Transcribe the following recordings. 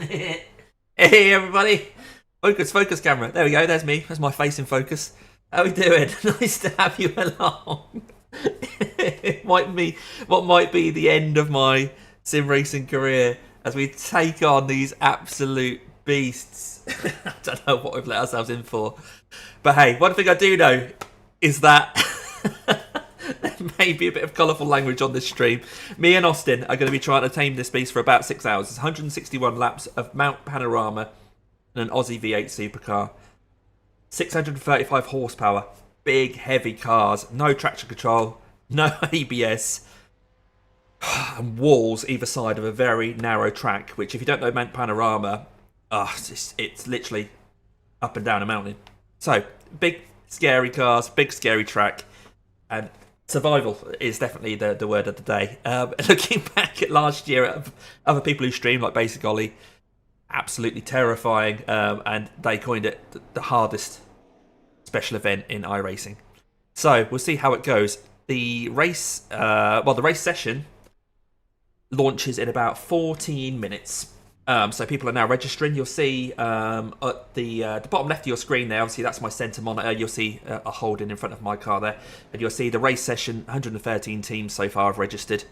Hey everybody! Focus camera. There we go, there's me. There's my face in focus. How we doing? Nice to have you along. What might be the end of my sim racing career as we take on these absolute beasts. I don't know what we've let ourselves in for. But hey, one thing I do know is that there may be a bit of colourful language on this stream. Me and Austin are going to be trying to tame this beast for about 6 hours. It's 161 laps of Mount Panorama and an Aussie V8 supercar. 635 horsepower. Big, heavy cars. No traction control. No ABS. And walls either side of a very narrow track, which if you don't know Mount Panorama, it's literally up and down a mountain. So, big, scary cars, big, scary track. And survival is definitely the word of the day. Looking back at last year at other people who stream, like Basic Ollie, absolutely terrifying, and they coined it the hardest special event in iRacing. So we'll see how it goes. The race, the race session launches in about 14 minutes. So people are now registering. You'll see at the bottom left of your screen there, obviously that's my centre monitor. You'll see a Holden in front of my car there. And you'll see the race session, 113 teams so far have registered.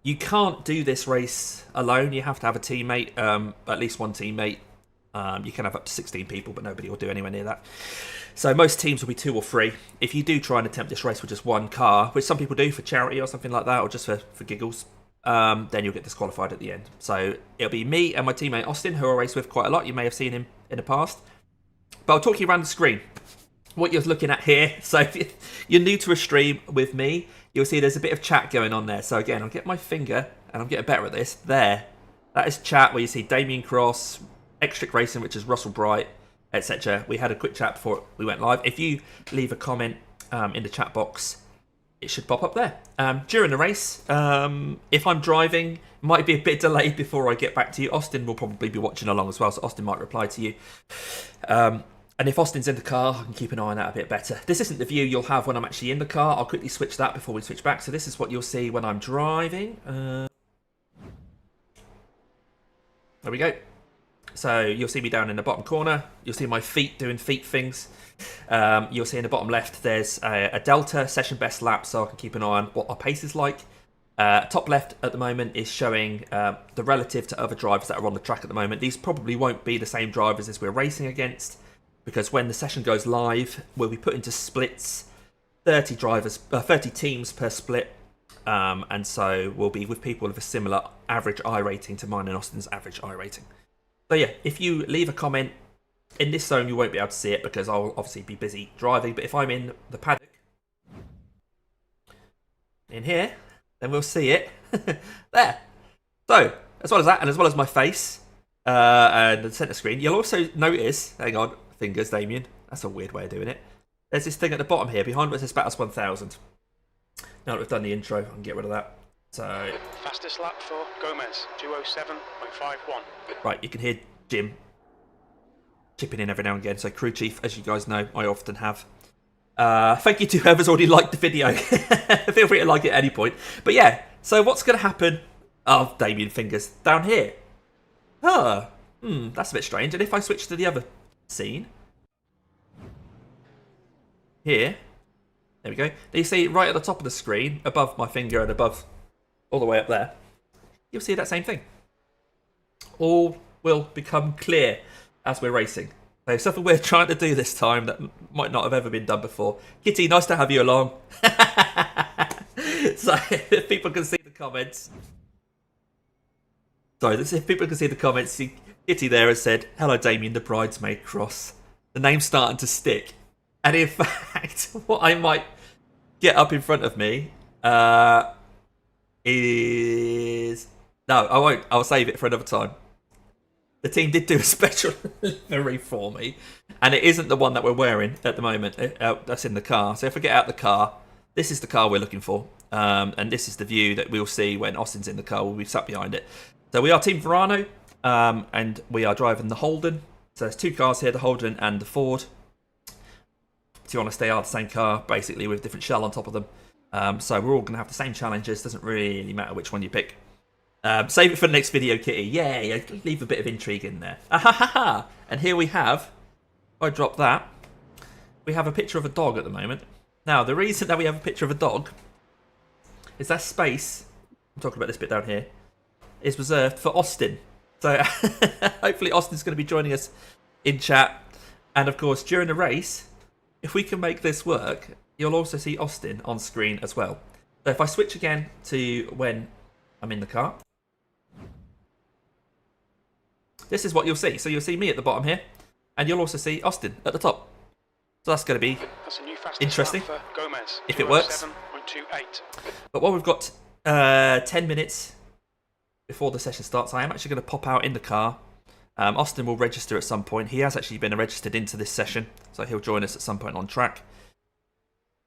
You can't do this race alone. You have to have a teammate, at least one teammate. You can have up to 16 people, but nobody will do anywhere near that. So most teams will be 2 or 3. If you do try and attempt this race with just one car, which some people do for charity or something like that, or just for giggles, then you'll get disqualified at the end. So it'll be me and my teammate Austin, who I race with quite a lot. You may have seen him in the past. But I'll talk you around the screen. What you're looking at here, so if you're new to a stream with me, you'll see there's a bit of chat going on there. So again, I'll get my finger, and I'm getting better at this. There. That is chat where you see Damien Cross, Extric Racing, which is Russell Bright, etc. We had a quick chat before we went live. If you leave a comment in the chat box, it should pop up there. During the race, if I'm driving, it might be a bit delayed before I get back to you. Austin will probably be watching along as well, so Austin might reply to you. And if Austin's in the car, I can keep an eye on that a bit better. This isn't the view you'll have when I'm actually in the car. I'll quickly switch that before we switch back. So this is what you'll see when I'm driving. There we go. So you'll see me down in the bottom corner. You'll see my feet doing feet things. You'll see in the bottom left there's a Delta session best lap, so I can keep an eye on what our pace is like. Top left at the moment is showing the relative to other drivers that are on the track at the moment. These probably won't be the same drivers as we're racing against, because when the session goes live, we'll be put into splits, 30 teams per split, and so we'll be with people with a similar average I rating to mine and Austin's average I rating. So yeah, if you leave a comment in this zone, you won't be able to see it because I'll obviously be busy driving. But if I'm in the paddock, in here, then we'll see it there. So, as well as that, and as well as my face and the centre screen, you'll also notice, hang on, fingers, Damien, that's a weird way of doing it. There's this thing at the bottom here, behind which says Bathurst 1000. Now that we've done the intro, I can get rid of that. So, fastest lap for Gomez, 207.51. Right, you can hear Jim chipping in every now and again. So crew chief, as you guys know, I often have. Thank you to whoever's already liked the video. Feel free to like it at any point. But yeah, so what's going to happen? Oh, Damien fingers down here. That's a bit strange. And if I switch to the other scene, here, there we go. You see right at the top of the screen, above my finger and above, all the way up there, you'll see that same thing. All will become clear as we're racing. So something we're trying to do this time that might not have ever been done before. Kitty, nice to have you along. So if people can see the comments. Sorry, if people can see the comments, see Kitty there has said, "Hello Damien, the bridesmaid cross." The name's starting to stick. And in fact, what I might get up in front of me is... No, I won't. I'll save it for another time. The team did do a special livery for me, and it isn't the one that we're wearing at the moment. That's in the car. So if I get out the car, this is the car we're looking for, and this is the view that we'll see when Austin's in the car. We'll be sat behind it. So we are Team Varano, and we are driving the Holden. So there's 2 cars here, the Holden and the Ford. To be honest, they are the same car, basically, with different shell on top of them. So we're all going to have the same challenges. Doesn't really matter which one you pick. Save it for the next video, Kitty. Yeah, leave a bit of intrigue in there. Ahaha! And here we have, I dropped that, we have a picture of a dog at the moment. Now, the reason that we have a picture of a dog is that space, I'm talking about this bit down here, is reserved for Austin. So hopefully Austin's going to be joining us in chat. And of course, during the race, if we can make this work, you'll also see Austin on screen as well. So if I switch again to when I'm in the car, this is what you'll see. So you'll see me at the bottom here, and you'll also see Austin at the top. So that's going to be interesting, if it works. But while we've got 10 minutes before the session starts, I am actually going to pop out in the car. Austin will register at some point. He has actually been registered into this session, so he'll join us at some point on track.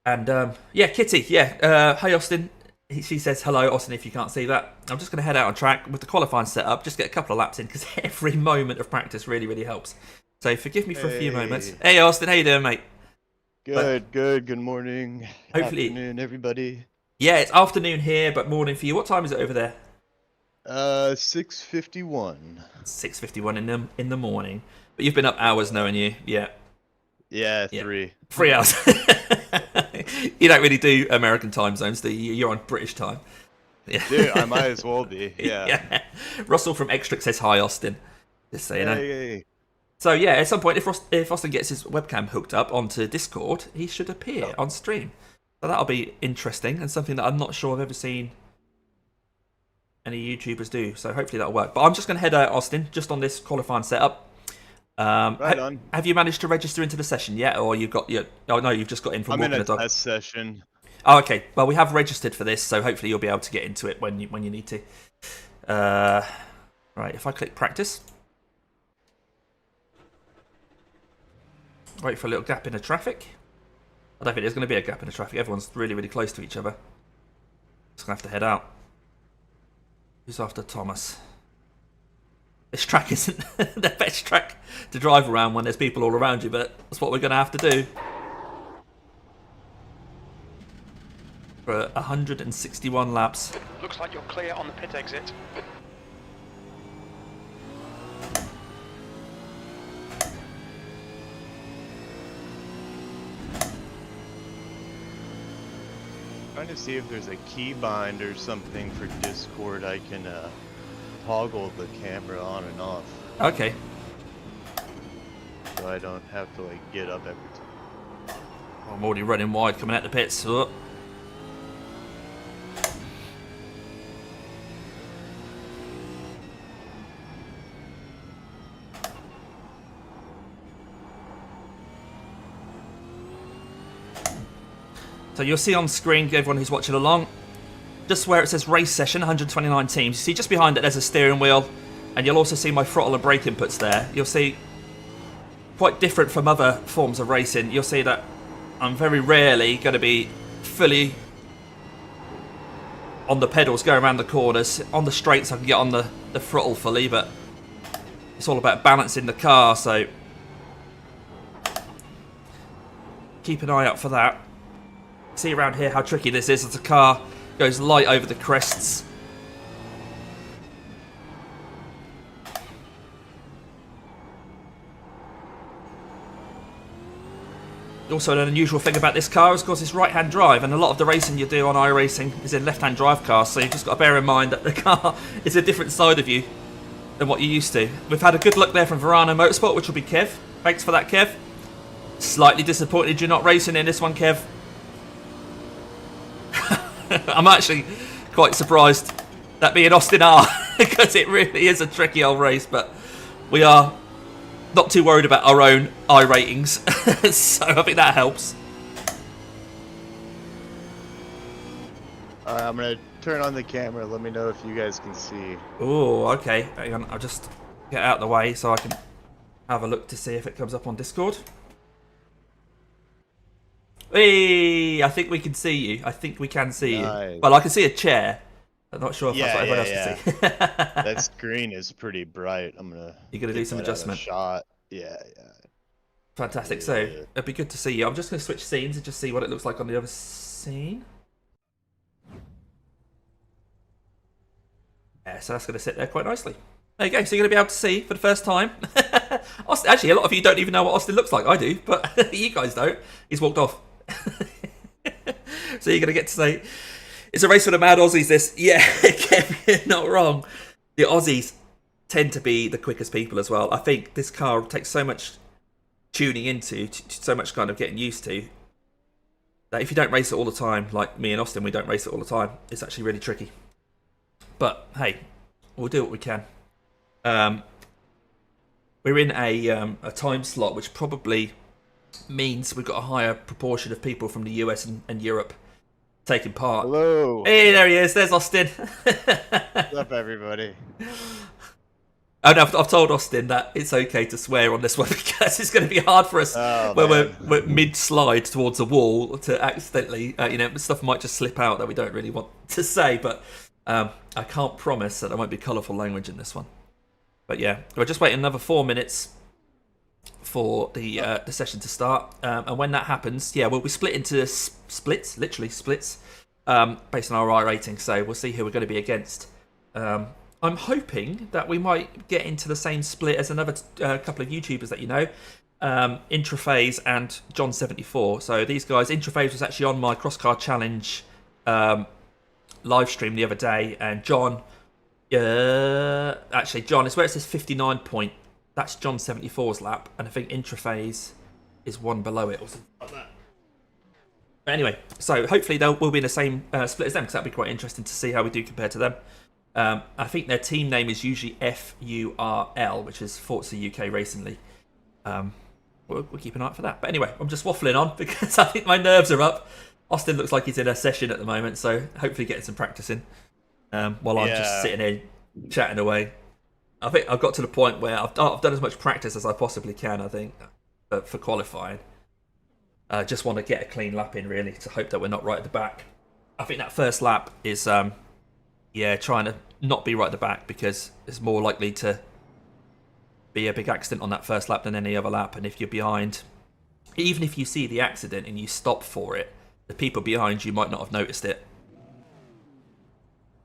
And yeah, Kitty, yeah. Hi, Austin. She says hello, Austin, if you can't see that. I'm just going to head out on track with the qualifying set up, just get a couple of laps in, because every moment of practice really, really helps. So forgive me for a few moments. Hey, Austin, how you doing, mate? Good morning. Hopefully, afternoon, everybody. Yeah, it's afternoon here, but morning for you. What time is it over there? 6:51. 6:51 in the morning. But you've been up hours, knowing you. Yeah. Yeah, 3. 3 hours. You don't really do American time zones, do you? You're on British time. Yeah. Dude, I might as well be. Yeah. Russell from Extric says hi, Austin. Just so you know. Hey. So yeah, at some point, if Austin gets his webcam hooked up onto Discord, he should appear on stream. So that'll be interesting and something that I'm not sure I've ever seen any YouTubers do. So hopefully that'll work. But I'm just going to head out, Austin, just on this qualifying setup. Right on. Have you managed to register into the session yet, or you've got your? Oh no, you've just got in from walking the dog. I'm in a test session. Oh, okay. Well, we have registered for this, so hopefully you'll be able to get into it when you need to. Right, if I click practice, wait for a little gap in the traffic. I don't think there's going to be a gap in the traffic. Everyone's really, really close to each other. Just going to have to head out. Who's after Thomas? This track isn't the best track to drive around when there's people all around you, but that's what we're going to have to do. For 161 laps. Looks like you're clear on the pit exit. Trying to see if there's a keybind or something for Discord I can toggle the camera on and off. Okay. So I don't have to like get up every time. I'm already running wide coming out the pits. Oh. So you'll see on screen, everyone who's watching along, just where it says race session, 129 teams. You see just behind it there's a steering wheel, and you'll also see my throttle and brake inputs there. You'll see, quite different from other forms of racing, you'll see that I'm very rarely going to be fully on the pedals going around the corners. On the straights I can get on the throttle fully, but it's all about balancing the car, so keep an eye out for that. See around here how tricky this is as the car goes light over the crests. Also, an unusual thing about this car is, of course, it's right-hand drive, and a lot of the racing you do on iRacing is in left-hand drive cars, so you've just got to bear in mind that the car is a different side of you than what you used to. We've had a good look there from Varano Motorsport, which will be Kev. Thanks for that, Kev. Slightly disappointed you're not racing in this one, Kev. I'm actually quite surprised that me and Austin are, because it really is a tricky old race, but we are not too worried about our own iRatings, so I think that helps. Alright, I'm going to turn on the camera. Let me know if you guys can see. Oh, okay. Hang on, I'll just get out of the way so I can have a look to see if it comes up on Discord. Hey, I think we can see you. I think we can see you. Well, I can see a chair. I'm not sure if that's what everyone else can see. That screen is pretty bright. You're gonna do some adjustment. Shot. Yeah. Fantastic. Yeah. So it'd be good to see you. I'm just gonna switch scenes and just see what it looks like on the other scene. Yeah, so that's going to sit there quite nicely. There you go. So you're going to be able to see for the first time. Austin, actually, a lot of you don't even know what Austin looks like. I do, but you guys don't. He's walked off. So you're going to get to say, it's a race for the mad Aussies, this. Yeah, Kevin, not wrong. The Aussies tend to be the quickest people as well. I think this car takes so much tuning into, so much kind of getting used to, that if you don't race it all the time, like me and Austin, we don't race it all the time, it's actually really tricky. But hey, we'll do what we can. We're in a time slot which probably means we've got a higher proportion of people from the US and Europe taking part. Hello. Hey, there he is. There's Austin. What's up, everybody? And I've told Austin that it's okay to swear on this one because it's going to be hard for us when we're mid-slide towards a wall to accidentally, stuff might just slip out that we don't really want to say. But I can't promise that there won't be colourful language in this one. But yeah, we're just waiting another 4 minutes for the session to start. And when that happens, yeah, we'll be split into splits, literally splits, based on our iRating. So we'll see who we're going to be against. I'm hoping that we might get into the same split as another couple of YouTubers that you know, Intraphase and John74. So these guys, Intraphase was actually on my Crosscar Challenge live stream the other day, and John, John, it's where it says 59 point. That's John 74's lap, and I think Intraphase is one below it or something like that. But anyway, so hopefully we'll be in the same split as them, because that'd be quite interesting to see how we do compared to them. I think their team name is usually FURL, which is Forza UK Racing League. We'll keep an eye out for that. But anyway, I'm just waffling on because I think my nerves are up. Austin looks like he's in a session at the moment, so hopefully getting some practice in while I'm just sitting here chatting away. I think I've got to the point where I've done as much practice as I possibly can, I think, for qualifying. I just want to get a clean lap in, really, to hope that we're not right at the back. I think that first lap is, trying to not be right at the back, because it's more likely to be a big accident on that first lap than any other lap. And if you're behind, even if you see the accident and you stop for it, the people behind you might not have noticed it.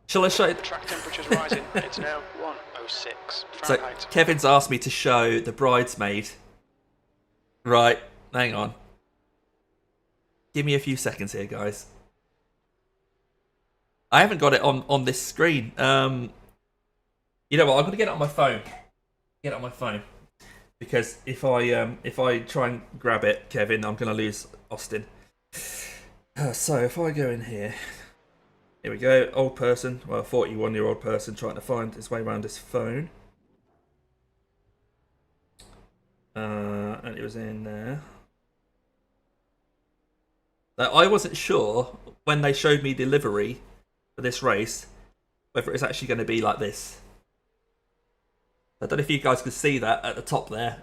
Shall I show? Track temperature's rising. It's now 106 So Fahrenheit. Kevin's asked me to show the bridesmaid. Right, hang on. Give me a few seconds here, guys. I haven't got it on this screen. You know what? I'm gonna get it on my phone. Get it on my phone, because if I try and grab it, Kevin, I'm gonna lose Austin. So if I go in here. Here we go, old person, well, 41-year-old person trying to find his way around his phone. And it was in there. Now, I wasn't sure when they showed me the livery for this race, whether it's actually going to be like this. I don't know if you guys could see that at the top there,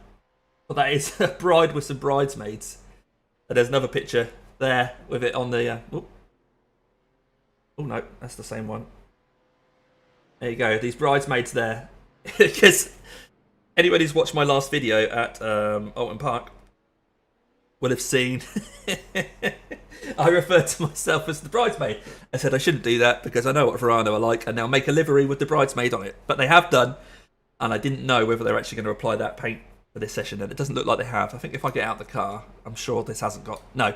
but that is a bride with some bridesmaids. And there's another picture there with it on the... Oh no, that's the same one. There you go, these bridesmaids there. Because anybody who's watched my last video at Alton Park will have seen I referred to myself as the bridesmaid. I said I shouldn't do that because I know what Varano are like, and they'll make a livery with the bridesmaid on it. But they have done, and I didn't know whether they're actually going to apply that paint for this session, and it doesn't look like they have. I think if I get out the car, I'm sure this hasn't got... No,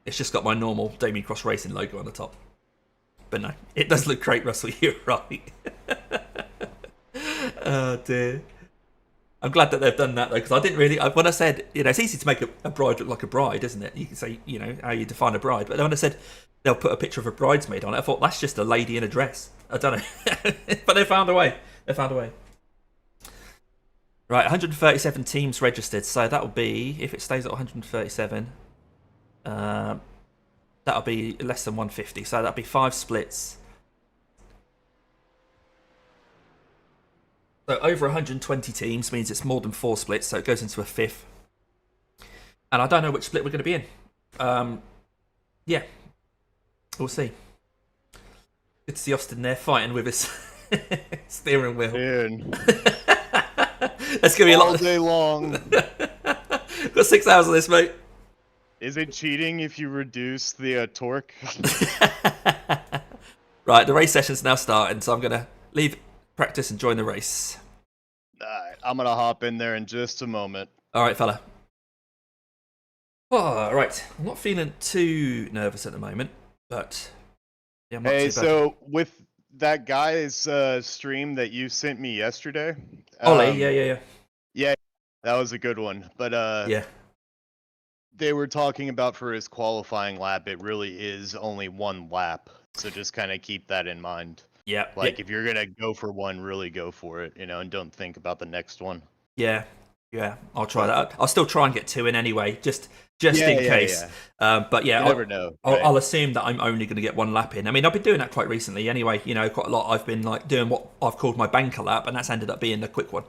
it's just got my normal Damien Cross Racing logo on the top. But no, it does look great, Russell, you're right. Oh dear. I'm glad that they've done that though, because I didn't really... When I said, it's easy to make a bride look like a bride, isn't it? You can say, how you define a bride. But then when I said they'll put a picture of a bridesmaid on it, I thought, that's just a lady in a dress. I don't know. But they found a way. Right, 137 teams registered. So that'll be, if it stays at 137... that'll be less than 150, so that'll be 5 splits. So over 120 teams means it's more than 4 splits, so it goes into a 5th. And I don't know which split we're going to be in. Yeah, we'll see. Good to see Austin there fighting with his steering wheel. Dude. That's going to be a lot all day long. Got 6 hours of this, mate. Is it cheating if you reduce the torque? Right, the race session's now starting, so I'm going to practice and join the race. Alright, I'm gonna hop in there in just a moment. All right, fella. Oh, right. I'm not feeling too nervous at the moment, but yeah, I'm not Hey, too bad. so with that guy's stream that you sent me yesterday, Ollie, yeah. yeah, that was a good one. But Yeah. they were talking about for his qualifying lap, it really is only one lap. So just kind of keep that in mind. Yeah. Like if you're gonna go for one, really go for it, and don't think about the next one. Yeah. I'll try that. I'll still try and get 2 in anyway, just in case. Yeah. But yeah, You never know. I'll assume that I'm only going to get 1 lap in. I mean, I've been doing that quite recently anyway. Quite a lot. I've been like doing what I've called my banker lap, and that's ended up being the quick one.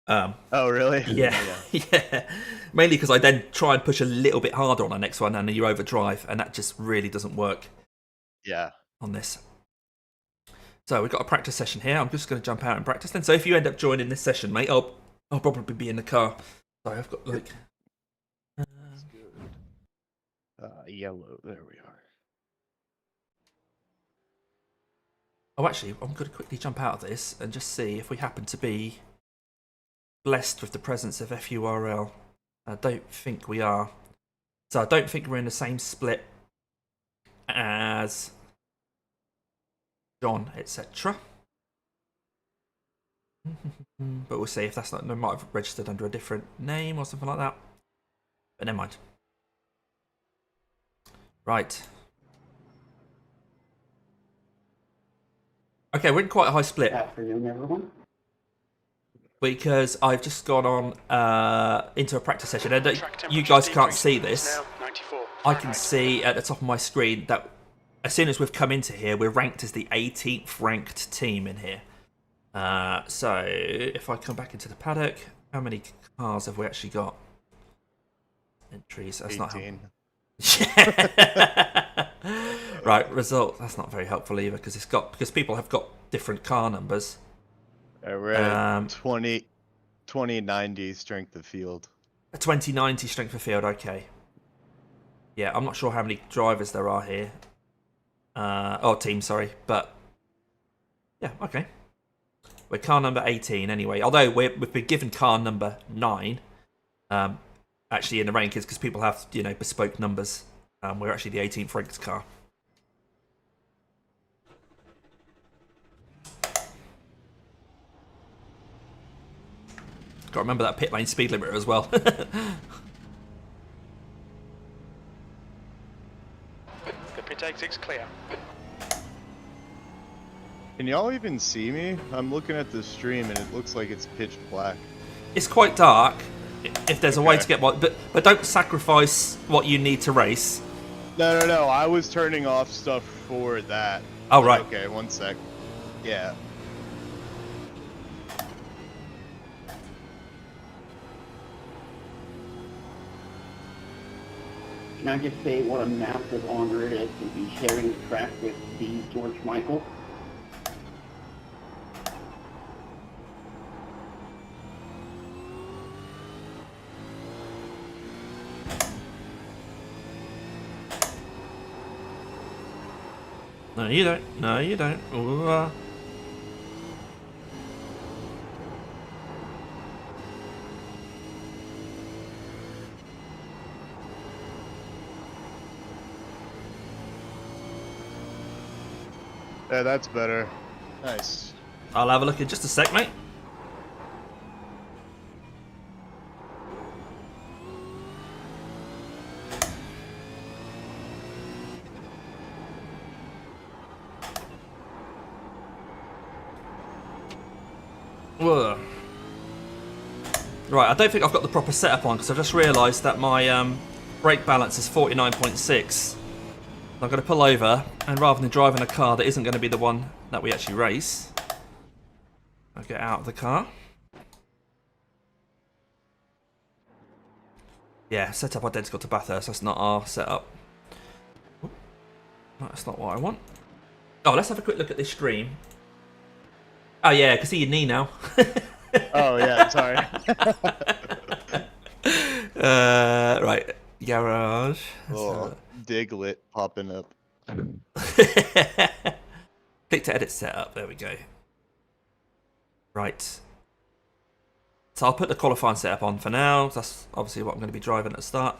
Oh, really? Yeah. Yeah. Mainly because I then try and push a little bit harder on the next one, and you overdrive, and that just really doesn't work. Yeah. On this. So we've got a practice session here. I'm just going to jump out and practice then. So if you end up joining this session, mate, I'll probably be in the car. Sorry, I've got like... That's good. Yellow. There we are. Oh, actually, I'm going to quickly jump out of this and just see if we happen to be blessed with the presence of FURL. I don't think we are. So I don't think we're in the same split as John, etc. But we'll see if that's not. They might have registered under a different name or something like that. But never mind. Right. Okay, we're in quite a high split. Afternoon, everyone. Because I've just gone on into a practice session. And you guys can't see this. I can see at the top of my screen that as soon as we've come into here, we're ranked as the 18th ranked team in here. So if I come back into the paddock, how many cars have we actually got? Entries. That's 18. not right. Result. That's not very helpful either because people have got different car numbers. We're at 2090 strength of field. A 2090 strength of field. Okay. Yeah, I'm not sure how many drivers there are here. Team, sorry, but yeah, okay. We're car number 18 anyway. Although we've been given car number 9, actually in the rankings because people have bespoke numbers. We're actually the 18th ranked car. Got to remember that pit lane speed limiter as well. The pit exit's clear. Can y'all even see me? I'm looking at the stream and it looks like it's pitch black. It's quite dark. If there's a way to get one, but don't sacrifice what you need to race. No. I was turning off stuff for that. Oh, right. Okay, one sec. Yeah. Can I just say what a massive honor it is to be sharing the track with the George Michael? No, you don't. No, you don't. Ooh, Yeah, that's better. Nice. I'll have a look in just a sec, mate. Whoa. Right, I don't think I've got the proper setup on because I've just realised that my brake balance is 49.6. I'm going to pull over, and rather than driving a car that isn't going to be the one that we actually race, I'll get out of the car. Yeah, setup identical to Bathurst. That's not our setup. No, that's not what I want. Oh, let's have a quick look at this stream. Oh yeah, I can see your knee now. Oh yeah, sorry. Right, garage. Oh, Diglett popping up. Click to edit setup. There we go. Right. So I'll put the qualifying setup on for now. That's obviously what I'm going to be driving at the start.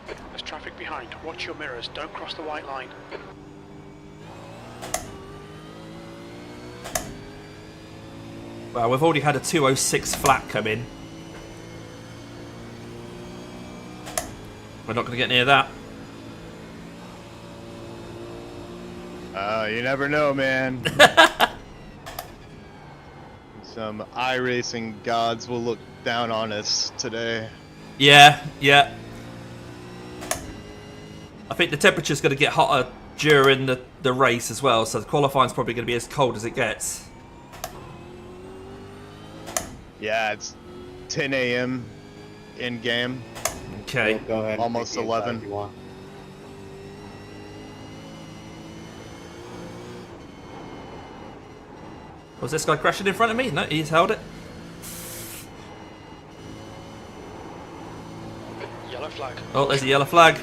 There's traffic behind. Watch your mirrors. Don't cross the white line. Well, we've already had a 206 flat come in. We're not going to get near that. You never know, man. Some iRacing gods will look down on us today. Yeah, yeah. I think the temperature's going to get hotter during the race as well, so the qualifying's probably going to be as cold as it gets. Yeah, it's 10 a.m. in game. Okay. So go ahead and Almost pick the inside 11. if you want. Was this guy crashing in front of me? No, he's held it. Yellow flag. Oh, there's a yellow flag.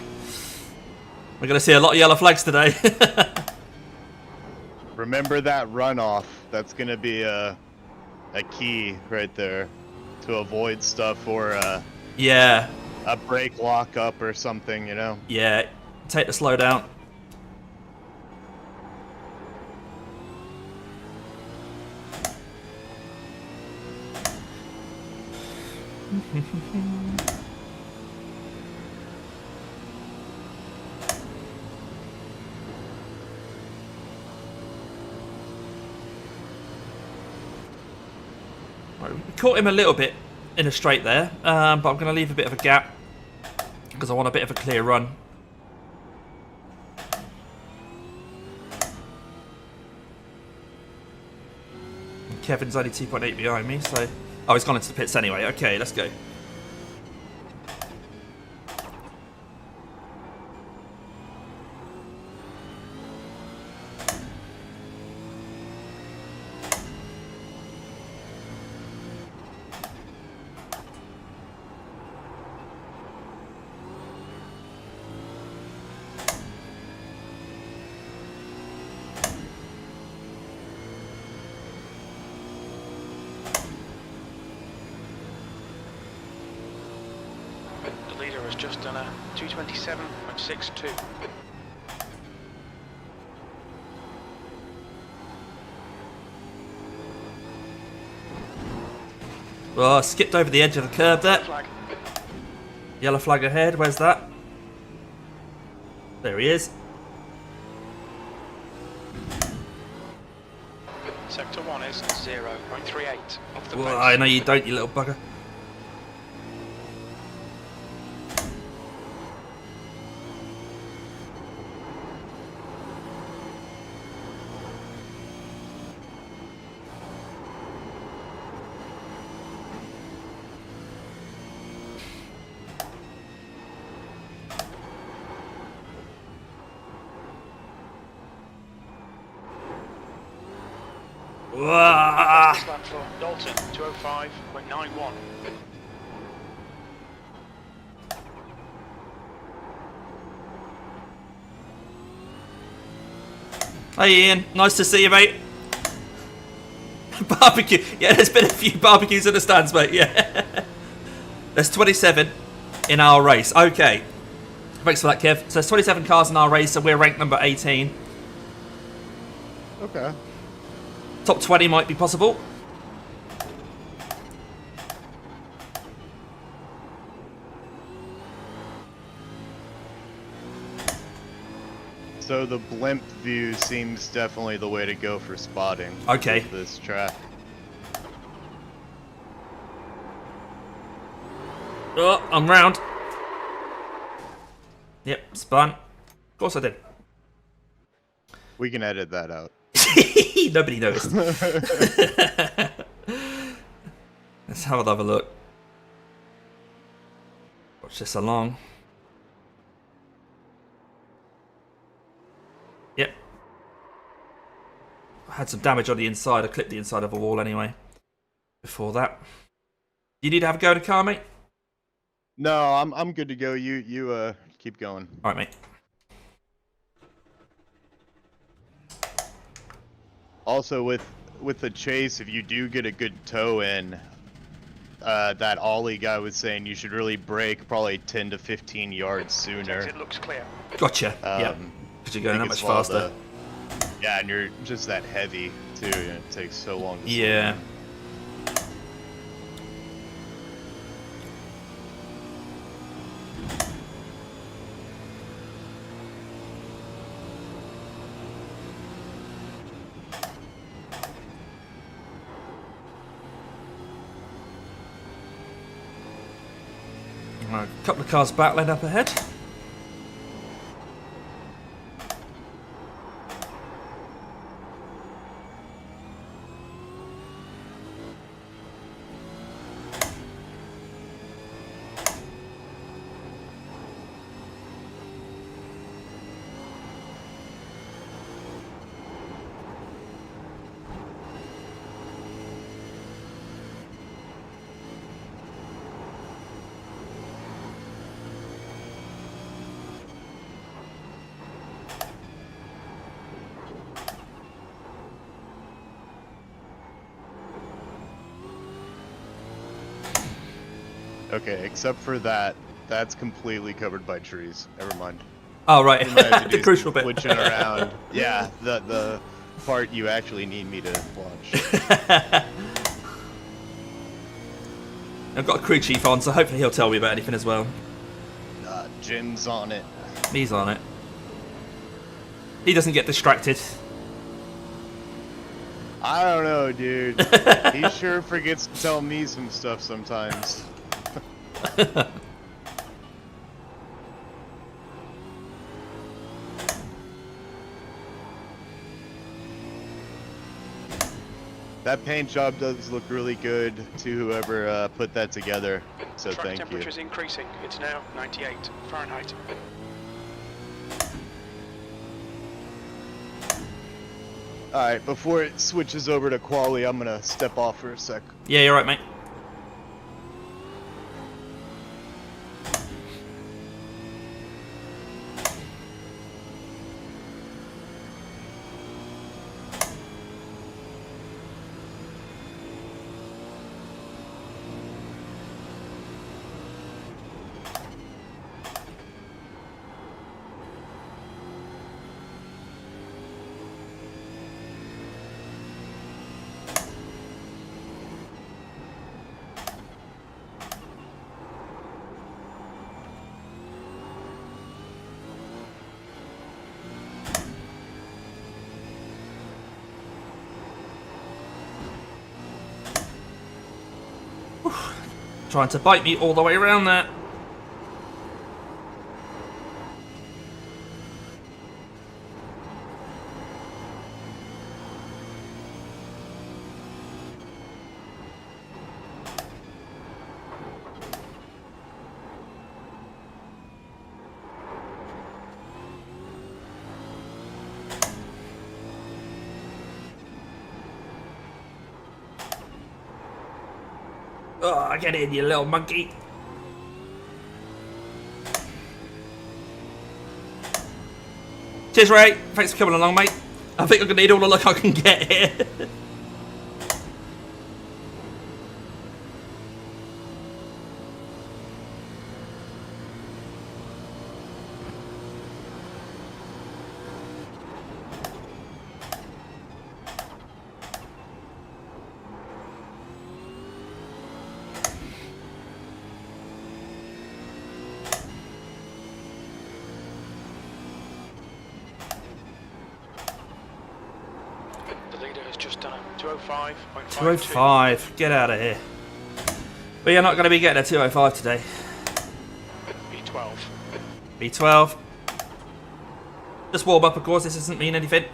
We're going to see a lot of yellow flags today. Remember that runoff. That's going to be a key right there to avoid stuff or Yeah, a brake lockup or something, you know? yeah. Take the slow down. Right, we caught him a little bit in a straight there, but I'm going to leave a bit of a gap because I want a bit of a clear run. Kevin's only 2.8 behind me, so... Oh, he's gone into the pits anyway. Okay, let's go. The leader has just done a 227.62. Well, I skipped over the edge of the curb there. Flag. Yellow flag ahead. Where's that? There he is. Sector 1 is 0.38 off the Well, pace. I know you don't, you little bugger. Wah! Next lap for Dalton, 205.91. Hey Ian, nice to see you, mate. Barbecue. Yeah, there's been a few barbecues in the stands, mate. Yeah. There's 27 in our race. Okay. Thanks for that, Kev. So there's 27 cars in our race, and we're ranked number 18. Okay. Top 20 might be possible. So the blimp view seems definitely the way to go for spotting. Okay. With this track. Oh, I'm round. Yep, spun. Of course I did. We can edit that out. Nobody noticed. Let's have another look. Watch this along. Yep. I had some damage on the inside. I clipped the inside of a wall anyway. Before that, you need to have a go at a car, mate. No, I'm good to go. You keep going. All right, mate. Also, with the chase, if you do get a good toe in, that ollie guy was saying you should really brake probably 10 to 15 yards sooner. It looks clear. Gotcha. Yeah, because you're going that much faster. Yeah, and you're just that heavy too. And it takes so long. To Yeah. slow down. A couple of cars battling up ahead. Okay, except for that, that's completely covered by trees. Never mind. Oh, right. We might have to The do crucial some bit. switching around. Yeah, the part you actually need me to watch. I've got a crew chief on, so hopefully he'll tell me about anything as well. Jim's on it. He's on it. He doesn't get distracted. I don't know, dude. He sure forgets to tell me some stuff sometimes. That paint job does look really good to whoever put that together, so Track thank you. temperature is increasing. It's now 98 Fahrenheit. Alright, before it switches over to quali, I'm gonna step off for a sec. Yeah, you're right, mate. Trying to bite me all the way around there. Oh, get in, you little monkey. Cheers, Ray. Thanks for coming along, mate. I think I'm going to need all the luck I can get here. The leader has just done a 205.52. 205. Get out of here. We are not going to be getting a 205 today. B12. B12. Just warm up, of course. This doesn't mean anything.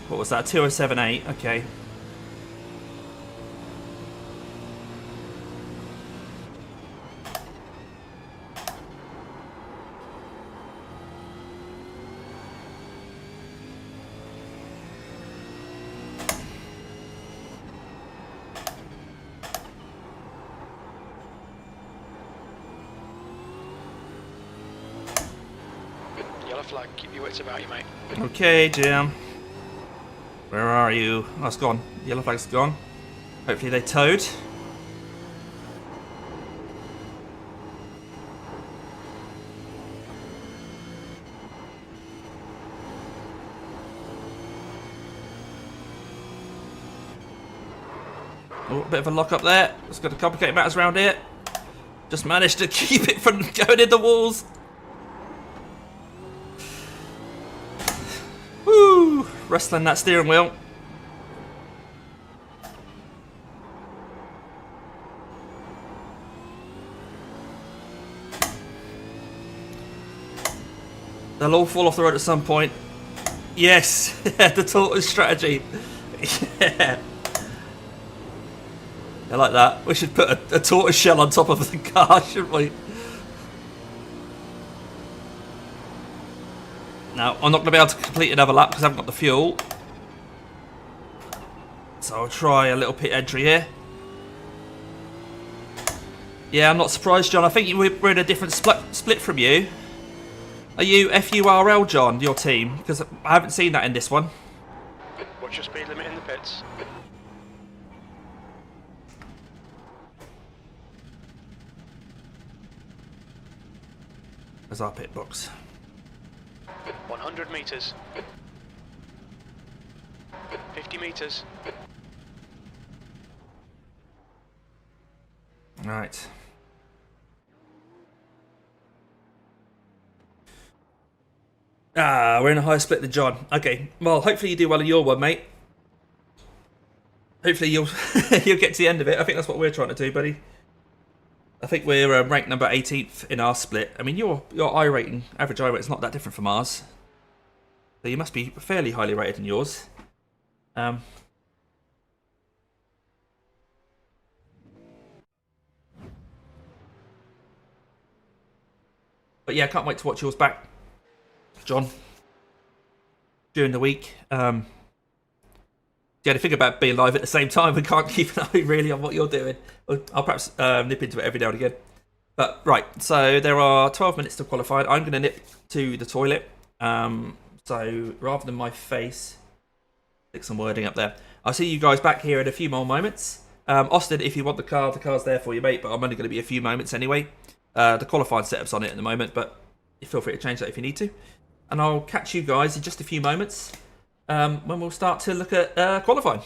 What was that? 2078. Okay. flag. Keep your wits about you, mate. Okay, Jim. Where are you? Oh, it's gone. Yellow flag's gone. Hopefully they towed. Oh, a bit of a lock up there. It's going to complicate matters around here. Just managed to keep it from going in the walls. Woo! Wrestling that steering wheel. They'll all fall off the road at some point. Yes! The tortoise strategy. Yeah. I like that. We should put a tortoise shell on top of the car, shouldn't we? Now, I'm not going to be able to complete another lap because I haven't got the fuel. So I'll try a little pit entry here. Yeah, I'm not surprised, John. I think we're in a different split from you. Are you FURL, John, your team? Because I haven't seen that in this one. What's your speed limit in the pits? There's our pit box. 100 metres. 50 metres. Right. We're in a high split with John. Okay, well, hopefully you do well in your one, mate. Hopefully you'll you'll get to the end of it. I think that's what we're trying to do, buddy. I think we're ranked number 18th in our split. I mean, your I rating, average I rating, is not that different from ours. So you must be fairly highly rated in yours. But yeah, I can't wait to watch yours back, John, during the week. Yeah, the thing about being live at the same time, we can't keep an eye really on what you're doing. I'll perhaps nip into it every now and again. But right, so there are 12 minutes to qualify. I'm going to nip to the toilet. So rather than my face, stick some wording up there. I'll see you guys back here in a few more moments. Austin, if you want the car's there for you, mate, but I'm only going to be a few moments anyway. The qualifying setup's on it at the moment, but feel free to change that if you need to. And I'll catch you guys in just a few moments when we'll start to look at qualifying.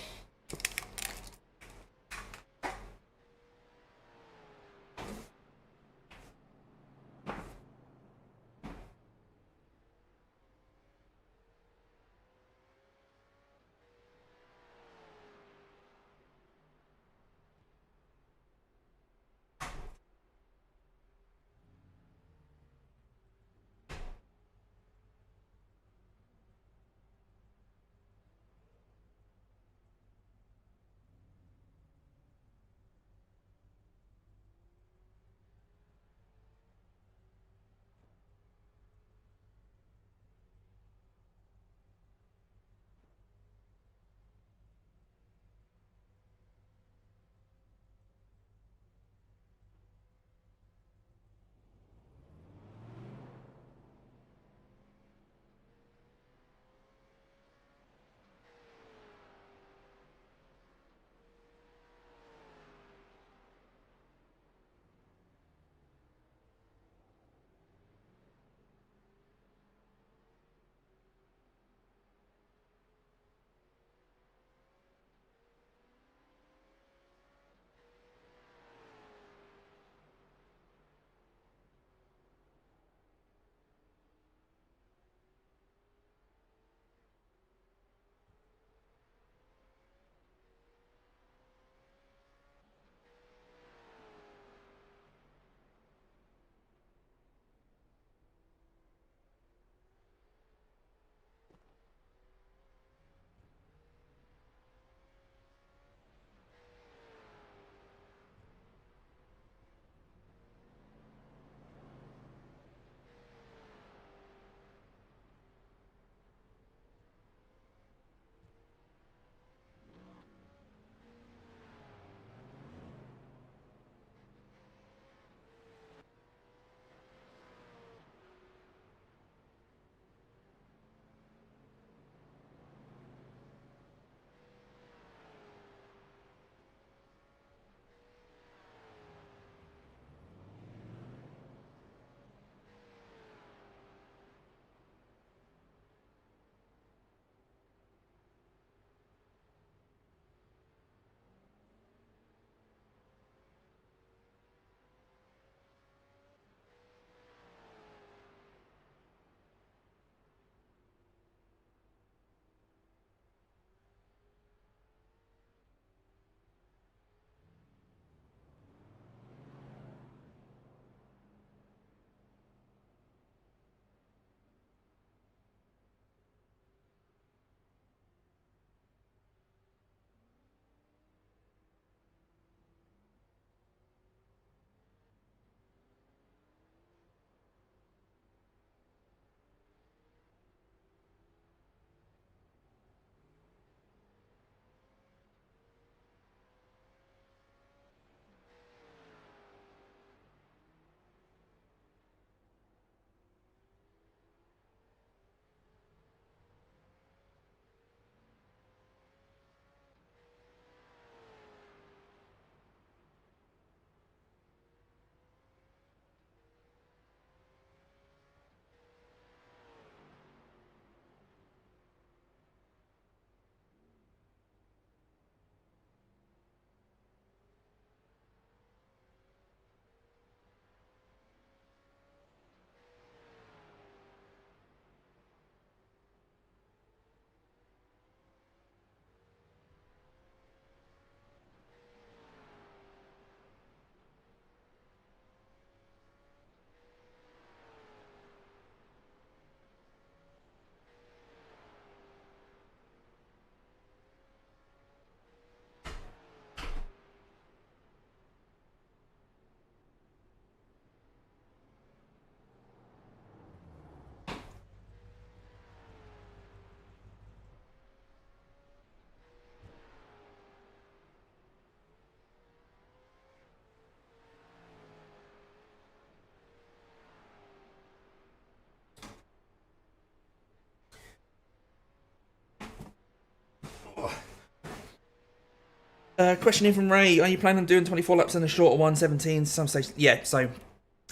Question in from Ray: are you planning on doing 24 laps and a shorter one, 17 some stage? Yeah. So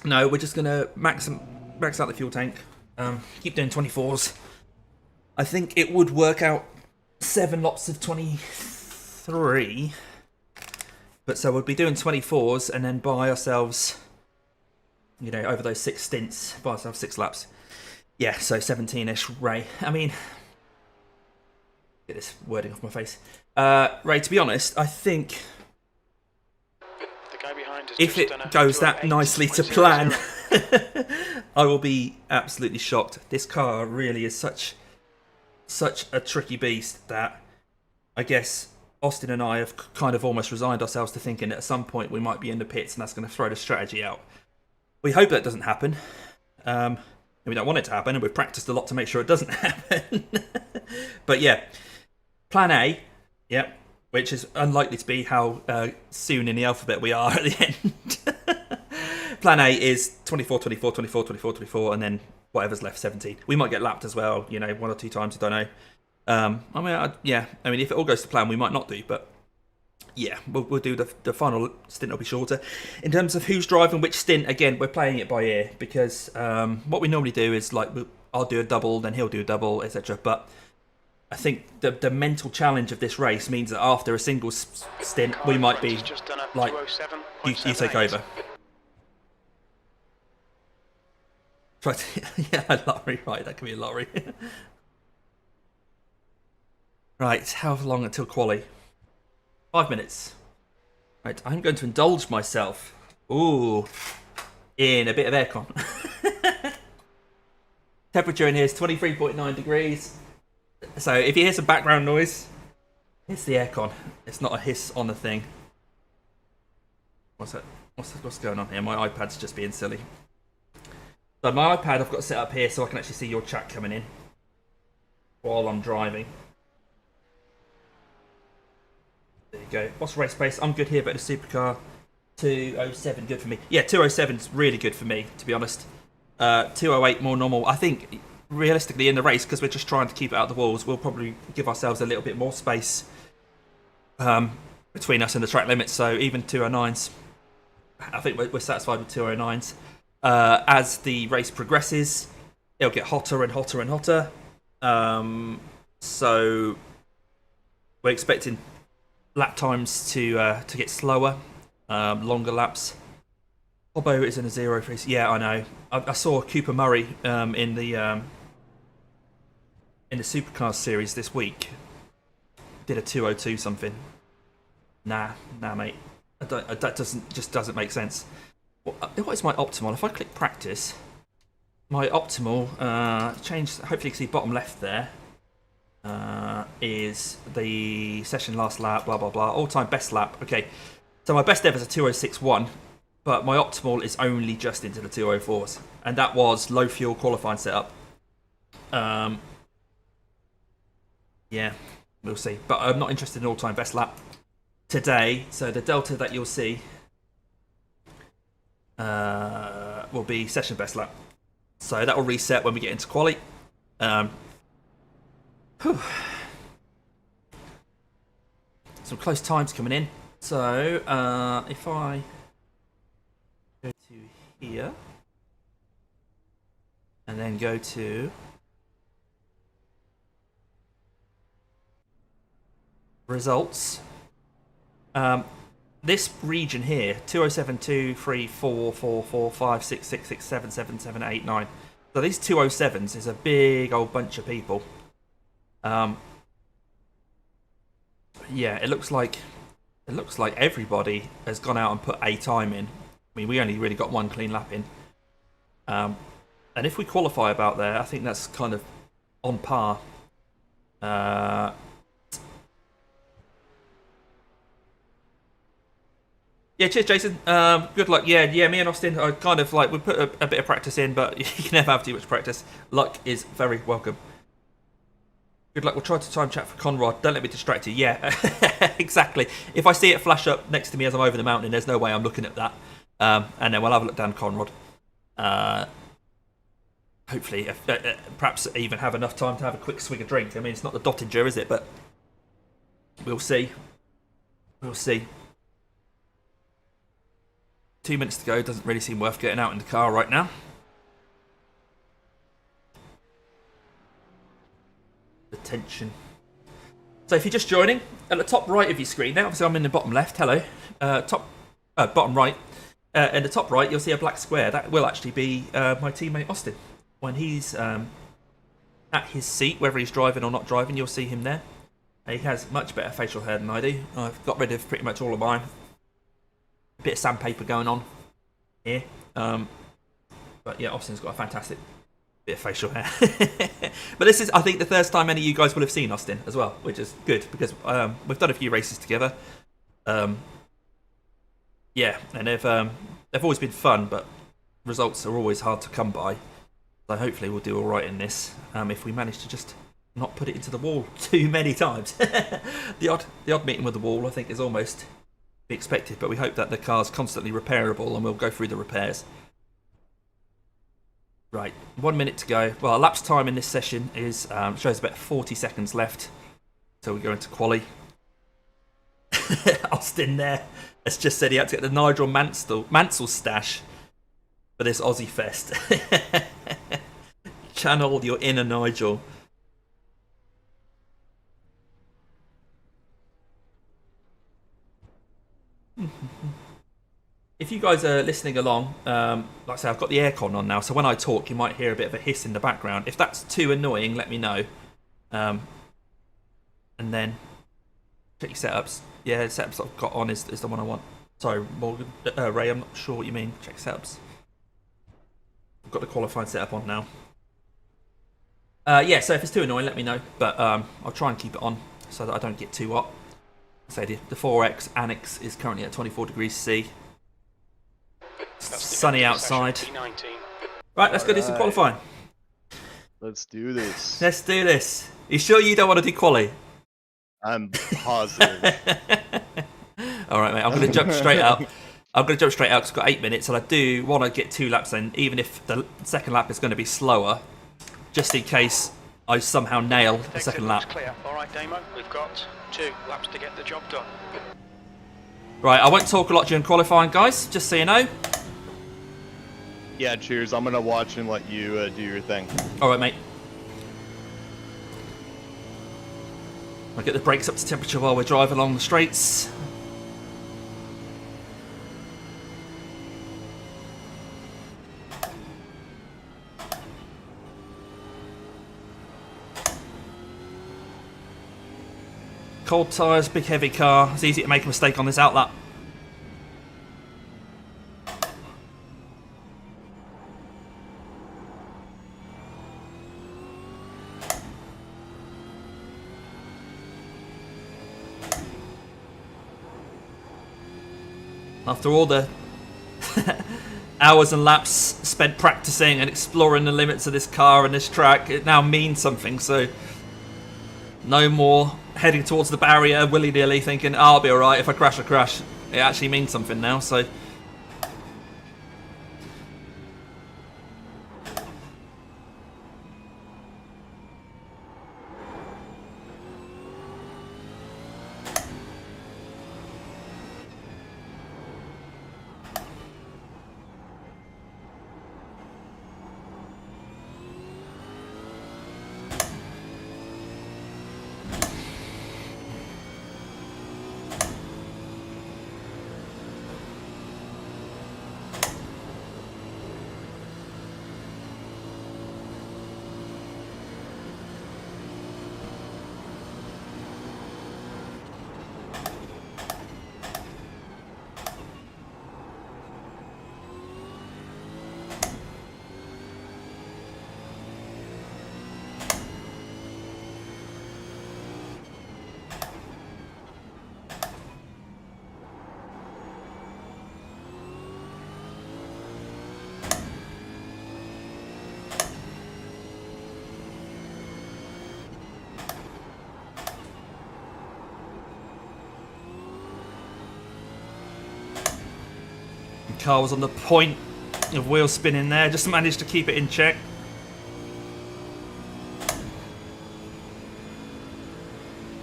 no, we're just gonna max out the fuel tank. Keep doing 24s. I think it would work out 7 lots of 23. But so we'll be doing 24s and then buy ourselves, you know, over those 6 stints, buy ourselves 6 laps. Yeah, so 17-ish, Ray. I mean, get this wording off my face. Ray, to be honest, I think The guy behind has if just it done a goes that 208.00. nicely to plan, I will be absolutely shocked. This car really is such a tricky beast that I guess Austin and I have kind of almost resigned ourselves to thinking that at some point we might be in the pits and that's going to throw the strategy out. We hope that doesn't happen. And we don't want it to happen, and we've practiced a lot to make sure it doesn't happen. But yeah, plan A, yeah, which is unlikely to be how soon in the alphabet we are at the end. Plan A is 24, 24, 24, 24, 24, and then whatever's left, 17. We might get lapped as well, you know, 1 or 2 times, I don't know. I mean, if it all goes to plan, we might not do, but yeah, we'll do the final stint will be shorter. In terms of who's driving which stint, again, we're playing it by ear because what we normally do is like I'll do a double, then he'll do a double, etc. But I think the mental challenge of this race means that after a single stint, we might be like, you take over. Yeah, a lorry, right? That could be a lorry. Right, how long until quali? 5 minutes. Right, I'm going to indulge myself. Ooh, in a bit of aircon. Temperature in here is 23.9 degrees. So if you hear some background noise, it's the aircon. It's not a hiss on the thing. What's that? What's going on here? My iPad's just being silly. So my iPad I've got set up here so I can actually see your chat coming in while I'm driving. There you go. What's race pace? I'm good here, but the Supercar 207 good for me. Yeah, 207 is really good for me, to be honest. 208 more normal. I think realistically in the race, because we're just trying to keep it out of the walls, we'll probably give ourselves a little bit more space between us and the track limits. So even 209s, I think we're satisfied with 209s. As the race progresses, it'll get hotter and hotter and hotter. So we're expecting lap times to get slower, longer laps. Hobbo is in a 0 race. Yeah, I know. I saw Cooper Murray in the Supercars series this week. Did a 202 something. Nah, mate. That doesn't make sense. What is my optimal? If I click practice, my optimal change. Hopefully, you can see bottom left there. Is the session last lap, blah blah blah, all-time best lap. Okay, so my best ever is a 206.1, but my optimal is only just into the 204s, and that was low fuel qualifying setup. Yeah, we'll see, but I'm not interested in all-time best lap today. So the delta that you'll see will be session best lap, so that will reset when we get into quali. Some close times coming in. So if I go to here and then go to results, this region here, 207, 2, 3, 4, 4, 4, 5, 6, 6, 6, 7, 7, 7, 8, 9. So these 207s is a big old bunch of people. Yeah, it looks like everybody has gone out and put a time in. I mean, we only really got 1 clean lap in. And if we qualify about there, I think that's kind of on par. Yeah, cheers, Jason. Good luck. Yeah. Me and Austin are kind of like we put a bit of practice in, but you can never have too much practice. Luck is very welcome. Good luck. We'll try to time chat for Conrad. Don't let me distract you. Yeah, exactly. If I see it flash up next to me as I'm over the mountain, there's no way I'm looking at that. And then we'll have a look down Conrad. Hopefully, perhaps even have enough time to have a quick swig of drink. I mean, it's not the Dottinger, is it? But we'll see. We'll see. 2 minutes to go. Doesn't really seem worth getting out in the car right now. The tension. So if you're just joining, at the top right of your screen, now obviously I'm in the bottom left, hello, bottom right, in the top right you'll see a black square. That will actually be my teammate Austin. When he's at his seat, whether he's driving or not driving, you'll see him there. He has much better facial hair than I do. I've got rid of pretty much all of mine. A bit of sandpaper going on here. But yeah, Austin's got a fantastic bit of facial hair. But this is, I think, the first time any of you guys will have seen Austin as well, which is good because we've done a few races together. Yeah, and they've always been fun, but results are always hard to come by. So hopefully we'll do all right in this if we manage to just not put it into the wall too many times. the odd meeting with the wall, I think, is almost to be expected, but we hope that the car's constantly repairable and we'll go through the repairs. Right, 1 minute to go. Well, elapsed time in this session is shows about 40 seconds left until we go into quali. Austin there has just said he had to get the Nigel Mansell stash for this Aussie Fest. Channel your inner Nigel. If you guys are listening along, like I say, I've got the aircon on now, so when I talk you might hear a bit of a hiss in the background. If that's too annoying, let me know. And then check your setups. Yeah, the setups I've got on is the one I want. Sorry, Morgan, Ray, I'm not sure what you mean. Check setups. I've got the qualifying setup on now. Yeah, so if it's too annoying, let me know. But I'll try and keep it on so that I don't get too hot. So the 4X Annex is currently at 24 degrees C. Sunny outside. Right, let's go do some qualifying. Let's do this. Let's do this. You sure you don't want to do quali? I'm positive. All right, mate. I'm going to jump straight out. I'm going to jump straight out because I've got 8 minutes, and I do want to get 2 laps in, even if the second lap is going to be slower, just in case I somehow nail the second lap. Clear. All right, Damo. We've got 2 laps to get the job done. Right, I won't talk a lot during qualifying, guys. Just so you know. Yeah, cheers. I'm gonna watch and let you do your thing. All right, mate. I'll get the brakes up to temperature while we're driving along the straights. Cold tyres, big heavy car. It's easy to make a mistake on this outlap. After all the hours and laps spent practicing and exploring the limits of this car and this track, it now means something, so no more heading towards the barrier willy-nilly thinking, oh, I'll be alright, if I crash, I crash. It actually means something now, so... Car was on the point of wheel spinning there, just managed to keep it in check.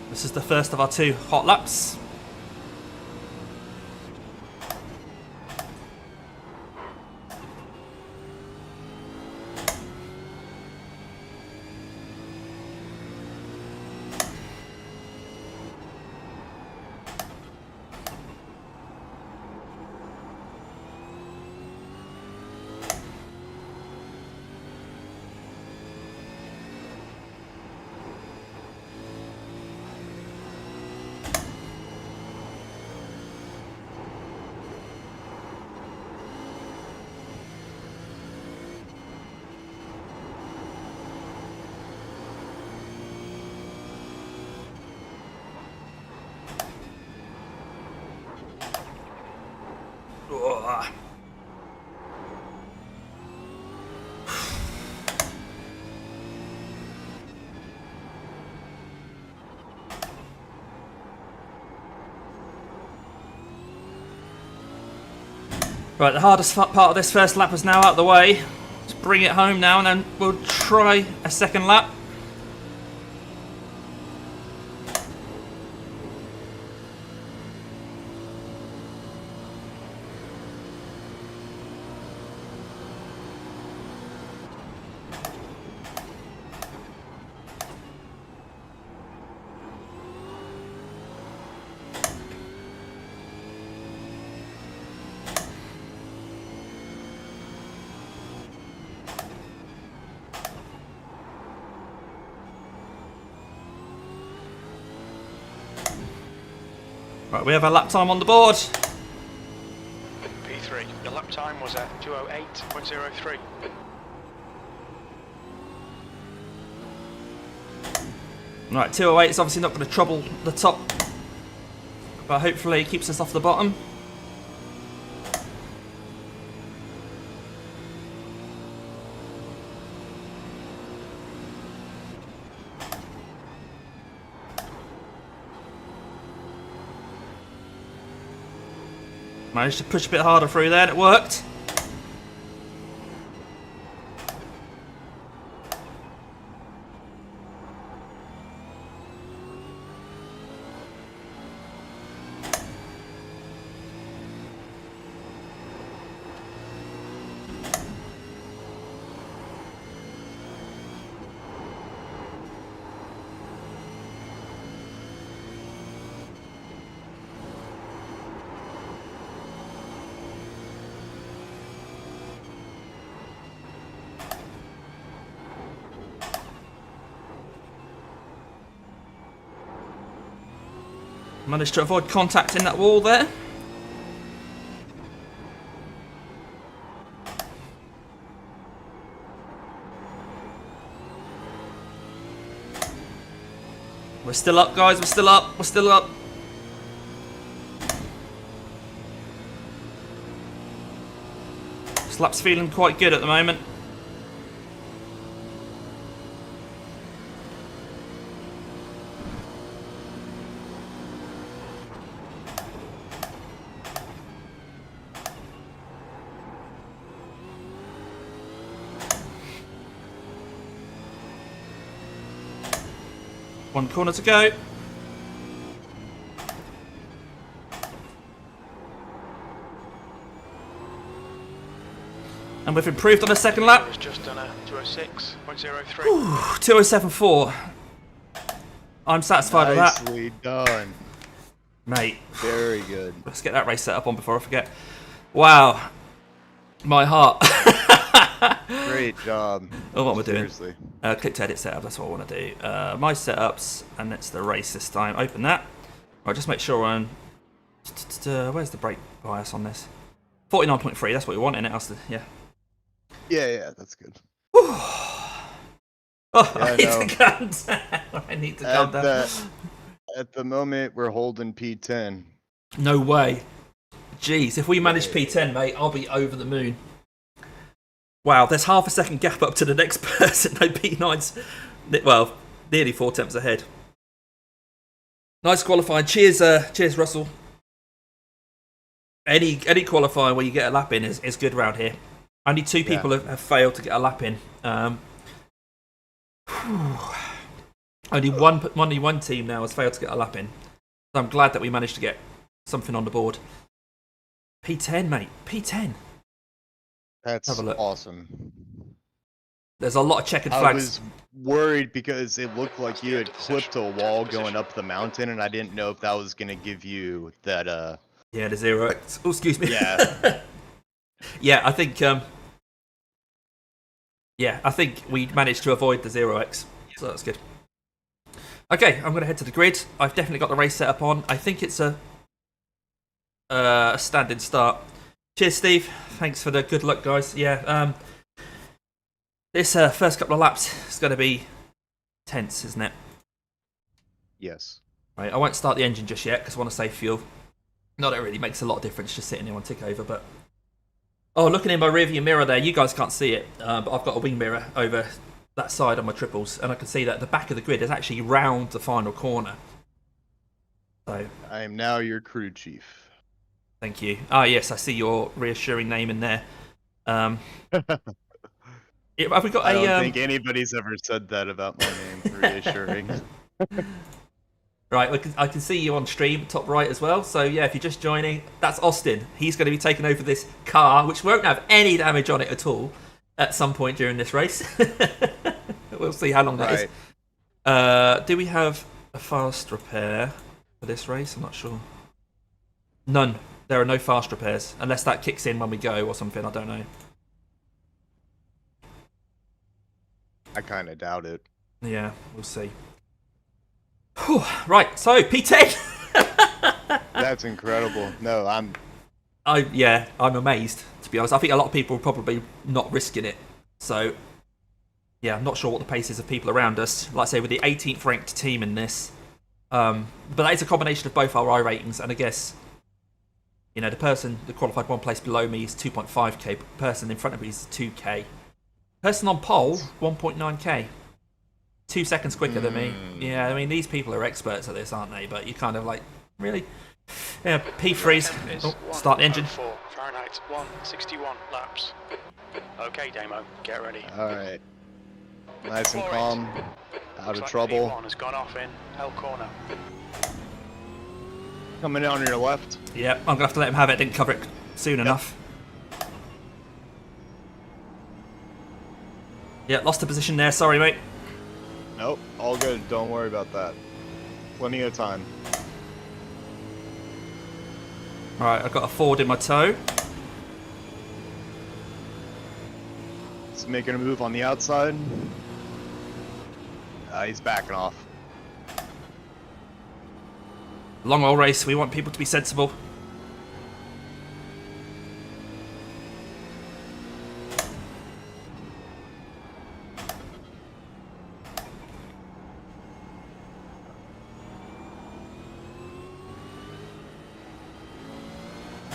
This is the first of our 2 hot laps. Right, the hardest part of this first lap is now out of the way. Let's bring it home now, and then we'll try a second lap. Right, we have a lap time on the board. P3, your lap time was at 2:08.03. Right, 208 is obviously not going to trouble the top, but hopefully it keeps us off the bottom. Managed to push a bit harder through there and it worked. Managed to avoid contact in that wall there. We're still up, guys. We're still up. We're still up. This lap's feeling quite good at the moment. One corner to go. And we've improved on the second lap. It's just done a 2:06.03. 2:07.4. I'm satisfied with that. Nicely done. Mate. Very good. Let's get that race set up on before I forget. Wow. My heart. Great job. Oh, what we're doing. Seriously. Click to edit setup, that's what I want to do. My setups, and it's the race this time. Open that. Right, just make sure I'm... Where's the brake bias on this? 49.3, that's what we want in it. Yeah. Yeah, that's good. Oh, Yeah, I need to calm down. I need to calm down. At the moment, we're holding P10. No way. Jeez, if we manage P10, mate, I'll be over the moon. Wow, there's half a second gap up to the next person. No, P9's, well, nearly 4 tenths ahead. Nice qualifying. Cheers, cheers, Russell. Any qualifying where you get a lap in is good round here. Only 2 people have failed to get a lap in. Only one team now has failed to get a lap in. So I'm glad that we managed to get something on the board. P10, mate. P10. That's Have a look. awesome. There's a lot of checkered I flags. was worried because it looked like you had clipped a wall going up the mountain, and I didn't know if that was going to give you that, Yeah, the 0x. Oh, excuse me. Yeah. Yeah, I think I think we managed to avoid the 0x. So that's good. Okay, I'm going to head to the grid. I've definitely got the race set up on. I think it's a standing start. Cheers, Steve. Thanks for the good luck, guys. Yeah, this first couple of laps is going to be tense, isn't it? Yes. Right, I won't start the engine just yet because I want to save fuel. Not that it really makes a lot of difference just sitting here on tick over, but... Oh, looking in my rearview mirror there, you guys can't see it, but I've got a wing mirror over that side on my triples, and I can see that the back of the grid is actually round the final corner. So I am now your crew chief. Thank you. Ah, yes, I see your reassuring name in there. Have we got I don't think anybody's ever said that about my name. Reassuring. Right, I can see you on stream, top right as well. So yeah, if you're just joining, that's Austin. He's going to be taking over this car, which won't have any damage on it at all at some point during this race. We'll see how long that is. Do we have a fast repair for this race? I'm not sure. None. There are no fast repairs, unless that kicks in when we go or something. I don't know. I kind of doubt it. Yeah, we'll see. Whew, right, so P10. That's incredible. No, I'm amazed, to be honest. I think a lot of people are probably not risking it. So, yeah, I'm not sure what the pace is of people around us. Like I say, with the 18th ranked team in this. But that is a combination of both our iRatings, and I guess, you know, the person that qualified one place below me is 2.5k, but the person in front of me is 2k. Person on pole, 1.9k. 2 seconds quicker than me. Yeah, I mean, these people are experts at this, aren't they? But you kind of like, really? Yeah, P3's. Oh, start the engine. Fahrenheit, 161 laps. Okay, Damo, get ready. Alright. Nice and calm. Out of Looks trouble. Like P1 has gone off in L corner. Coming down on your left. Yep, I'm going to have to let him have it. Didn't cover it soon enough. Yeah, lost the position there. Sorry, mate. Nope, all good. Don't worry about that. Plenty of time. Alright, I've got a Ford in my tow. He's making a move on the outside. He's backing off. Long old race. We want people to be sensible.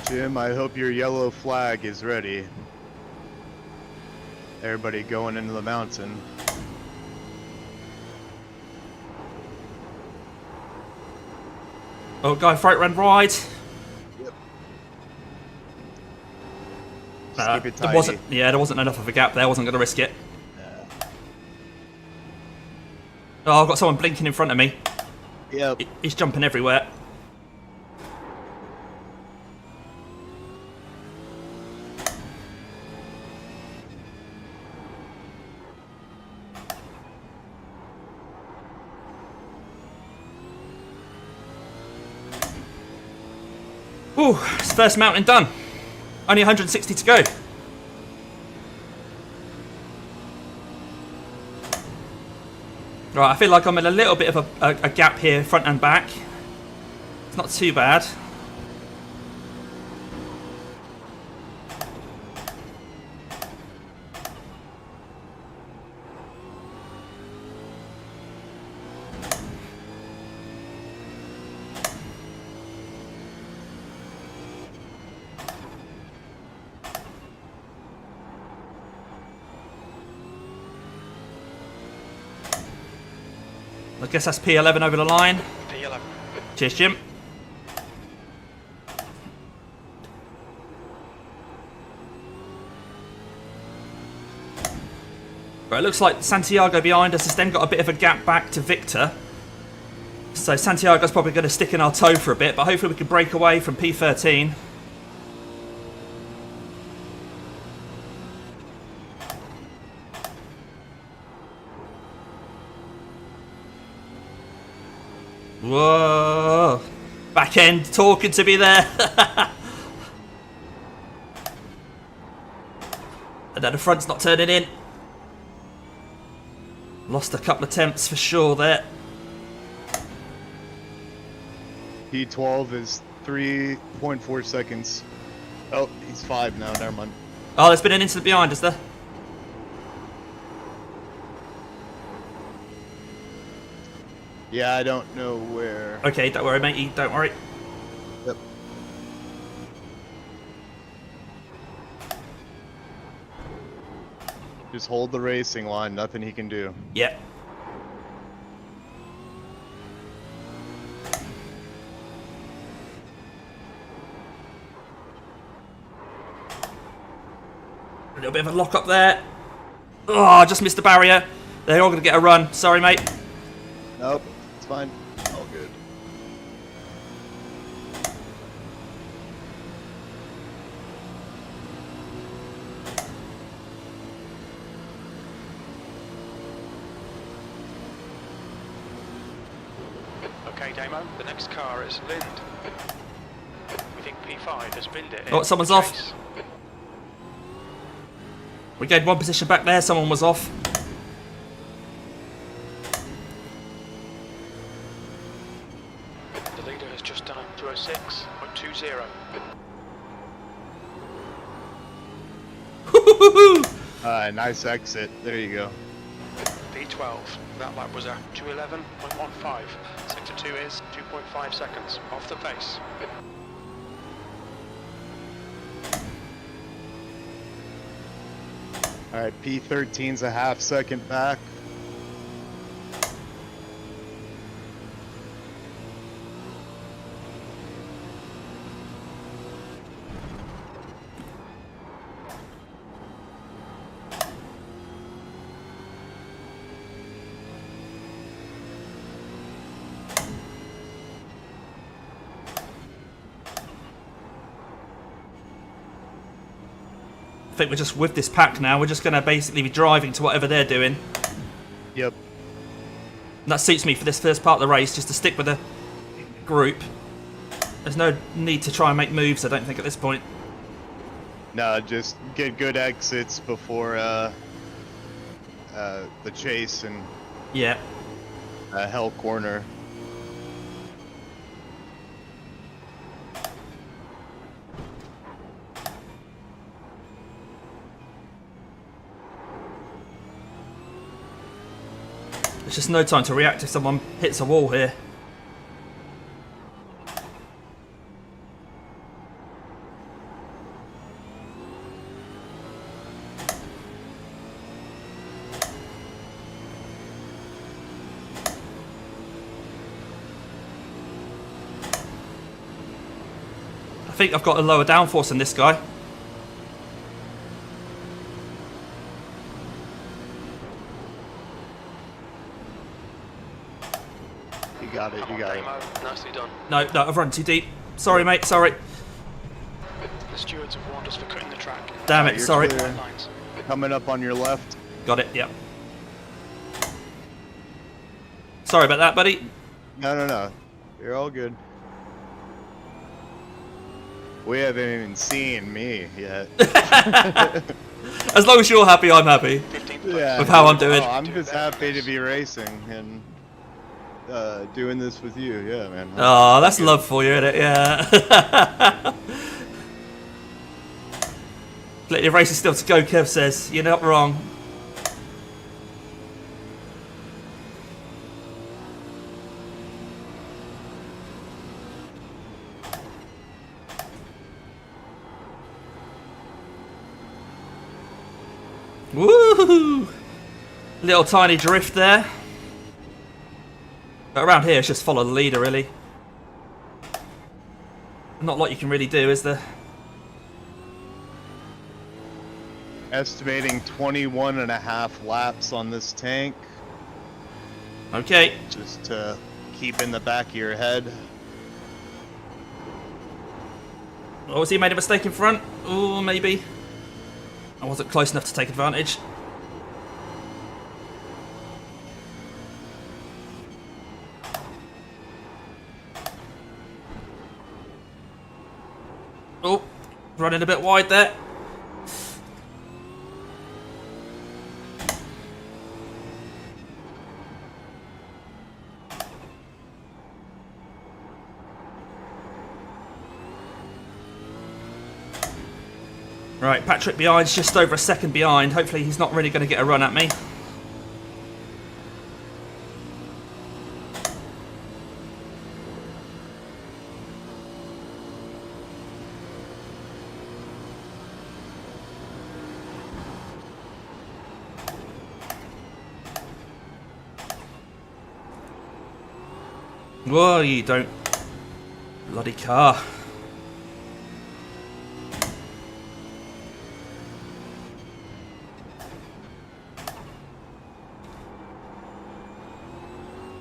Jim, I hope your yellow flag is ready. Everybody going into the mountain. Oh, guy, freight ran wide. Yep. Keep it tidy. There wasn't enough of a gap there. I wasn't going to risk it. Oh, I've got someone blinking in front of me. Yep. He's jumping everywhere. Ooh, it's first mountain done. Only 160 to go. Right, I feel like I'm in a little bit of a gap here, front and back. It's not too bad. I guess that's P11 over the line. P11. Cheers, Jim. Right, it looks like Santiago behind us has then got a bit of a gap back to Victor. So Santiago's probably going to stick in our toe for a bit, but hopefully we can break away from P13. Whoa! Back end talking to me there. And then the front's not turning in. Lost a couple of attempts for sure there. P12 is 3.4 seconds. Oh, he's 5 now, never mind. Oh, there's been an incident behind us there. Yeah, I don't know where. Okay, don't worry, matey, don't worry. Yep. Just hold the racing line, nothing he can do. Yep. A little bit of a lock up there. Oh, I just missed the barrier. They're all going to get a run. Sorry, mate. Nope, it's fine. All good. Okay, Damo, the next car is Lind. We think P5 has binned it. Oh, someone's off. We gained one position back there. Someone was off. The leader has just done a 206.20. Nice exit. There you go. P12, that lap was a 211.15. Sector 2 is 2.5 seconds off the pace. All right, P13's a half second back. I think we're just with this pack now. We're just going to basically be driving to whatever they're doing. Yep. And that suits me for this first part of the race, just to stick with the group. There's no need to try and make moves, I don't think, at this point. No, just get good exits before the chase and Yeah. hell corner. There's just no time to react if someone hits a wall here. I think I've got a lower downforce than this guy. You got it, you got it. Nicely done. No, I've run too deep. Sorry, mate, sorry. The stewards have warned us for cutting the track. Damn it, You're sorry. clear. Coming up on your left. Got it, yep. Sorry about that, buddy. No. You're all good. We haven't even seen me yet. As long as you're happy, I'm happy. 15th Yeah. With how I'm doing. Oh, I'm just happy to be racing and doing this with you. Yeah, man. Oh, that's love for you, isn't it? Yeah. Plenty of races still to go, Kev says. You're not wrong. Woo! Little tiny drift there. But around here, it's just follow the leader, really. Not a lot you can really do, is there? Estimating 21 and a half laps on this tank, Okay. just to keep in the back of your head. Oh, has he made a mistake in front? Oh, maybe. I wasn't close enough to take advantage. Oh, running a bit wide there. Right, Patrick behind's just over a second behind. Hopefully he's not really going to get a run at me. Whoa, you don't. Bloody car.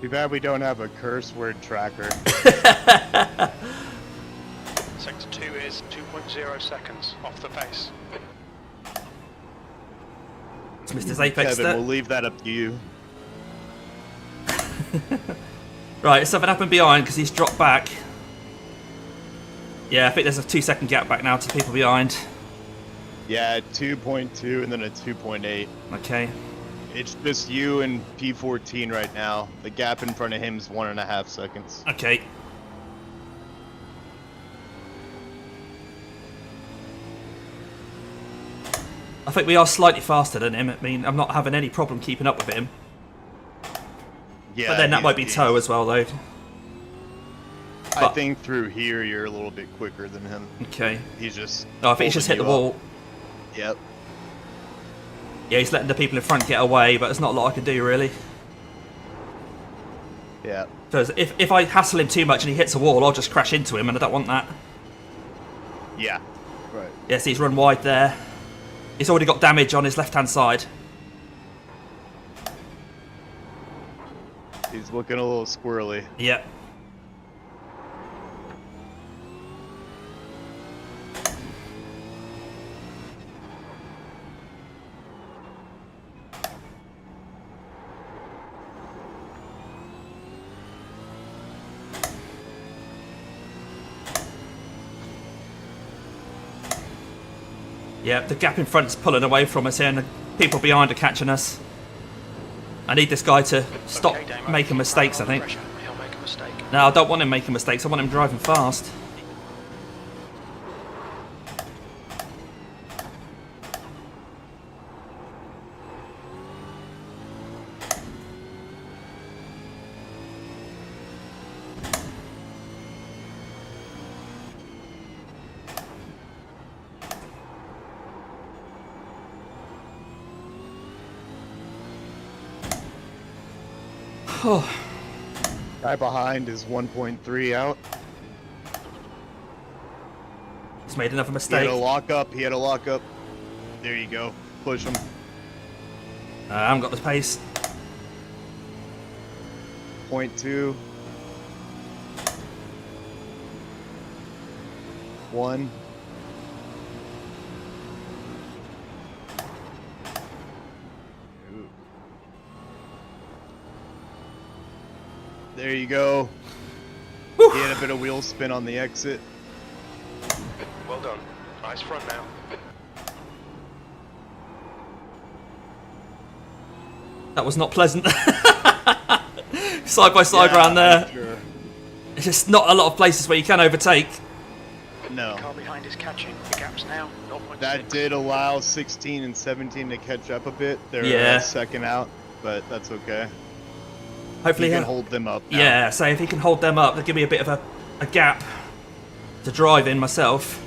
Too bad we don't have a curse word tracker. Sector 2 is 2.0 seconds off the pace. It's Mr. Apex Kevin, there. we'll leave that up to you. Right, something happened behind because he's dropped back. Yeah, I think there's a 2-second gap back now to people behind. Yeah, 2.2 and then a 2.8. Okay. It's just you and P14 right now. The gap in front of him is 1.5 seconds. Okay. I think we are slightly faster than him. I mean, I'm not having any problem keeping up with him. Yeah, But then that might be tow as well, though. I think through here you're a little bit quicker than him. Okay. He's just. Oh, I think he's just hit the wall. Yep. Yeah, he's letting the people in front get away, but there's not a lot I can do, really. Yeah. Because if I hassle him too much and he hits a wall, I'll just crash into him, and I don't want that. Yeah. Right. Yes, he's run wide there. He's already got damage on his left-hand side. He's looking a little squirrely. Yep. Yeah, the gap in front's pulling away from us here, and the people behind are catching us. I need this guy to stop Okay, Damo. making mistakes, I think. Pressure. He'll make a mistake. No, I don't want him making mistakes. I want him driving fast. Oh, Guy behind is 1.3 out. he's made another He had mistake. a lock up. He had a lock up. There you go. Push him. I haven't got the pace. 0.2. 1. Ooh. There you go. Whew. He had a bit of wheel spin on the exit. Well done. Nice front now. That was not pleasant. Side by side Yeah, round there. Sure. It's just not a lot of places where you can overtake. No. The car behind is catching. The gap's now 0.6. That did allow 16 and 17 to catch up a bit. They're Yeah. a second out, but that's okay. Hopefully He can he'll- hold them up now. Yeah, so if he can hold them up, they'll give me a bit of a gap to drive in myself.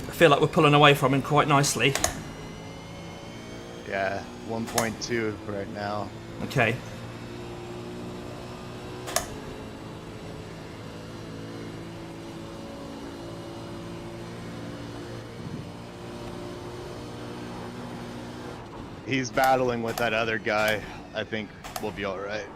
I feel like we're pulling away from him quite nicely. Yeah, 1.2 right now. Okay. He's battling with that other guy. I think we'll be all right.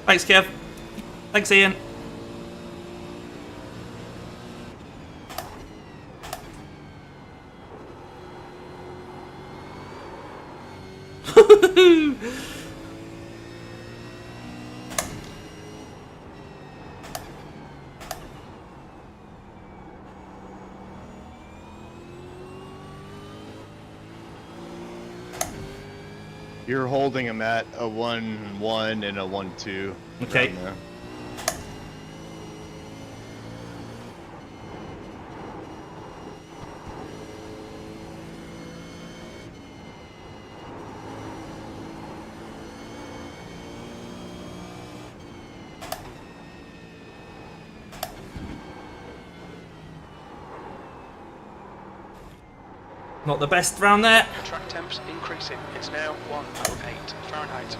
Thanks, Kev. Thanks, Ian. You're holding him at a 1-1 and a 1-2. Okay. around there. Not the best round there. Track temps increasing. It's now 108 Fahrenheit.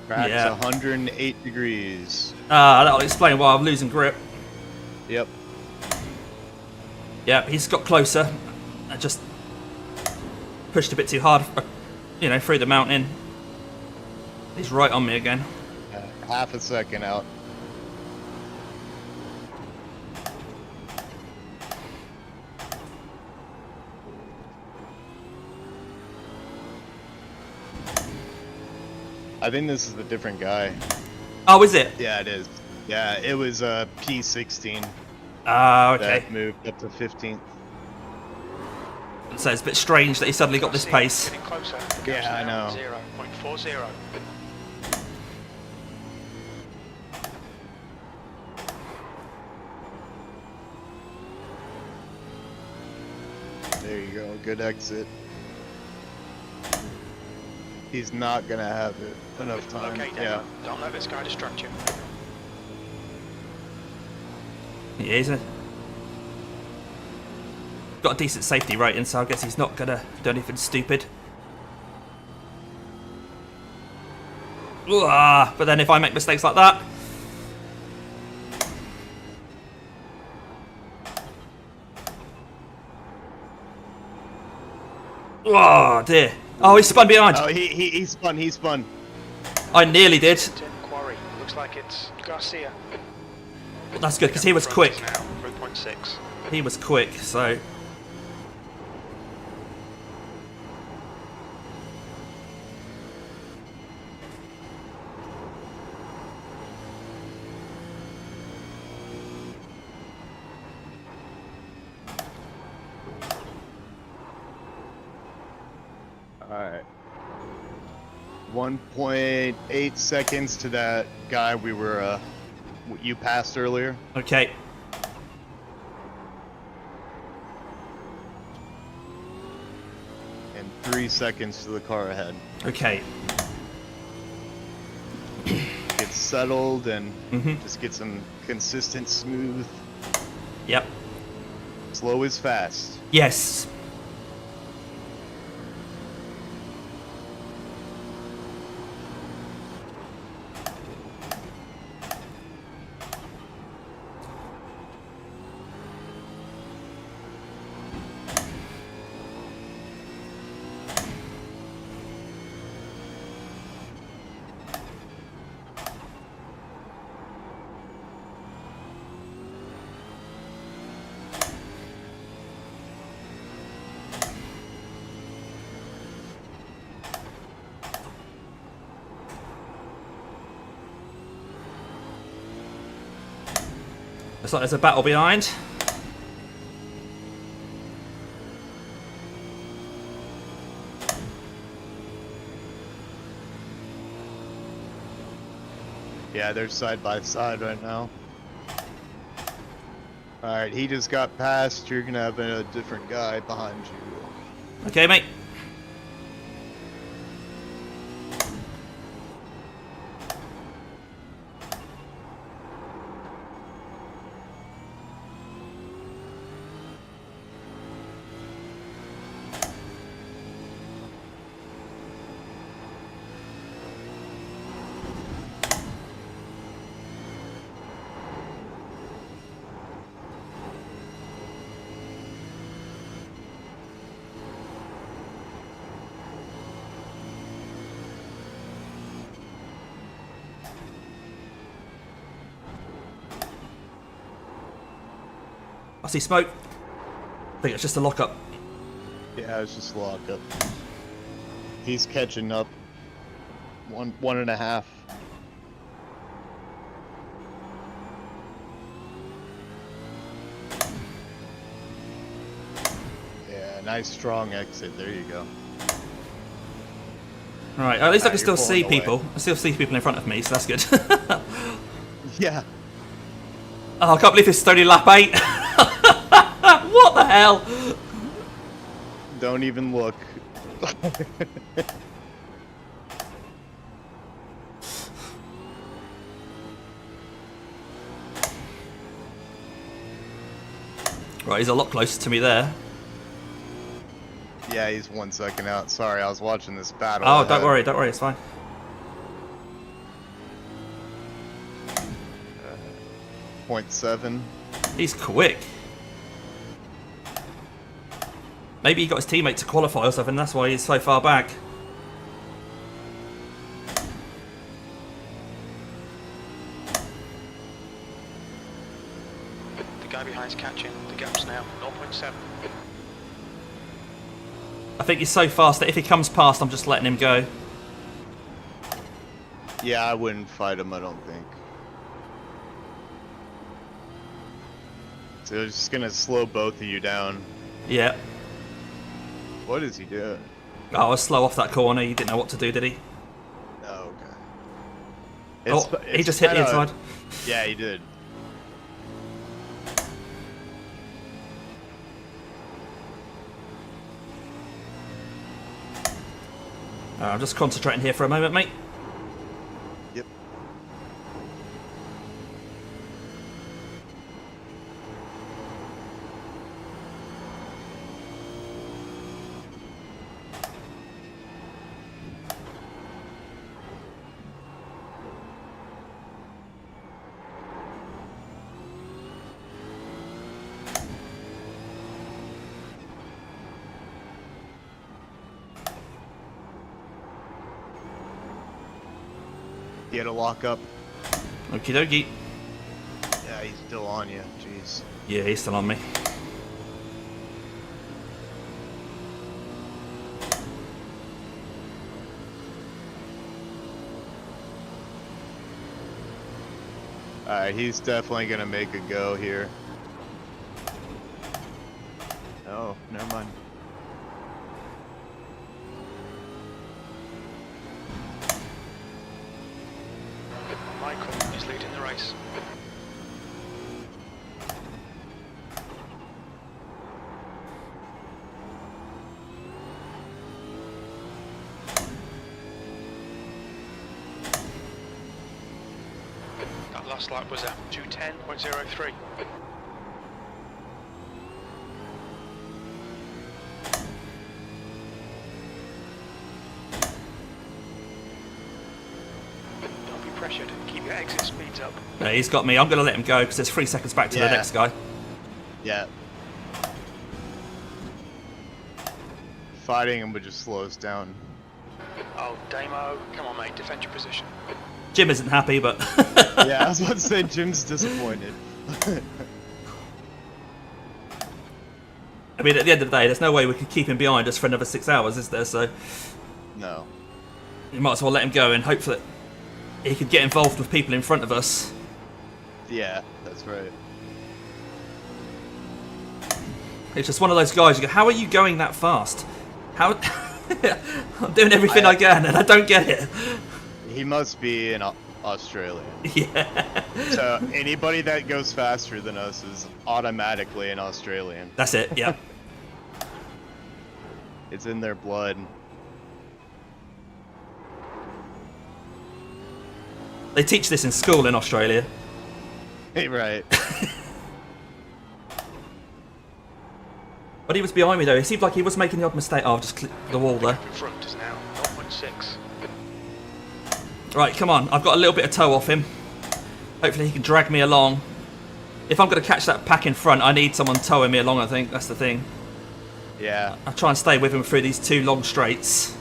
Track's Yeah. 108 degrees. That'll explain why I'm losing grip. Yep. Yeah, he's got closer. I just pushed a bit too hard, you know, through the mountain. He's right on me again. Half a second out. I think this is a different guy. Oh, is it? Yeah, it is. Yeah, it was P16 Okay. that moved up to 15th. So it's a bit strange that he suddenly got this pace. Getting closer. Yeah, I know. 0.40. There you go. Good exit. He's not gonna have it enough time. Okay, Yeah. Don't let this guy distract you. He is. Got a decent safety rating, so I guess he's not gonna do anything stupid. But then if I make mistakes like that, oh dear. Oh, he spun behind. Oh, he spun. He spun. I nearly did. Quarry. Looks like it's Garcia. That's good because he was quick. Now 3.6. He was quick, so. Alright. 1.8 seconds to that guy we were, you passed earlier. Okay. And 3 seconds to the car ahead. Okay. Get settled and Mhm. just get some consistent, smooth. Yep. Slow is fast. Yes. Looks like there's a battle behind. Yeah, they're side by side right now. Alright, he just got past. You're gonna have a different guy behind you. Okay, mate. I see smoke. I think it's just a lockup. Yeah, it's just locked up. He's catching up. One and a half. nice strong exit. There you go. Right, at least I can still you're see pulling away. people. I still see people in front of me, so that's good. Yeah. Oh, I can't believe this is only lap 8. What the hell? Don't even look. Right, he's a lot closer to me there. Yeah, he's 1 second out. Sorry, I was watching this battle. Oh, ahead. don't worry, it's fine. 0.7. He's quick. Maybe he got his teammate to qualify or something, that's why he's so far back. The guy behind's catching. The gap's now 0.7. I think he's so fast that if he comes past, I'm just letting him go. Yeah, I wouldn't fight him, I don't think. So it's just gonna slow both of you down. Yeah. What is he doing? Oh, I was slow off that corner. He didn't know what to do, did he? Oh, okay. He just hit the inside. Yeah, he did. I'm just concentrating here for a moment, mate. Yep. He had a lock up. Okie dokie. Yeah, he's still on you. Jeez. Yeah, he's still on me. Alright, he's definitely gonna make a go here. Oh, never mind. Michael is leading the race. That last lap was a 2:10.03. Don't be pressured. Keep your exit speeds up. Yeah, he's got me. I'm going to let him go because there's 3 seconds back to the Yeah. next guy. Yeah. Fighting him would just slow us down. Oh, Damo, come on, mate, defend your position. Jim isn't happy, but... Yeah, I was about to say Jim's disappointed. I mean, at the end of the day, there's no way we could keep him behind us for another 6 hours, is there? So No. you might as well let him go and hope that he could get involved with people in front of us. Yeah, that's right. It's just one of those guys, you go, how are you going that fast? How... I'm doing everything I can and I don't get it. He must be in Australia. Yeah. So anybody that goes faster than us is automatically an Australian. That's it, yep. It's in their blood. They teach this in school in Australia. Right. But he was behind me though, it seemed like he was making the odd mistake. Oh, I've just clicked the wall The there. gap in front is now 0.6. Right, come on, I've got a little bit of toe off him. Hopefully he can drag me along. If I'm going to catch that pack in front, I need someone towing me along, I think. That's the thing. Yeah. I'll try and stay with him through these 2 long straights.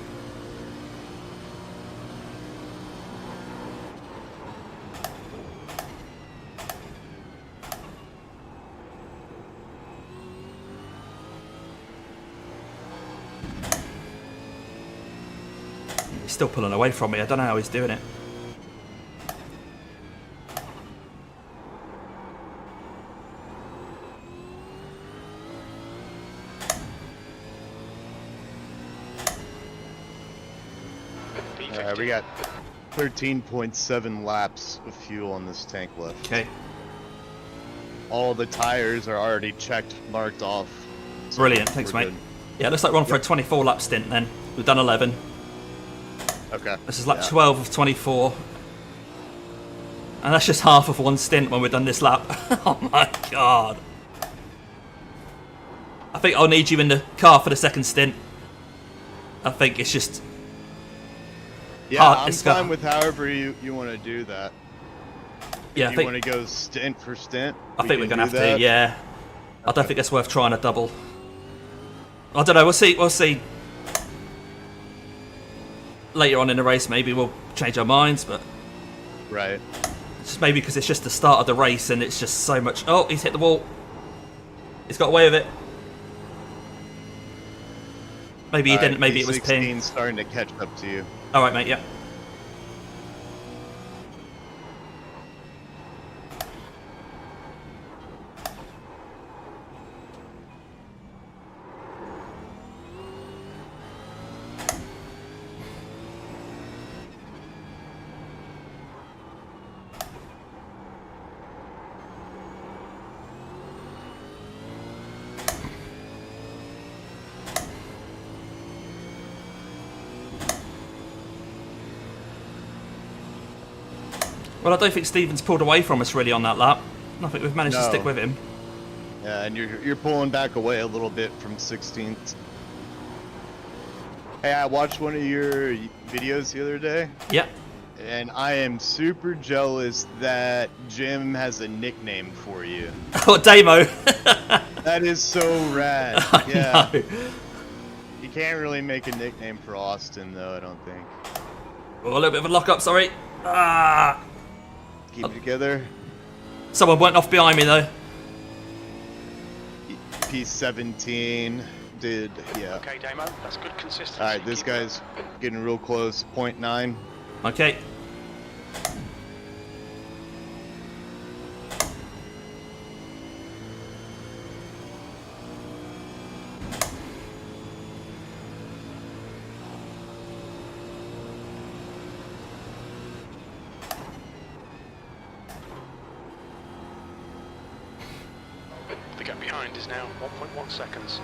He's still pulling away from me. I don't know how he's doing it. Alright, we got 13.7 laps of fuel on this tank left. Okay. All the tires are already checked, marked off. So Brilliant. Thanks, we're mate. good. Yeah, looks like we're on for a 24 lap stint then. We've done 11. Okay. This is lap Yeah. 12 of 24. And that's just half of one stint when we've done this lap. Oh my god. I think I'll need you in the car for the second stint. I think it's just... Yeah, hard. I'm It's got- fine with however you want to do that. Yeah, I You think, want to go stint for stint? I think we're can going to do have to, that? yeah. I don't think it's worth trying a double. I don't know, we'll see. We'll see. Later on in the race, maybe we'll change our minds, but Right. it's just maybe because it's just the start of the race and it's just so much... Oh, he's hit the wall. He's got away with it. Maybe he didn't, maybe it was ping. P16 starting to catch up to you. Alright, mate, yeah. Well, I don't think Stephen's pulled away from us really on that lap. I think we've managed to No. stick with him. Yeah, and you're pulling back away a little bit from 16th. Hey, I watched one of your videos the other day, Yeah. and I am super jealous that Jim has a nickname for you. Oh, Damo. That is so rad. I Yeah. know. You can't really make a nickname for Austin, though, I don't think. Oh, a little bit of a lock up, sorry. Ah. Keep it together. Someone went off behind me though. P17 did, yeah. Okay, Damo, that's good consistency. Alright, this Keep it up. guy's getting real close. 0.9. Okay. The gap behind is now 1.1 seconds.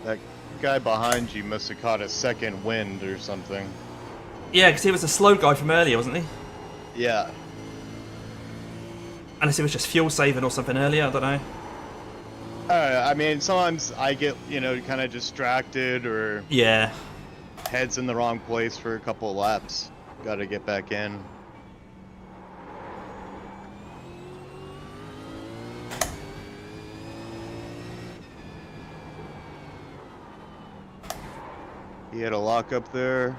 That guy behind you must have caught a second wind or something. Yeah, because he was a slow guy from earlier, wasn't he? Yeah. Unless he was just fuel saving or something earlier, I don't know. I mean, sometimes I get, kind of distracted or Yeah. head's in the wrong place for a couple of laps. Gotta get back in. He had a lock up there.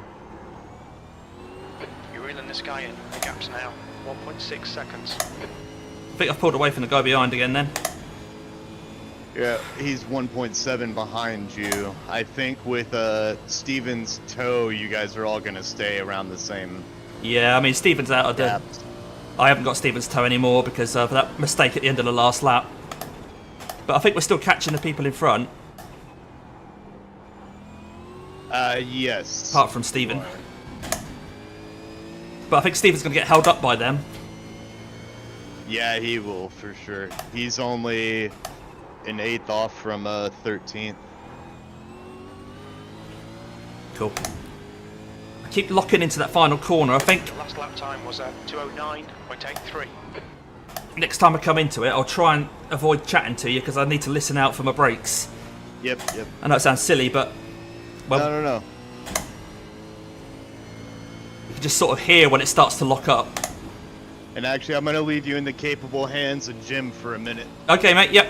You're reeling this guy in. The gap's now 1.6 seconds. I think I've pulled away from the guy behind again then. Yeah, he's 1.7 behind you. I think with Steven's toe, you guys are all gonna stay around the same Yeah, I mean, Stephen's out of the... gaps. I haven't got Stephen's toe anymore because of that mistake at the end of the last lap. But I think we're still catching the people in front, Yes. apart from Stephen. But I think Stephen's going to get held up by them. Yeah, he will for sure. He's only an 8th off from 13th. Cool. I keep locking into that final corner. I think The last lap time was 209.83. next time I come into it, I'll try and avoid chatting to you because I need to listen out for my brakes. Yep. I know it sounds silly, but well, No. you can just sort of hear when it starts to lock up. And actually, I'm gonna leave you in the capable hands of Jim for a minute. Okay, mate. Yep.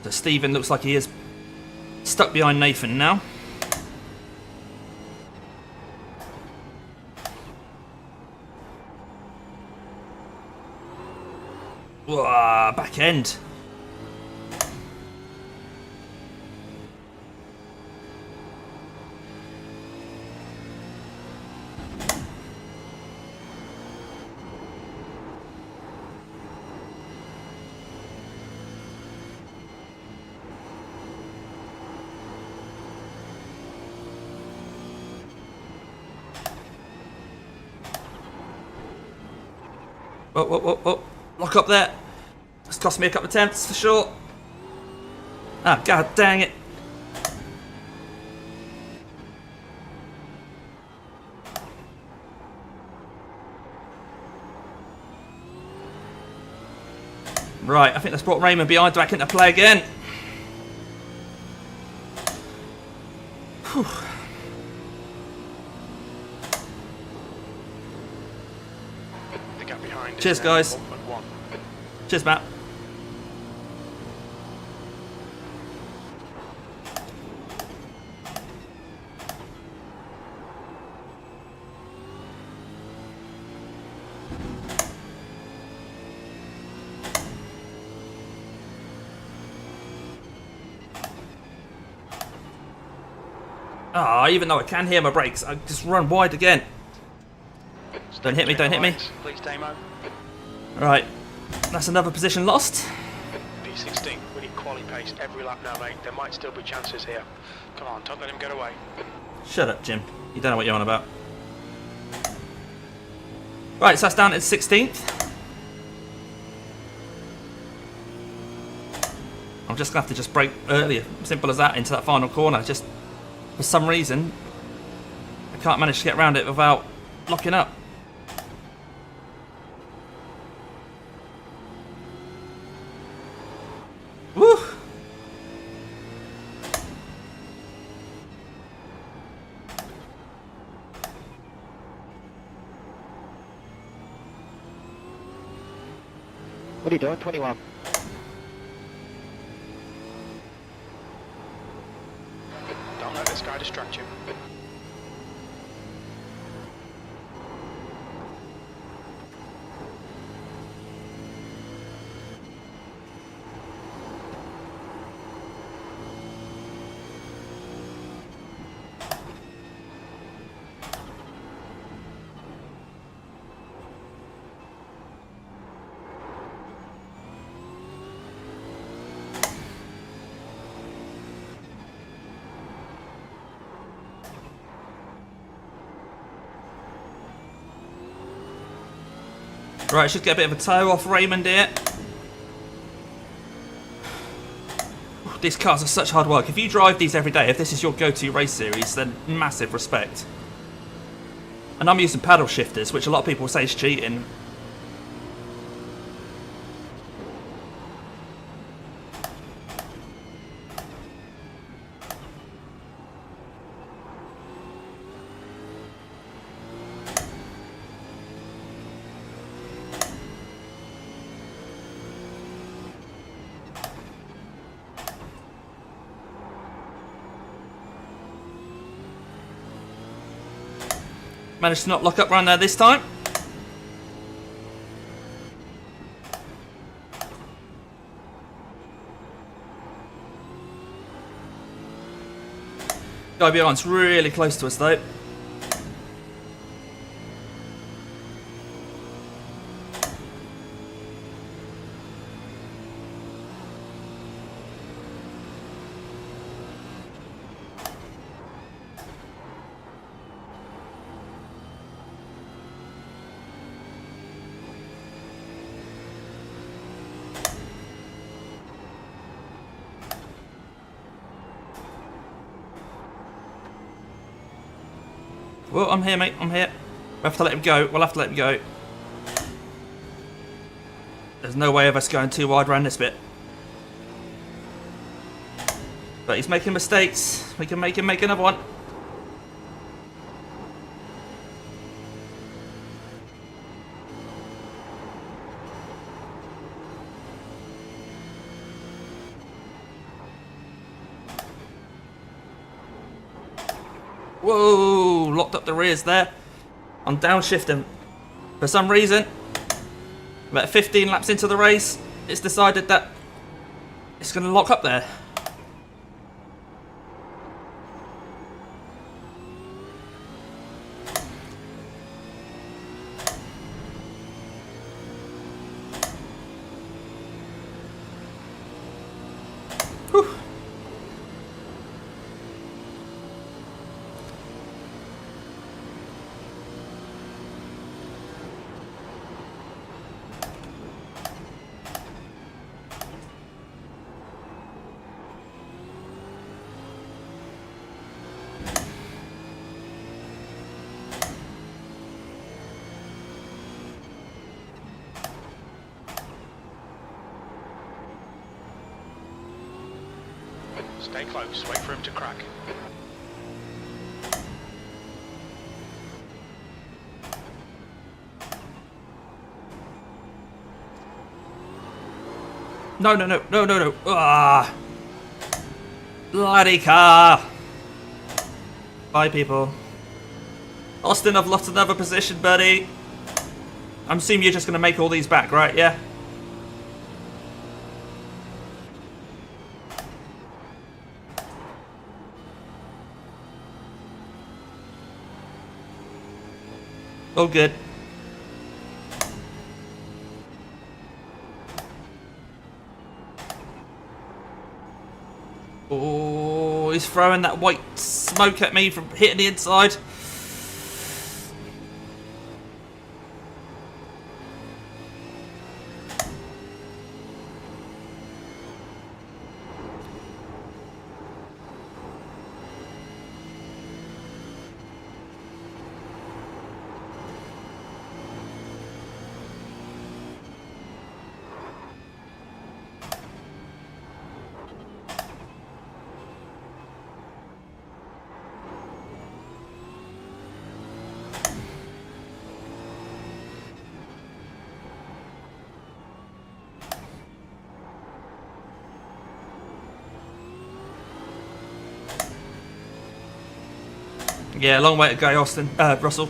So Stephen looks like he is stuck behind Nathan now. Whoa, back end. Whoa, whoa, whoa, whoa. Lock up there. It's cost me a couple of attempts for sure. Ah, god dang it. Right, I think that's brought Raymond behind back into play again. Whew. The gap behind. Cheers, guys. 1.1. Cheers, Matt. Ah, even though I can hear my brakes, I just run wide again. Don't hit me, don't hit me. Please, Damo. Right, that's another position lost. P16, we need quality pace every lap now, mate. There might still be chances here. Come on, don't let him get away. Shut up, Jim. You don't know what you're on about. Right, so that's down to 16th. I'm just going to have to just brake earlier, simple as that, into that final corner. Just, for some reason, I can't manage to get around it without locking up. Woo! What are you doing? 21. Don't let this guy distract you. Right, should get a bit of a toe off Raymond here. These cars are such hard work. If you drive these every day, if this is your go-to race series, then massive respect. And I'm using paddle shifters, which a lot of people say is cheating. Managed to not lock up around there this time. Guy behind's really close to us though. Well, I'm here, mate. I'm here. We have to let him go. We'll have to let him go. There's no way of us going too wide around this bit. But he's making mistakes. We can make him make another one. Whoa, locked up the rears there. I'm downshifting. For some reason, About 15 laps into the race, it's decided that it's going to lock up there. Whew. Stay close, wait for him to crack. No, no, no, no, no, no. Ah. Bloody car. Bye, people. Austin, I've lost another position, buddy. I'm assuming you're just going to make all these back, right? Yeah? All good. Oh, he's throwing that white smoke at me from hitting the inside. Yeah, long way to go, Austin. Russell.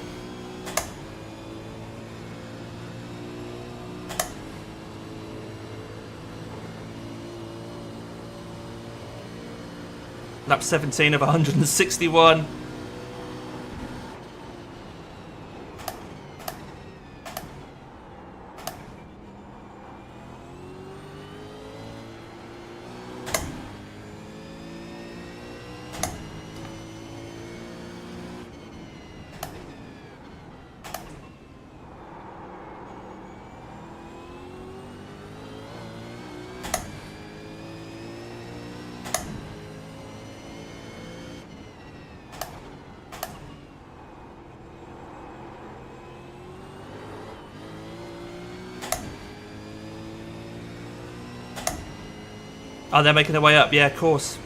Lap 17 of 161. Oh, they're making their way up. Yeah, of course.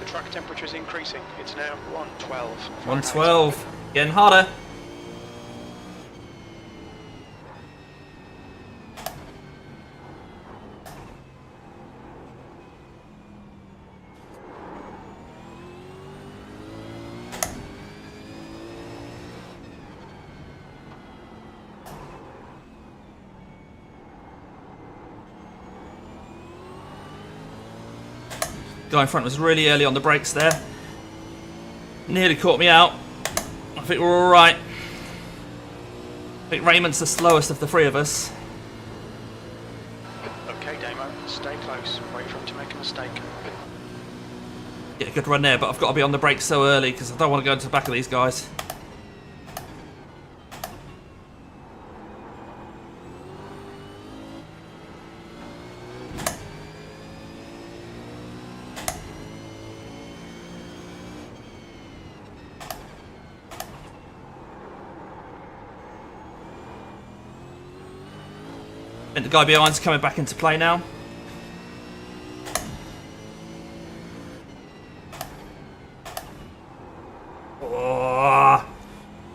Track temperature is increasing. It's now 112. 112. Getting harder. Guy in front was really early on the brakes there. Nearly caught me out. I think we're alright. I think Raymond's the slowest of the three of us. Okay, Damo, stay close. Wait for him to make a mistake. Yeah, good run there, but I've got to be on the brakes so early because I don't want to go into the back of these guys. And the guy behind's coming back into play now. Oh.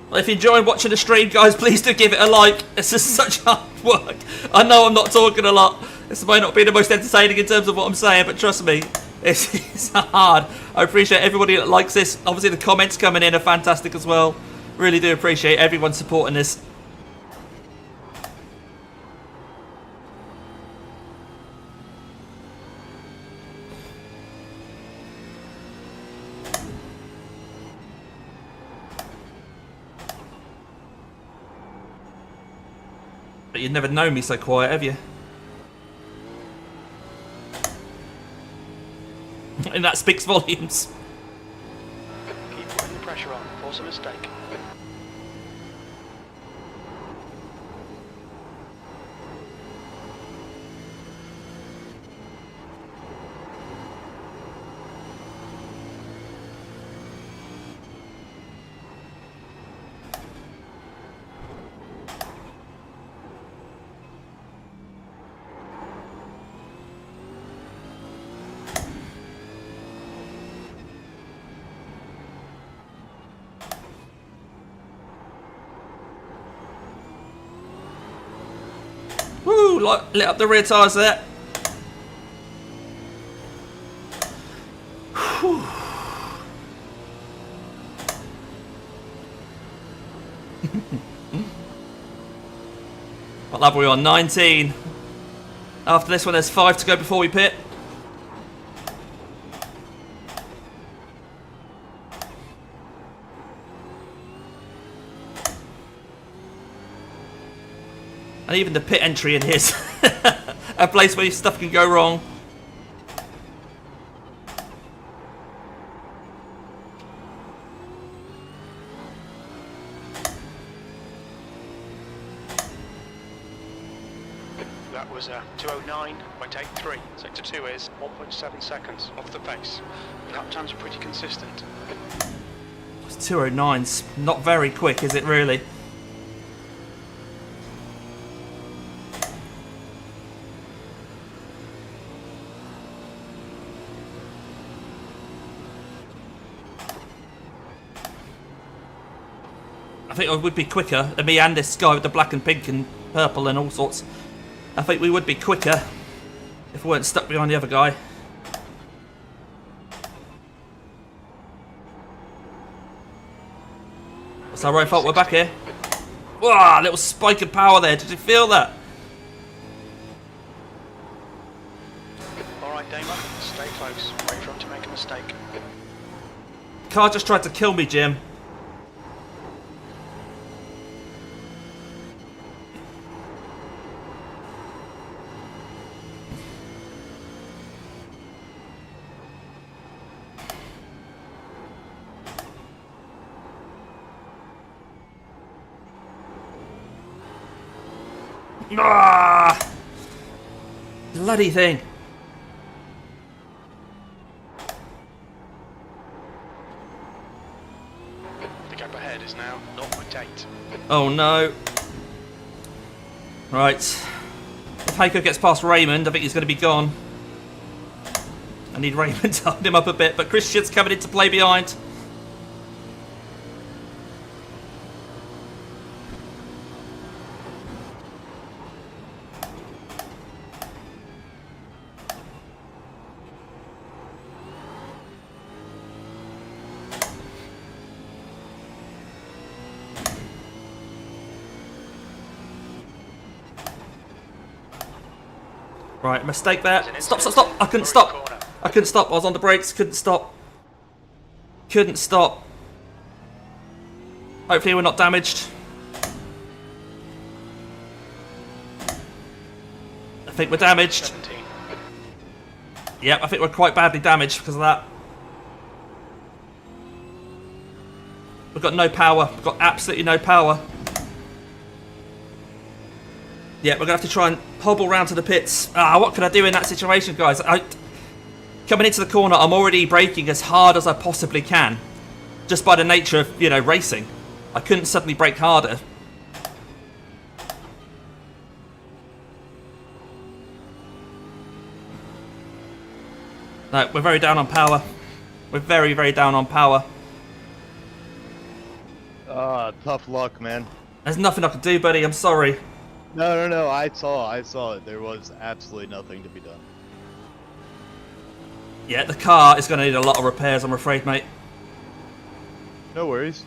Well, if you're enjoying watching the stream, guys, please do give it a like. This is such hard work. I know I'm not talking a lot. This might not be the most entertaining in terms of what I'm saying, but trust me, it's hard. I appreciate everybody that likes this. Obviously, the comments coming in are fantastic as well. Really do appreciate everyone supporting this. But you've never known me so quiet, have you? And that speaks volumes. Keep putting the pressure on. Force a mistake. Woo! Lit up the rear tyres there. Whew. What lap are we on? 19. After this one, there's 5 to go before we pit. And even the pit entry in here is a place where stuff can go wrong. That was 209.83. Sector 2 is 1.7 seconds off the pace. Lap times are pretty consistent. It's 209's not very quick, is it really? I think I would be quicker than me and this guy with the black and pink and purple and all sorts. I think we would be quicker if we weren't stuck behind the other guy. That's our right fault, we're back here. Wow, little spike of power there, did you feel that? Alright, Damer, stay close. Wait for him to make a mistake. Car just tried to kill me, Jim. Ah! Bloody thing. The gap ahead is now 0.8. Oh no. Right. If Heiko gets past Raymond, I think he's going to be gone. I need Raymond to hold him up a bit, but Christian's coming into play behind. Right, mistake there. Stop, stop, stop! I couldn't stop. I couldn't stop. I was on the brakes. Couldn't stop. Couldn't stop. Hopefully we're not damaged. I think we're damaged. 17. Yep, I think we're quite badly damaged because of that. We've got no power. We've got absolutely no power. Yeah, we're going to have to try and hobble round to the pits. Ah, what can I do in that situation, guys? Coming into the corner, I'm already braking as hard as I possibly can. Just by the nature of, you know, racing. I couldn't suddenly brake harder. No, we're very down on power. We're very, very down on power. Tough luck, man. There's nothing I can do, buddy. I'm sorry. No, I saw it. There was absolutely nothing to be done. Yeah, the car is going to need a lot of repairs, I'm afraid, mate. No worries.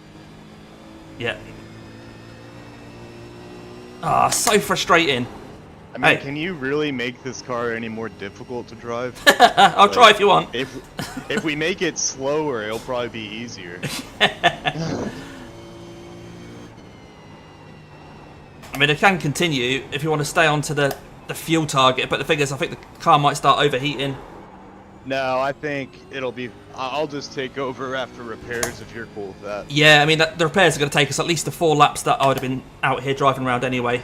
Yeah. Ah, so frustrating. I mean, Hey. can you really make this car any more difficult to drive? I'll try if you want. If we make it slower, it'll probably be easier. I mean, it can continue if you want to stay on to the fuel target, but the thing is, I think the car might start overheating. No, I think it'll be... I'll just take over after repairs if you're cool with that. Yeah, I mean, the repairs are going to take us at least the 4 laps that I would have been out here driving around anyway.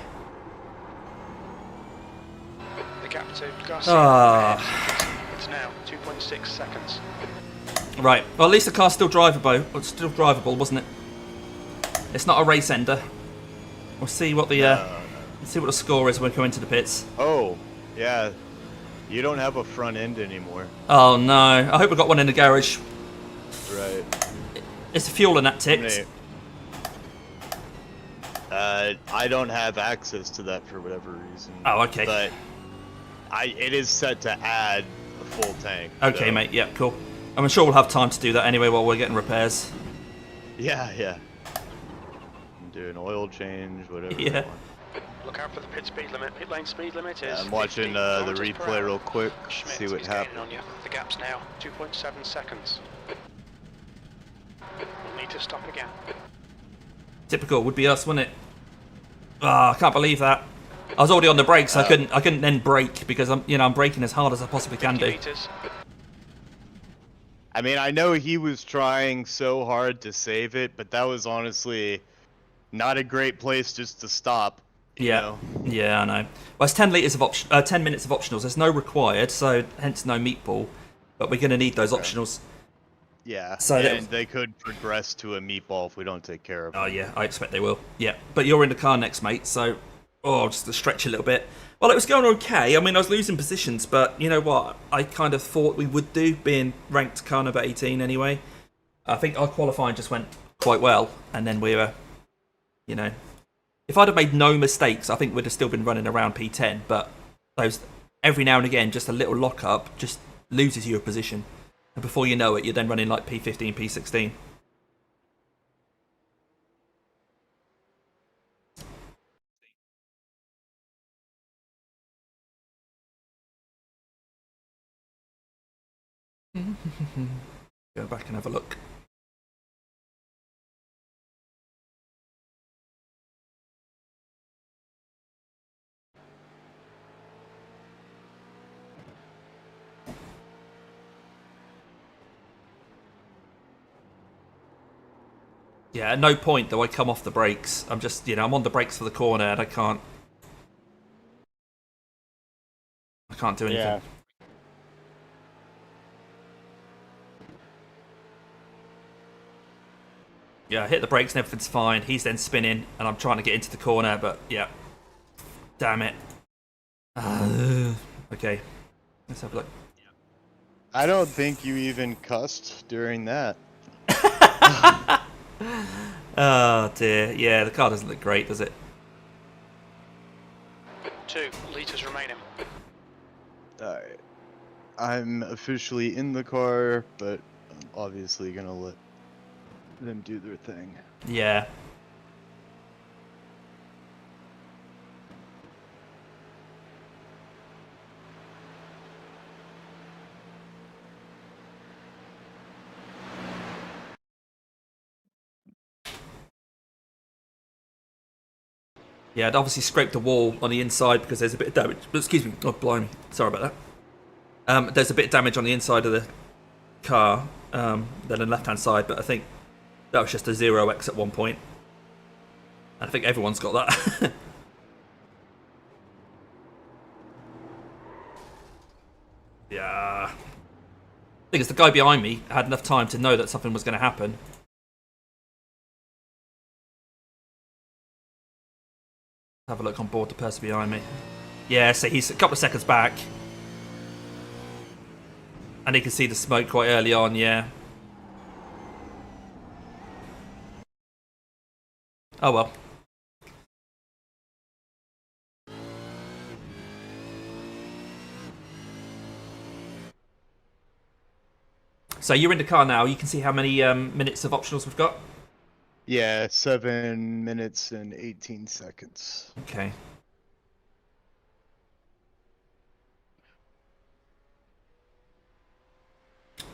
The gap to Garcia. It's now 2.6 seconds. Right. Well, at least the car's still drivable. It's still drivable, wasn't it? It's not a race ender. We'll see what the see what the score is when we come into the pits. Oh, yeah. You don't have a front end anymore. Oh no! I hope we got one in the garage. Right. It's the fuel and that ticked. I don't have access to that for whatever reason. Oh, okay. But it is set to add a full tank. Okay, so. mate. Yeah, cool. I'm sure we'll have time to do that anyway while we're getting repairs. Yeah. Do an oil change, whatever. Yeah. Look out for the pit speed limit. Pit lane speed limit is. I'm watching 50 the kilometers per replay hour. real quick, Schmidt see what is gaining happens. on you. The gap's now 2.7 seconds. We'll need to stop again. Typical would be us, wouldn't it? Ah, I can't believe that. I was already on the brakes. I couldn't then brake because I'm braking as hard as I possibly can 50 do. meters. I mean, I know he was trying so hard to save it, but that was honestly not a great place just to stop. You know? Yeah, I know. Well, it's 10 minutes of optionals. There's no required, so hence no meatball. But we're going to need those optionals. Yeah, So and they could progress to a meatball if we don't take care of it. Oh yeah, I expect they will. Yeah, but you're in the car next, mate. So, just to stretch a little bit. Well, it was going okay. I mean, I was losing positions, but you know what? I kind of thought we would do, being ranked car number 18 anyway. I think our qualifying just went quite well, and then we were, if I'd have made no mistakes, I think we'd have still been running around P10. But those every now and again, just a little lock up just loses you a position, and before you know it, you're then running like P15, P16. Go back and have a look. Yeah, at no point do I come off the brakes. I'm just, I'm on the brakes for the corner and I can't do anything. Yeah. Yeah, I hit the brakes and everything's fine. He's then spinning and I'm trying to get into the corner, but yeah. Damn it. Okay. Let's have a look. I don't think you even cussed during that. Oh dear. Yeah, the car doesn't look great, does it? 2 litres remaining. Alright. I'm officially in the car, but I'm obviously gonna let them do their thing. Yeah. Yeah, I'd obviously scraped the wall on the inside because there's a bit of damage. Excuse me. Oh, blimey. Sorry about that. There's a bit of damage on the inside of the car, then on the left-hand side, but I think that was just a 0x at one point. And I think everyone's got that. Yeah. Thing is, the guy behind me had enough time to know that something was going to happen. Have a look on board the person behind me. Yeah, so he's a couple of seconds back. And you can see the smoke quite early on, yeah. Oh well. So you're in the car now. You can see how many minutes of optionals we've got? Yeah, 7 minutes and 18 seconds. Okay.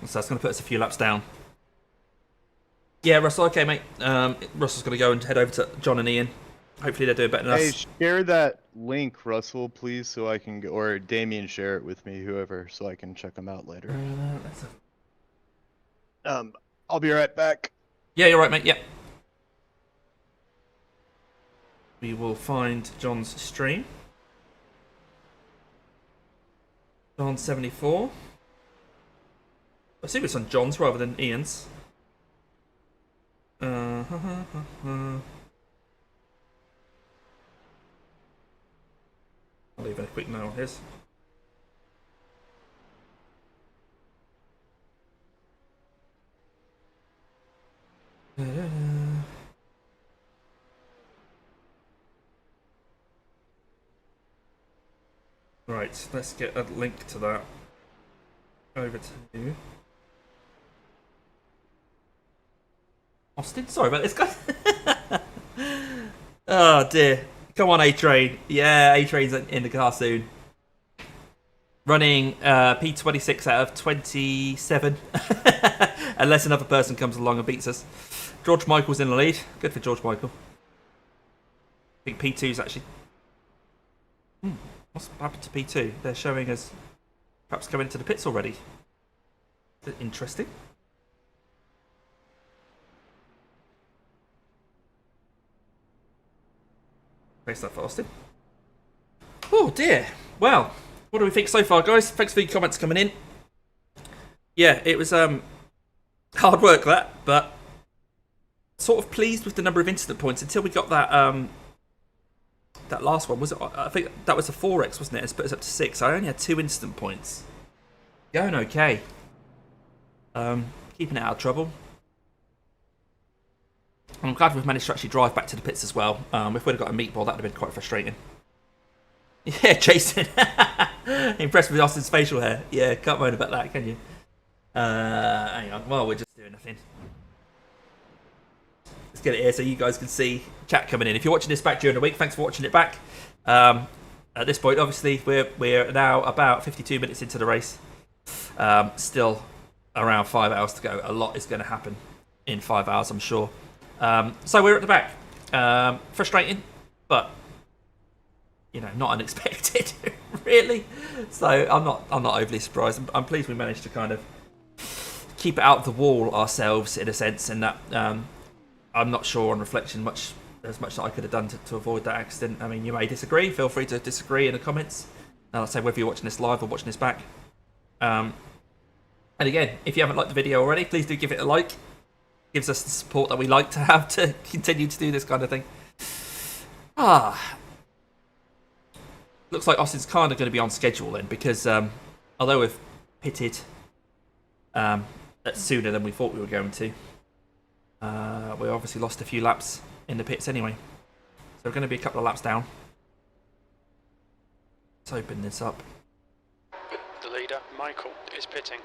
So that's going to put us a few laps down. Yeah, Russell, okay, mate. Russell's going to go and head over to John and Ian. Hopefully they're doing better than Hey, us. share that link, Russell, please, so I can go, or Damien, share it with me, whoever, so I can check them out later. I'll be right back. Yeah, you're right, mate. Yeah. We will find John's stream. John 74. I assume it's on John's rather than Ian's. I'll leave a quick note on his. Right, let's get a link to that over to you. Austin? Sorry about this, guy. Oh dear. Come on, A-Train. Yeah, A-Train's in the car soon. Running P26 out of 27. Unless another person comes along and beats us. George Michael's in the lead. Good for George Michael. I think P2's actually... What's happened to P2? They're showing us perhaps coming into the pits already. Interesting. Place that for Austin. Oh dear. Well, what do we think so far, guys? Thanks for your comments coming in. Yeah, it was hard work that, but sort of pleased with the number of incident points until we got that that last one. Was it? I think that was a 4x, wasn't it? It's put us up to 6. I only had 2 instant points. Going okay. Keeping it out of trouble. I'm glad we've managed to actually drive back to the pits as well. If we'd have got a meatball, that would have been quite frustrating. Yeah, Jason. Impressed with Austin's facial hair. Yeah, can't moan about that, can you? Hang on. Well, we're just doing nothing. Let's get it here so you guys can see chat coming in. If you're watching this back during the week, thanks for watching it back. At this point, obviously, we're now about 52 minutes into the race. Still around 5 hours to go. A lot is going to happen in 5 hours, I'm sure. So we're at the back. Frustrating, but you know, not unexpected, really. So I'm not overly surprised. I'm pleased we managed to kind of keep it out of the wall ourselves in a sense, and that I'm not sure on reflection as much that I could have done to avoid that accident. I mean, you may disagree. Feel free to disagree in the comments. And I'll say whether you're watching this live or watching this back. And again, if you haven't liked the video already, please do give it a like. Gives us the support that we like to have to continue to do this kind of thing. Looks like Austin's kind of going to be on schedule then, because although we've pitted sooner than we thought we were going to, we obviously lost a few laps in the pits anyway. So we're going to be a couple of laps down. Let's open this up. The leader, Michael, is pitting.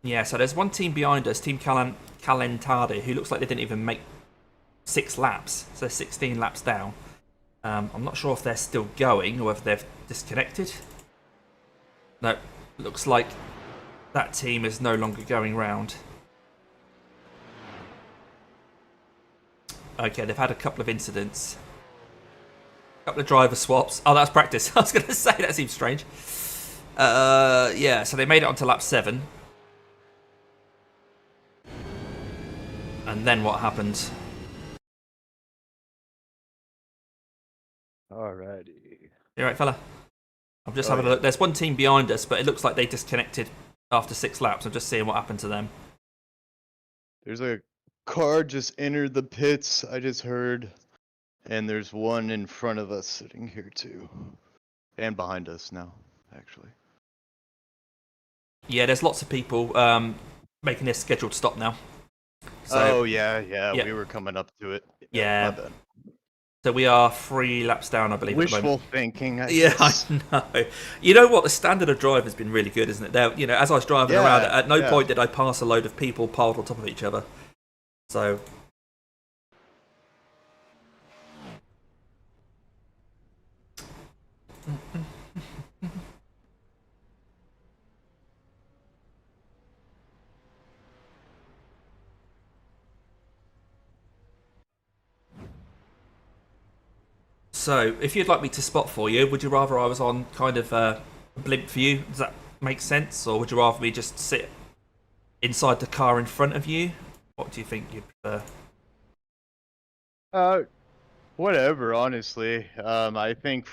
Yeah, so there's one team behind us, Team Calentade, who looks like they didn't even make 6 laps. So 16 laps down. I'm not sure if they're still going or if they've disconnected. No, looks like that team is no longer going round. Okay, they've had a couple of incidents. A couple of driver swaps. Oh, that's practice. I was going to say, that seems strange. Yeah, so they made it onto lap 7. And then what happened? Alrighty. You alright, fella? I'm just having a look. There's one team behind us, but it looks like they disconnected after 6 laps. I'm just seeing what happened to them. There's a car just entered the pits, I just heard. And there's one in front of us sitting here too. And behind us now, actually. Yeah, there's lots of people making this scheduled stop now. Oh So, yeah, yeah. we were coming up to it. Yeah. My bad. So we are 3 laps down, I believe, at the Wishful moment. thinking, I Yeah, I guess. know. You know what? The standard of drive has been really good, isn't it? There, you know, as I was driving around, at no point did I pass a load of people piled on top of each other. So. So, if you'd like me to spot for you, would you rather I was on kind of a blimp view? Does that make sense? Or would you rather me just sit inside the car in front of you? What do you think you'd prefer? Whatever, honestly. I think,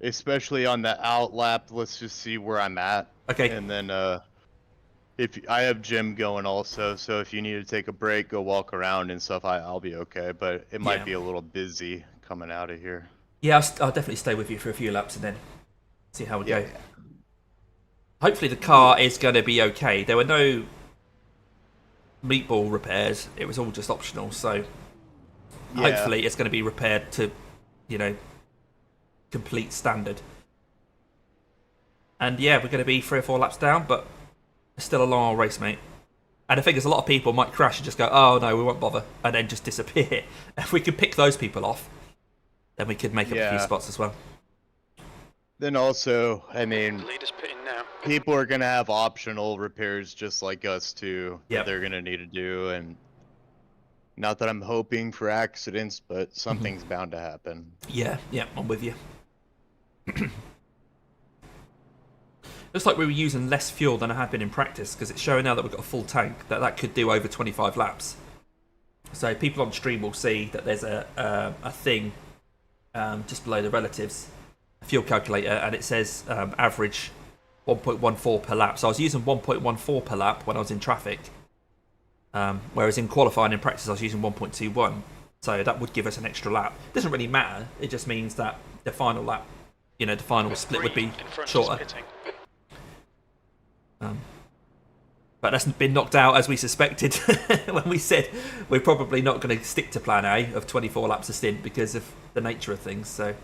especially on the out lap, let's just see where I'm at. Okay. And then, if I have gym going also, so if you need to take a break, go walk around and stuff, I'll be okay. But it might be a little busy coming out of here. Yeah, I'll definitely stay with you for a few laps and then see how we go. Yeah. Hopefully the car is going to be okay. There were no meatball repairs. It was all just optional, so hopefully it's going to be repaired to, you know, complete standard. And yeah, we're going to be 3 or 4 laps down, but it's still a long old race, mate. And I think there's a lot of people might crash and just go, oh no, we won't bother, and then just disappear. If we could pick those people off, then we could make up a few spots as well. Then also, I mean, Leaders pitting now. people are going to have optional repairs just like us too. Yep. That they're going to need to do. And not that I'm hoping for accidents, but something's bound to happen. Yeah, I'm with you. Looks like we were using less fuel than I had been in practice, because it's showing now that we've got a full tank, that could do over 25 laps. So people on stream will see that there's a thing just below the relatives, a fuel calculator, and it says average 1.14 per lap. So I was using 1.14 per lap when I was in traffic, whereas in qualifying in practice I was using 1.21. So that would give us an extra lap. It doesn't really matter. It just means that the final lap, you know, the final split would be shorter. But that's been knocked out as we suspected when we said we're probably not going to stick to plan A of 24 laps a stint because of the nature of things. So,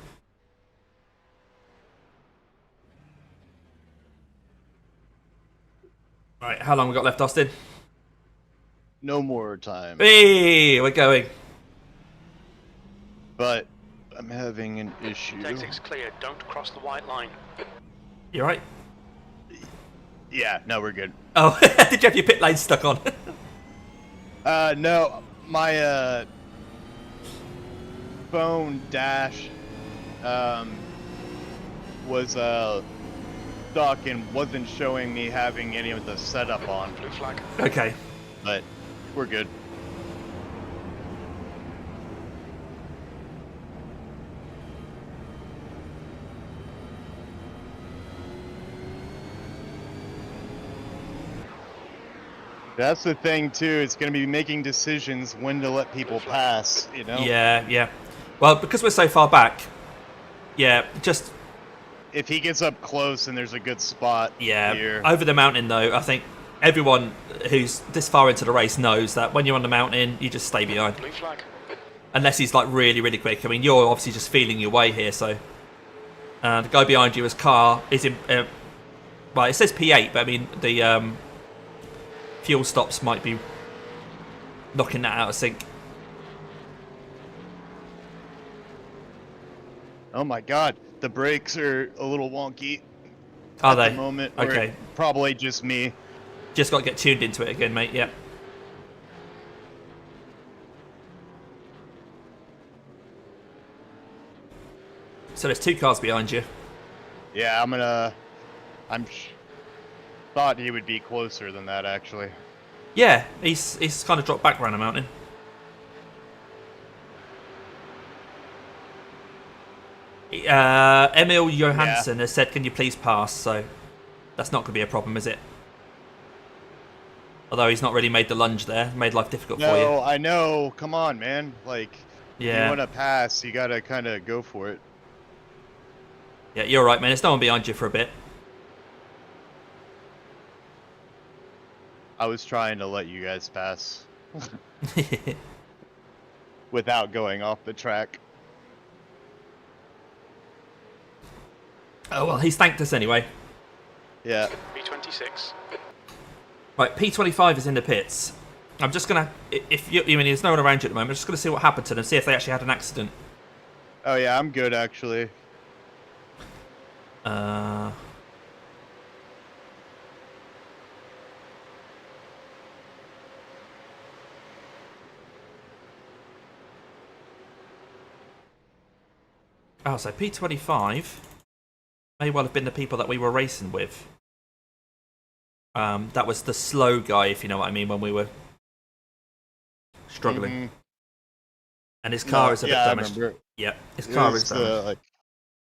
right, how long we got left, Austin? No more time. Hey, we're going. But I'm having an issue. Exit's clear. Don't cross the white line. You right? Yeah, no, we're good. Oh, did you have your pit lane stuck on? No, my phone dash was stuck and wasn't showing me having any of the setup on. Blue flag. Okay. But we're good. That's the thing too. It's going to be making decisions when to let people pass. You know. Yeah. Well, because we're so far back. Yeah, just. If he gets up close and there's a good spot. Yeah. Here. Over the mountain, though, I think everyone who's this far into the race knows that when you're on the mountain, you just stay behind. Blue flag. Unless he's like really, really quick. I mean, you're obviously just feeling your way here, so. The guy behind you, his car is in. Well, it says P8, but I mean the fuel stops might be knocking that out of sync. Oh my god, the brakes are a little wonky. Are they? At the moment. Okay. Probably just me. Just got to get tuned into it again, mate. Yeah. So there's 2 cars behind you. Yeah, I'm thought he would be closer than that actually. Yeah, he's kind of dropped back around the mountain. Emil Johansson has said, "Can you please pass?" So that's not going to be a problem, is it? Although he's not really made the lunge there, made life difficult for you. No, I know. Come on, man. Like, yeah. If you want to pass, you got to kind of go for it. Yeah, you're right, man. There's no one behind you for a bit. I was trying to let you guys pass without going off the track. Oh well, he's thanked us anyway. Yeah. P26. Right, P25 is in the pits. I'm just gonna, if you, I mean, there's no one around you at the moment. I'm just gonna see what happened to them, see if they actually had an accident. Oh yeah, I'm good actually. Oh, so P25 may well have been the people that we were racing with. That was the slow guy, if you know what I mean, when we were struggling. Mm-hmm. And his car is a bit damaged. I remember. Yeah, his car is damaged. The, like,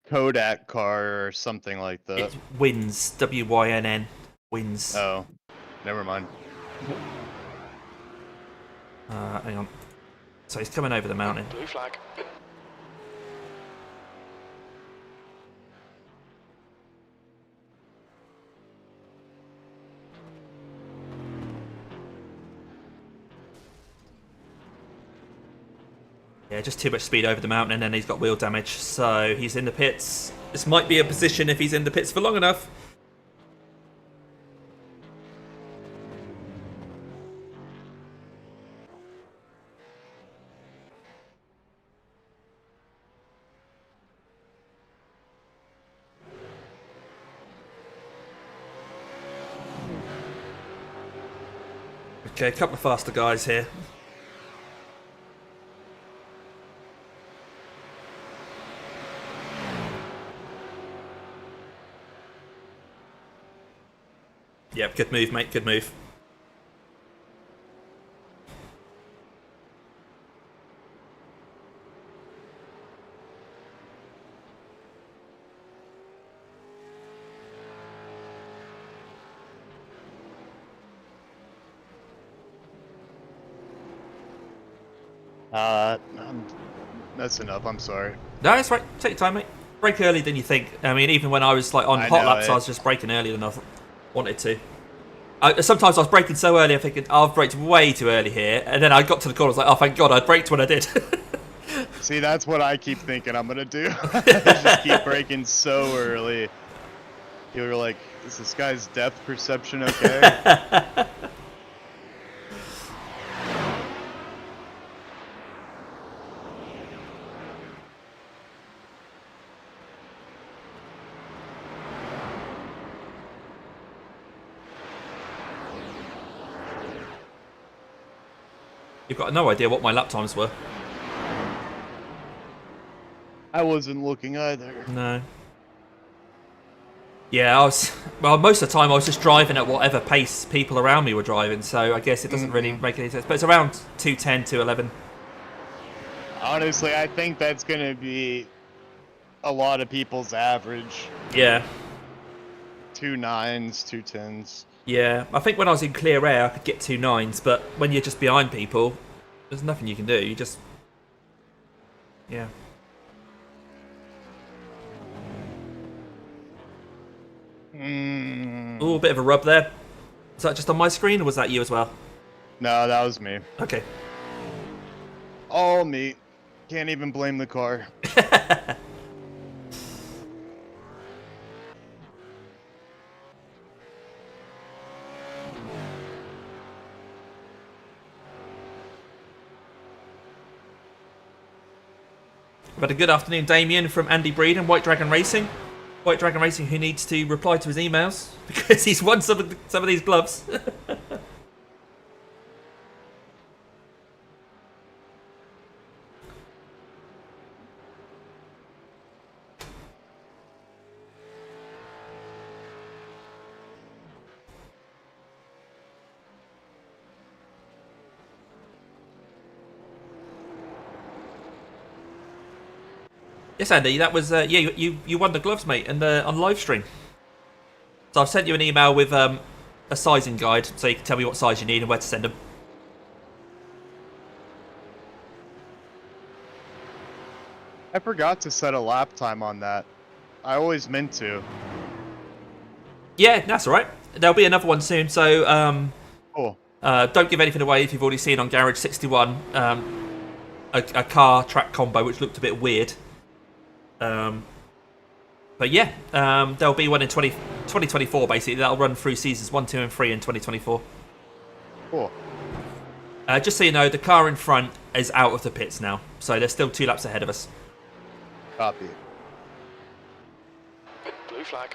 Kodak car or something like that. It wins, W-Y-N-N, wins. Oh, never mind. Hang on. So he's coming over the mountain. Blue flag. Yeah, just too much speed over the mountain, and then he's got wheel damage, so he's in the pits. This might be a position if he's in the pits for long enough. Okay, a couple of faster guys here. Yep, good move, mate, good move. That's enough, I'm sorry. No, that's right. Take your time, mate. Brake earlier than you think. I mean, even when I was like on hot laps, I was just braking earlier than I wanted to. Sometimes I was braking so early, I'm thinking, oh, I've braked way too early here. And then I got to the corner, I was like, oh, thank God, I braked when I did. See, that's what I keep thinking I'm going to do. Just keep braking so early. You were like, is this guy's depth perception okay? You've got no idea what my lap times were. I wasn't looking either. No. Yeah, well, most of the time I was just driving at whatever pace people around me were driving, so I guess it doesn't really make any sense. But it's around 210, 211. Honestly, I think that's going to be a lot of people's average. Yeah. 2.9s, 2.10s. Yeah, I think when I was in clear air, I could get 2.9s, but when you're just behind people, there's nothing you can do. You just... Yeah. Ooh, a bit of a rub there. Was that just on my screen, or was that you as well? No, that was me. Okay. All me. Can't even blame the car. We've had a good afternoon, Damien, from Andy Breed and White Dragon Racing. White Dragon Racing, who needs to reply to his emails because he's won some of these gloves. Yes, Andy, that was yeah. You won the gloves, mate, and on live stream. So I've sent you an email with a sizing guide, so you can tell me what size you need and where to send them. I forgot to set a lap time on that. I always meant to. Yeah, that's all right. There'll be another one soon. So Cool. Don't give anything away if you've already seen on Garage 61 a car track combo which looked a bit weird. But yeah, there'll be one in 2024 basically. That'll run through seasons 1, 2 and 3 in 2024. Cool. Just so you know, the car in front is out of the pits now, so there's still 2 laps ahead of us. Copy. Blue flag.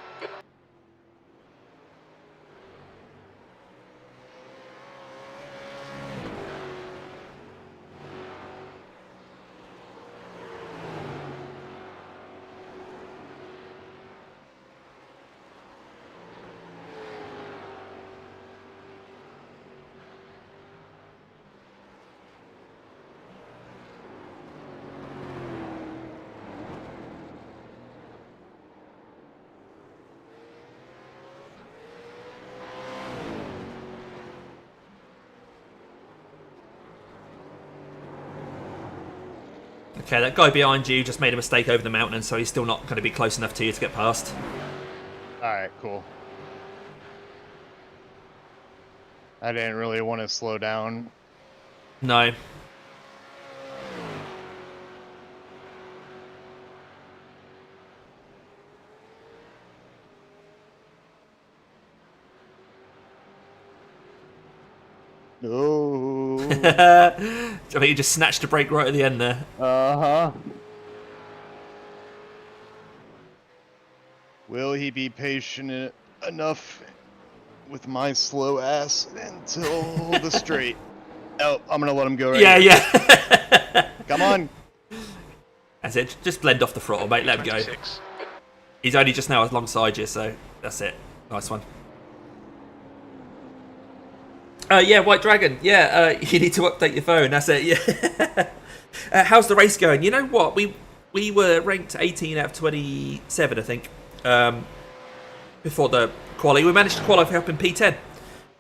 Okay, that guy behind you just made a mistake over the mountain, so he's still not going to be close enough to you to get past. Alright, cool. I didn't really want to slow down. No. No. I think you just snatched a brake right at the end there. Uh-huh. Will he be patient enough with my slow ass until the straight? Oh, I'm gonna let him go right Yeah, here. yeah. Come on. That's it. Just blend off the throttle, mate. Let him go. 26. He's only just now alongside you, so that's it. Nice one. Yeah, White Dragon. Yeah, you need to update your phone. That's it. Yeah. How's the race going? You know what? We were ranked 18 out of 27, I think, before the quali. We managed to qualify up in P10.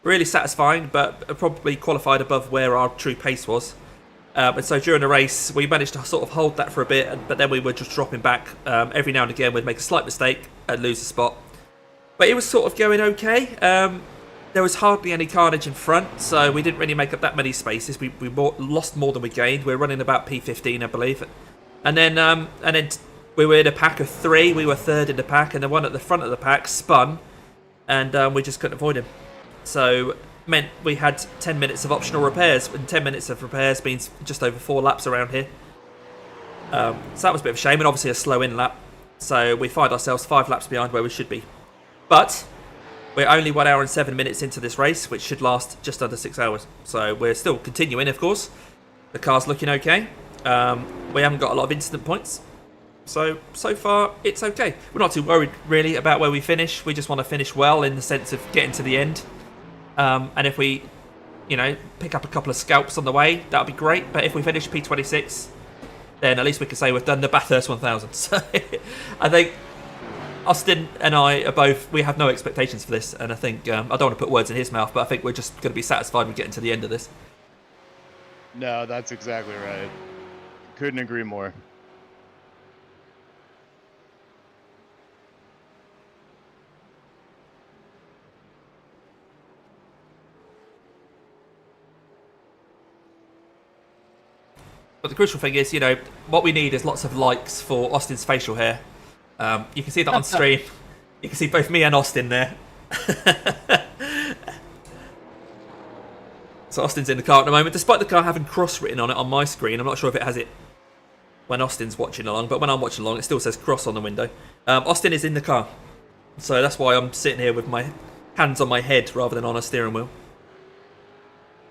Really satisfying, but probably qualified above where our true pace was. And so during the race, we managed to sort of hold that for a bit, but then we were just dropping back. Every now and again, we'd make a slight mistake and lose a spot. But it was sort of going okay. There was hardly any carnage in front, so we didn't really make up that many spaces. We lost more than we gained. We were running about P15, I believe. And then we were in a pack of 3. We were third in the pack, and the one at the front of the pack spun, and we just couldn't avoid him. So meant we had 10 minutes of optional repairs, and 10 minutes of repairs means just over 4 laps around here. So that was a bit of a shame, and obviously a slow in lap. So we find ourselves 5 laps behind where we should be. But we're only 1 hour and 7 minutes into this race, which should last just under 6 hours. So we're still continuing, of course. The car's looking okay. We haven't got a lot of incident points. So far, it's okay. We're not too worried, really, about where we finish. We just want to finish well in the sense of getting to the end. And if we, pick up a couple of scalps on the way, that would be great. But if we finish P26, then at least we can say we've done the Bathurst 1000. So I think Austin and I are both, we have no expectations for this, and I think, I don't want to put words in his mouth, but I think we're just going to be satisfied with getting to the end of this. No, that's exactly right. Couldn't agree more. But the crucial thing is, what we need is lots of likes for Austin's facial hair. You can see that on stream. You can see both me and Austin there. So Austin's in the car at the moment. Despite the car having cross written on it on my screen, I'm not sure if it has it when Austin's watching along, but when I'm watching along, it still says cross on the window. Austin is in the car. So that's why I'm sitting here with my hands on my head rather than on a steering wheel.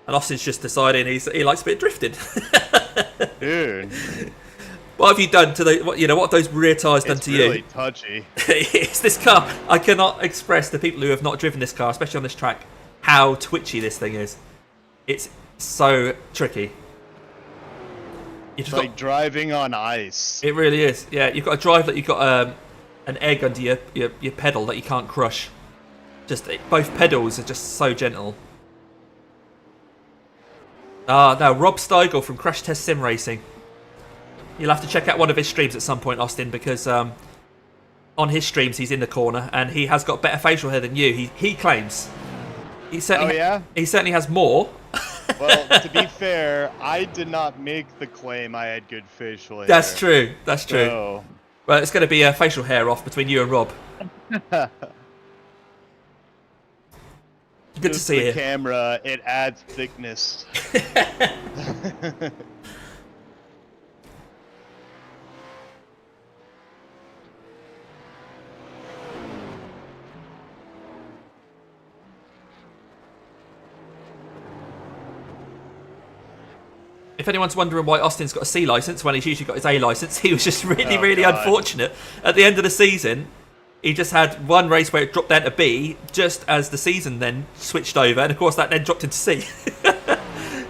And Austin's just deciding he likes a bit of drifting. Dude. What have you done to what have those rear tyres done to you? It's really touchy. It's this car. I cannot express to people who have not driven this car, especially on this track, how twitchy this thing is. It's so tricky. It's like driving on ice. It really is. Yeah, you've got to drive like you've got an egg under your pedal that you can't crush. Both pedals are just so gentle. Now Rob Steigel from Crash Test Sim Racing. You'll have to check out one of his streams at some point, Austin, because on his streams he's in the corner and he has got better facial hair than you. He claims. He certainly, Oh, yeah? he certainly has more. Well, to be fair, I did not make the claim I had good facial hair. That's true. That's true. So... Well, it's going to be a facial hair off between you and Rob. Good to Just see the you. camera, it adds thickness. If anyone's wondering why Austin's got a C licence when he's usually got his A licence, he was just really, really God. unfortunate. At the end of the season, he just had one race where it dropped down to B, just as the season then switched over, and of course that then dropped into C.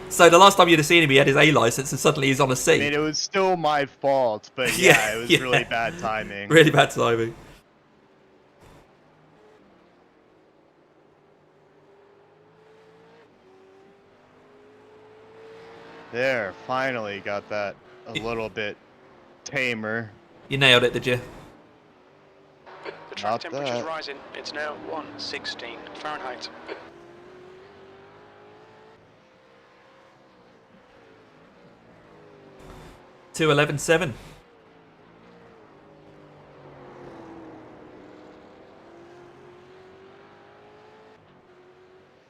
So the last time you'd have seen him, he had his A licence, and suddenly he's on a C. I mean, it was still my fault, but yeah, it was really bad timing. Really bad timing. There, finally got that a little bit tamer. You nailed it, did you? The track Not temperature's that. rising. It's now 116 Fahrenheit. 2:11.7.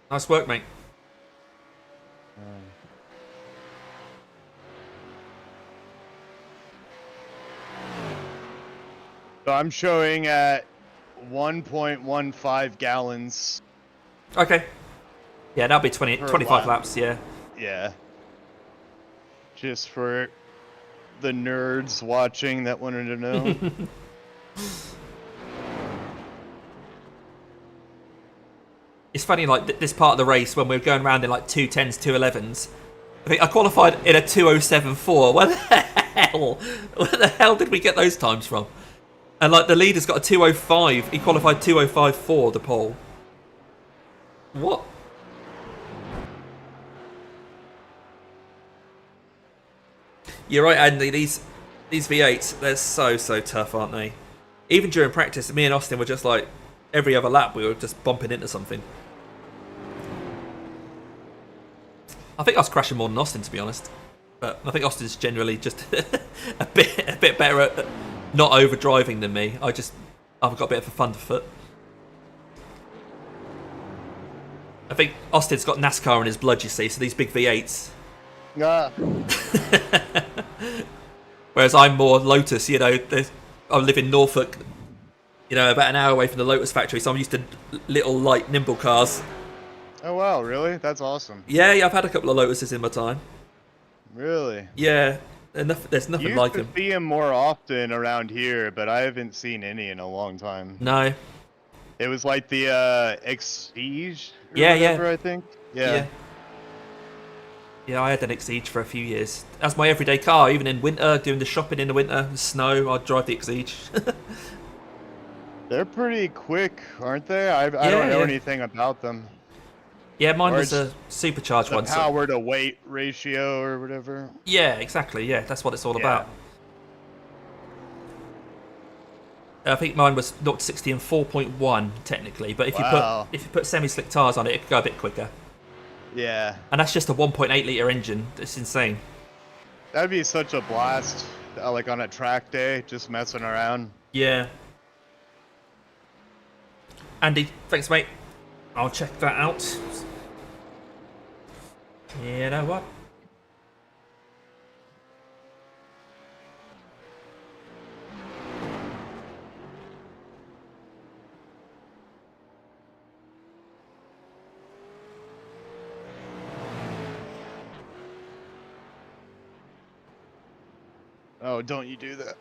Nice work, mate. So I'm showing at 1.15 gallons. Okay. Yeah, that'll be 25 lap. laps, yeah. Yeah. Just for the nerds watching that wanted to know. It's funny, like, this part of the race, when we were going around in, like, 2:10s, 2:11s, I think I qualified in a 2:07.4. Where the hell did we get those times from? And, like, the leader's got a 2:05. He qualified 2:05.4, the pole. What? You're right, Andy. These V8s, they're so tough, aren't they? Even during practice, me and Austin were just like, every other lap, we were just bumping into something. I think I was crashing more than Austin, to be honest. But I think Austin's generally just a bit better at not overdriving than me. I've got a bit of a thunderfoot. I think Austin's got NASCAR in his blood, you see, so these big V8s. Ah. Whereas I'm more Lotus, you know. I live in Norfolk, you know, about an hour away from the Lotus factory, so I'm used to little, light, nimble cars. Oh wow, really? That's awesome. Yeah, I've had a couple of Lotuses in my time. Really? Yeah, there's nothing You like used them. to see them more often around here, but I haven't seen any in a long time. No. It was like the Exige or Yeah, whatever, I think. Yeah. Yeah, I had an Exige for a few years. That's my everyday car, even in winter, doing the shopping in the winter, the snow, I'd drive the Exige. They're pretty quick, aren't they? I don't know anything about them. Yeah, mine Or was a it's supercharged The one. So power to weight ratio or whatever. yeah, exactly. Yeah, that's what it's all about. I think mine was 0 to 60 in 4.1 technically, but if you put semi-slick tires on it, it could go a bit quicker. Yeah. And that's just a 1.8 litre engine. It's insane. That'd be such a blast, like on a track day, just messing around. Yeah. Andy, thanks, mate. I'll check that out. You know what? Oh, don't you do that.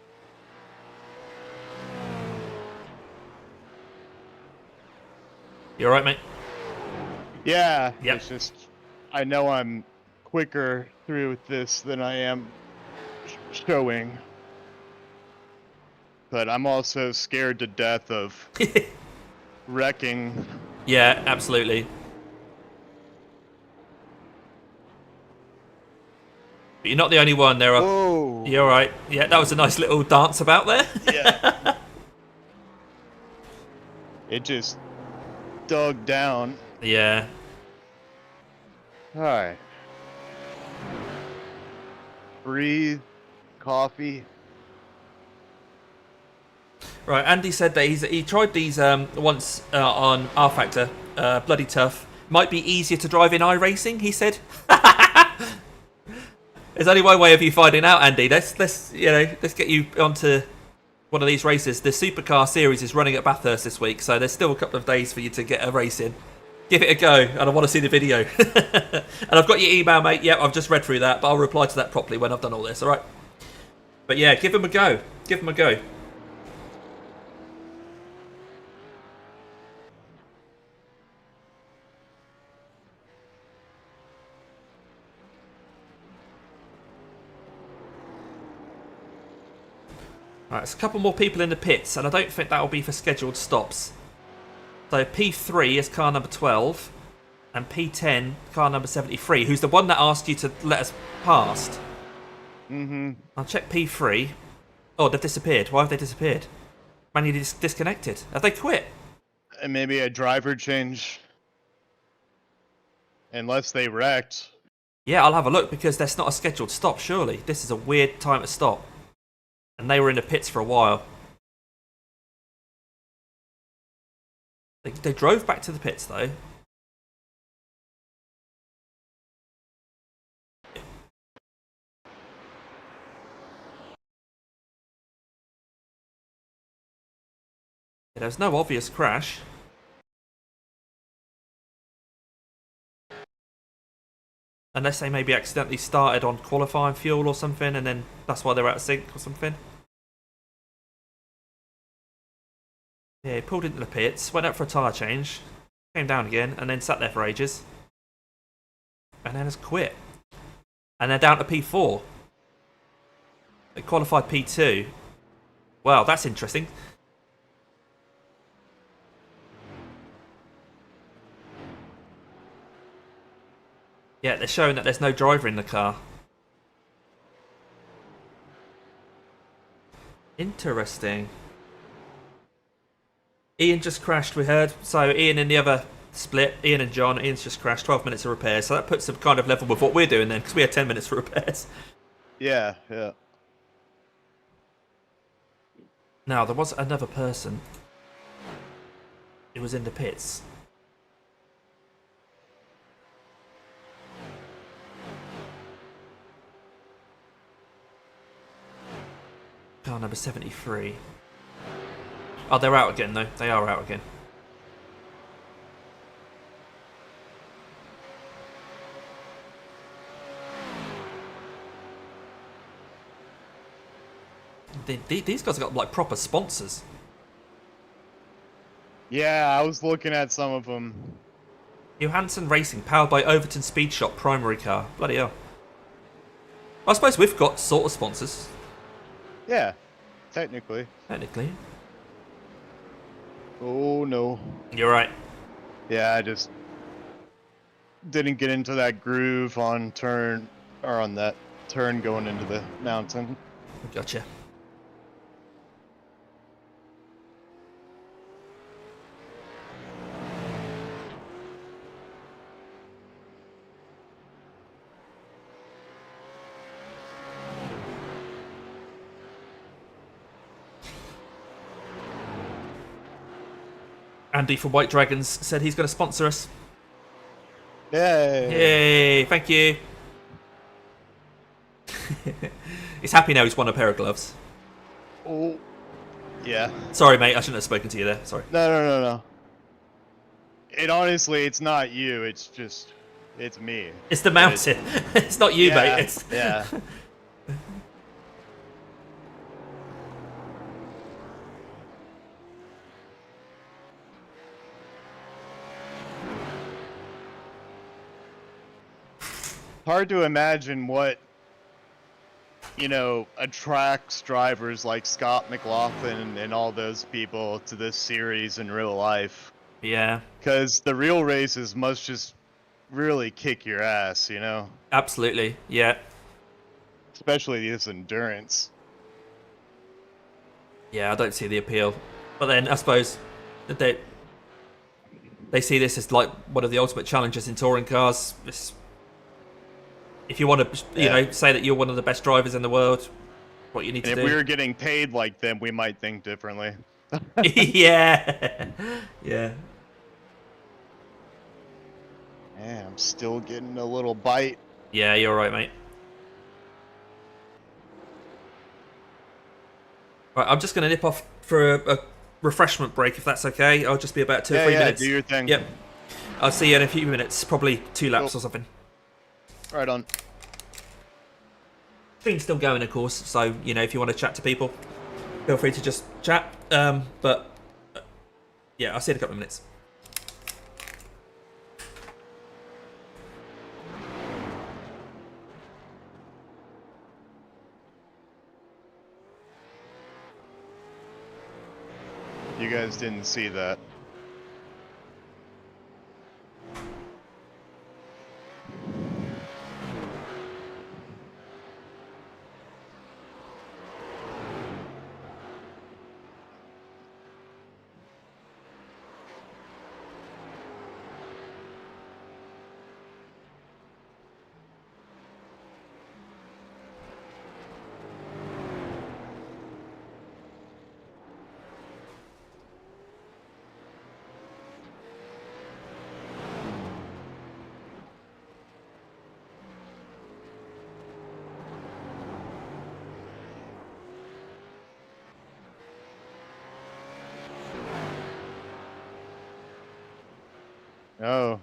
You alright, mate? Yeah, Yep. It's just, I know I'm quicker through with this than I am showing. But I'm also scared to death of wrecking. Yeah, absolutely. But you're not the only one. There are. Whoa. You're alright. Yeah, that was a nice little dance about there. Yeah. It just dug down. Yeah. Alright. Breathe. Coffee. Right, Andy said that he tried these once on R Factor. Bloody tough. Might be easier to drive in iRacing, he said. There's only one way of you finding out, Andy. Let's get you onto one of these races. The Supercar series is running at Bathurst this week, so there's still a couple of days for you to get a race in. Give it a go, and I want to see the video. And I've got your email, mate. Yep, I've just read through that, but I'll reply to that properly when I've done all this, alright? But yeah, give them a go. Give them a go. Right, there's a couple more people in the pits, and I don't think that will be for scheduled stops. So P3 is car number 12, and P10, car number 73, who's the one that asked you to let us past. Mm-hmm. I'll check P3. Oh, they've disappeared. Why have they disappeared? Man, you disconnected. Have they quit? And maybe a driver change. Unless they wrecked. Yeah, I'll have a look, because that's not a scheduled stop, surely. This is a weird time to stop. And they were in the pits for a while. They drove back to the pits, though. There was no obvious crash. Unless they maybe accidentally started on qualifying fuel or something, and then that's why they're out of sync or something. Yeah, he pulled into the pits, went up for a tyre change, came down again, and then sat there for ages. And then has quit. And they're down to P4. They qualified P2. Wow, that's interesting. Yeah, they're showing that there's no driver in the car. Interesting. Ian just crashed, we heard. So Ian in the other split, Ian and John, Ian's just crashed, 12 minutes of repairs. So that puts them kind of level with what we're doing then, because we had 10 minutes for repairs. Yeah, yeah. Now, there was another person who was in the pits. Car number 73. Oh, they're out again, though. They are out again. These guys have got, like, proper sponsors. Yeah, I was looking at some of them. Johansson Racing, powered by Overton Speed Shop primary car. Bloody hell. I suppose we've got sort of sponsors. Yeah, technically. Technically. Oh, no. You're right. Yeah, I just didn't get into that groove on that turn going into the mountain. Gotcha. Andy from White Dragons said he's going to sponsor us. Yay! Yay! Thank you. He's happy now he's won a pair of gloves. Oh, yeah. Sorry, mate. I shouldn't have spoken to you there. Sorry. No. It's not you. It's me. It's the mountain. It's not you, yeah, mate. It's... Yeah. Hard to imagine what, attracts drivers like Scott McLaughlin and all those people to this series in real life. Yeah. Because the real races must just really kick your ass, Absolutely, yeah. Especially this endurance. Yeah, I don't see the appeal. But then, I suppose, they see this as like one of the ultimate challenges in touring cars. if you want to, you know, say that you're one of the best drivers in the world, what you need to And do. if we were getting paid like them, we might think differently. Yeah. Yeah. Man, I'm still getting a little bite. Yeah, you're right, mate. Right, I'm just going to nip off for a refreshment break, if that's okay. I'll just be about 2 or 3 minutes. Do your thing. Yep. I'll see you in a few minutes. Probably 2 laps or something. Right on. Stream's still going, of course, so, you know, if you want to chat to people, feel free to just chat. But, yeah, I'll see you in a couple of minutes. You guys didn't see that. Oh.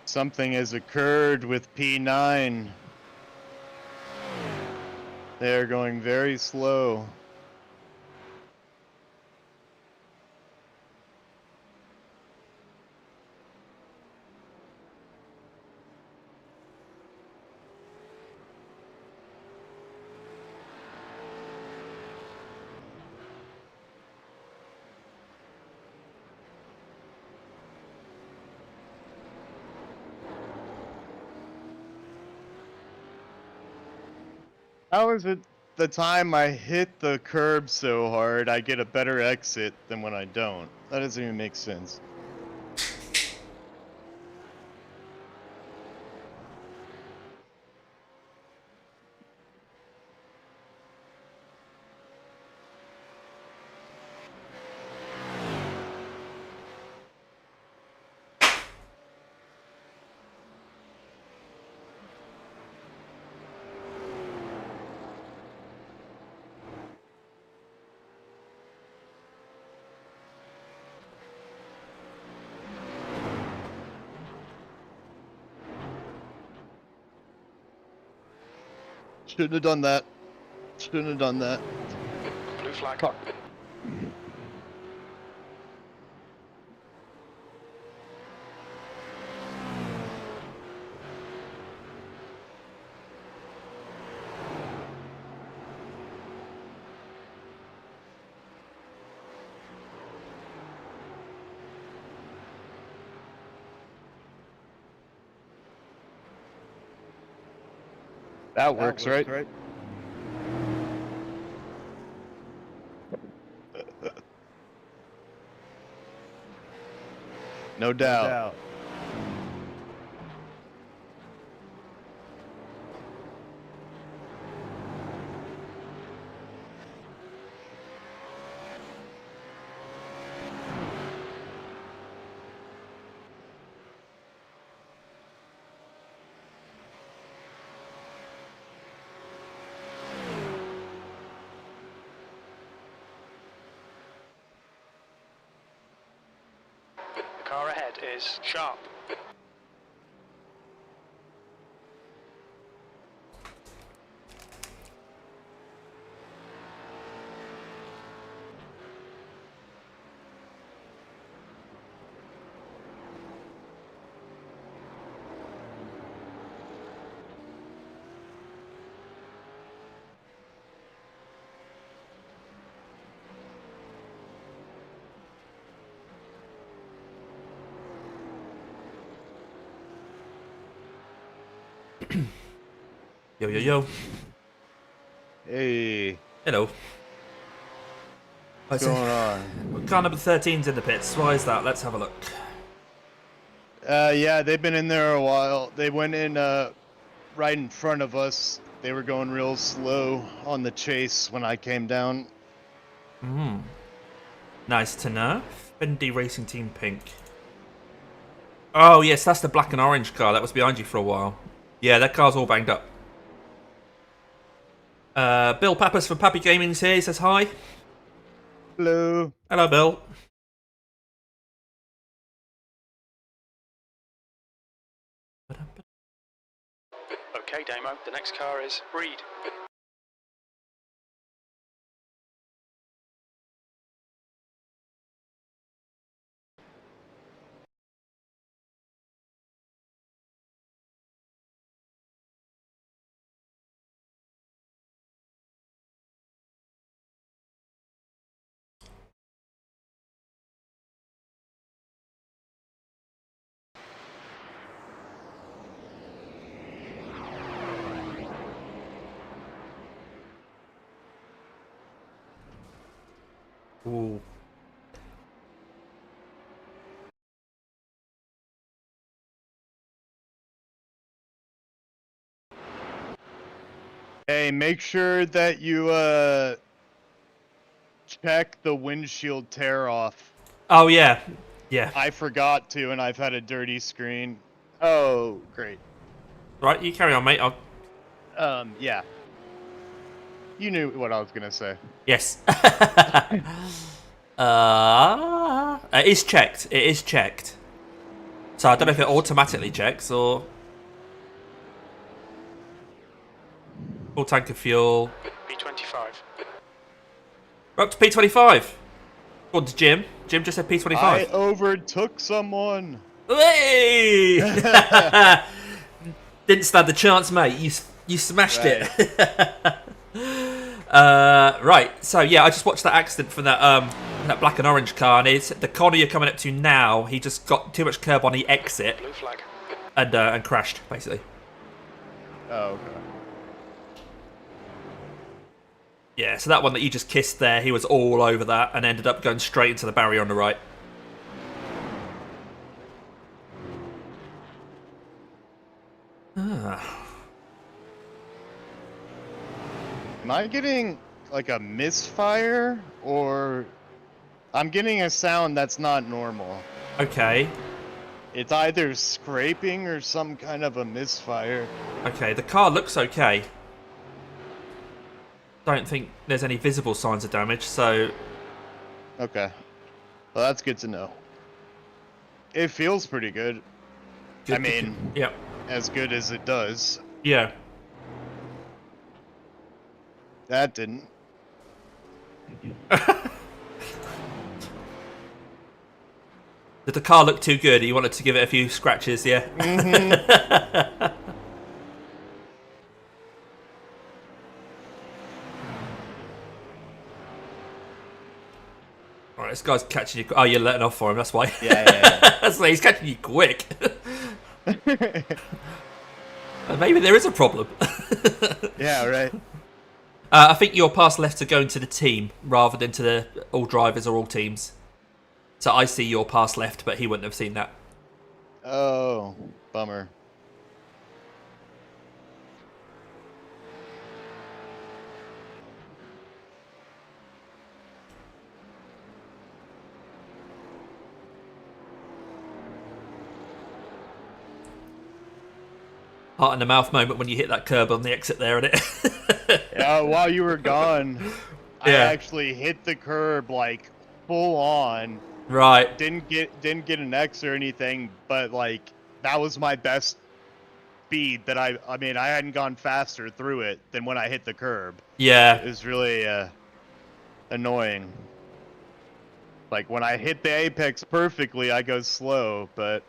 Something has occurred with P9. They're going very slow. How is it the time I hit the curb so hard, I get a better exit than when I don't? That doesn't even make sense. Shouldn't have done that. Shouldn't have done that. Blue flag. Fuck. That works, right? No doubt. The car ahead is sharp. Yo, yo, yo. Hey, Hello. what's going on? Car number 13's in the pits. Why is that? Let's have a look. Yeah, they've been in there a while. They went in right in front of us. They were going real slow on the chase when I came down. Nice to know. Bendy Racing Team Pink. Oh, yes, that's the black and orange car that was behind you for a while. Yeah, that car's all banged up. Bill Pappas from Pappy Gaming's here. He says hi. Hello. Hello, Bill. Okay, Damo, the next car is Reed. Ooh. Hey, make sure that you check the windshield tear off. Oh, yeah. Yeah. I forgot to, and I've had a dirty screen. Oh, great. Right, you carry on, mate. Yeah. You knew what I was gonna say. Yes. It is checked. It is checked. So I don't know if it automatically checks or... Full tank of fuel. P25. We're up to P25. According to Jim. Jim just said P25. I overtook someone. Hey! Didn't stand a chance, mate. You smashed it. Right. So yeah, I just watched that accident from that black and orange car, and it's the corner you're coming up to now. He just got too much curb on the exit Blue flag. and crashed basically. Oh, okay. Yeah. So that one that you just kissed there, he was all over that and ended up going straight into the barrier on the right. Am I getting like a misfire, or I'm getting a sound that's not normal? Okay. It's either scraping or some kind of a misfire. Okay. The car looks okay. Don't think there's any visible signs of damage, so... Okay. Well, that's good to know. It feels pretty good. I mean, yeah. as good as it does. Yeah. That didn't. Did the car look too good? You wanted to give it a few scratches, yeah? Mm-hmm. Alright, this guy's catching you... Oh, you're letting off for him, that's why. Yeah. So he's catching you quick. Maybe there is a problem. Yeah, right. I think your pass left to go into the team rather than to the all drivers or all teams. So I see your pass left, but he wouldn't have seen that. Oh, bummer. Heart in the mouth moment when you hit that curb on the exit there, innit? Yeah, while you were gone, I Yeah. actually hit the curb like full on. Right. Didn't get an X or anything, but like that was my best speed that I mean, I hadn't gone faster through it than when I hit the curb. Yeah. It was really annoying. Like when I hit the apex perfectly, I go slow, but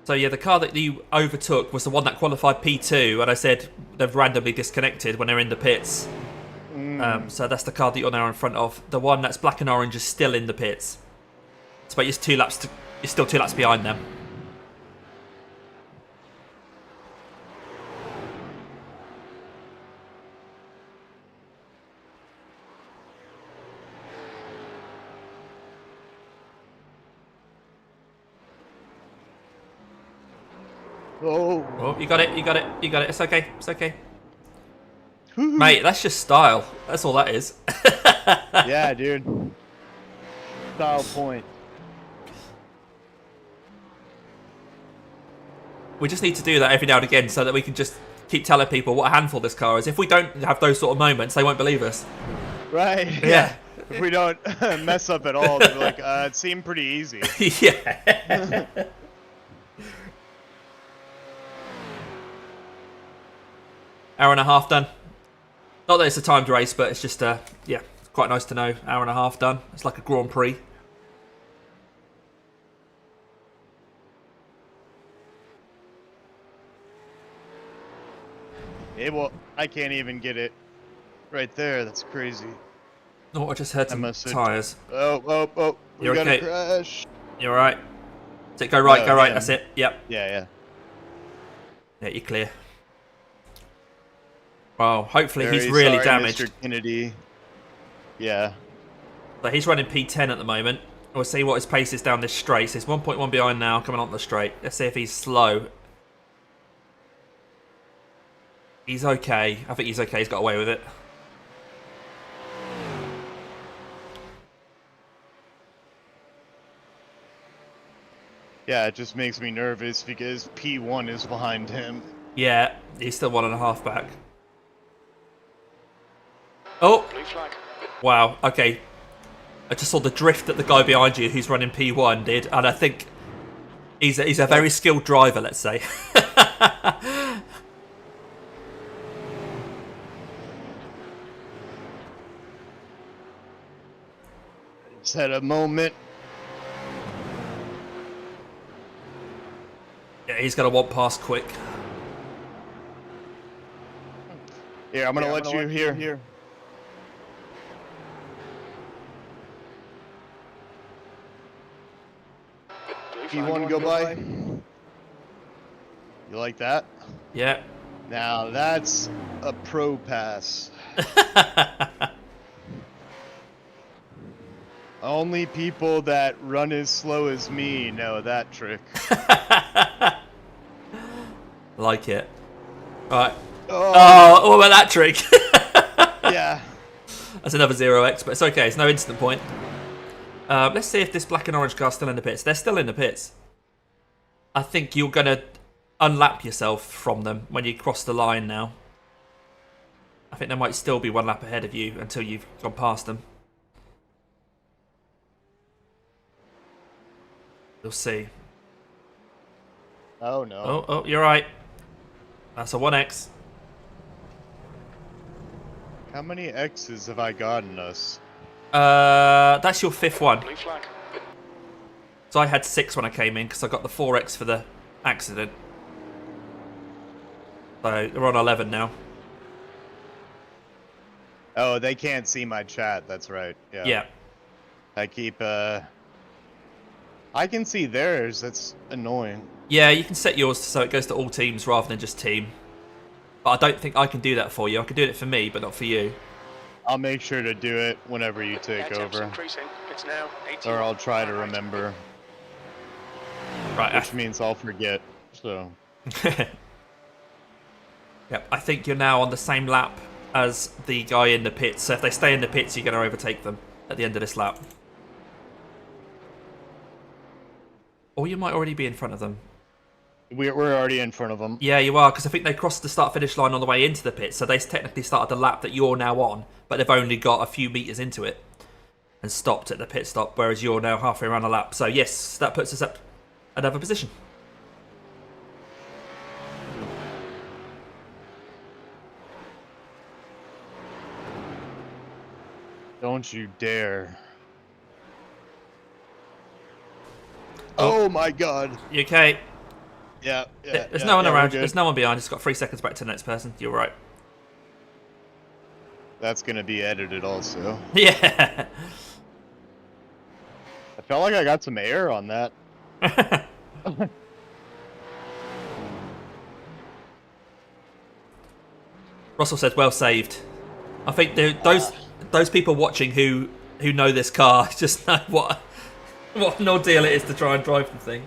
So yeah, the car that you overtook was the one that qualified P2, and I said they've randomly disconnected when they're in the pits. So that's the car that you're now in front of. The one that's black and orange is still in the pits. So, but you're still 2 laps behind them. Oh. Oh, you got it, you got it, you got it. It's okay, it's okay. Mate, that's just style. That's all that is. Yeah, dude. Style point. We just need to do that every now and again so that we can just keep telling people what a handful this car is. If we don't have those sort of moments, they won't believe us. Right. Yeah. If we don't mess up at all, they're like, it seemed pretty easy. Yeah. Hour and a half done. Not that it's a timed race, but it's just, yeah, it's quite nice to know. Hour and a half done. It's like a Grand Prix. Yeah, well, I can't even get it right there. That's crazy. Oh, I just heard some tyres. Oh. We You're got okay. a crash. You're alright. So go right, No, go right. yeah. That's it. Yep. Yeah. Yeah, you're clear. Well, hopefully Very he's really sorry, damaged. Mr. Kennedy. Yeah. So he's running P10 at the moment. We'll see what his pace is down this straight. So he's 1.1 behind now, coming on the straight. Let's see if he's slow. He's okay. I think he's okay. He's got away with it. Yeah, it just makes me nervous because P1 is behind him. Yeah, he's still 1.5 back. Oh! Blue flag. Wow, okay. I just saw the drift that the guy behind you who's running P1 did, and I think he's a very skilled driver, let's say. Just had a moment. Yeah, he's going to want pass quick. Here, I'm gonna let you here. Blue flag. P1 go by. You like that? Yeah. Now that's a pro pass. Only people that run as slow as me know that trick. Like it. Right. Oh, what about that trick? Yeah. That's another 0x, but it's okay. It's no instant point. Let's see if this black and orange car's still in the pits. They're still in the pits. I think you're going to unlap yourself from them when you cross the line now. I think there might still be one lap ahead of you until you've gone past them. You'll see. Oh no. Oh, you're right. That's a 1x. How many X's have I gotten us? That's your 5th one. Blue flag. So I had 6 when I came in because I got the 4x for the accident. So we're on 11 now. Oh, they can't see my chat. That's right. Yeah. Yeah. I keep. I can see theirs. That's annoying. Yeah, you can set yours so it goes to all teams rather than just team. But I don't think I can do that for you. I can do it for me, but not for you. I'll make sure to do it whenever you take Air temps over, increasing. It's now 18. or I'll try to remember, Right. which means I'll forget. So. Yep, I think you're now on the same lap as the guy in the pits. So if they stay in the pits, you're going to overtake them at the end of this lap. Or you might already be in front of them. We're already in front of them. Yeah, you are, because I think they crossed the start-finish line on the way into the pit, so they technically started the lap that you're now on, but they've only got a few metres into it and stopped at the pit stop, whereas you're now halfway around the lap. So yes, that puts us up another position. Don't you dare. Oh my god. You okay? Yeah. There's no one around. There's no one behind. It's got 3 seconds back to the next person. You're right. That's gonna be edited also. Yeah. I felt like I got some air on that. Russell says, "Well saved." I think those people watching who know this car just know what an ordeal it is to try and drive the thing.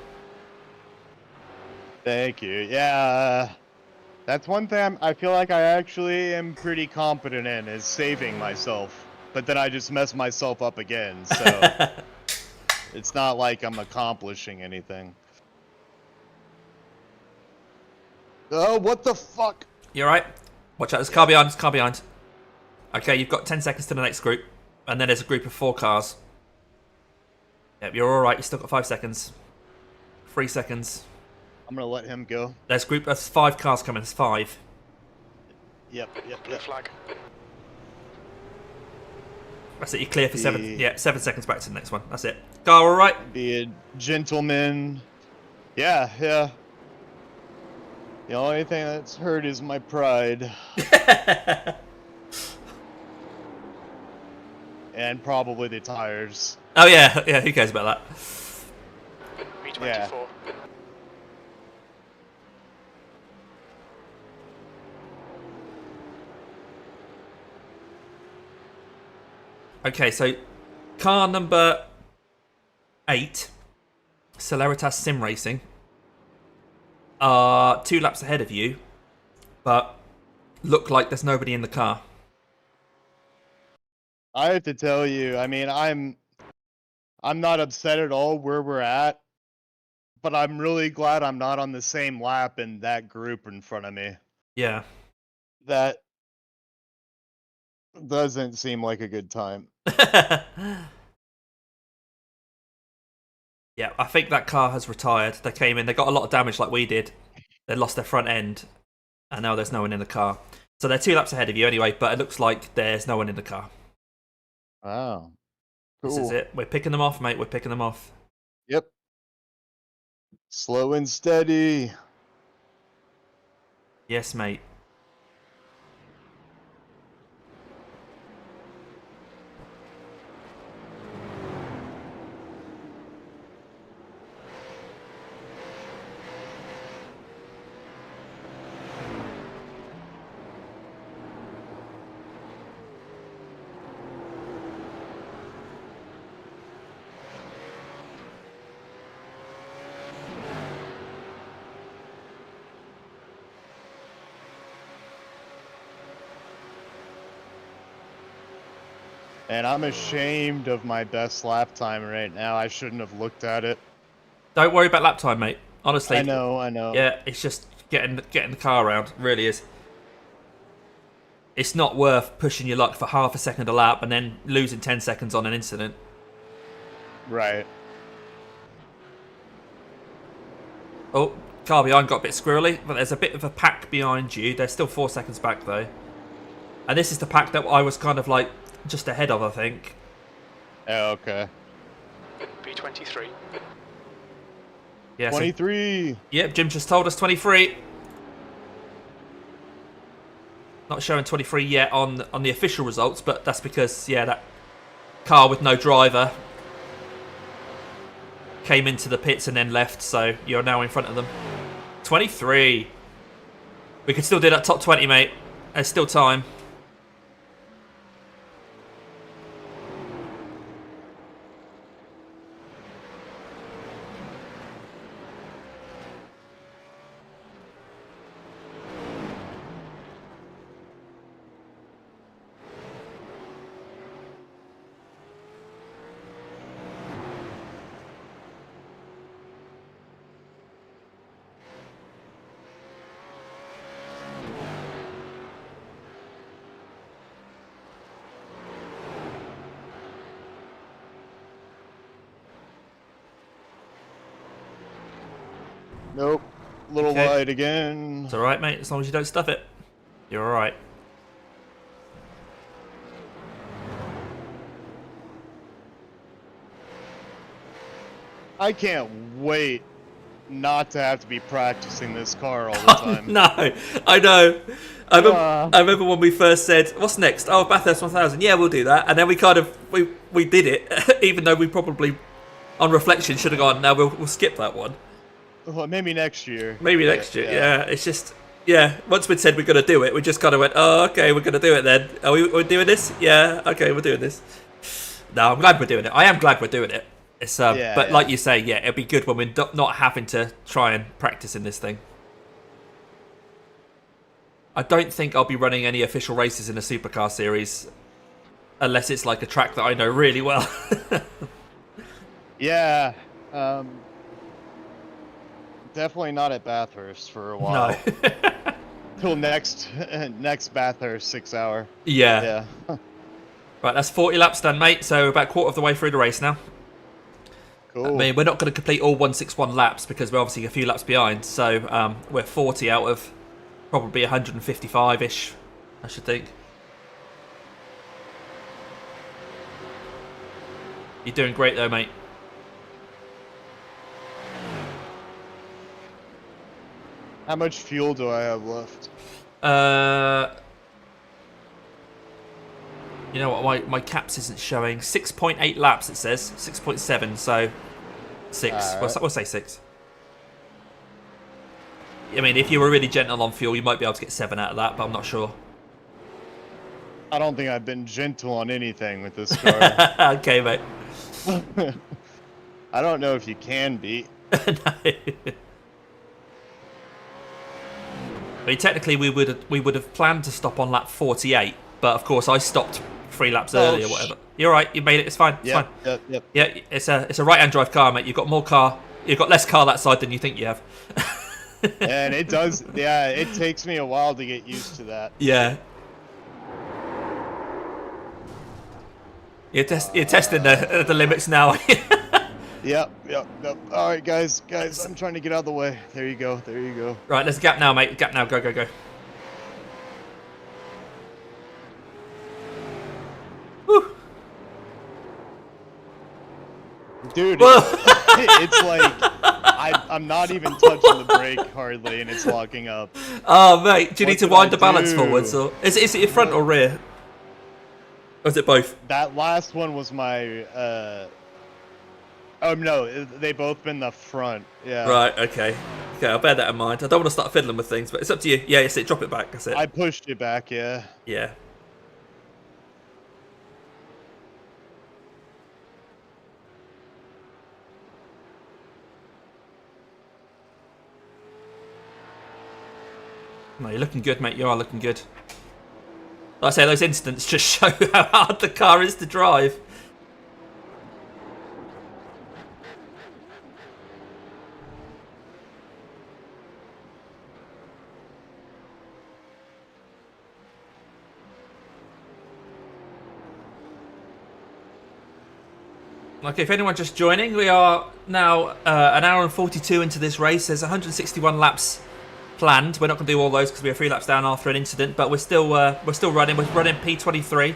Thank you. Yeah, that's one thing I feel like I actually am pretty competent in, is saving myself. But then I just mess myself up again, so it's not like I'm accomplishing anything. Oh, what the fuck? You alright? Watch out, there's a car behind, there's a car behind. Okay, you've got 10 seconds to the next group. And then there's a group of 4 cars. Yep, you're alright, you've still got 5 seconds. 3 seconds. I'm gonna let him go. There's 5 cars coming, there's 5. Yep. Blue flag. That's it, you're clear for 7. Yeah, 7 seconds back to the next one. That's it. Car alright? Be a gentleman. Yeah. The only thing that's hurt is my pride. And probably the tires. Oh yeah, who cares about that? B24. Yeah. Okay, so car number 8, Celeritas Sim Racing, are 2 laps ahead of you, but look like there's nobody in the car. I have to tell you, I mean, I'm not upset at all where we're at, but I'm really glad I'm not on the same lap in that group in front of me. Yeah. That doesn't seem like a good time. Yeah, I think that car has retired. They came in, they got a lot of damage like we did. They lost their front end, and now there's no one in the car. So they're 2 laps ahead of you anyway, but it looks like there's no one in the car. Wow. Cool. This is it. We're picking them off, mate. We're picking them off. Yep. Slow and steady. Yes, mate. And I'm ashamed of my best lap time right now. I shouldn't have looked at it. Don't worry about lap time, mate. Honestly. I know. Yeah, it's just getting the car around. It really is. It's not worth pushing your luck for half a second a lap and then losing 10 seconds on an incident. Right. Oh, car behind got a bit squirrely, but there's a bit of a pack behind you. They're still 4 seconds back, though. And this is the pack that I was kind of like just ahead of, I think. Oh, okay. B23. Yeah, 23. So, yep, Jim just told us 23. Not showing 23 yet on the official results, but that's because, yeah, that car with no driver came into the pits and then left, so you're now in front of them. 23. We could still do that top 20, mate. There's still time. Nope. Little Okay. wide again. It's alright, mate, as long as you don't stuff it. You're alright. I can't wait not to have to be practicing this car all the time. No, I know. I remember when we first said, what's next? Oh, Bathurst 1000. Yeah, we'll do that. And then we kind of, we did it, even though we probably, on reflection, should have gone, no, we'll skip that one. Well, maybe next year. Maybe next year, yeah. It's just, yeah, once we'd said we're going to do it, we just kind of went, oh, okay, we're going to do it then. Are we doing this? Yeah, okay, we're doing this. No, I'm glad we're doing it. I am glad we're doing it. It's Yeah, but yeah. like you say, yeah, it'd be good when we're not having to try and practice in this thing. I don't think I'll be running any official races in the Supercar series unless it's like a track that I know really well. Yeah. Definitely not at Bathurst for a while. No. Till next Bathurst 6 hour. Yeah. Yeah. Right, that's 40 laps done, mate. So we're about quarter of the way through the race now. Cool. I mean, we're not going to complete all 161 laps because we're obviously a few laps behind. So we're 40 out of probably 155-ish, I should think. You're doing great though, mate. How much fuel do I have left? You know what? My caps isn't showing. 6.8 laps, it says. 6.7, so 6. Right. We'll say 6. I mean, if you were really gentle on fuel, you might be able to get 7 out of that, but I'm not sure. I don't think I've been gentle on anything with this car. Okay, mate. I don't know if you can be. No. I mean, technically, we would have planned to stop on lap 48, but of course, I stopped 3 laps early or whatever. You're right. You made it. It's fine. It's fine. Yep. Yeah, it's a right-hand drive car, mate. You've got more car. You've got less car that side than you think you have. And it does. Yeah, it takes me a while to get used to that. Yeah. You're testing the limits now. Yep. All right, guys, I'm trying to get out of the way. There you go. Right, there's a gap now, mate. Gap now. Go. Woo. Dude, Whoa. it's like I'm not even touching the brake hardly, and it's locking up. Oh, mate, do you need to What did wind I the balance do? forwards, or is it your front or rear? Or is it both? That last one was my. Oh no, they both been the front. Yeah. Right. Okay. I'll bear that in mind. I don't want to start fiddling with things, but it's up to you. Yeah, that's it. Drop it back. That's it. I pushed it back. Yeah. Yeah. No, you're looking good, mate. You are looking good. Like I say, those incidents just show how hard the car is to drive. Okay, if anyone's just joining, we are now an hour and 42 into this race. There's 161 laps planned. We're not going to do all those because we are 3 laps down after an incident, but we're still running. We're running P23.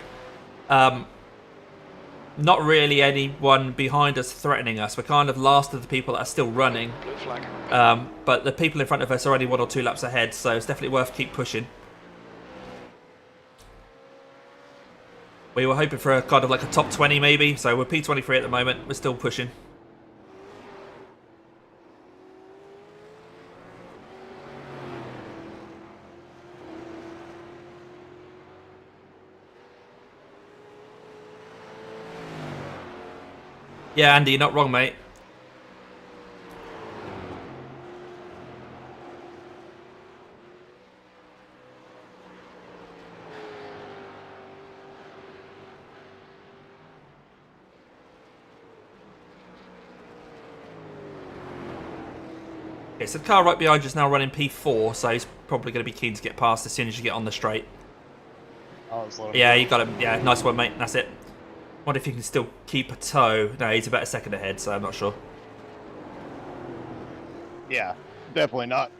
Not really anyone behind us threatening us. We're kind of last of the people that are still running. Blue flag. But the people in front of us are only 1 or 2 laps ahead, so it's definitely worth keep pushing. We were hoping for a kind of like a top 20 maybe, so we're P23 at the moment. We're still pushing. Yeah, Andy, you're not wrong, mate. Okay, so the car right behind you is now running P4, so he's probably going to be keen to get past as soon as you get on the straight. Oh, it's low. Yeah, you got him. Yeah, nice one, mate. That's it. Wonder if you can still keep a toe. No, he's about a second ahead, so I'm not sure. Yeah, definitely not.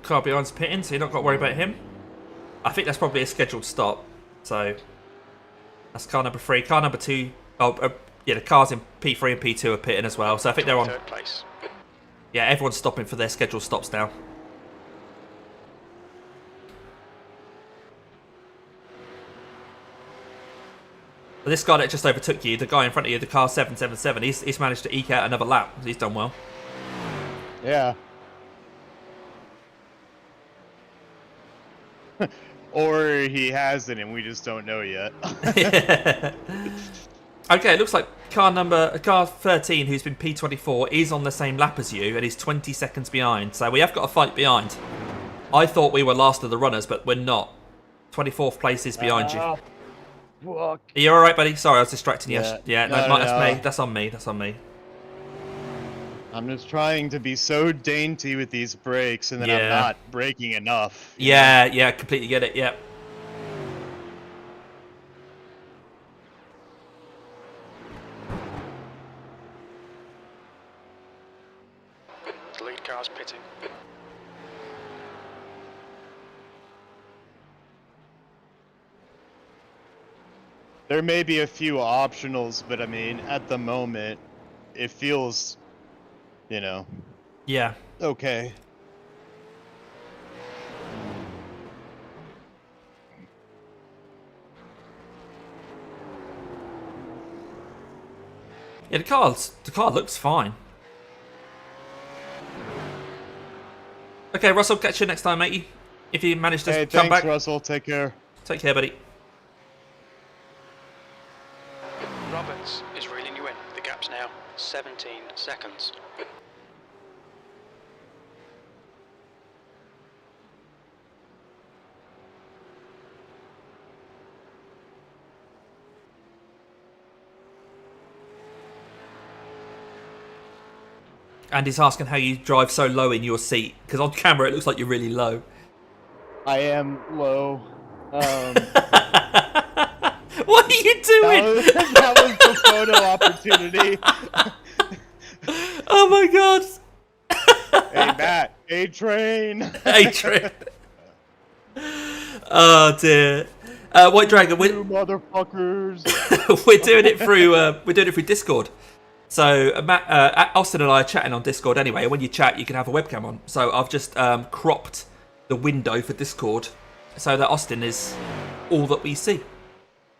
Car behind's pitting, so you're not got to worry about him. I think that's probably a scheduled stop. So that's car number 3. Car number 2. Yeah, the cars in P3 and P2 are pitting as well. So I think they're on. Third place. Yeah, everyone's stopping for their scheduled stops now. But this guy that just overtook you, the guy in front of you, the car 777, he's managed to eke out another lap. He's done well. Yeah. Or he hasn't and we just don't know yet. Okay, it looks like car 13, who's been P24, is on the same lap as you, and he's 20 seconds behind. So we have got a fight behind. I thought we were last of the runners, but we're not. 24th place is behind you. Fuck. Are you alright, buddy? Sorry, I was distracting you. Yeah, no, No, that's no. me. That's on me. That's on me. I'm just trying to be so dainty with these brakes and then I'm Yeah. not braking enough. Yeah, completely get it. Yeah. The lead car's pitting. There may be a few optionals, but I mean, at the moment, it feels, you know, Yeah. okay. Yeah, the car looks fine. Okay, Russell, catch you next time, matey. If you manage to Hey, come thanks, back. Russell. Take care. Take care, buddy. Roberts is reeling you in. The gap's now 17 seconds. And he's asking how you drive so low in your seat, because on camera it looks like you're really low. I am low. What are you doing? That was the photo opportunity. Oh my god. Hey, Matt. A-Train. Hey, Trip. Oh dear. White Dragon, You motherfuckers. we're doing it through Discord. So Matt, Austin and I are chatting on Discord anyway. And when you chat, you can have a webcam on. So I've just cropped the window for Discord so that Austin is all that we see.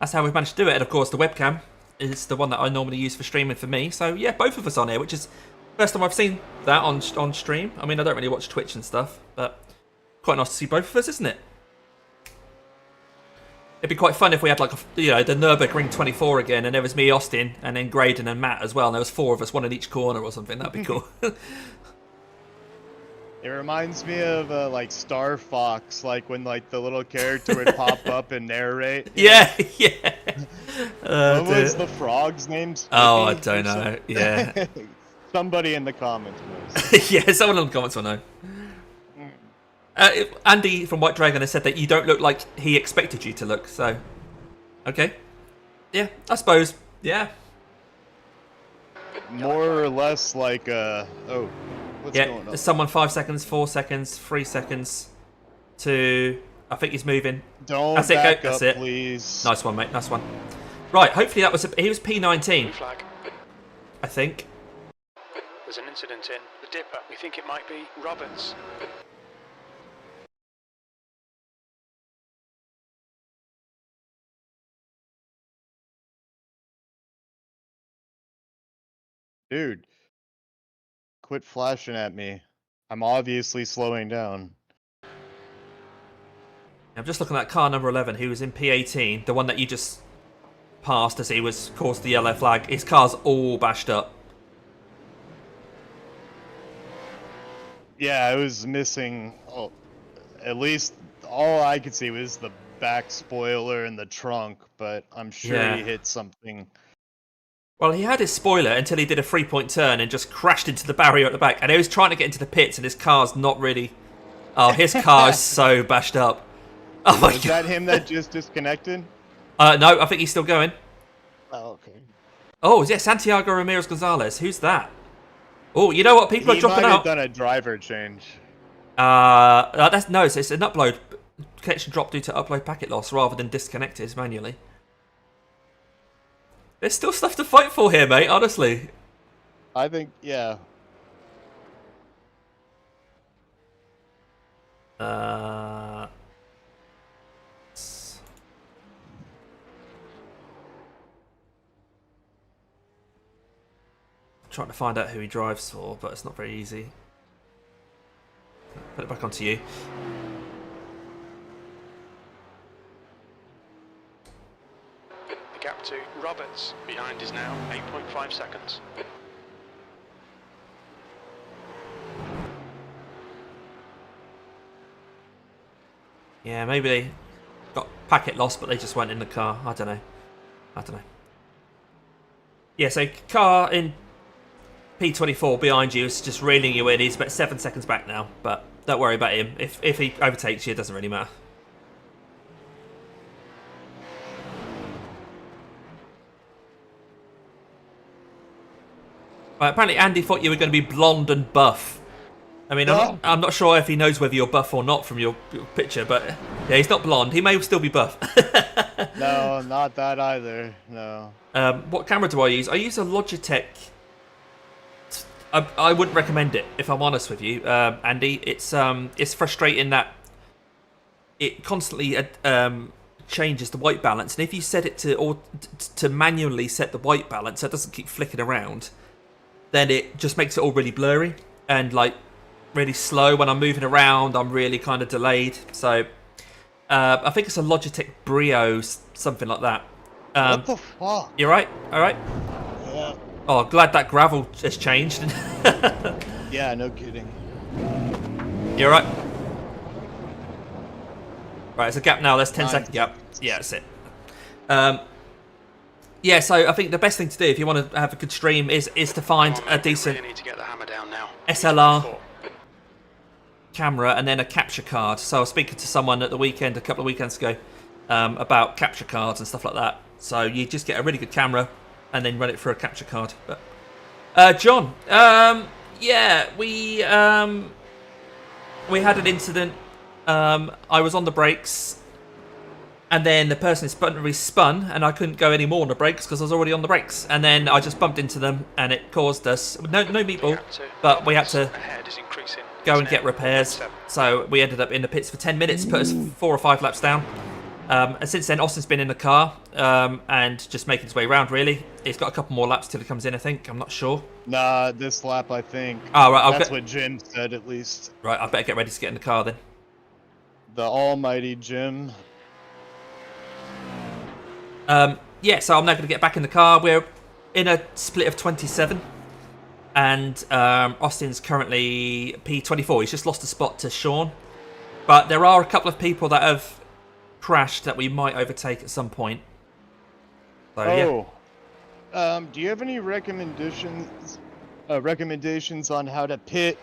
That's how we've managed to do it. And of course, the webcam is the one that I normally use for streaming for me. So yeah, both of us on here, which is first time I've seen that on stream. I mean, I don't really watch Twitch and stuff, but quite nice to see both of us, isn't it? It'd be quite fun if we had like the Nürburgring 24 again, and there was me, Austin, and then Graydon and Matt as well, and there was 4 of us, one in each corner or something. That'd be cool. It reminds me of like Star Fox, like when like the little character would pop up and narrate. Yeah. What was the frog's name? Oh, I Slippy don't or know. something? Yeah. Somebody in the comments knows. Yeah, someone in the comments will know. Andy from White Dragon has said that you don't look like he expected you to look, so... Okay. Yeah, I suppose. Yeah. More or less like oh, what's Yeah, going on? there's someone 5 seconds, 4 seconds, 3 seconds, 2... I think he's moving. Don't That's it, go. back That's up, it. please. Nice one, mate. Nice one. Right, hopefully that was... He was P19, Blue flag. I think. There's an incident in the dipper. We think it might be Roberts. Dude, quit flashing at me. I'm obviously slowing down. I'm just looking at car number 11, who was in P18, the one that you just passed as he was caused the yellow flag. His car's all bashed up. Yeah, I was missing. Oh, at least all I could see was the back spoiler and the trunk, but I'm sure Yeah. he hit something. Well, he had his spoiler until he did a 3-point turn and just crashed into the barrier at the back. And he was trying to get into the pits, and his car's not really... Oh, his car is so bashed up. Oh my Was god. that him that just disconnected? No, I think he's still going. Oh, okay. Oh, yeah, Santiago Ramirez Gonzalez. Who's that? Oh, you know what? People are He dropping might have out. done a driver change. That's no, it's an upload. connection dropped due to upload packet loss rather than disconnected manually. There's still stuff to fight for here, mate, honestly. I think, yeah. Trying to find out who he drives for, but it's not very easy. Put it back onto you. The gap to Roberts behind is now 8.5 seconds. Yeah, maybe they got packet lost, but they just went in the car. I don't know. Yeah, so car in P24 behind you is just reeling you in. He's about 7 seconds back now, but don't worry about him. If he overtakes you, it doesn't really matter. Right, apparently Andy thought you were going to be blonde and buff. I mean, I'm not sure if he knows whether you're buff or not from your picture, but yeah, he's not blonde. He may still be buff. No, not that either. No. What camera do I use? I use a Logitech. I wouldn't recommend it, if I'm honest with you, Andy. It's frustrating that it constantly changes the white balance, and if you set it to manually set the white balance, so it doesn't keep flicking around, then it just makes it all really blurry and like really slow. When I'm moving around, I'm really kind of delayed. So I think it's a Logitech Brio, something like that. What the fuck? You right? All right. Yeah. Oh, glad that gravel has changed. Yeah, no kidding. You alright? Right, it's a gap now. There's 10-second 9 gap. seconds. Yeah, that's it. Yeah, so I think the best thing to do if you want to have a good stream is to find a decent Really need to get the hammer down now. SLR camera and then a capture card. So I was speaking to someone at the weekend, a couple of weekends ago, about capture cards and stuff like that. So you just get a really good camera and then run it through a capture card. But John, yeah, we had an incident. I was on the brakes, and then the person spontaneously spun, and I couldn't go any more on the brakes because I was already on the brakes. And then I just bumped into them, and it caused us no meatball, but we had to go and get repairs. So we ended up in the pits for 10 minutes, put us 4 or 5 laps down. And since then, Austin's been in the car and just making his way around, really. He's got a couple more laps till he comes in, I think. I'm not sure. Nah, this lap, I think. Oh, right. That's what Jim said, at least. Right, I better get ready to get in the car then. The almighty Jim. Yeah, so I'm now going to get back in the car. We're in a split of 27. And Austin's currently P24. He's just lost a spot to Sean. But there are a couple of people that have crashed that we might overtake at some point. So, yeah. Do you have any recommendations on how to pit?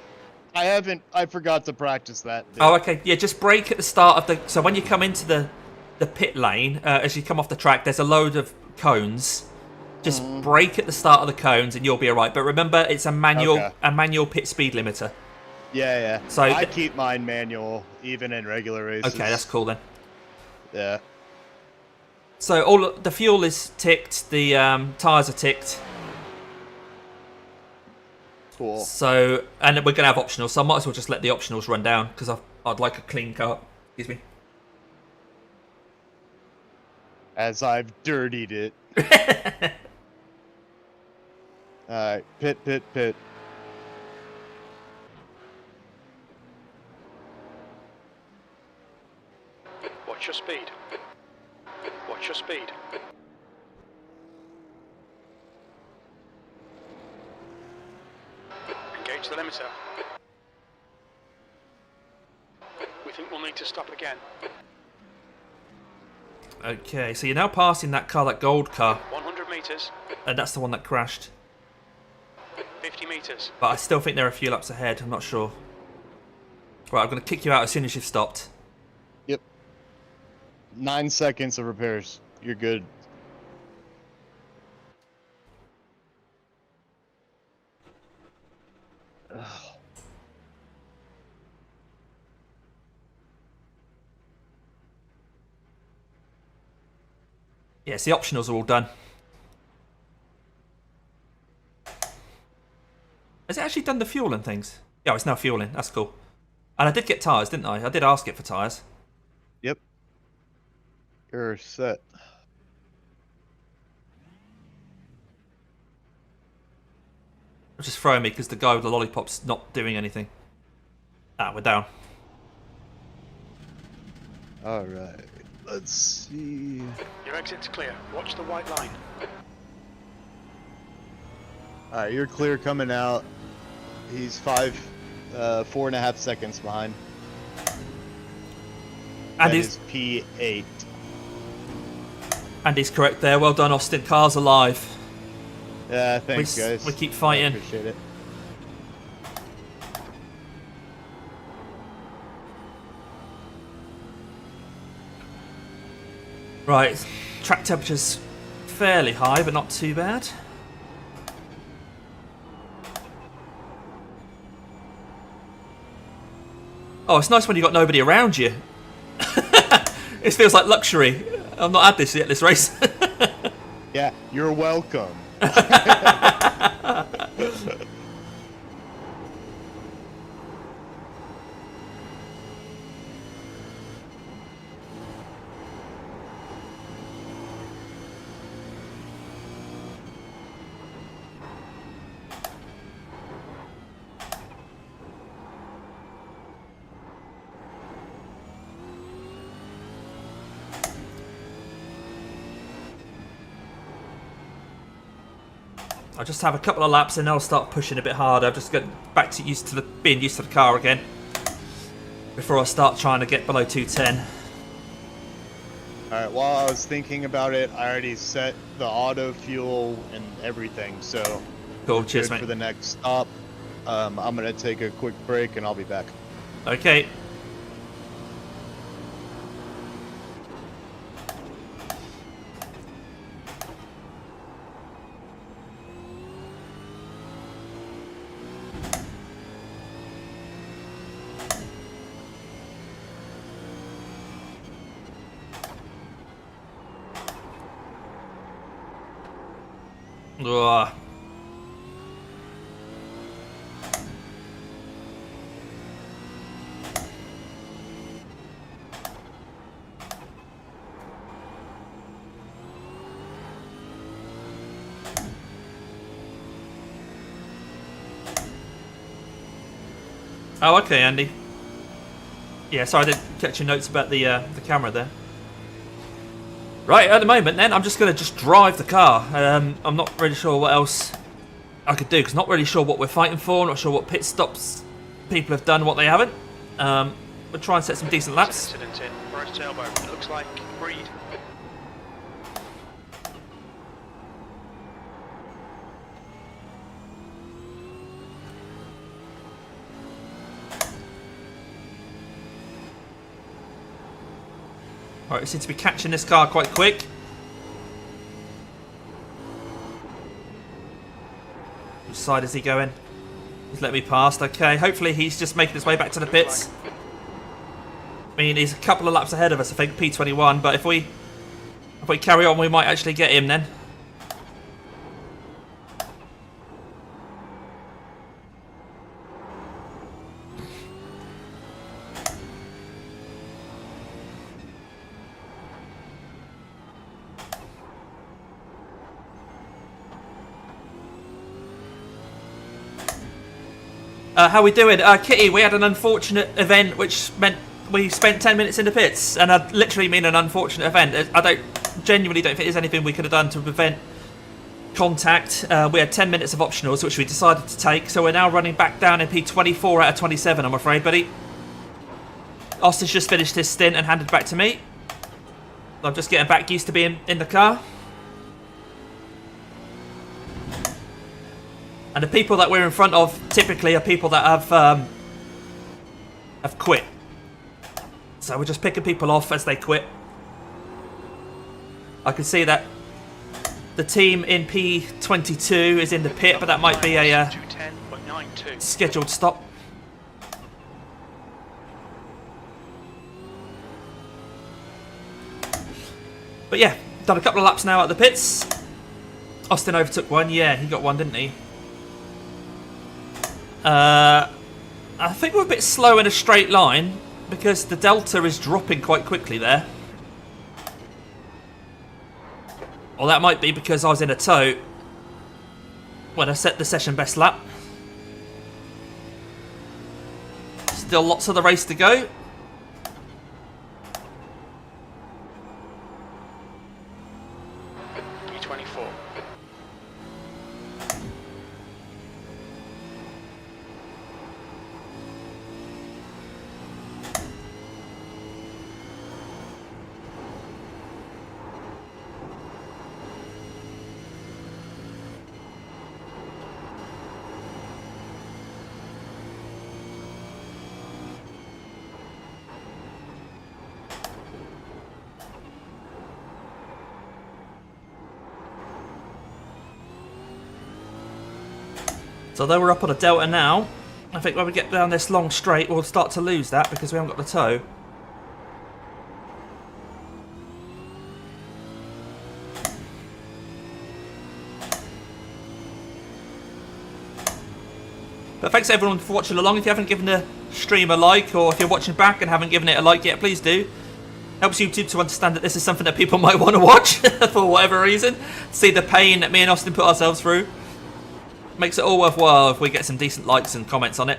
I forgot to practice that bit. Oh, okay. Yeah, just brake at the start of the... So when you come into the pit lane, as you come off the track, there's a load of cones. Just brake at the start of the cones and you'll be alright. But remember, it's a manual pit speed limiter. Yeah. So I keep mine manual, even in regular races. Okay, that's cool then. Yeah. So all the fuel is ticked, the tyres are ticked. Cool. So, and we're going to have optionals, so I might as well just let the optionals run down, because I'd like a clean car. Excuse me. As I've dirtied it. Alright, pit. Watch your speed. Watch your speed. Engage the limiter. We think we'll need to stop again. Okay, so you're now passing that car, that gold car. 100 meters. And that's the one that crashed. 50 meters. But I still think they're a few laps ahead, I'm not sure. Right, I'm going to kick you out as soon as you've stopped. Yep. 9 seconds of repairs. You're good. Yes, the optionals are all done. Has it actually done the fuel and things? Yeah, it's now fueling. That's cool. And I did get tyres, didn't I? I did ask it for tyres. Yep. You're set. It's just throwing me because the guy with the lollipop's not doing anything. Ah, we're down. Alright. Let's see. Your exit's clear. Watch the white line. Alright, you're clear coming out. He's 4.5 seconds behind. And That he's is P8. and he's correct there. Well done, Austin. Car's alive. Yeah, thanks, guys. We keep fighting. I appreciate it. Right, track temperature's fairly high, but not too bad. Oh, it's nice when you've got nobody around you. It feels like luxury. I've not had this yet, this race. Yeah, you're welcome. I'll just have a couple of laps and then I'll start pushing a bit harder. I've just got back to being used to the car again before I start trying to get below 210. Alright, while I was thinking about it, I already set the auto fuel and everything, so Cool, cheers, good mate. for the next stop. I'm gonna take a quick break and I'll be back. Okay. Ugh. Oh, okay, Andy. Yeah, sorry, I didn't catch your notes about the camera there. Right, at the moment then, I'm just going to just drive the car. I'm not really sure what else I could do, because not really sure what we're fighting for, not sure what pit stops people have done, what they haven't. We'll try and set some decent laps. Incident in right tailbone. It looks like Breed. Alright, we seem to be catching this car quite quick. Which side is he going? He's let me past, okay. Hopefully he's just making his way back to the pits. I mean, he's a couple of laps ahead of us, I think, P21, but if we carry on, we might actually get him then. How we doing? Kitty, we had an unfortunate event which meant we spent 10 minutes in the pits, and I literally mean an unfortunate event. I genuinely don't think there's anything we could have done to prevent contact. We had 10 minutes of optionals, which we decided to take, so we're now running back down in P24 out of 27, I'm afraid, buddy. Austin's just finished his stint and handed back to me. I'm just getting back used to being in the car. And the people that we're in front of typically are people that have quit. So we're just picking people off as they quit. I can see that the team in P22 is in the pit, but that might be a 210.92. scheduled stop. But yeah, Done a couple of laps now at the pits. Austin overtook one. Yeah, he got one, didn't he? I think we're a bit slow in a straight line because the delta is dropping quite quickly there. Or that might be because I was in a tow when I set the session best lap. Still lots of the race to go. P24. So although we're up on a delta now, I think when we get down this long straight, we'll start to lose that because we haven't got the tow. But thanks everyone for watching along. If you haven't given the stream a like, or if you're watching back and haven't given it a like yet, please do. Helps YouTube to understand that this is something that people might want to watch for whatever reason. See the pain that me and Austin put ourselves through. Makes it all worthwhile if we get some decent likes and comments on it.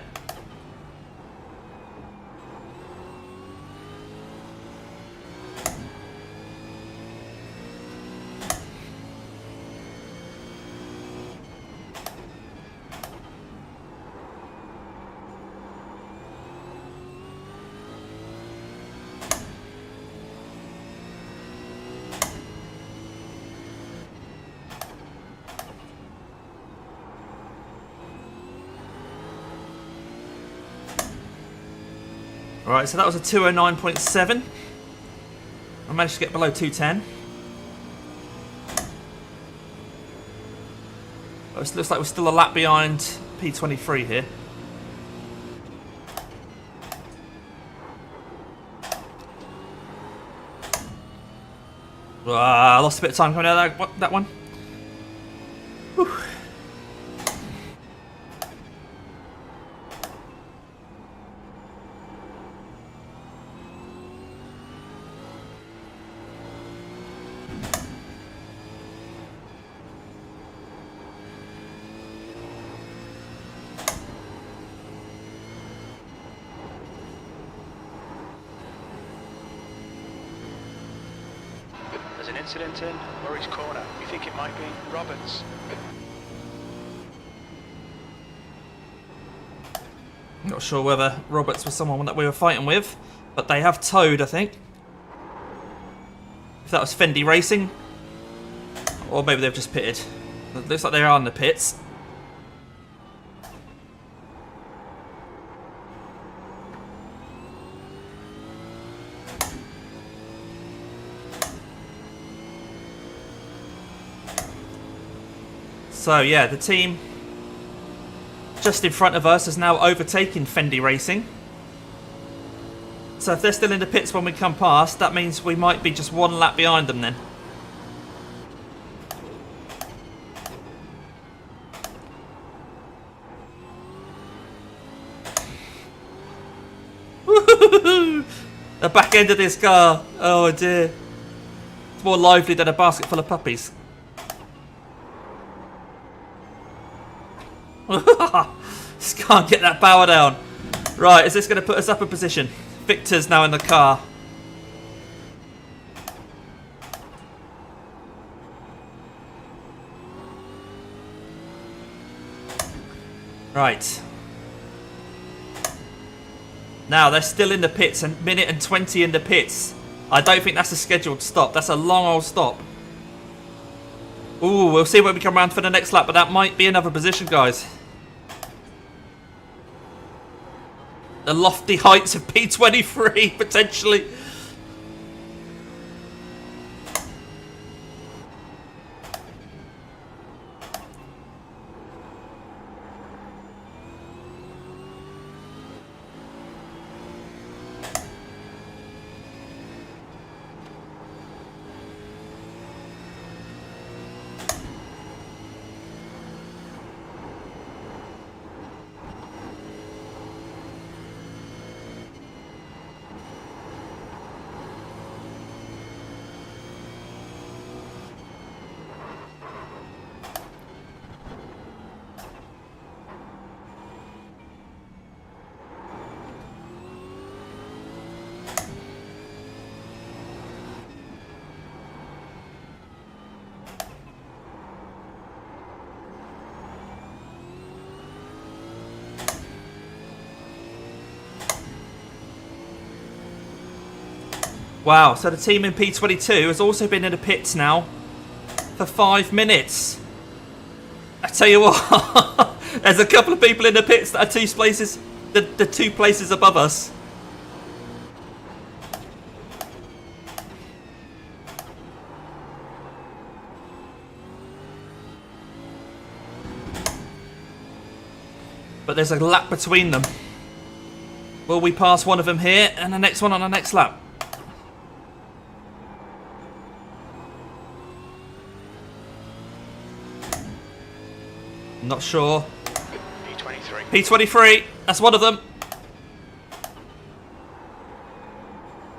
Alright, so that was a 209.7. I managed to get below 210. Oh, it looks like we're still a lap behind P23 here. I lost a bit of time coming out of that one. Whew. There's an incident in Murray's corner. You think it might be Roberts? Not sure whether Roberts was someone that we were fighting with, but they have towed, I think. If that was Fendi Racing, or maybe they've just pitted. It looks like they are in the pits. So yeah, the team just in front of us has now overtaken Fendi Racing. So if they're still in the pits when we come past, that means we might be just one lap behind them then. The back end of this car, oh dear. It's more lively than a basket full of puppies. Just can't get that power down. Right, is this going to put us up a position? Victor's now in the car. Right. Now, they're still in the pits, a minute and 20 in the pits. I don't think that's a scheduled stop. That's a long old stop. Ooh, we'll see when we come around for the next lap, but that might be another position, guys. The lofty heights of P23, potentially. Wow, so the team in P22 has also been in the pits now for 5 minutes. I tell you what, there's a couple of people in the pits that are the 2 places above us. But there's a lap between them. Will we pass one of them here and the next one on the next lap? Not sure. P23. P23, that's one of them.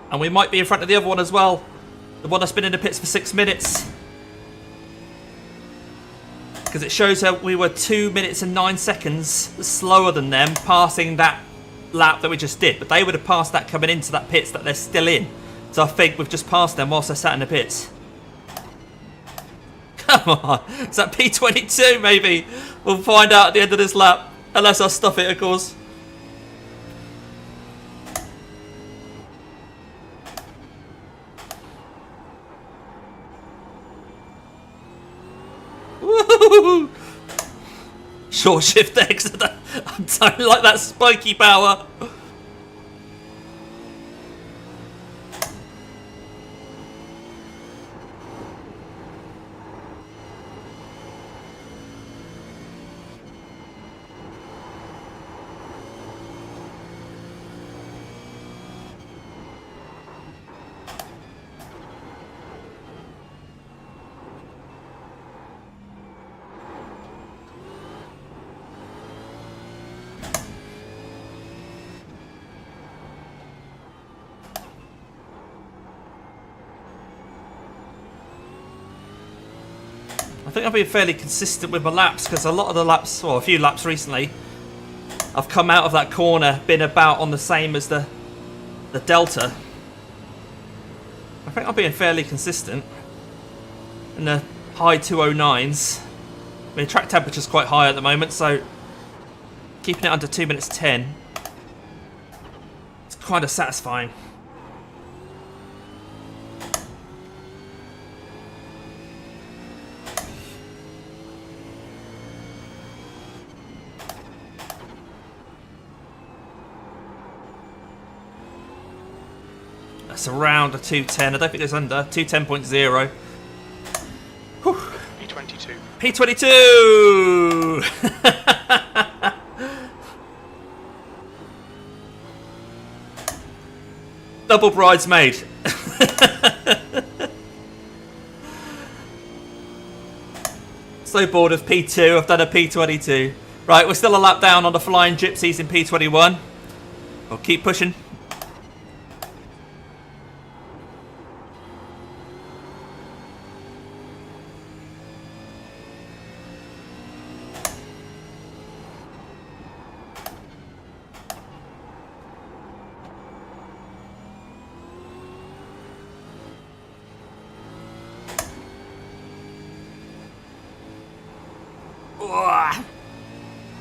And we might be in front of the other one as well. The one that's been in the pits for 6 minutes. Because it shows that we were 2 minutes and 9 seconds slower than them passing that lap that we just did. But they would have passed that coming into that pits that they're still in. So I think we've just passed them whilst they're sat in the pits. Come on. Is that P22 maybe? We'll find out at the end of this lap. Unless I stuff it, of course. Woo! Short shift X. I don't like that spiky power. I think I've been fairly consistent with my laps because a lot of the laps, well, a few laps recently, I've come out of that corner, been about on the same as the delta. I think I'm being fairly consistent in the high 209s. I mean, track temperature's quite high at the moment, so keeping it under 2 minutes 10, it's kind of satisfying. That's around a 210. I don't think it's under 210.0. P22. P22! Double bridesmaid. So bored of P2, I've done a P22. Right, we're still a lap down on the Flying Gypsies in P21. We'll keep pushing.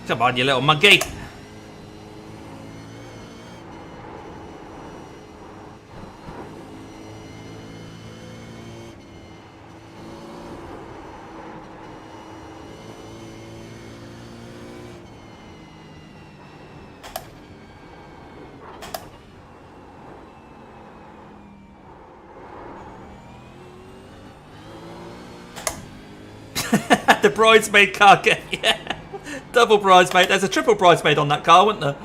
Come on, you little monkey. The bridesmaid car game, yeah. Double bridesmaid. There's a triple bridesmaid on that car, wasn't there?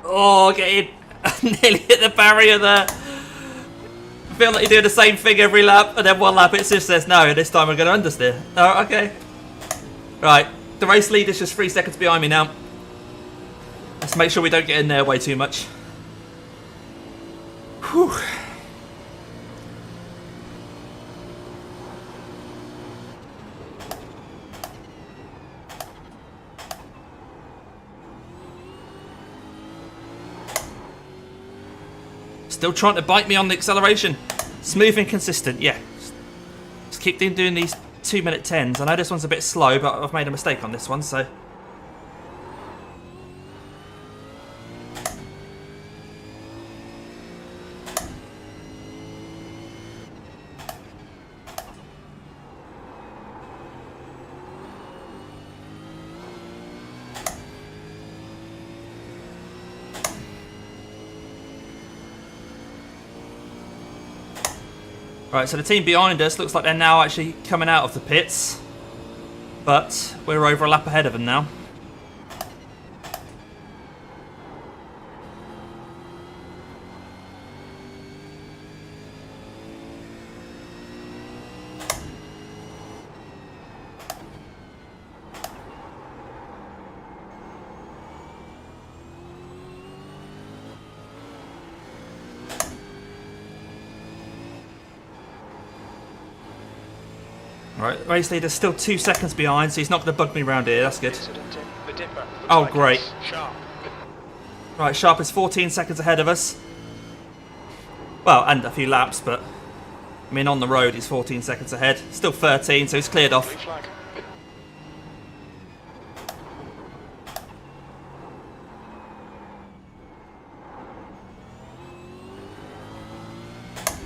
Oh, get in. Nearly hit the barrier there. I feel like you're doing the same thing every lap, and then one lap it just says no, and this time we're going to understeer. Oh, okay. Right. The race leader's just 3 seconds behind me now. Let's make sure we don't get in their way too much. Whew. Still trying to bite me on the acceleration. Smooth and consistent, yeah. Just keep doing these 2 minute 10s. I know this one's a bit slow, but I've made a mistake on this one, so. Right, so the team behind us looks like they're now actually coming out of the pits. But we're over a lap ahead of them now. Right, race leader's still 2 seconds behind, so he's not going to bug me around here. That's good. The dipper looks Oh, like great. it's Sharp. Right, Sharp is 14 seconds ahead of us. Well, and a few laps, but I mean, on the road he's 14 seconds ahead. Still 13, so he's cleared off. Blue flag.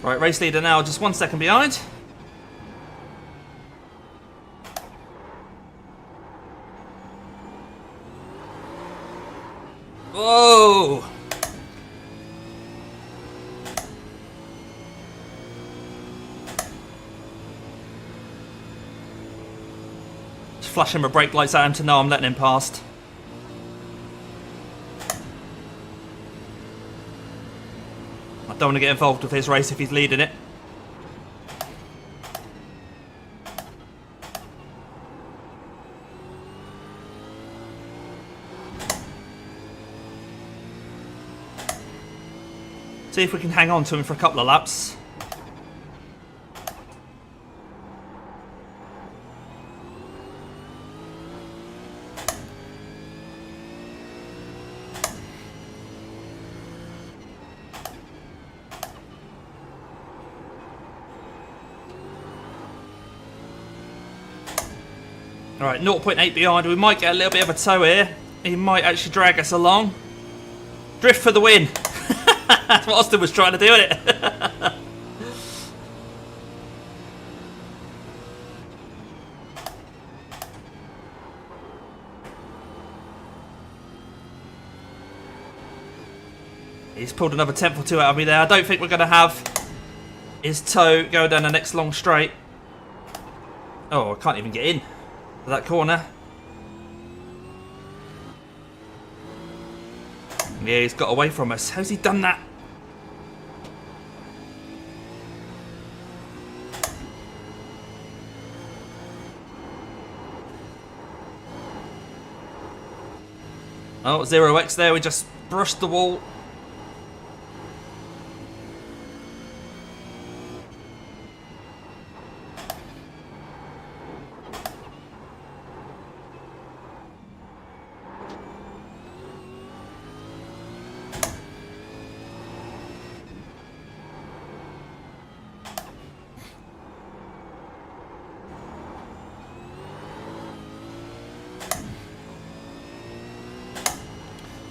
Right, race leader now just 1 second behind. Whoa! Just flashing my brake lights at him to know I'm letting him past. I don't want to get involved with his race if he's leading it. See if we can hang on to him for a couple of laps. Alright, 0.8 behind. We might get a little bit of a tow here. He might actually drag us along. Drift for the win. That's what Austin was trying to do, isn't it? He's pulled another tenth or two out of me there. I don't think we're going to have his toe go down the next long straight. Oh, I can't even get in to that corner. Yeah, he's got away from us. How's he done that? Oh, 0x there. We just brushed the wall.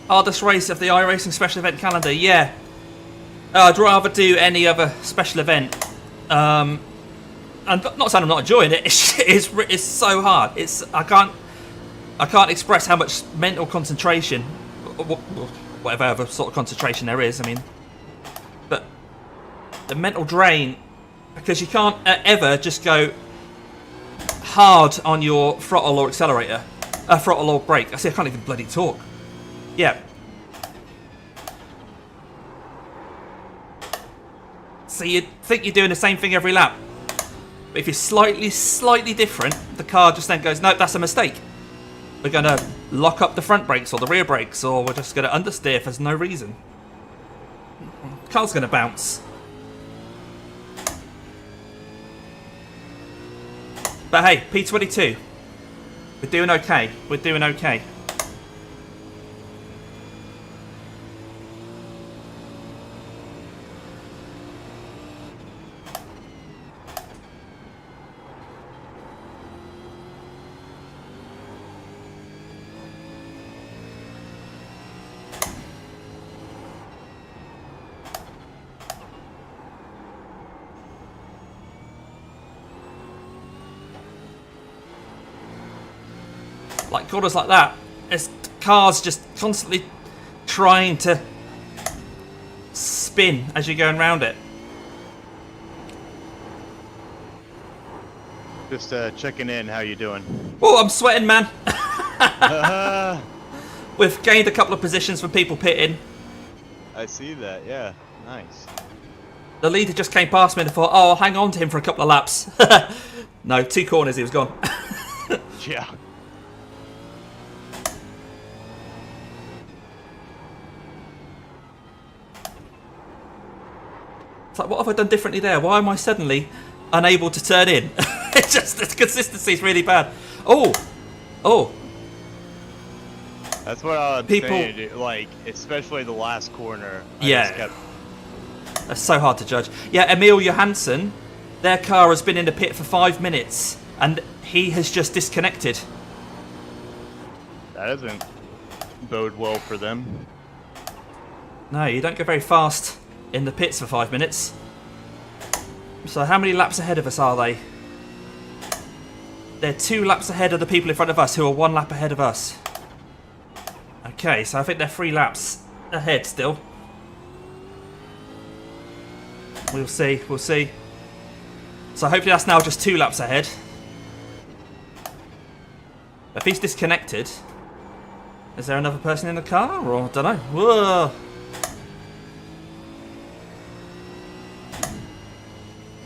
Hardest race of the iRacing special event calendar, yeah. I'd rather do any other special event. And not saying I'm not enjoying it. It's so hard. I can't express how much mental concentration, whatever other sort of concentration there is. I mean, but the mental drain, because you can't ever just go hard on your throttle or accelerator, throttle or brake. I can't even bloody talk. Yeah. So you think you're doing the same thing every lap. But if you're slightly different, the car just then goes, no, that's a mistake. We're going to lock up the front brakes or the rear brakes, or we're just going to understeer for no reason. The car's going to bounce. But hey, P22. We're doing okay. We're doing okay. Like corners like that, it's cars just constantly trying to spin as you're going around it. Just checking in. How you doing? Oh, I'm sweating, man. I We've gained a couple of positions from people pitting. see that. Yeah, nice. The leader just came past me and I thought, oh, I'll hang on to him for a couple of laps. No, 2 corners, he was gone. Yeah. It's like, what have I done differently there? Why am I suddenly unable to turn in? It's just, the consistency is really bad. Oh, That's what I was People- saying. Dude. Like, especially the last corner. I Yeah. just kept... that's so hard to judge. Yeah, Emil Johansson, their car has been in the pit for 5 minutes and he has just disconnected. That doesn't bode well for them. No, you don't go very fast in the pits for 5 minutes. So how many laps ahead of us are they? They're 2 laps ahead of the people in front of us who are 1 lap ahead of us. Okay, so I think they're 3 laps ahead still. We'll see, we'll see. So hopefully that's now just 2 laps ahead. If he's disconnected, is there another person in the car? Or I don't know. Whoa.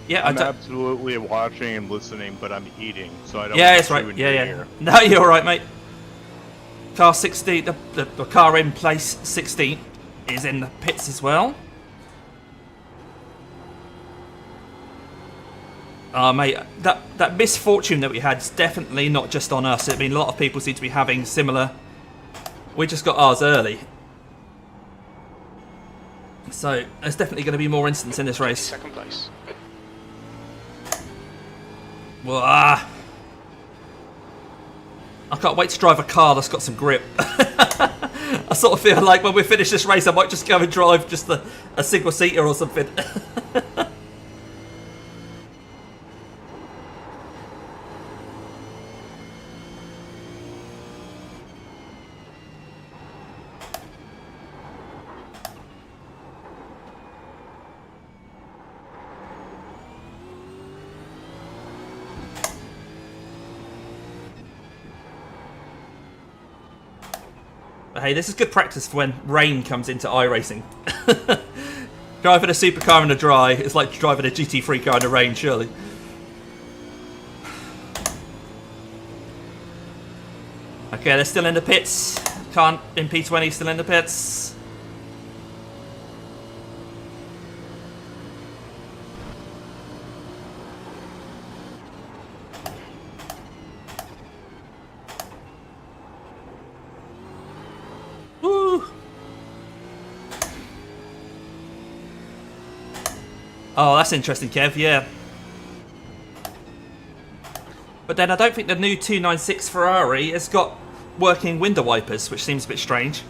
Yeah, I'm absolutely watching and listening, but I'm eating, so I don't. Yeah, want it's to right. chew in Yeah, your yeah. ear. No, you're all right, mate. Car 16, the car in place 16 is in the pits as well. Mate, that misfortune that we had is definitely not just on us. I mean, a lot of people seem to be having similar. We just got ours early. So, there's definitely going to be more incidents in this race. Second place. Wah. I can't wait to drive a car that's got some grip. I sort of feel like when we finish this race, I might just go and drive just a single seater or something. But hey, this is good practice for when rain comes into iRacing. Driving a supercar in the dry is like driving a GT3 car in the rain, surely. Okay, they're still in the pits. Can't in P20, still in the pits. Woo! Oh, that's interesting, Kev, yeah. But then I don't think the new 296 Ferrari has got working window wipers, which seems a bit strange.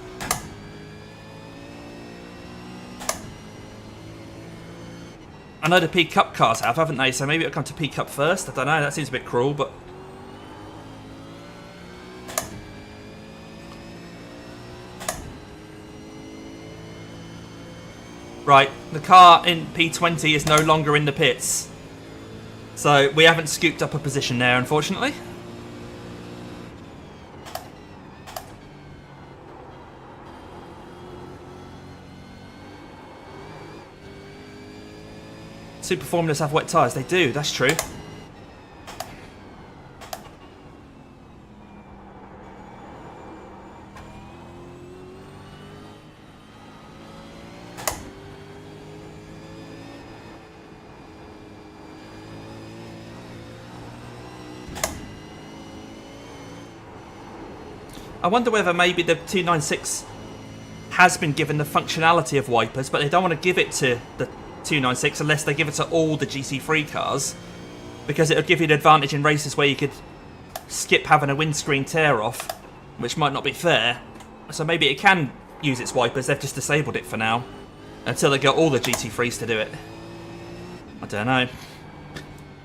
I know the P Cup cars have, haven't they? So maybe it'll come to P Cup first. I don't know, that seems a bit cruel, but... Right, the car in P20 is no longer in the pits. So we haven't scooped up a position there, unfortunately. Super Formulas have wet tyres. They do, that's true. I wonder whether maybe the 296 has been given the functionality of wipers, but they don't want to give it to the 296 unless they give it to all the GT3 cars, because it would give you an advantage in races where you could skip having a windscreen tear off, which might not be fair. So maybe it can use its wipers. They've just disabled it for now until they get all the GT3s to do it. I don't know.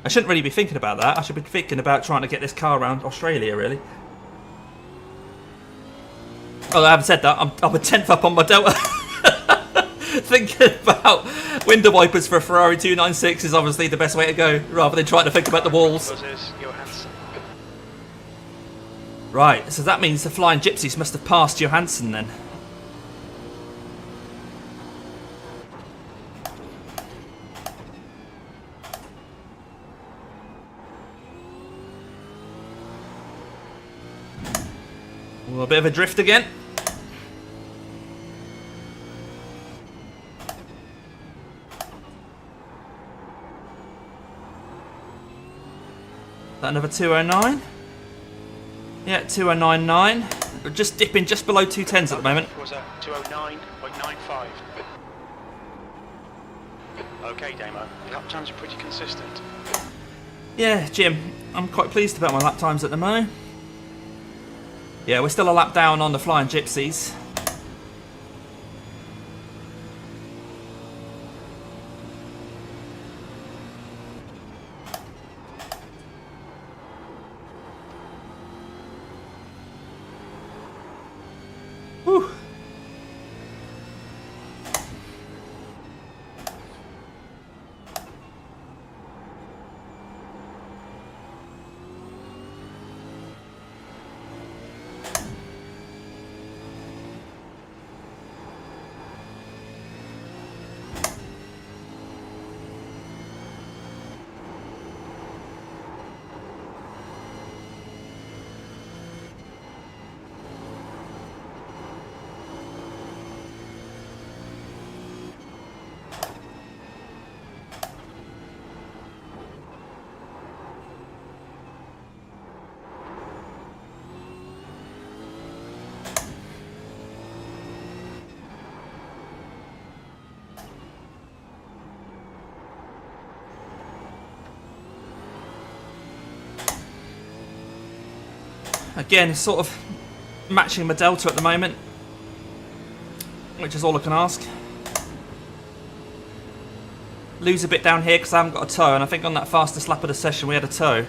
I shouldn't really be thinking about that. I should be thinking about trying to get this car around Australia, really. Oh, I haven't said that. I'm a 10th up on my Delta. Thinking about window wipers for a Ferrari 296 is obviously the best way to go, rather than trying to think about the walls. Johansson. Right, so that means the Flying Gypsies must have passed Johansson then. A bit of a drift again. That another 209? Yeah, 2099. We're just dipping just below 210s at the moment. Was a 209.95. Okay, Damo. Lap times are pretty consistent. Yeah, Jim, I'm quite pleased about my lap times at the moment. Yeah, we're still a lap down on the Flying Gypsies. Whew. Again, sort of matching my delta at the moment, which is all I can ask. Lose a bit down here because I haven't got a toe, and I think on that fastest lap of the session we had a toe.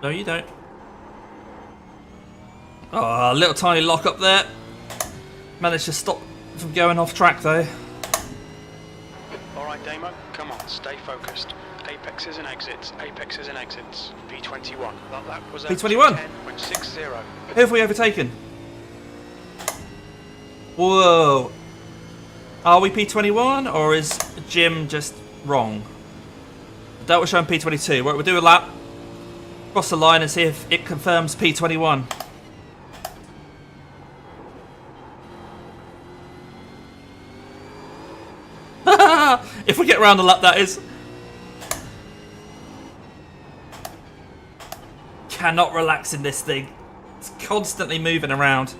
No, you don't. Oh, a little tiny lock up there. Managed to stop from going off track though. Alright, Damo, come on, stay focused. Apexes and exits, apexes and exits. P21. That was a P21? 10.60. Who have we overtaken? Whoa. Are we P21 or is Jim just wrong? That was showing P22. We'll do a lap. Cross the line and see if it confirms P21. If we get around the lap, that is. Cannot relax in this thing. It's constantly moving around.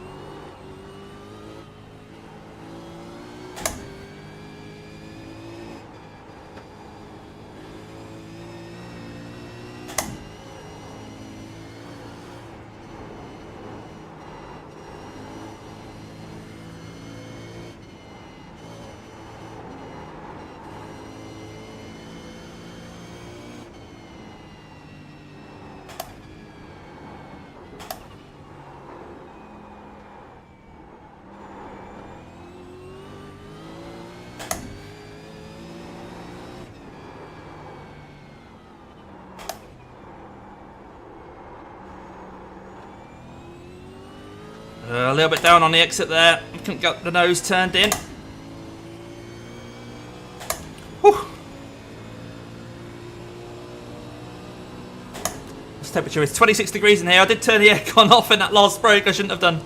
A little bit down on the exit there. Couldn't get the nose turned in. Whew. This temperature is 26 degrees in here. I did turn the aircon off in that last break. I shouldn't have done.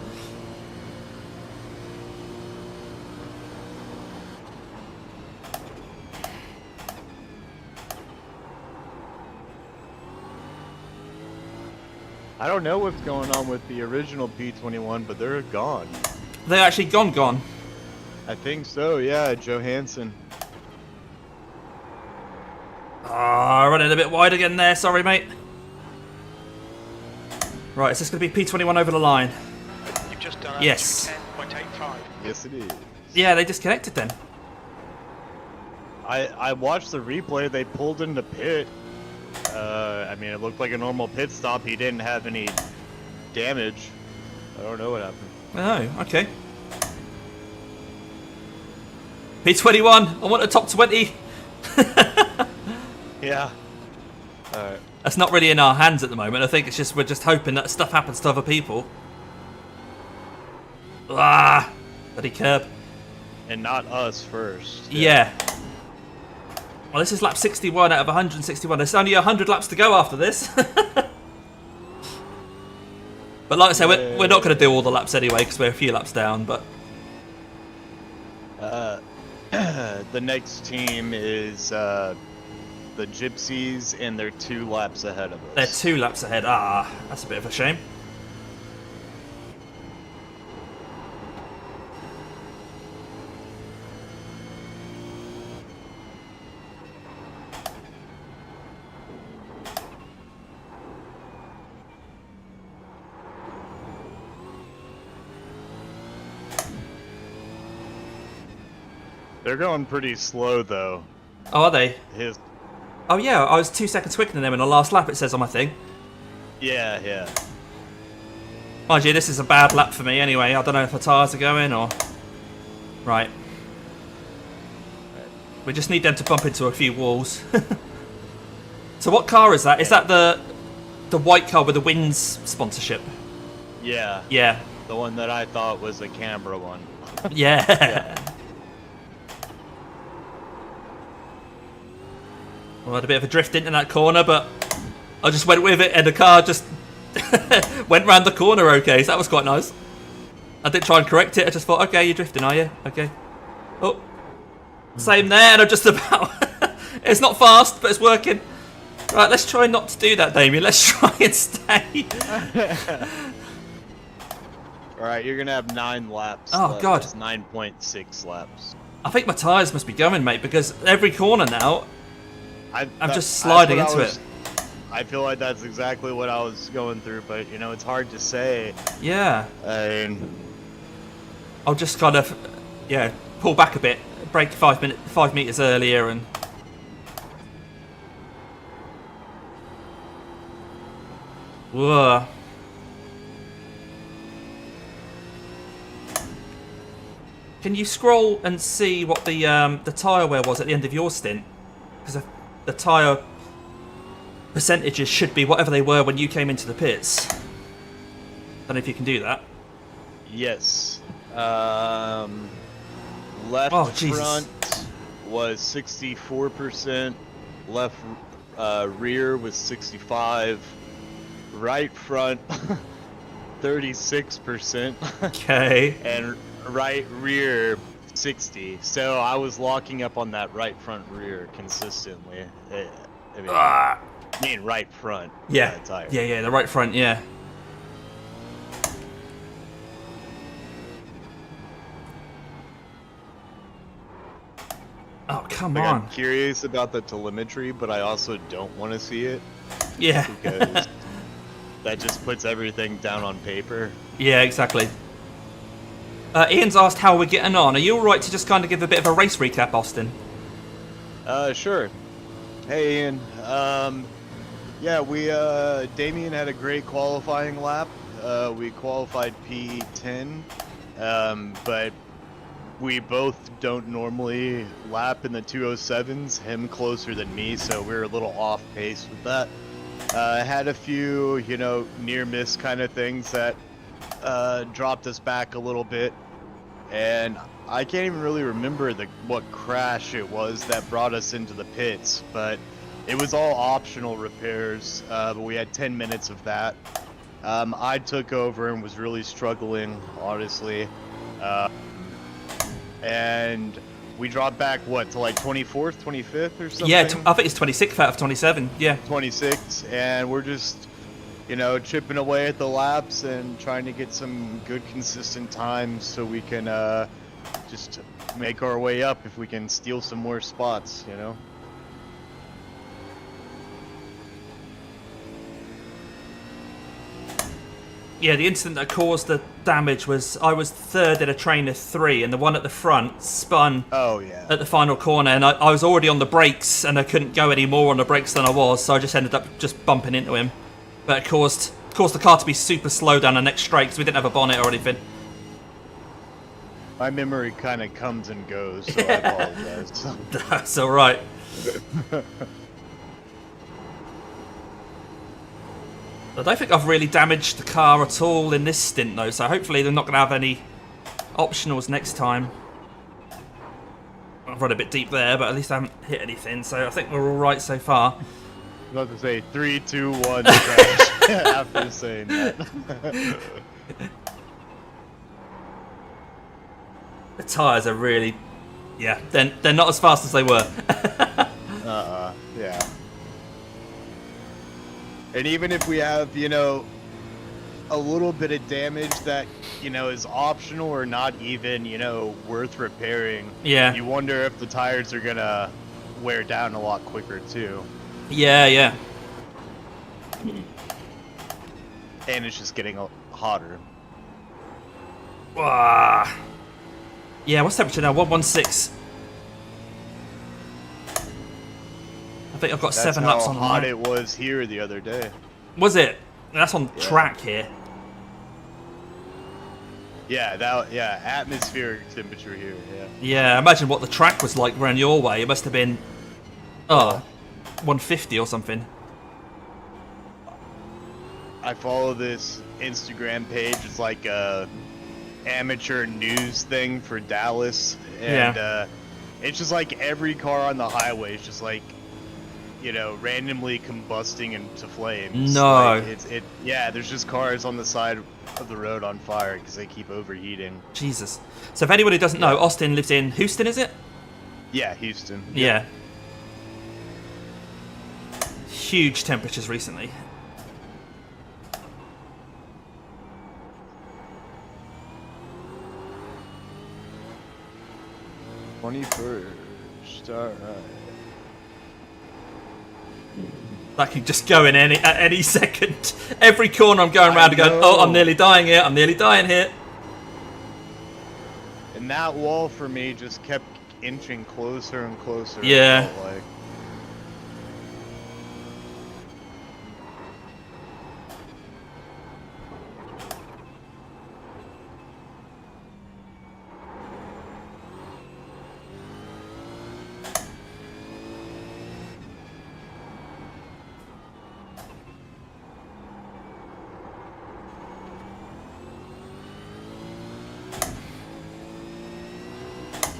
I don't know what's going on with the original P21, but they're gone. They're actually gone. I think so, yeah, Johansson. Ah, running a bit wide again there. Sorry, mate. Right, is this going to be P21 over the line? You've just done Yes. 10.85. Yes, it is. Yeah, they disconnected then. I watched the replay. They pulled into pit. I mean, it looked like a normal pit stop. He didn't have any damage. I don't know what happened. Oh, okay. P21, I want a top 20. Yeah. Alright. That's not really in our hands at the moment. I think it's just we're just hoping that stuff happens to other people. Ah, bloody curb. And not us first. Yeah. Well, this is lap 61 out of 161. There's only 100 laps to go after this. But like I say, we're not going to do all the laps anyway because we're a few laps down. But The next team is the Gypsies, and they're 2 laps ahead of us. they're 2 laps ahead. Ah, that's a bit of a shame. They're going pretty slow, though. Oh, are they? His... Oh yeah, I was 2 seconds quicker than them in the last lap. It says on my thing. Yeah. Mind you, this is a bad lap for me anyway. I don't know if the tyres are going or... Right. We just need them to bump into a few walls. So what car is that? Is that the white car with the Wins sponsorship? Yeah. Yeah. The one that I thought was a Canberra one. Yeah. Well, I had a bit of a drift into that corner, but I just went with it and the car just went round the corner okay, so that was quite nice. I didn't try and correct it, I just thought, okay, you're drifting, are you? Okay. Oh. Same there, and I'm just about... It's not fast, but it's working. Right, let's try not to do that, Damien. Let's try and stay. Alright, you're going to have 9 laps. Oh, left. God. It's 9.6 laps. I think my tyres must be going, mate, because every corner now, I'm just that's sliding what into I was- it. I feel like that's exactly what I was going through, but, you know, it's hard to say. Yeah. I'll just kind of, yeah, pull back a bit, brake 5 meters earlier, and whoa. Can you scroll and see what the tyre wear was at the end of your stint? Because the tyre percentages should be whatever they were when you came into the pits. Don't know if you can do that. Yes. Left Oh, Jesus. front was 64%. Left rear was 65%. Right front 36%. Okay. And right rear 60. So I was locking up on that right front rear consistently. I mean right front. Yeah. Tire. Yeah, the right front, yeah. Oh, come Like, on. I'm curious about the telemetry, but I also don't want to see it Yeah. because that just puts everything down on paper. Yeah, exactly. Ian's asked how we're getting on. Are you alright to just kind of give a bit of a race recap, Austin? Sure. Hey, Ian. Yeah, Damien had a great qualifying lap. We qualified P10, but we both don't normally lap in the 207s, him closer than me, so we were a little off pace with that. Had a few, you know, near miss kind of things that dropped us back a little bit, and I can't even really remember what crash it was that brought us into the pits, but it was all optional repairs, but we had 10 minutes of that. I took over and was really struggling, honestly. And we dropped back, what, to like 24th, 25th or something? Yeah, I think it's 26th out of 27, yeah. 26, and we're just, you know, chipping away at the laps and trying to get some good consistent times so we can just make our way up if we can steal some more spots, you know? Yeah, the incident that caused the damage was I was third in a train of 3, and the one at the front spun Oh, yeah. at the final corner, and I was already on the brakes, and I couldn't go any more on the brakes than I was, so I just ended up just bumping into him. But it caused the car to be super slow down the next straight, because we didn't have a bonnet or anything. My memory kind of comes and goes, so I apologize. That's alright. I don't think I've really damaged the car at all in this stint, though, so hopefully they're not going to have any optionals next time. I've run a bit deep there, but at least I haven't hit anything, so I think we're alright so far. I was about to say 3, 2, 1 crash after saying that. The tyres are really... yeah, they're not as fast as they were. Yeah. And even if we have, you know, a little bit of damage that, you know, is optional or not even, you know, worth repairing, Yeah. you wonder if the tires are gonna wear down a lot quicker too. Yeah, yeah. And it's just getting hotter. Ah. Yeah, what's the temperature now? 116. I think I've got That's 7 laps how on hot mine. it was here the other day. Was it? That's on track here. Yeah, atmospheric temperature here, yeah. Yeah, imagine what the track was like around your way. It must have been, 150 or something. I follow this Instagram page. It's like a amateur news thing for Dallas, and it's just like every car on the highway is just like, you know, randomly combusting into flames. No. Like yeah, there's just cars on the side of the road on fire because they keep overheating. Jesus. So if anybody doesn't know, Austin lives in Houston, is it? Yeah, Houston. Yeah. Huge temperatures recently. Yeah. 21st. All right. That could just go in at any second. Every corner I'm going around and going, oh, I'm nearly dying here, I'm nearly dying here. And that wall for me just kept inching closer and closer. Yeah. It felt like.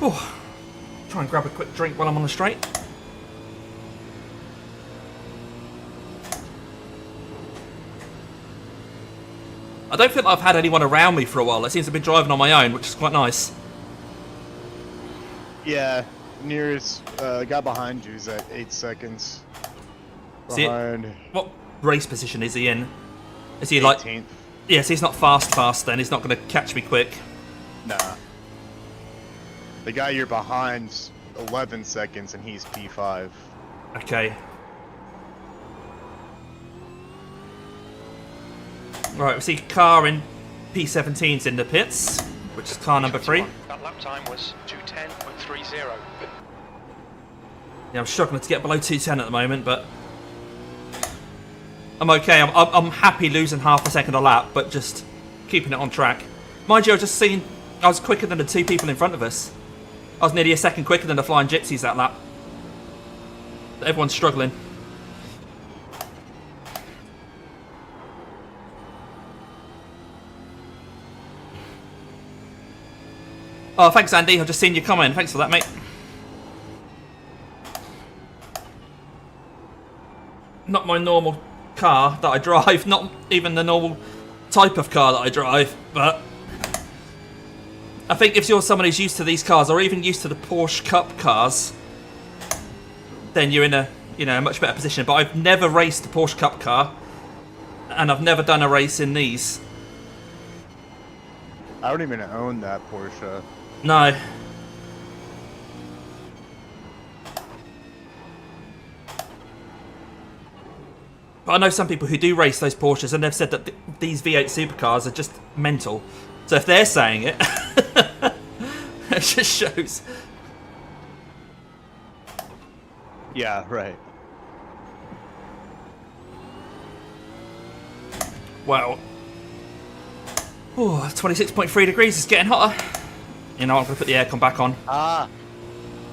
Oh, try and grab a quick drink while I'm on the straight. I don't think I've had anyone around me for a while. It seems to be driving on my own, which is quite nice. Yeah, nearest guy behind you is at 8 seconds. See Behind. What race position is he in? Is he 18th. like... Yeah, so he's not fast then. He's not going to catch me quick. Nah. The guy you're behind's 11 seconds and he's P5. Okay. Right, we see car in P17's in the pits, which is car number 3. That lap time was 2:10.30. Yeah, I'm struggling to get below 210 at the moment, but I'm okay. I'm happy losing half a second a lap, but just keeping it on track. Mind you, I was quicker than the 2 people in front of us. I was nearly a second quicker than the Flying Gypsies that lap. Everyone's struggling. Oh, thanks, Andy. I've just seen you comment. Thanks for that, mate. Not my normal car that I drive. Not even the normal type of car that I drive. But I think if you're someone who's used to these cars, or even used to the Porsche Cup cars, then you're in a much better position. But I've never raced a Porsche Cup car, and I've never done a race in these. I don't even own that Porsche. No. But I know some people who do race those Porsches, and they've said that these V8 supercars are just mental. So if they're saying it, it just shows. Yeah, right. Wow. Oh, 26.3 degrees. It's getting hotter. You know, I'm going to put the aircon back on. Ah,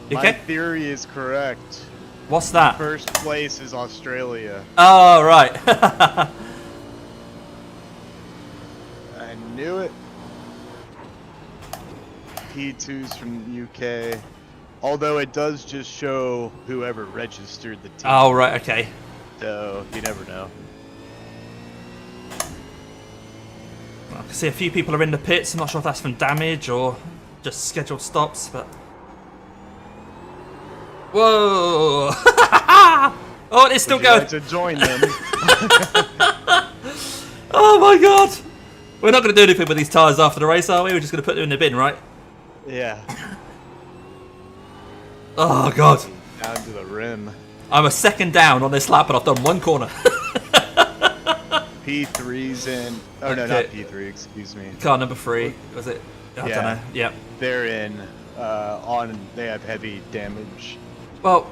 You my okay? theory is correct. What's that? First place is Australia. Oh, right. I knew it. P2's from UK. Although it does just show whoever registered the team. Oh, right, okay. So, you never know. I can see a few people are in the pits. I'm not sure if that's from damage or just scheduled stops, but... Whoa! Oh, it's still Would you going. like to join them? Oh my god! We're not going to do anything with these tyres after the race, are we? We're just going to put them in the bin, right? Yeah. Oh god. Down to the rim. I'm a second down on this lap, but I've done one corner. P3's in. Oh, no, Okay. not P3, excuse me. Car number 3, was it? I don't know. Yep. They're in. They have heavy damage. Well,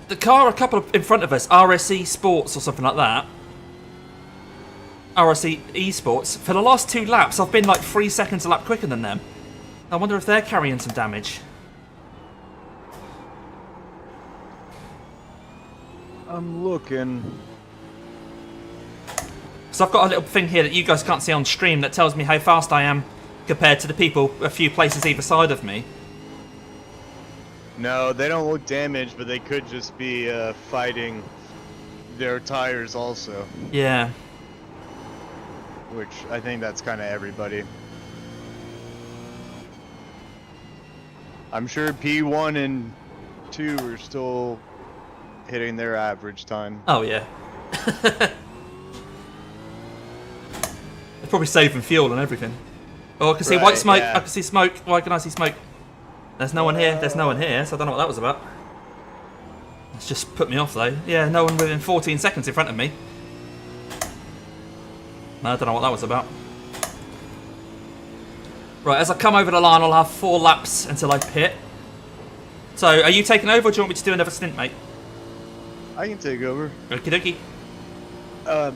the car a couple of in front of us, RSE Sports or something like that. RSE Esports. For the last 2 laps, I've been like 3 seconds a lap quicker than them. I wonder if they're carrying some damage. I'm looking. So I've got a little thing here that you guys can't see on stream that tells me how fast I am compared to the people a few places either side of me. No, they don't look damaged, but they could just be fighting their tires also. Yeah. Which I think that's kind of everybody. I'm sure P1 and 2 are still hitting their average time. Oh, yeah. They're probably saving fuel and everything. Oh, I can see white Right, smoke. yeah. I can see smoke. Why can I see smoke? There's no one here. There's no one here, so I don't know what that was about. It's just put me off, though. Yeah, no one within 14 seconds in front of me. No, I don't know what that was about. Right, as I come over the line, I'll have 4 laps until I pit. So, are you taking over, or do you want me to do another stint, mate? I can take over. Okie dokie.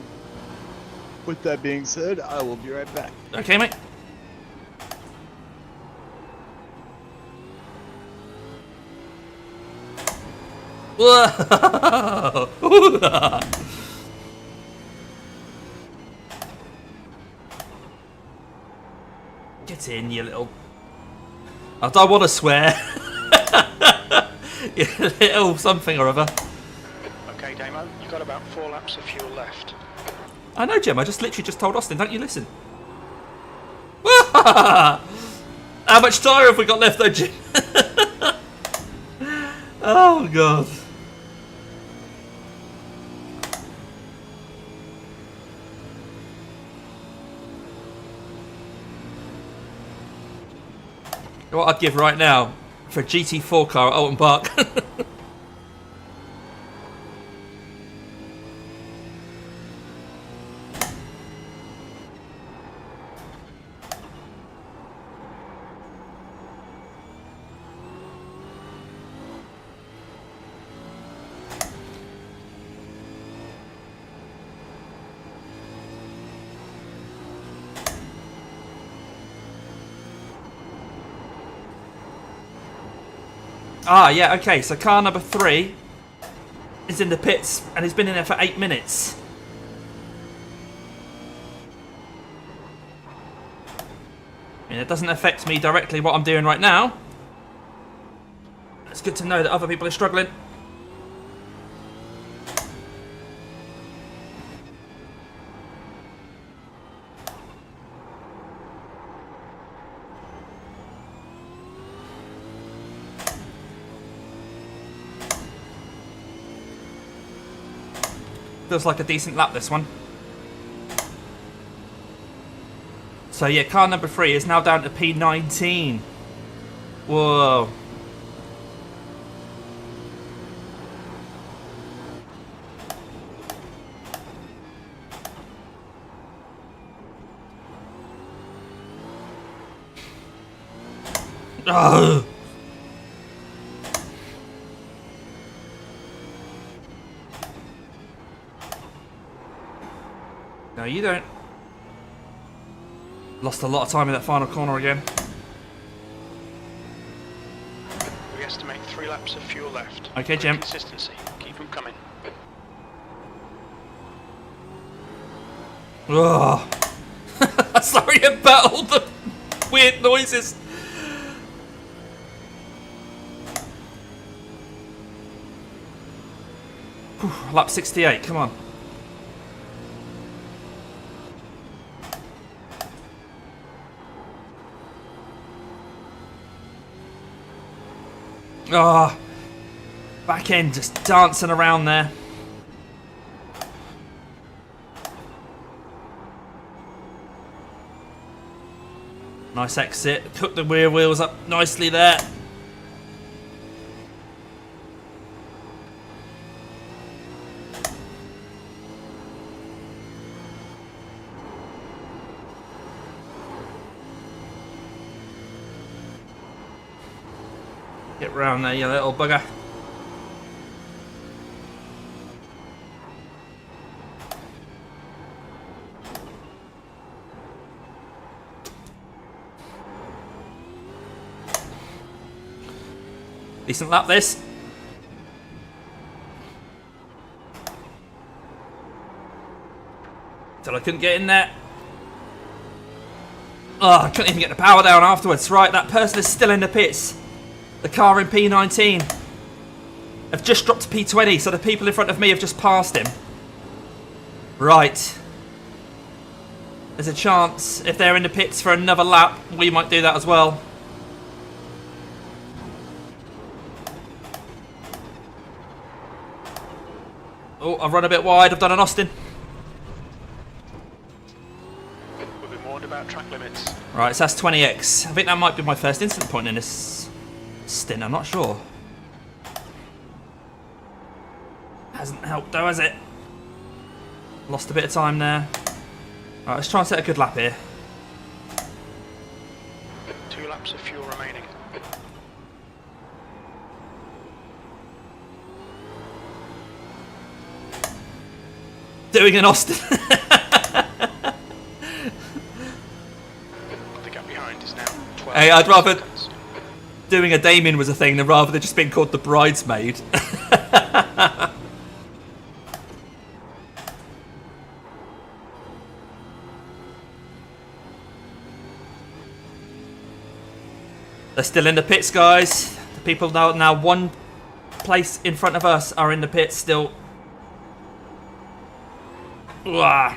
With that being said, I will be right back. Okay, mate. Whoa! Get in, you little... I don't want to swear. You little something or other. Okay, Damo, you've got about 4 laps of fuel left. I know, Jim. I just literally just told Austin. Don't you listen? How much tyre have we got left, though, Jim? Oh, God. What I'd give right now for a GT4 car at Alton Park. Ah, yeah, okay, so car number 3 is in the pits and he's been in there for 8 minutes. I mean, it doesn't affect me directly what I'm doing right now. It's good to know that other people are struggling. Feels like a decent lap, this one. So yeah, car number 3 is now down to P19. Whoa. Oh. No, you don't. Lost a lot of time in that final corner again. We estimate 3 laps of fuel left. Okay, Jim. Consistency. Keep them coming. Oh. Sorry about all the weird noises. Whew, lap 68, come on. Ah, oh, back end just dancing around there. Nice exit. Cooked the rear wheels up nicely there. Get round there, you little bugger. Decent lap this. Till I couldn't get in there. Oh, I couldn't even get the power down afterwards. Right, that person is still in the pits. The car in P19 have just dropped to P20, so the people in front of me have just passed him. Right. There's a chance, if they're in the pits for another lap, we might do that as well. Oh, I've run a bit wide, I've done an Austin. We'll be warned about track limits. Right, so that's 20x. I think that might be my first incident point in this stint, I'm not sure. Hasn't helped though, has it? Lost a bit of time there. Alright, let's try and set a good lap here. 2 laps of fuel remaining. Doing an Austin. The gap behind is now 12 Hey, I'd rather seconds. doing a Damien was a thing than rather than just being called the bridesmaid. They're still in the pits, guys. The people now one place in front of us are in the pits still. Uah.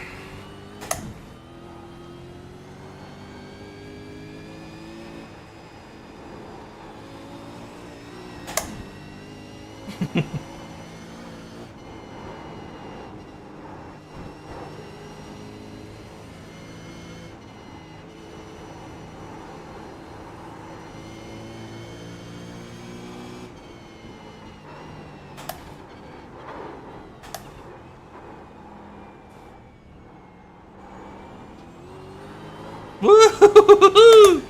Woo-hoo-hoo-hoo-hoo!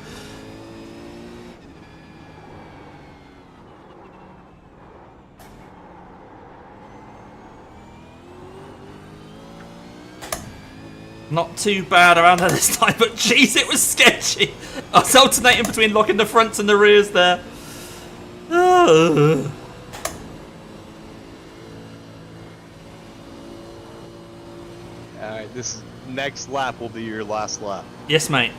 Not too bad around there this time, but jeez, it was sketchy. I was alternating between locking the fronts and the rears there. Alright, this next lap will be your last lap. Yes, mate.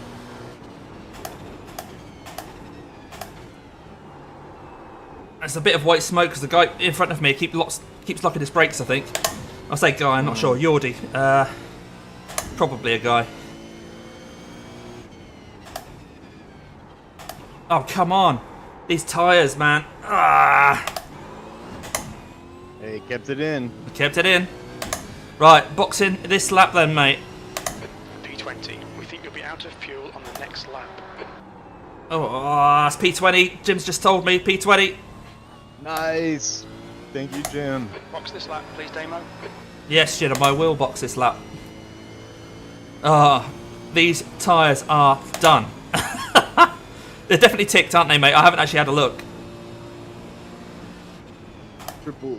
There's a bit of white smoke because the guy in front of me keeps locking his brakes, I think. I'll say guy, I'm not sure. Yordi. Probably a guy. Oh, come on. These tyres, man. Ah. Hey, kept it in. Kept it in. Right, box in this lap then, mate. P20. We think you'll be out of fuel on the next lap. Oh, it's P20. Jim's just told me. P20. Nice. Thank you, Jim. Box this lap, please, Damo. Yes, Jim, I will box this lap. Ah, these tyres are done. They're definitely ticked, aren't they, mate? I haven't actually had a look. Triple,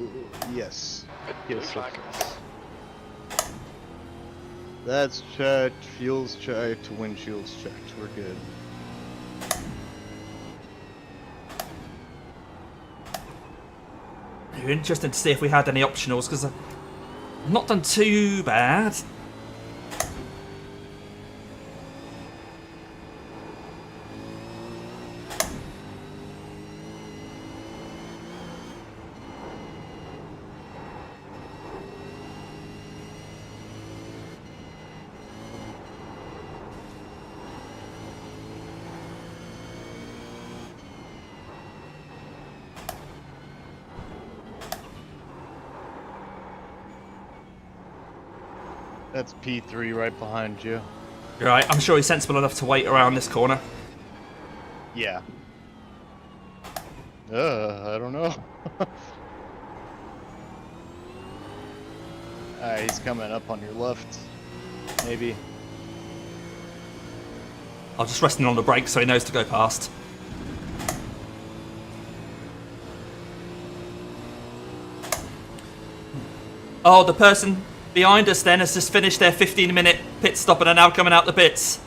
yes. Blue Yes, flag. that's checked, fuel's checked, windshield's checked. We're good. It'd be interesting to see if we had any optionals, because I've not done too bad. That's P3 right behind you. Right, I'm sure he's sensible enough to wait around this corner. Yeah. I don't know. He's coming up on your left. Maybe. I'm just resting on the brake so he knows to go past. Oh, the person behind us then has just finished their 15-minute pit stop and are now coming out the pits.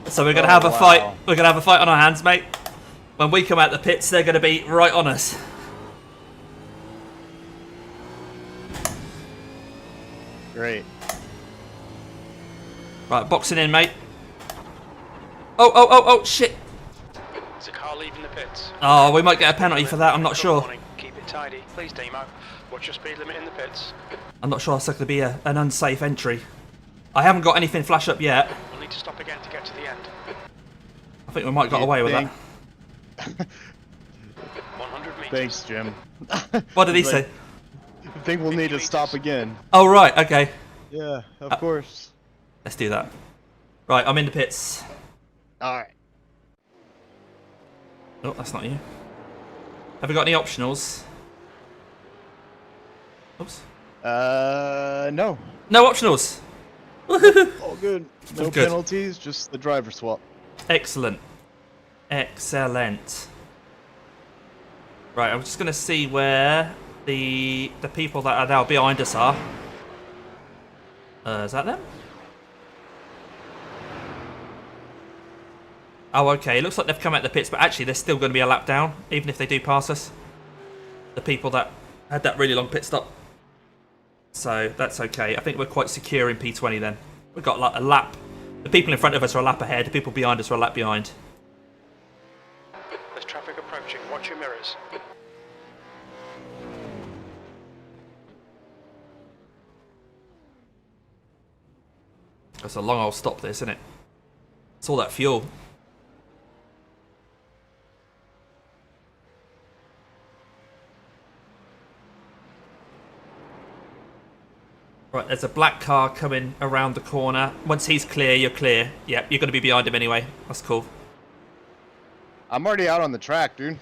So we're going to have a fight. We're going to have a fight on our hands, mate. When we come out the pits, they're going to be right on us. Great. Right, boxing in, mate. Oh, shit. There's a car leaving the pits. Oh, we might get a penalty for that, I'm not sure. Warning. Keep it tidy. Please, Demo. Watch your speed limit in the pits. I'm not sure it's going to be an unsafe entry. I haven't got anything flash up yet. We'll need to stop again to get to the end. I think we might have got away with that. 100 meters. Thanks, Jim. What did he say? I think we'll need to stop again. Oh, right, okay. Yeah, of course. Let's do that. Right, I'm in the pits. Alright. Oh, that's not you. Have we got any optionals? Oops. No. No optionals. All good. No Good. penalties, just the driver swap. Excellent. Excellent. Right, I'm just going to see where the people that are now behind us are. Is that them? Oh, okay. It looks like they've come out the pits, but actually they're still going to be a lap down, even if they do pass us. The people that had that really long pit stop. So that's okay. I think we're quite secure in P20 then. We've got like a lap. The people in front of us are a lap ahead. The people behind us are a lap behind. There's traffic approaching. Watch your mirrors. That's a long old stop this, isn't it? It's all that fuel. Right, there's a black car coming around the corner. Once he's clear, you're clear. Yep, you're going to be behind him anyway. That's cool. I'm already out on the track, dude.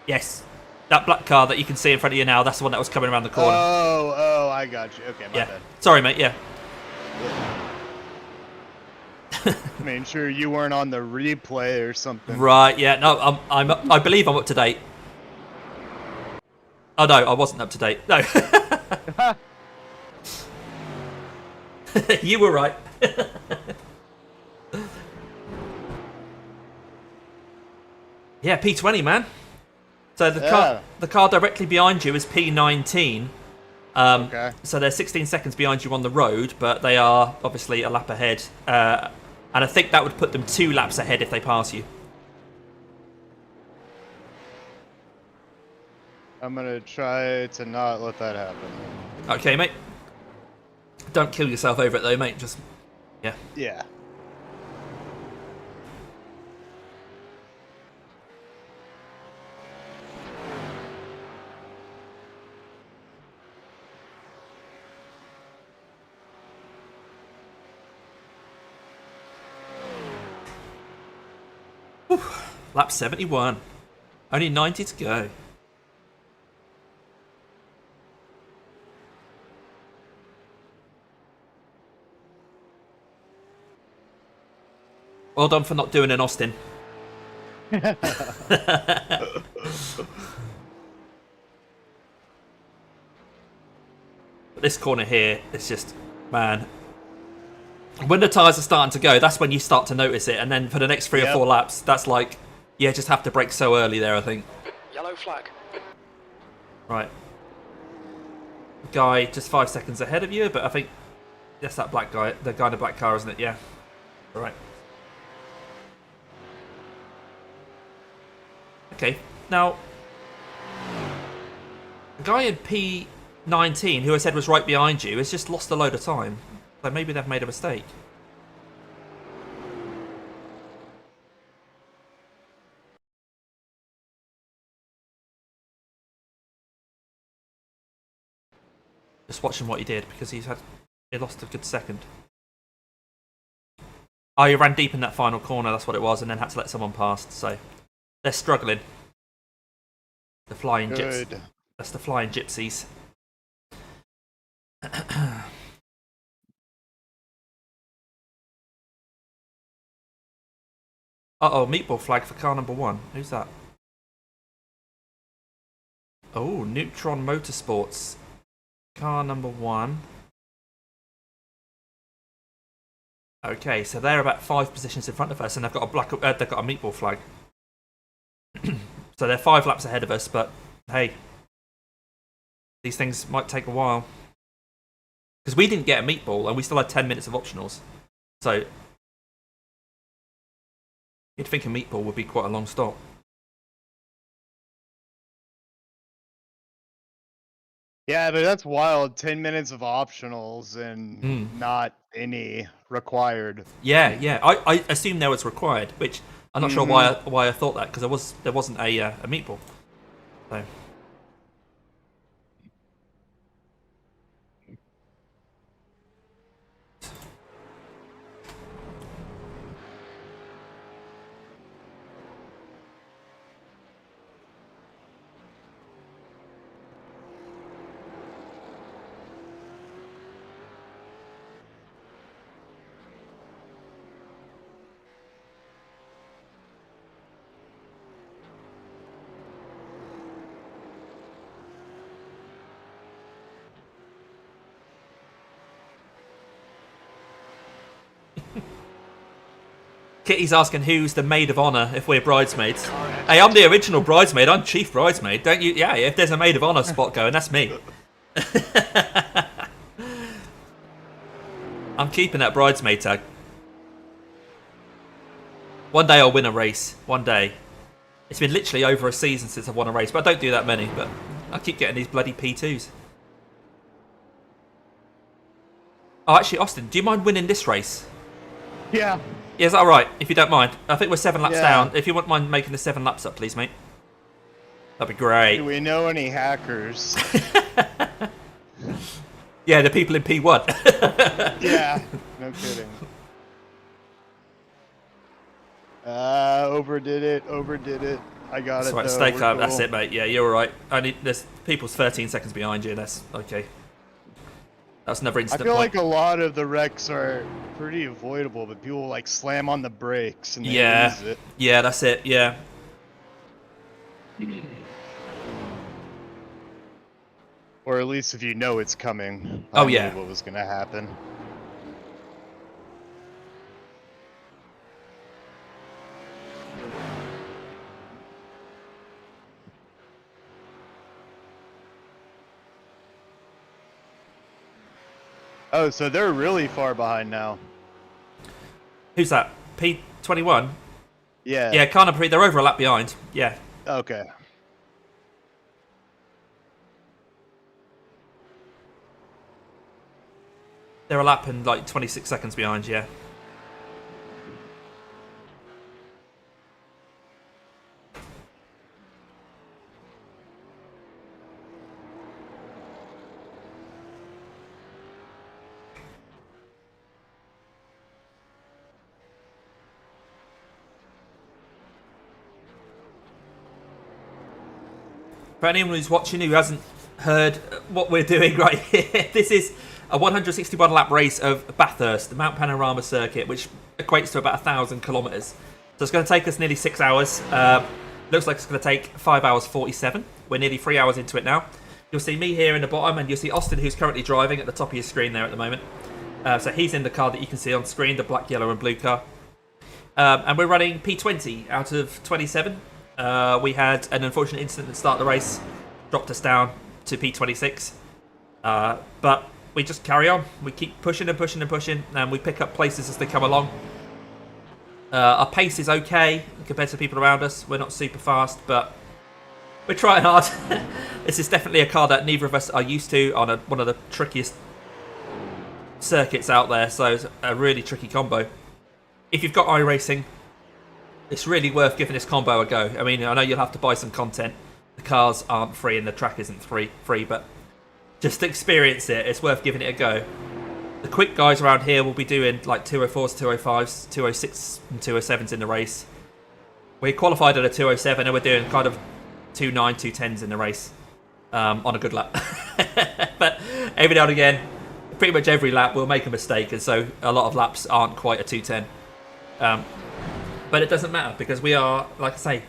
Yes. That black car that you can see in front of you now, that's the one that was coming around the corner. Oh, I got you. Okay, my bad. Sorry, mate, yeah. I mean, sure you weren't on the replay or something. Right, yeah. No, I believe I'm up to date. Oh, no, I wasn't up to date. No. You were right. Yeah, P20, man. So the car directly behind you is P19. Okay. So they're 16 seconds behind you on the road, but they are obviously a lap ahead. And I think that would put them 2 laps ahead if they pass you. I'm gonna try to not let that happen. Okay, mate. Don't kill yourself over it, though, mate. Just, yeah. Yeah. Whew. Lap 71. Only 90 to go. Well done for not doing an Austin. This corner here, it's just, man. When the tyres are starting to go, that's when you start to notice it. And then for the next 3 or 4 laps, that's like, yeah, just have to brake so early there, I think. Yellow flag. Right. Guy just 5 seconds ahead of you, but I think that's that black guy, the guy in the black car, isn't it? Yeah. All right. Okay, now, the guy in P19, who I said was right behind you, has just lost a load of time. So maybe they've made a mistake. Just watching what he did, because he lost a good second. Oh, he ran deep in that final corner, that's what it was, and then had to let someone pass, so they're struggling. The flying gypsies. That's the flying gypsies. Uh-oh, meatball flag for car number 1. Who's that? Oh, Neutron Motorsports. Car number 1. Okay, so they're about 5 positions in front of us, and they've got they've got a meatball flag. So they're 5 laps ahead of us, but hey, these things might take a while. Because we didn't get a meatball, and we still had 10 minutes of optionals. So you'd think a meatball would be quite a long stop. Yeah, but that's wild. 10 minutes of optionals and not any required. Yeah, yeah. I assumed there was required, which I'm not sure why I thought that, because there wasn't a meatball. So. Kitty's asking who's the maid of honour if we're bridesmaids. Hey, I'm the original bridesmaid. I'm chief bridesmaid. Don't you? Yeah, if there's a maid of honour spot going, that's me. I'm keeping that bridesmaid tag. One day I'll win a race. One day. It's been literally over a season since I've won a race, but I don't do that many. But I keep getting these bloody P2s. Oh, actually, Austin, do you mind winning this race? Yeah. Yeah, is that alright, if you don't mind? I think we're 7 laps down. If you wouldn't mind making the 7 laps up, please, mate. That'd be great. Do we know any hackers? Yeah, the people in P1. Yeah, no kidding. Overdid it. I got it, Right, though. stay calm. Cool. That's it, mate. Yeah, you're alright. There's people's 13 seconds behind you. That's okay. That's another I instant feel point. like a lot of the wrecks are pretty avoidable, but people like slam on the brakes and they lose it. Yeah, that's it. Yeah. Or at least if you know it's coming. Oh, I knew yeah. what was gonna happen. Oh, so they're really far behind now. Who's that? P21? Yeah. Yeah, Carnaby, they're over a lap behind. Yeah. Okay. They're a lap and like 26 seconds behind, yeah. For anyone who's watching who hasn't heard what we're doing right here, this is a 161 lap race of Bathurst, the Mount Panorama circuit, which equates to about 1,000 kilometres. So it's going to take us nearly 6 hours. Looks like it's going to take 5 hours 47. We're nearly 3 hours into it now. You'll see me here in the bottom, and you'll see Austin, who's currently driving at the top of your screen there at the moment. So he's in the car that you can see on screen, the black, yellow, and blue car. And we're running P20 out of 27. We had an unfortunate incident at the start of the race, dropped us down to P26. But we just carry on. We keep pushing and pushing and pushing, and we pick up places as they come along. Our pace is okay compared to people around us. We're not super fast, but we're trying hard. This is definitely a car that neither of us are used to on one of the trickiest circuits out there, so it's a really tricky combo. If you've got iRacing, it's really worth giving this combo a go. I mean, I know you'll have to buy some content. The cars aren't free and the track isn't free, but just to experience it, it's worth giving it a go. The quick guys around here will be doing like 204s, 205s, 206 and 207s in the race. We qualified at a 207 and we're doing kind of 2.9, 2.10s in the race on a good lap. But every now and again, pretty much every lap we'll make a mistake, and so a lot of laps aren't quite a 2.10. But it doesn't matter because we are, like I say,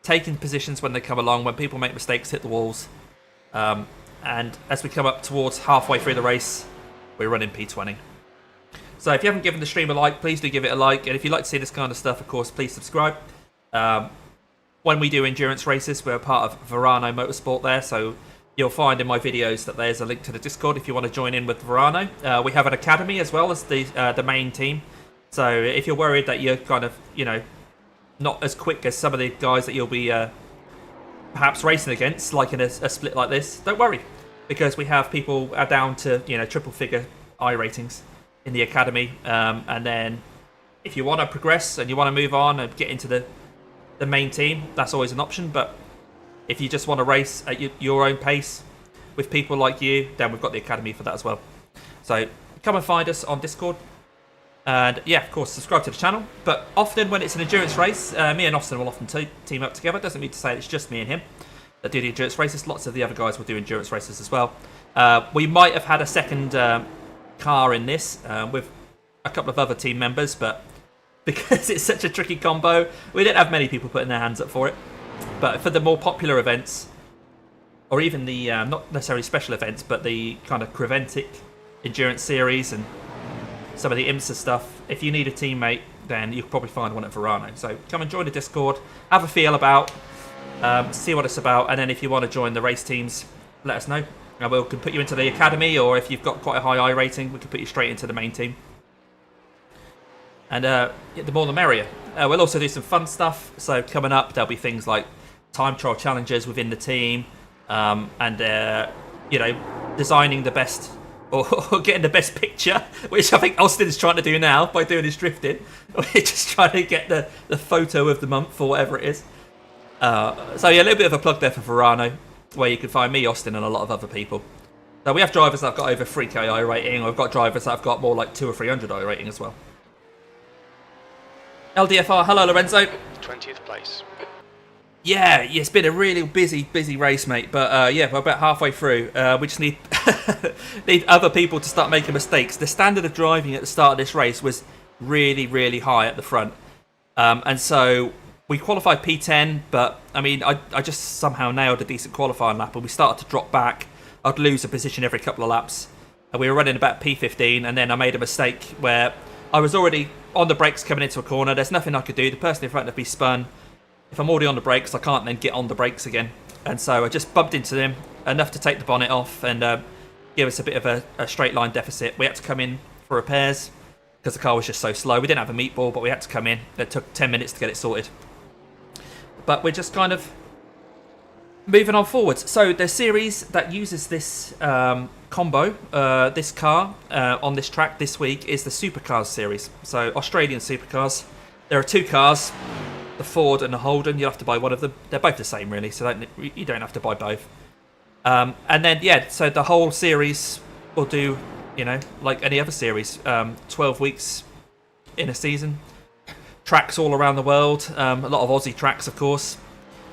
taking positions when they come along, when people make mistakes, hit the walls. And as we come up towards halfway through the race, we're running P20. So if you haven't given the stream a like, please do give it a like. And if you'd like to see this kind of stuff, of course, please subscribe. When we do endurance races, we're a part of Varano Motorsport there. So you'll find in my videos that there's a link to the Discord if you want to join in with Varano. We have an academy as well as the main team. So if you're worried that you're kind of, you know, not as quick as some of the guys that you'll be perhaps racing against, like in a split like this, don't worry. Because we have people down to, you know, triple figure iRatings in the academy, and then if you want to progress and you want to move on and get into the main team, that's always an option. But if you just want to race at your own pace with people like you, then we've got the academy for that as well. So come and find us on Discord, and yeah, of course, subscribe to the channel. But often when it's an endurance race, me and Austin will often team up together. Doesn't mean to say it's just me and him that do the endurance races. Lots of the other guys will do endurance races as well. We might have had a second car in this with a couple of other team members, but because it's such a tricky combo, we didn't have many people putting their hands up for it. But for the more popular events, or even the not necessarily special events, but the kind of Creventic endurance series and some of the IMSA stuff, if you need a teammate, then you'll probably find one at Varano. So come and join the Discord, have a feel about, see what it's about, and then if you want to join the race teams, let us know. And we can put you into the academy, or if you've got quite a high I rating, we can put you straight into the main team. And the more the merrier. We'll also do some fun stuff. So coming up, there'll be things like time trial challenges within the team, and you know, designing the best or getting the best picture, which I think Austin's trying to do now by doing his drifting. We're just trying to get the photo of the month or whatever it is. So yeah, a little bit of a plug there for Varano, where you can find me, Austin, and a lot of other people. So we have drivers that have got over 3k I rating, or we've got drivers that have got more like 200 or 300 I rating as well. LDFR, hello Lorenzo. 20th place. Yeah, it's been a really busy race, mate. But yeah, we're about halfway through. We just need need other people to start making mistakes. The standard of driving at the start of this race was really high at the front, and so we qualified P10. But I mean, I just somehow nailed a decent qualifying lap, and we started to drop back. I'd lose a position every couple of laps, and we were running about P15, and then I made a mistake where I was already on the brakes coming into a corner. There's nothing I could do. The person in front of me spun. If I'm already on the brakes, I can't then get on the brakes again. And so I just bumped into them, enough to take the bonnet off and give us a bit of a straight line deficit. We had to come in for repairs because the car was just so slow. We didn't have a meatball, but we had to come in. It took 10 minutes to get it sorted. But we're just kind of moving on forwards. So the series that uses this combo, this car on this track this week is the Supercars series. So Australian Supercars. There are two cars, the Ford and the Holden. You'll have to buy one of them. They're both the same, really, so you don't have to buy both. And then, yeah, so the whole series will do, you know, like any other series, 12 weeks in a season. Tracks all around the world, a lot of Aussie tracks, of course.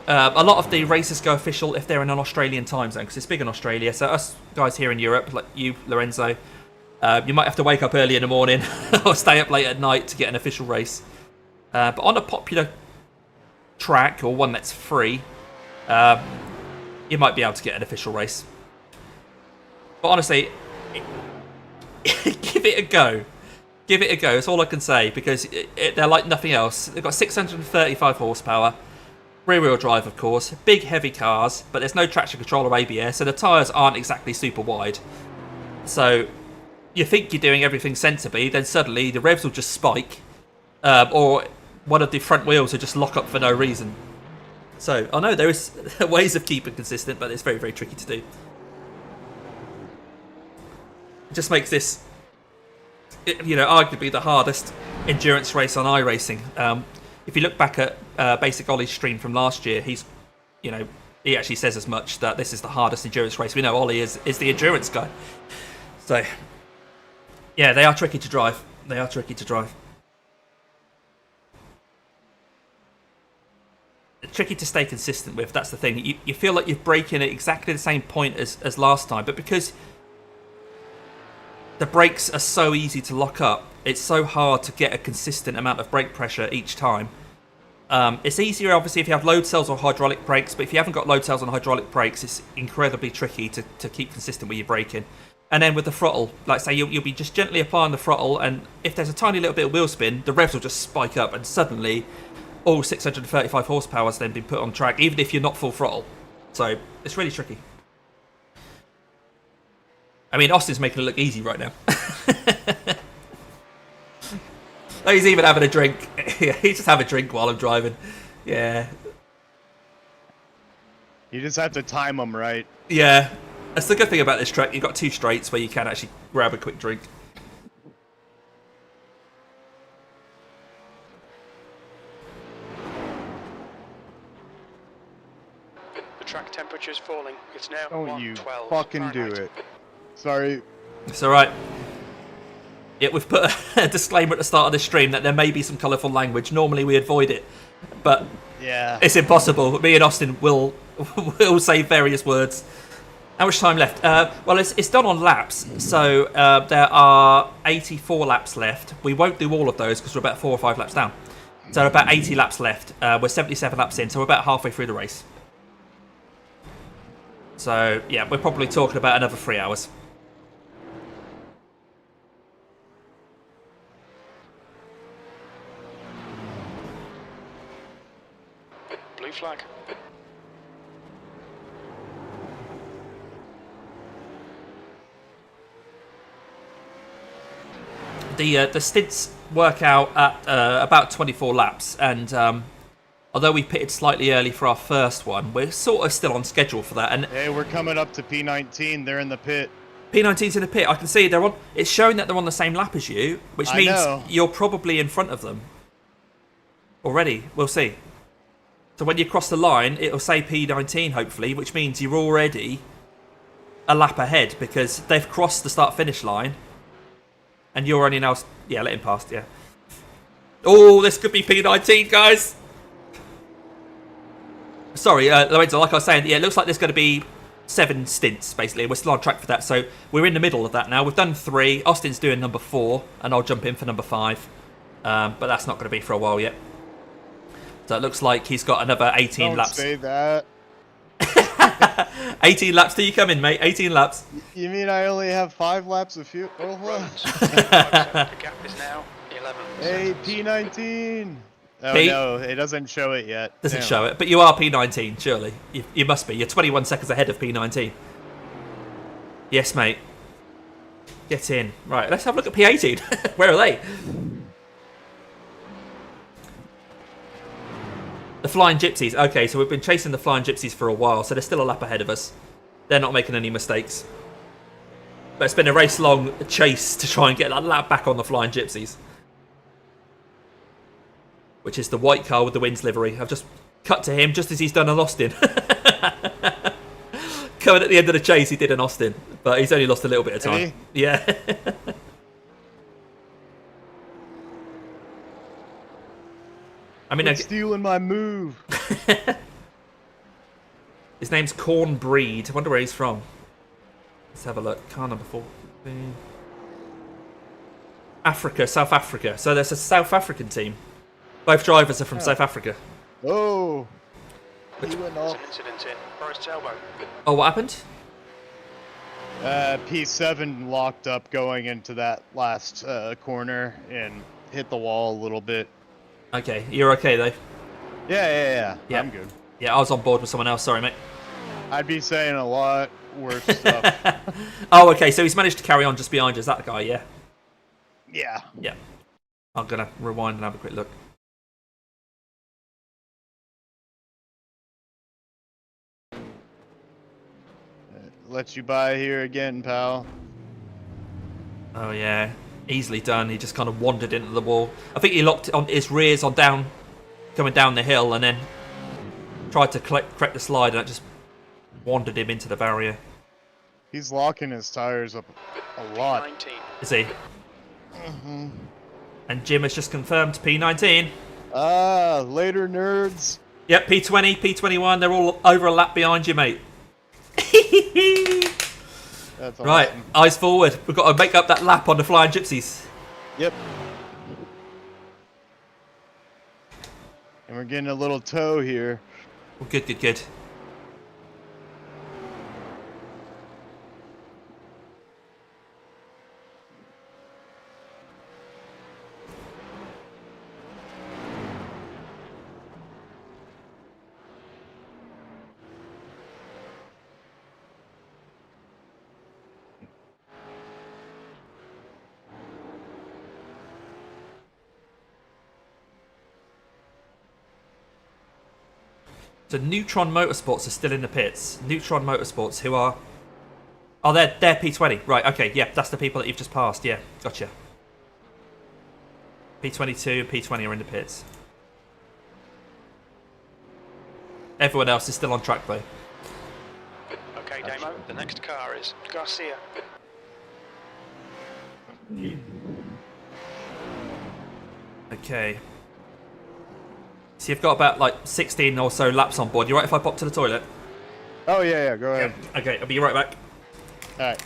A lot of the races go official if they're in an Australian time zone, because it's big in Australia. So us guys here in Europe, like you, Lorenzo, you might have to wake up early in the morning or stay up late at night to get an official race. But on a popular track, or one that's free, you might be able to get an official race. But honestly, give it a go. Give it a go, that's all I can say, because they're like nothing else. They've got 635 horsepower, rear-wheel drive, of course, big heavy cars, but there's no traction control or ABS, so the tyres aren't exactly super wide. So you think you're doing everything sensibly, then suddenly the revs will just spike, or one of the front wheels will just lock up for no reason. So, I know there is ways of keeping consistent, but it's very, very tricky to do. It just makes this, you know, arguably the hardest endurance race on iRacing. If you look back at Basic Ollie's stream from last year, he's, you know, he actually says as much, that this is the hardest endurance race. We know Ollie is the endurance guy. So, yeah, they are tricky to drive. They are tricky to drive. Tricky to stay consistent with, that's the thing. You feel like you're braking at exactly the same point as last time, but because the brakes are so easy to lock up, it's so hard to get a consistent amount of brake pressure each time. It's easier, obviously, if you have load cells or hydraulic brakes, but if you haven't got load cells on hydraulic brakes, it's incredibly tricky to keep consistent with your braking. And then with the throttle, like say, you'll be just gently applying the throttle, and if there's a tiny little bit of wheel spin, the revs will just spike up, and suddenly all 635 horsepower has then been put on track, even if you're not full throttle. So it's really tricky. I mean, Austin's making it look easy right now. Oh, he's even having a drink. He's just having a drink while I'm driving. Yeah. You just have to time them right. Yeah. That's the good thing about this track. You've got two straights where you can actually grab a quick drink. The track temperature is falling. It's now Don't you 112 fucking do Fahrenheit. it. Sorry. It's alright. Yeah, we've put a disclaimer at the start of this stream that there may be some colourful language. Normally we avoid it, but Yeah. it's impossible. Me and Austin will say various words. How much time left? Well, it's done on laps, so there are 84 laps left. We won't do all of those because we're about 4 or 5 laps down. So about 80 laps left. We're 77 laps in, so we're about halfway through the race. So, yeah, we're probably talking about another 3 hours. Blue flag. The stints work out at about 24 laps, and although we pitted slightly early for our first one, we're sort of still on schedule for that. And Hey, we're coming up to P19. They're in the pit. P19's in the pit. I can see they're on. It's showing that they're on the same lap as you, which I means know. you're probably in front of them already. We'll see. So when you cross the line, it'll say P19, hopefully, which means you're already a lap ahead because they've crossed the start-finish line, and you're only now. Yeah, let him past. Yeah. Oh, this could be P19, guys. Sorry, Lorenzo, like I was saying, yeah, it looks like there's going to be 7 stints, basically. We're still on track for that, so we're in the middle of that now. We've done 3. Austin's doing number 4, and I'll jump in for number 5. But that's not going to be for a while yet. So it looks like he's got another 18 Don't laps. say that. 18 laps till you come in, mate. 18 laps. You mean I only have 5 laps of fuel? Oh, Roads. The gap is now 11 hey, seconds. P19. Oh, P- no, it doesn't show it yet. Doesn't Damn. show it, but you are P19, surely. You must be. You're 21 seconds ahead of P19. Yes, mate. Get in. Right, let's have a look at P18. Where are they? The Flying Gypsies. Okay, so we've been chasing the Flying Gypsies for a while, so they're still a lap ahead of us. They're not making any mistakes. But it's been a race-long chase to try and get that lap back on the Flying Gypsies. Which is the white car with the Wins livery. I've just cut to him just as he's done an Austin. Coming at the end of the chase, he did an Austin. But he's only lost a little bit of time. Did Yeah. I mean, Quit stealing my move. his name's Corn Breed. I wonder where he's from. Let's have a look. Car number 14. Africa, South Africa. So there's a South African team. Both drivers are from South Africa. Oh. He went There's off. an incident in Forest Tailbone. Oh, what happened? P7 locked up going into that last corner and hit the wall a little bit. Okay, you're okay though. Yeah. Yeah. I'm good. Yeah, I was on board with someone else. Sorry, mate. I'd be saying a lot worse stuff. Oh, okay. So he's managed to carry on just behind us. That guy, yeah. Yeah. Yeah. I'm gonna rewind and have a quick look. Let you by here again, pal. Oh yeah, easily done. He just kind of wandered into the wall. I think he locked on his rears on down, coming down the hill, and then tried to correct the slide, and it just wandered him into the barrier. He's locking his tires up a lot. 19. Is he? And Jim has just confirmed P19. Later, nerds. Yep, P20, P21. They're all over a lap behind you, mate. That's awesome. Right, eyes forward. We've got to make up that lap on the Flying Gypsies. Yep. And we're getting a little tow here. Well, good. So Neutron Motorsports are still in the pits. Neutron Motorsports, who are... Oh, they're P20. Right, okay, yeah, that's the people that you've just passed. Yeah, gotcha. P22 and P20 are in the pits. Everyone else is still on track, though. Okay, Damo, the next car is Garcia. Okay. So you've got about, like, 16 or so laps on board. You right if I pop to the toilet? Oh, yeah, go ahead. Okay, I'll be right back. Alright.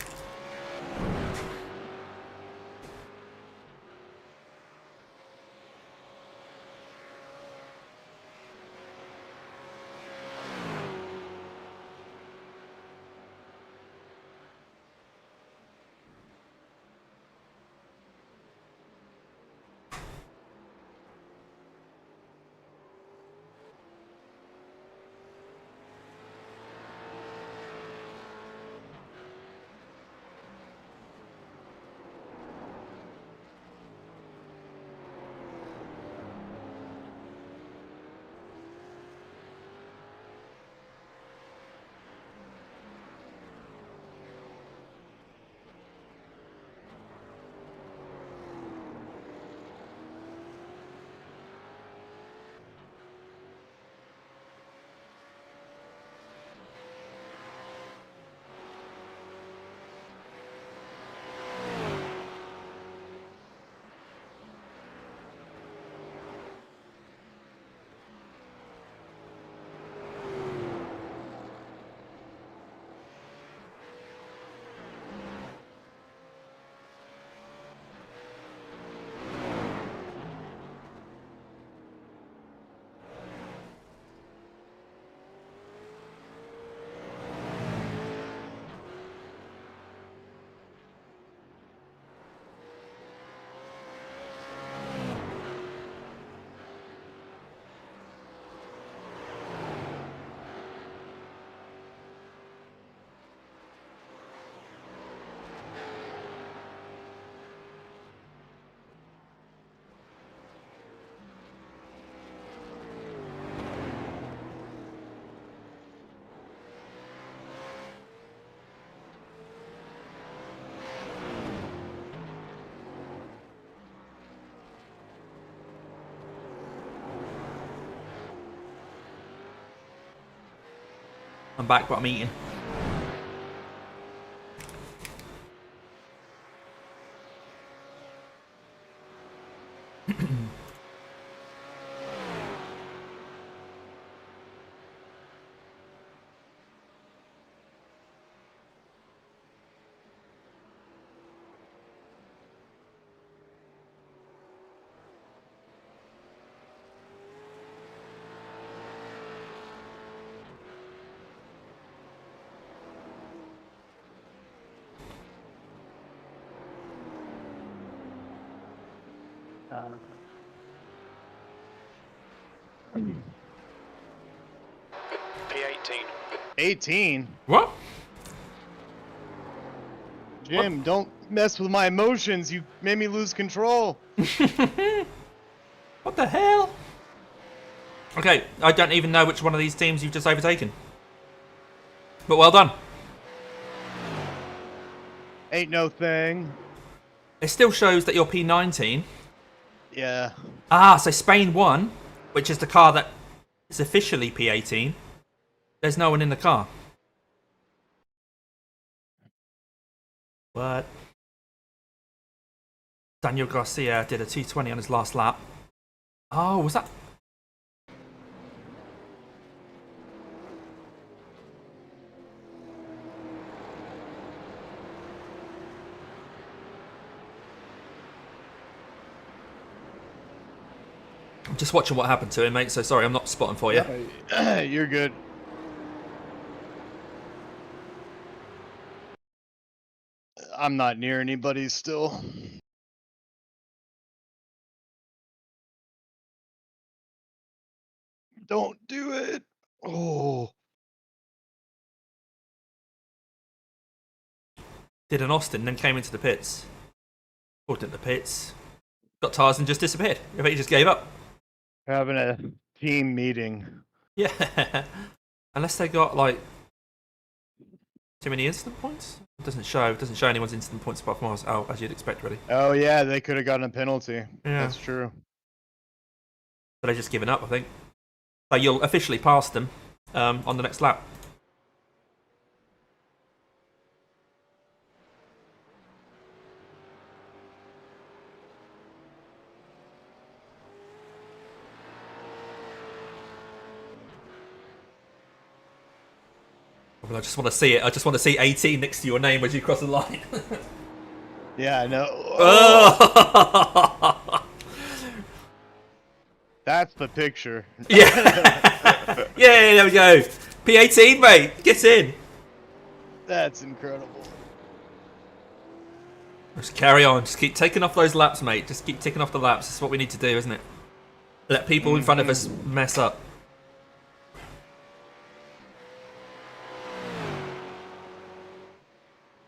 I'm back, but I'm eating. P18. 18? What? Jim, don't mess with my emotions. You made me lose control. What the hell? Okay, I don't even know which one of these teams you've just overtaken. But well done. Ain't no thing. It still shows that you're P19. Yeah. Ah, so Spain won, which is the car that is officially P18. There's no one in the car. What? Daniel Garcia did a 220 on his last lap. Oh, was that... I'm just watching what happened to him, mate, so sorry, I'm not spotting for you. You're good. I'm not near anybody still. Don't do it. Oh. Did an Austin, then came into the pits. Or did the pits. Got tires and just disappeared. I bet he just gave up. Having a team meeting. Yeah. Unless they got, like, too many instant points? It doesn't show anyone's instant points apart from ours. Oh, as you'd expect, really. Oh, yeah, they could have gotten a penalty. Yeah. That's true. But they've just given up, I think. So you'll officially pass them on the next lap. Well, I just want to see it. I just want to see 18 next to your name as you cross the line. Yeah, I know. Oh! That's the picture. Yeah. Yeah, there we go. P18, mate. Get in. That's incredible. Just carry on. Just keep taking off those laps, mate. Just keep ticking off the laps. That's what we need to do, isn't it? Let people in front of us mess up.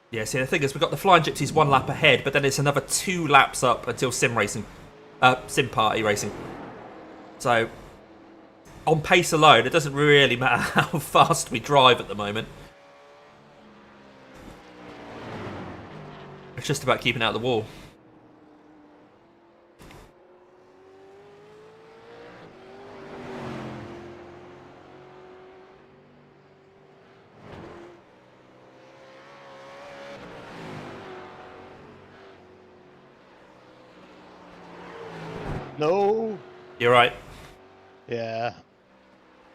Yeah, see, the thing is, we've got the Flying Gypsies 1 lap ahead, but then it's another 2 laps up until Sim Party Racing. So, on pace alone, it doesn't really matter how fast we drive at the moment. It's just about keeping out of the wall. No. You're right. Yeah.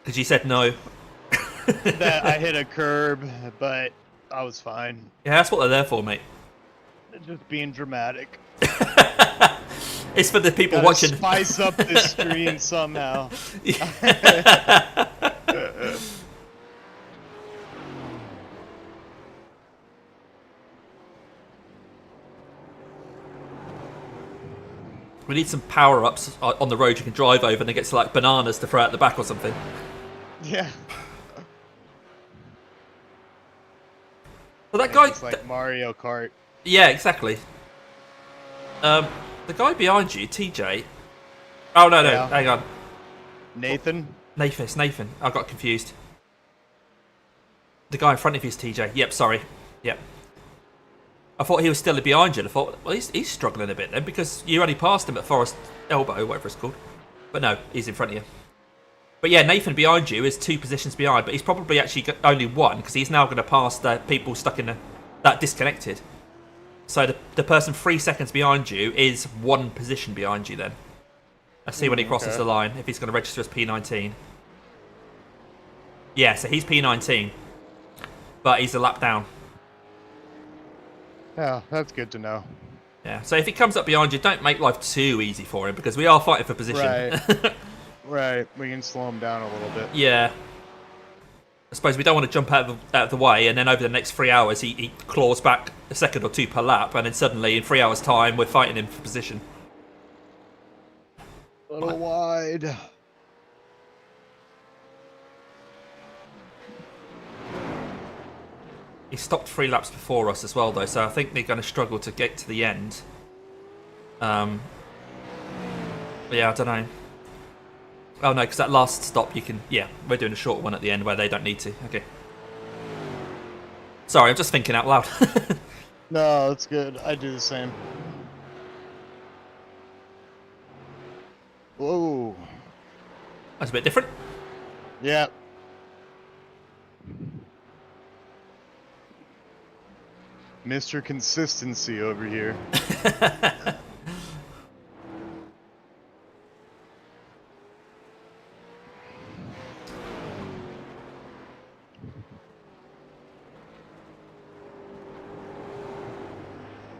Because you said no. That I hit a curb, but I was fine. Yeah, that's what they're there for, mate. Just being dramatic. It's for the people Gotta watching. spice up this stream somehow. We need some power-ups on the road you can drive over and then get to like bananas to throw out the back or something. Yeah. Well, that guy... It's like Mario Kart. Yeah, exactly. The guy behind you, TJ... Oh, no, Yeah. hang on. Nathan? Nathan. I got confused. The guy in front of you is TJ. Yep, sorry. Yep. I thought he was still behind you. I thought, well, he's struggling a bit then because you only passed him at Forest Elbow, whatever it's called. But no, he's in front of you. But yeah, Nathan behind you is 2 positions behind, but he's probably actually only 1 because he's now going to pass the people stuck in that disconnected. So the person 3 seconds behind you is 1 position behind you then. Let's see when he crosses the line, if he's going to register as P19. Yeah, so he's P19, but he's a lap down. Yeah, that's good to know. Yeah, so if he comes up behind you, don't make life too easy for him because we are fighting for position. Right. Right, we can slow him down a little bit. Yeah. I suppose we don't want to jump out of the way and then over the next 3 hours he claws back a second or 2 per lap and then suddenly in 3 hours' time we're fighting him for position. A little wide. He stopped 3 laps before us as well, though, so I think they're going to struggle to get to the end. But yeah, I don't know. Oh no, because that last stop you can... Yeah, we're doing a short one at the end where they don't need to. Okay. Sorry, I'm just thinking out loud. No, that's good. I do the same. Whoa. That's a bit different. Yeah. Mr. Consistency over here.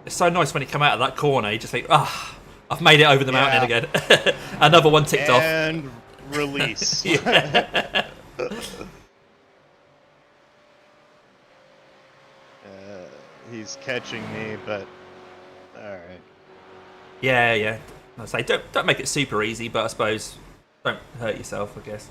It's so nice when you come out of that corner, you just think, I've made it over the mountain again. Another one ticked off. And release. He's catching me, but alright. Yeah. I say don't make it super easy, but I suppose don't hurt yourself, I guess.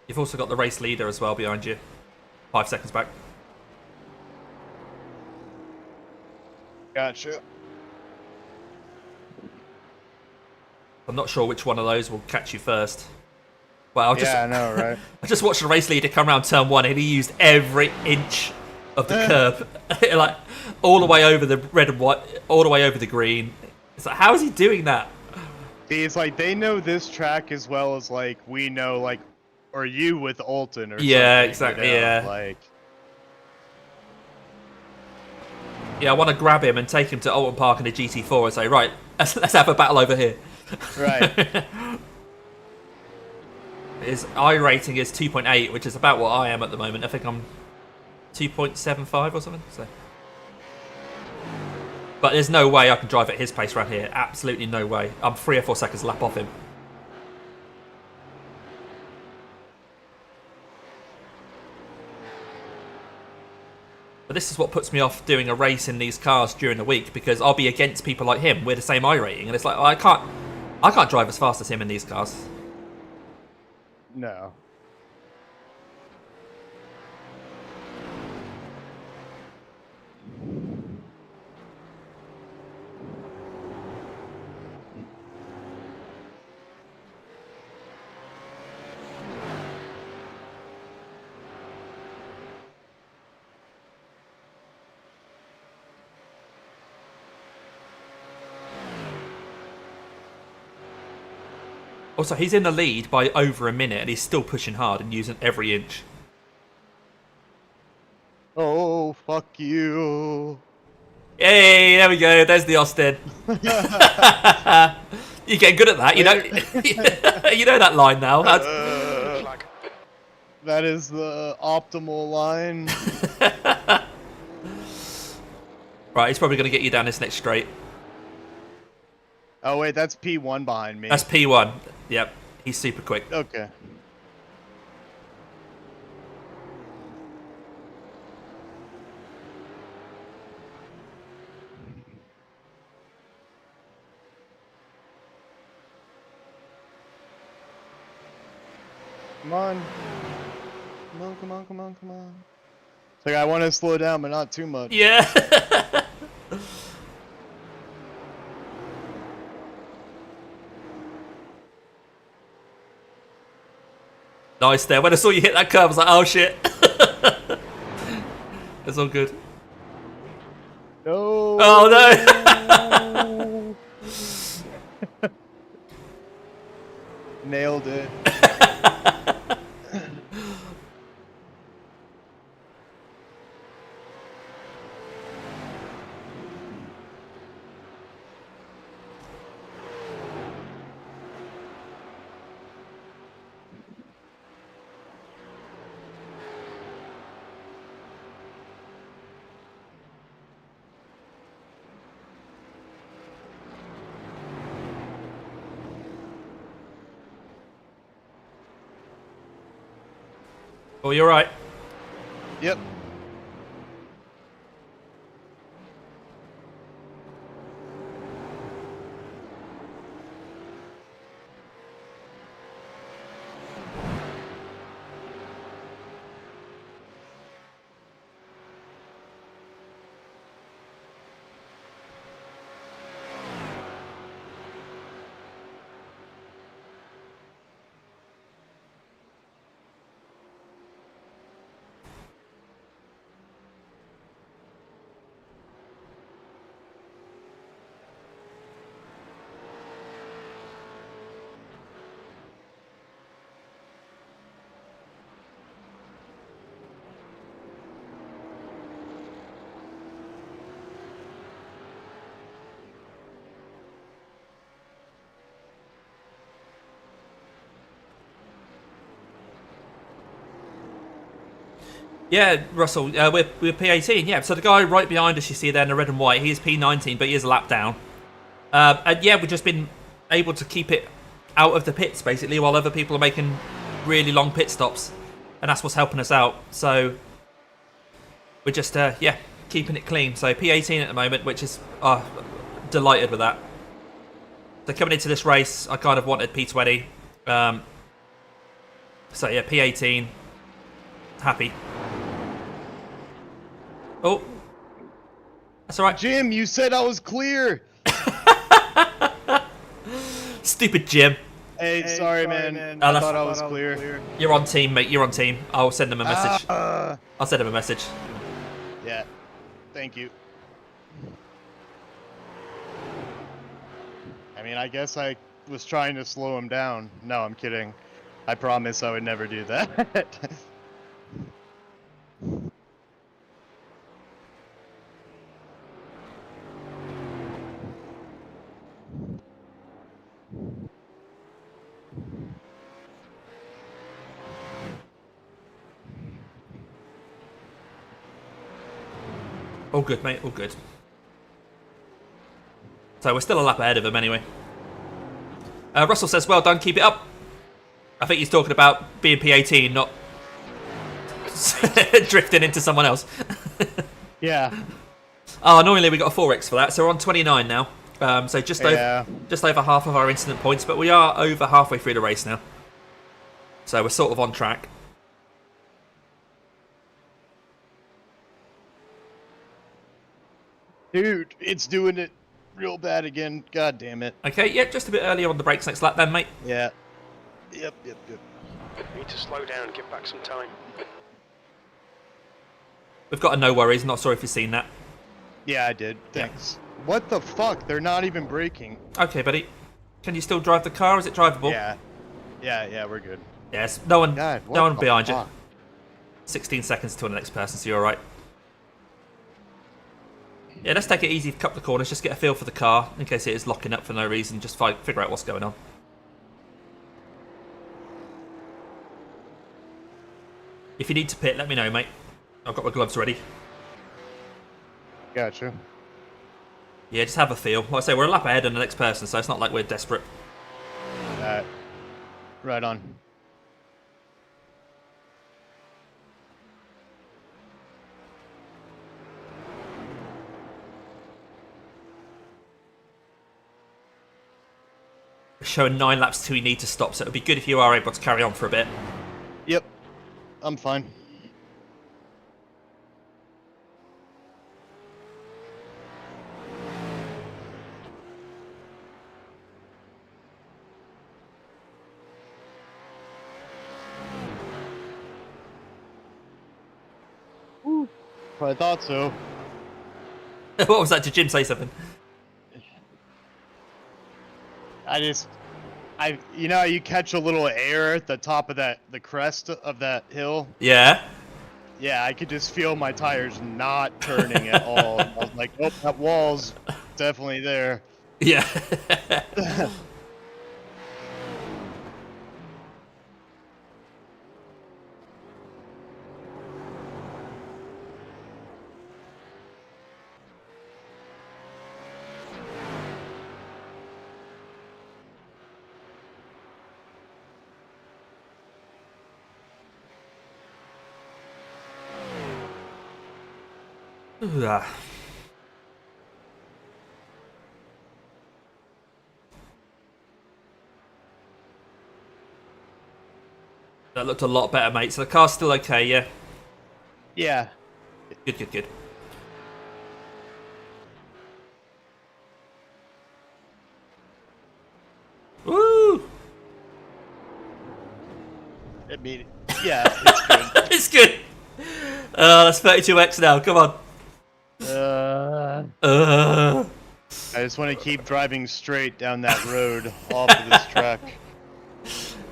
You've also got the race leader as well behind you. 5 seconds back. Gotcha. I'm not sure which one of those will catch you first. Well, I know, right? I just watched the race leader come around turn 1 and he used every inch of the curb. Like, all the way over the red and white, all the way over the green. It's like, how is he doing that? It's like they know this track as well as like we know, like, or you with Alton or yeah, something. exactly. You know? Yeah, Like, yeah. I want to grab him and take him to Alton Park in a GT4 and say, right, let's have a battle over here. right. His iRating is 2.8, which is about what I am at the moment. I think I'm 2.75 or something. So, but there's no way I can drive at his pace around here. Absolutely no way. I'm 3 or 4 seconds lap off him. But this is what puts me off doing a race in these cars during the week, because I'll be against people like him with the same iRating, and it's like, I can't drive as fast as him in these cars. No. Also, he's in the lead by over a minute, and he's still pushing hard and using every inch. Oh, fuck you. Hey, there we go. There's the Austin. You're getting good at that. You know, you know that line now. That is the optimal line. Right, he's probably going to get you down this next straight. Oh wait, that's P1 behind me. That's P1. Yep, he's super quick. Okay. Come on. Come on. It's like I want to slow down, but not too much. Yeah. Nice there. When I saw you hit that curve, I was like, oh shit. It's all good. No. Oh no. Nailed it. Oh, you're right. Yep. Yeah, Russell, we're P18, yeah. So the guy right behind us, you see there in the red and white, he is P19, but he is a lap down. And yeah, we've just been able to keep it out of the pits, basically, while other people are making really long pit stops. And that's what's helping us out. So we're just, yeah, keeping it clean. So P18 at the moment, which is delighted with that. So coming into this race, I kind of wanted P20. So yeah, P18, happy. Oh, that's all right. Jim, you said I was clear. Stupid Jim. Hey, sorry, man. Oh, I thought I was clear. You're on team, mate. You're on team. I'll send him a message. I'll send him a message. Yeah. Thank you. I mean, I guess I was trying to slow him down. No, I'm kidding. I promise I would never do that. All good, mate. All good. So we're still a lap ahead of him anyway. Russell says, well done, keep it up. I think he's talking about being P18, not drifting into someone else. Yeah. Oh, annoyingly we got a 4x for that, so we're on 29 now. So just over half of our incident points, but we are over halfway through the race now. So we're sort of on track. Dude, it's doing it real bad again. God damn it. Okay, yeah, just a bit earlier on the brakes next lap then, mate. Yeah. Yep. Need to slow down and give back some time. We've got a no worries, not sure if you've seen that. Yeah, I did. Thanks. What the fuck? They're not even braking. Okay, buddy. Can you still drive the car? Is it drivable? Yeah, we're good. Yes, no one behind fuck? you. 16 seconds to the next person, so you're alright. Yeah, let's take it easy for a couple of corners, just get a feel for the car, in case it is locking up for no reason, just figure out what's going on. If you need to pit, let me know, mate. I've got my gloves ready. Gotcha. Yeah, just have a feel. Like I say, we're a lap ahead of the next person, so it's not like we're desperate. Right on. Showing 9 laps till you need to stop, so it would be good if you are able to carry on for a bit. Yep. I'm fine. Woo. I thought so. What was that? Did Jim say something? You know how you catch a little air at the top of the crest of that hill? Yeah. Yeah, I could just feel my tires not turning at all. I was like, oh, that wall's definitely there. Yeah. Ah. That looked a lot better, mate. So the car's still okay, yeah? Yeah. Good, good, good. Woo! I mean, yeah, it's good. It's good. That's 32x now. Come on. I just want to keep driving straight down that road off of this track.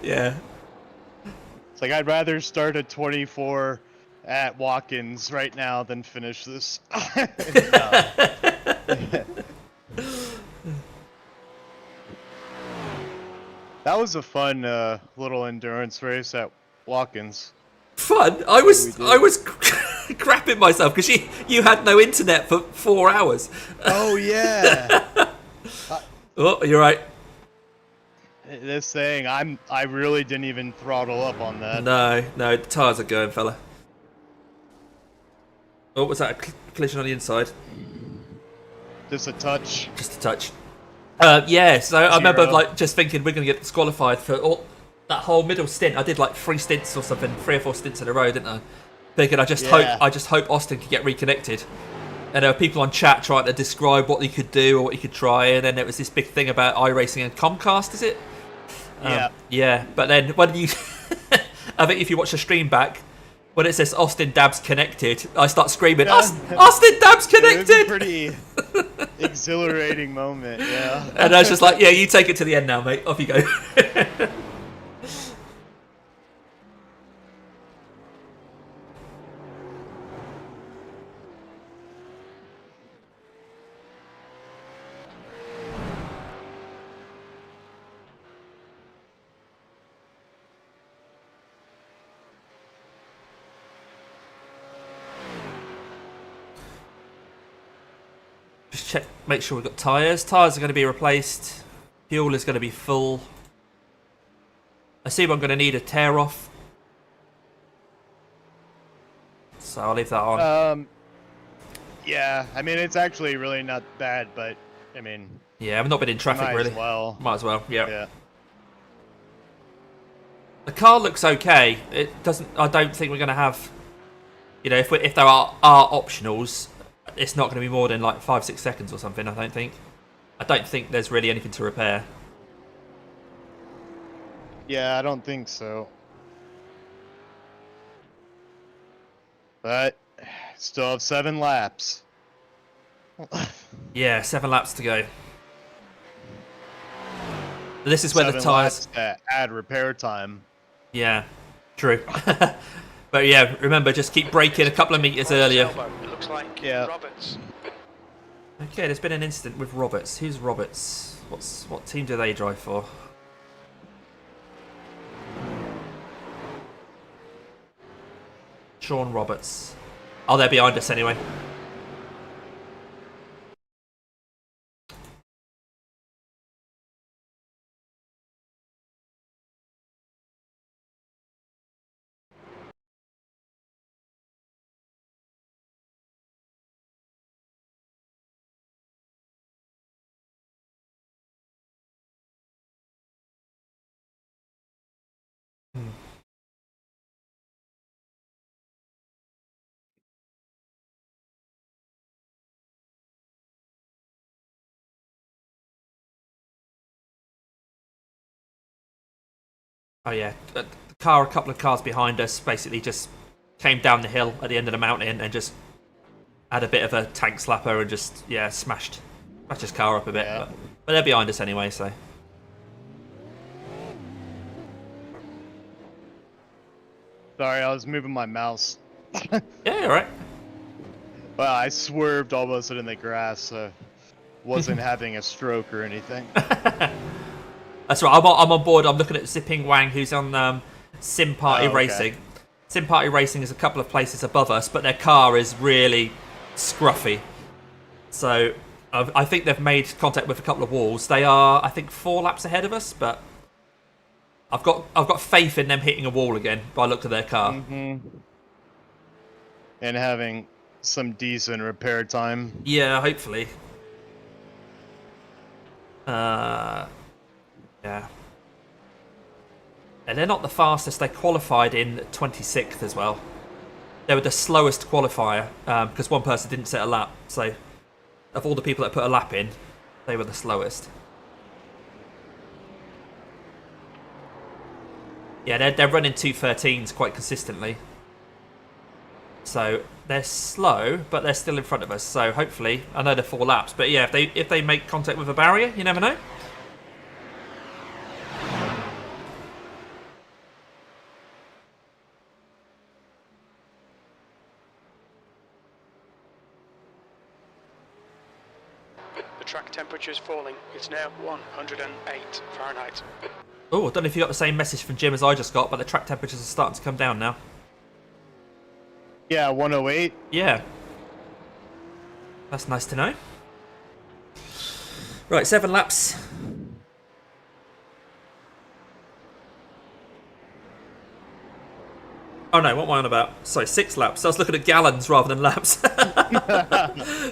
Yeah. It's like I'd rather start at 24 at Watkins right now than finish this. That was a fun little endurance race at Watkins. Fun. I was crapping myself because you had no internet for 4 hours. Oh yeah. Oh, you're right. This thing, I really didn't even throttle up on that. No, the tyres are going, fella. Oh, was that a collision on the inside? Just a touch. Just a touch. Yeah, so I remember like just thinking we're going to get disqualified for that whole middle stint. I did like 3 stints or something, 3 or 4 stints in a row, didn't I? Thinking I just hope Austin could get reconnected. And there were people on chat trying to describe what he could do or what he could try, and then there was this big thing about iRacing and Comcast, is it? Yeah. Yeah, but then when you, I think if you watch the stream back, when it says Austin Dabs connected, I start screaming, Austin Dabs connected! It was a pretty exhilarating moment, yeah. And I was just like, yeah, you take it to the end now, mate. Off you go. Just check, make sure we've got tyres. Tyres are going to be replaced. Fuel is going to be full. I assume I'm going to need a tear off. So I'll leave that on. Yeah, I mean, it's actually really not bad, but, I mean... Yeah, I've not been in traffic, might really. As well. Might as well, Yeah. The car looks okay. It doesn't... I don't think we're going to have... You know, if there are optionals, it's not going to be more than like 5-6 seconds or something, I don't think. I don't think there's really anything to repair. Yeah, I don't think so. But, still have 7 laps. Yeah, 7 laps to go. This is where the 7 tyres... laps to add repair time. Yeah, true. But yeah, remember, just keep braking a couple of meters earlier. It looks like Roberts. Okay, there's been an incident with Roberts. Who's Roberts? What team do they drive for? Sean Roberts. Oh, they're behind us anyway. Oh yeah, the car, a couple of cars behind us, basically just came down the hill at the end of the mountain and just had a bit of a tank slapper and just, yeah, smashed his car up a bit. Yeah. But they're behind us anyway, so. Sorry, I was moving my mouse. Yeah, alright. Well, I swerved almost in the grass, so wasn't having a stroke or anything. That's right, I'm on board. I'm looking at Zipping Wang, who's on Sim Party Racing. Sim Party Racing is a couple of places above us, but their car is really scruffy. So I think they've made contact with a couple of walls. They are, I think, 4 laps ahead of us, but I've got faith in them hitting a wall again by the look of their car. Mm-hmm. And having some decent repair time. Yeah, hopefully. Yeah. And they're not the fastest. They qualified in 26th as well. They were the slowest qualifier because one person didn't set a lap. So, of all the people that put a lap in, they were the slowest. Yeah, they're running 2:13s quite consistently. So they're slow, but they're still in front of us. So hopefully, I know they're 4 laps, but yeah, if they make contact with a barrier, you never know. The track temperature is falling. It's now 108 Fahrenheit. Oh, I don't know if you got the same message from Jim as I just got, but the track temperatures are starting to come down now. Yeah, 108. Yeah. That's nice to know. Right, 7 laps. Oh no, what am I on about? Sorry, 6 laps. I was looking at gallons rather than laps.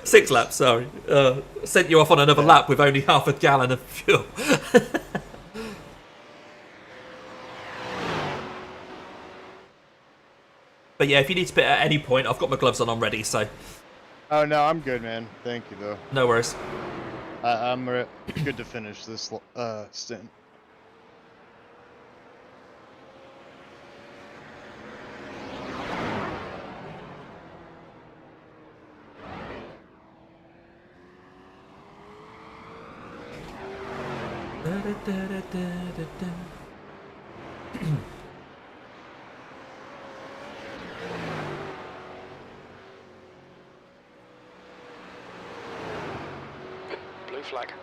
6 laps, sorry. Sent you off on another lap with only half a gallon of fuel. But yeah, if you need to pit at any point, I've got my gloves on already, so... Oh no, I'm good, man. Thank you, though. No worries. I'm good to finish this stint. Blue flag.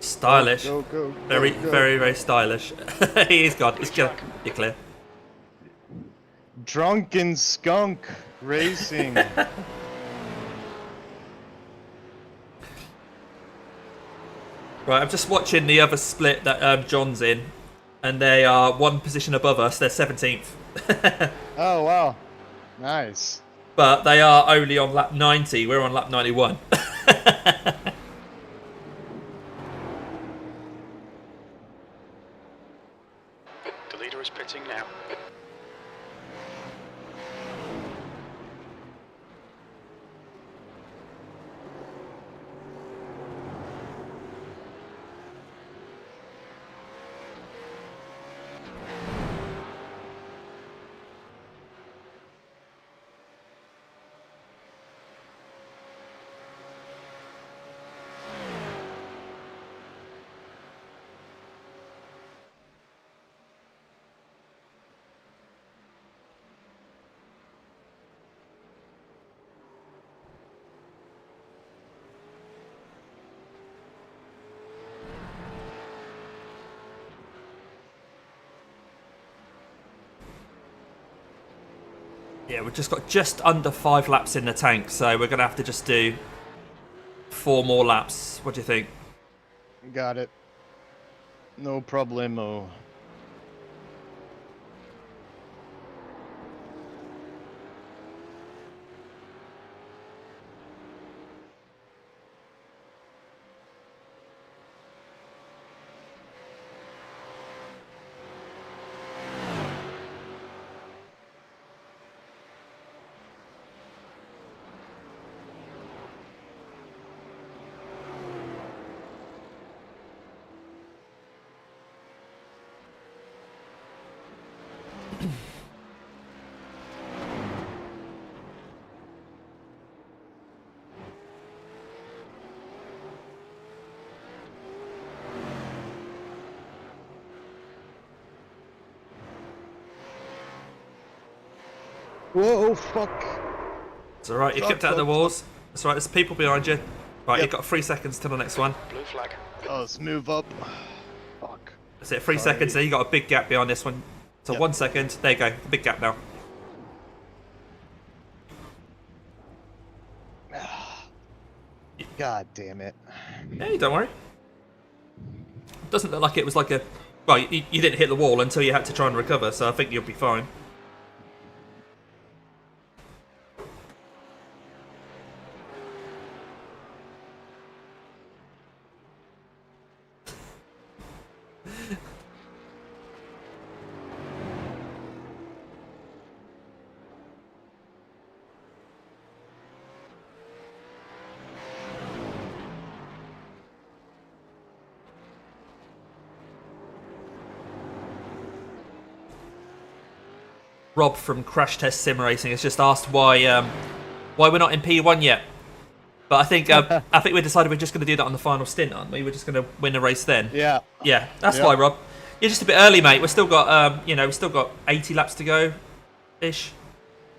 Stylish. Go, Very, go. very, very stylish. He's gone. He's clear. You're clear. Drunken skunk racing. Right, I'm just watching the other split that John's in, and they are 1 position above us. They're 17th. Oh wow, nice. But they are only on lap 90. We're on lap 91. The leader is pitting now. Yeah, we've just got just under 5 laps in the tank, so we're going to have to just do 4 more laps. What do you think? Got it. No problemo. Whoa, fuck. It's alright, you kept out of the walls. It's alright, there's people behind you. Right, Yep. you've got 3 seconds till the next one. Blue flag. Oh, let's move up. Fuck. That's it, 3 seconds, there you got a big gap behind this one. So Yep. 1 second, there you go, big gap now. God damn it. Hey, don't worry. Doesn't look like it was like a... Well, you didn't hit the wall until you had to try and recover, so I think you'll be fine. Rob from Crash Test Sim Racing has just asked why we're not in P1 yet. But I think we decided we're just going to do that on the final stint, aren't we? We're just going to win a race then. Yeah. Yeah, that's why, Rob. You're just a bit early, mate. We've still got we've still got 80 laps to go, ish.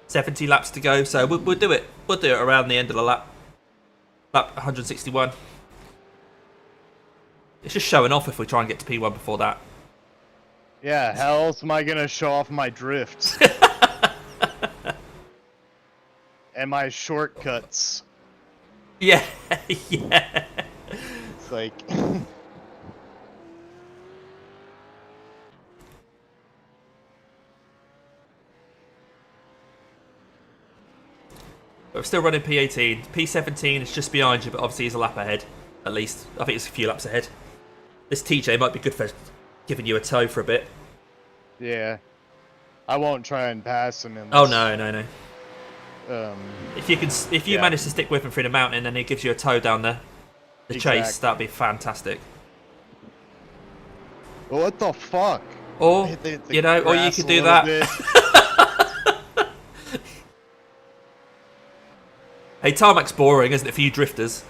70 laps to go. So we'll do it. We'll do it around the end of the lap. Lap 161. It's just showing off if we try and get to P1 before that. Yeah, how else am I gonna show off my drifts? And my shortcuts. Yeah, yeah. It's like... But we're still running P18. P17 is just behind you, but obviously he's a lap ahead, at least. I think it's a few laps ahead. This TJ might be good for giving you a tow for a bit. Yeah. I won't try and pass him in this. Oh, no. If you Yeah. manage to stick with him through the mountain and he gives you a tow down the chase, Exactly. that'd be fantastic. Well, what the fuck? Or, Hit the you know, or you grass could a do little that. bit. Hey, tarmac's boring, isn't it, for you drifters?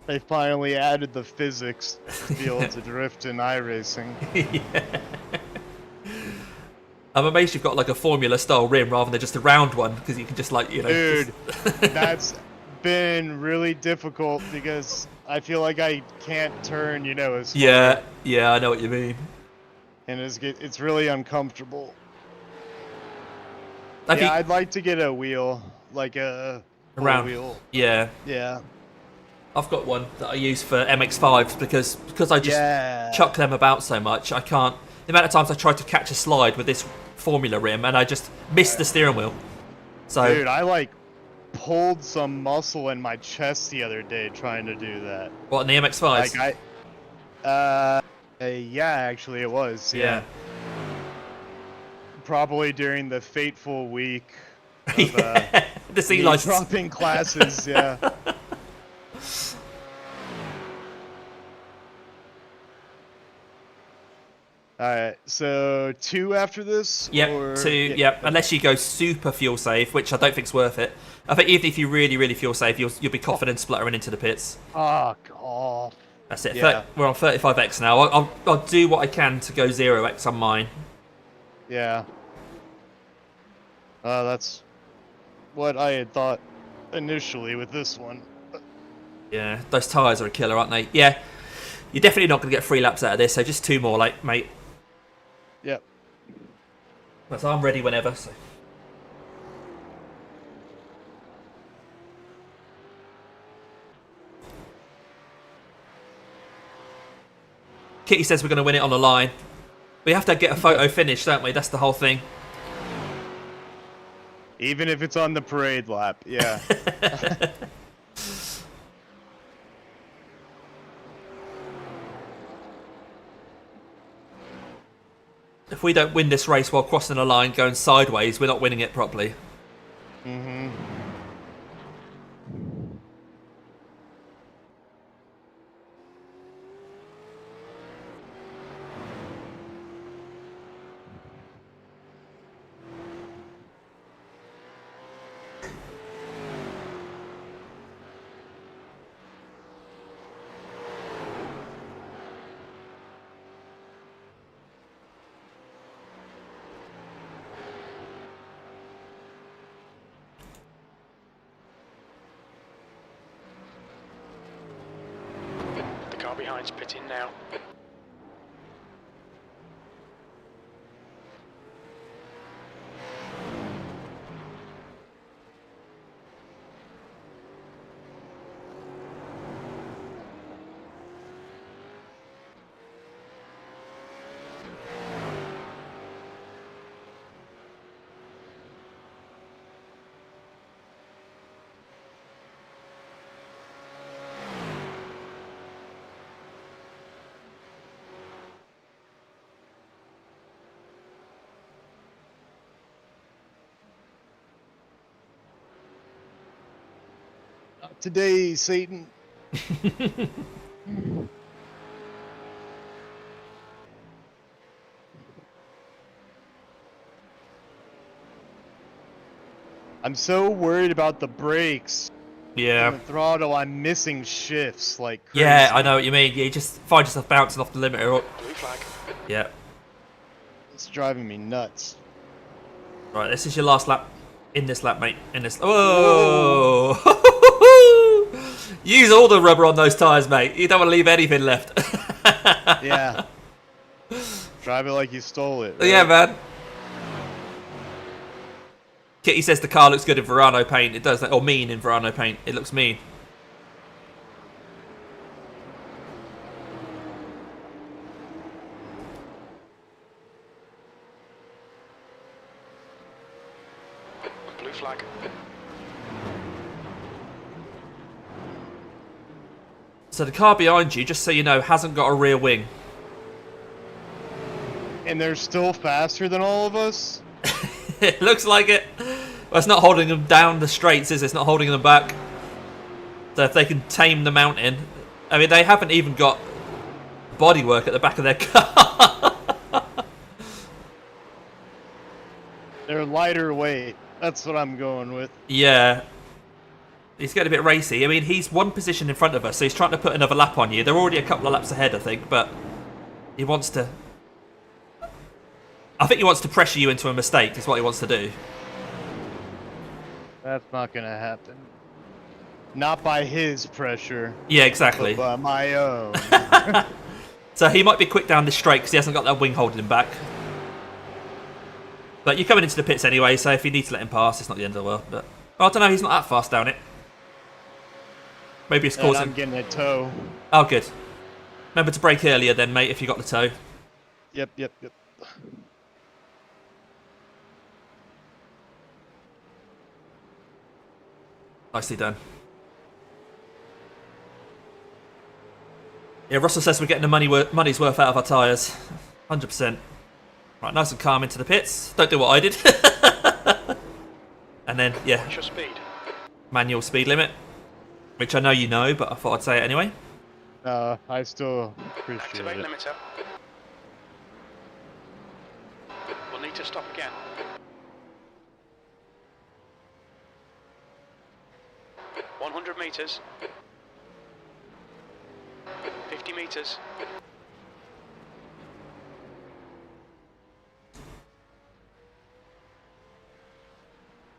They finally added the physics to be able to drift in iRacing. Yeah. I'm amazed you've got like a formula style rim rather than just a round one, because you can just like, you know... Dude, that's been really difficult because I feel like I can't turn, you know, as far. Yeah, I know what you mean. And it's really uncomfortable. I Yeah, think I'd like to get a wheel, like a round wheel. Yeah, Yeah. I've got one that I use for MX-5s because I just Yeah. chuck them about so much. I can't... The amount of times I tried to catch a slide with this formula rim and I just missed the steering wheel. So, Dude, I like pulled some muscle in my chest the other day trying to do that. what, in the MX-5s? Like yeah, actually it was. Yeah. Probably during the fateful week of Yeah, the C me license. dropping classes. Yeah. Alright, so 2 after this? Yep, or... 2, yep. Unless you go super fuel safe, which I don't think's worth it. I think even if you really fuel safe, you'll be coughing and spluttering into the pits. Fuck off. That's it. Yeah. We're on 35x now. I'll do what I can to go 0x on mine. Yeah. That's what I had thought initially with this one. Yeah, those tyres are a killer, aren't they? Yeah, you're definitely not going to get 3 laps out of this, so just 2 more, like, mate. Yep. But I'm ready whenever, so... Kitty says we're going to win it on the line. We have to get a photo finish, don't we? That's the whole thing. Even if it's on the parade lap, yeah. If we don't win this race while crossing the line going sideways, we're not winning it properly. Mm-hmm. Car behind's pitting now. Not today, Satan. I'm so worried about the brakes. Yeah. And the throttle, I'm missing shifts like crazy. Yeah, I know what you mean. You just find yourself bouncing off the limiter. Blue flag. Yeah. It's driving me nuts. Right, this is your last lap. In this lap, mate. In this. Whoa! Use all the rubber on those tyres, mate. You don't want to leave anything left. Yeah. Drive it like you stole it. Right? Yeah, man. Kitty says the car looks good in Varano paint. It does, or mean in Varano paint. It looks mean. Blue flag. So the car behind you, just so you know, hasn't got a rear wing. And they're still faster than all of us? It looks like it. Well, it's not holding them down the straights, is it? It's not holding them back. So if they can tame the mountain... I mean, they haven't even got bodywork at the back of their car. They're lighter weight. That's what I'm going with. Yeah. He's getting a bit racy. I mean, he's one position in front of us, so he's trying to put another lap on you. They're already a couple of laps ahead, I think, but he wants to... I think he wants to pressure you into a mistake, is what he wants to do. That's not going to happen. Not by his pressure. Yeah, exactly. But by my own. So he might be quick down this straight because he hasn't got that wing holding him back. But you're coming into the pits anyway, so if you need to let him pass, it's not the end of the world. But I don't know, he's not that fast down it. Maybe it's causing... I'm getting a tow. Oh, good. Remember to brake earlier then, mate, if you got the tow. Yep. Nicely done. Yeah, Russell says we're getting the money's worth out of our tyres. 100%. Right, nice and calm into the pits. Don't do what I did. And then, yeah. What's your speed? Manual speed limit. Which I know you know, but I thought I'd say it anyway. I still appreciate Activate it. limiter. We'll need to stop again. 100 meters. 50 meters.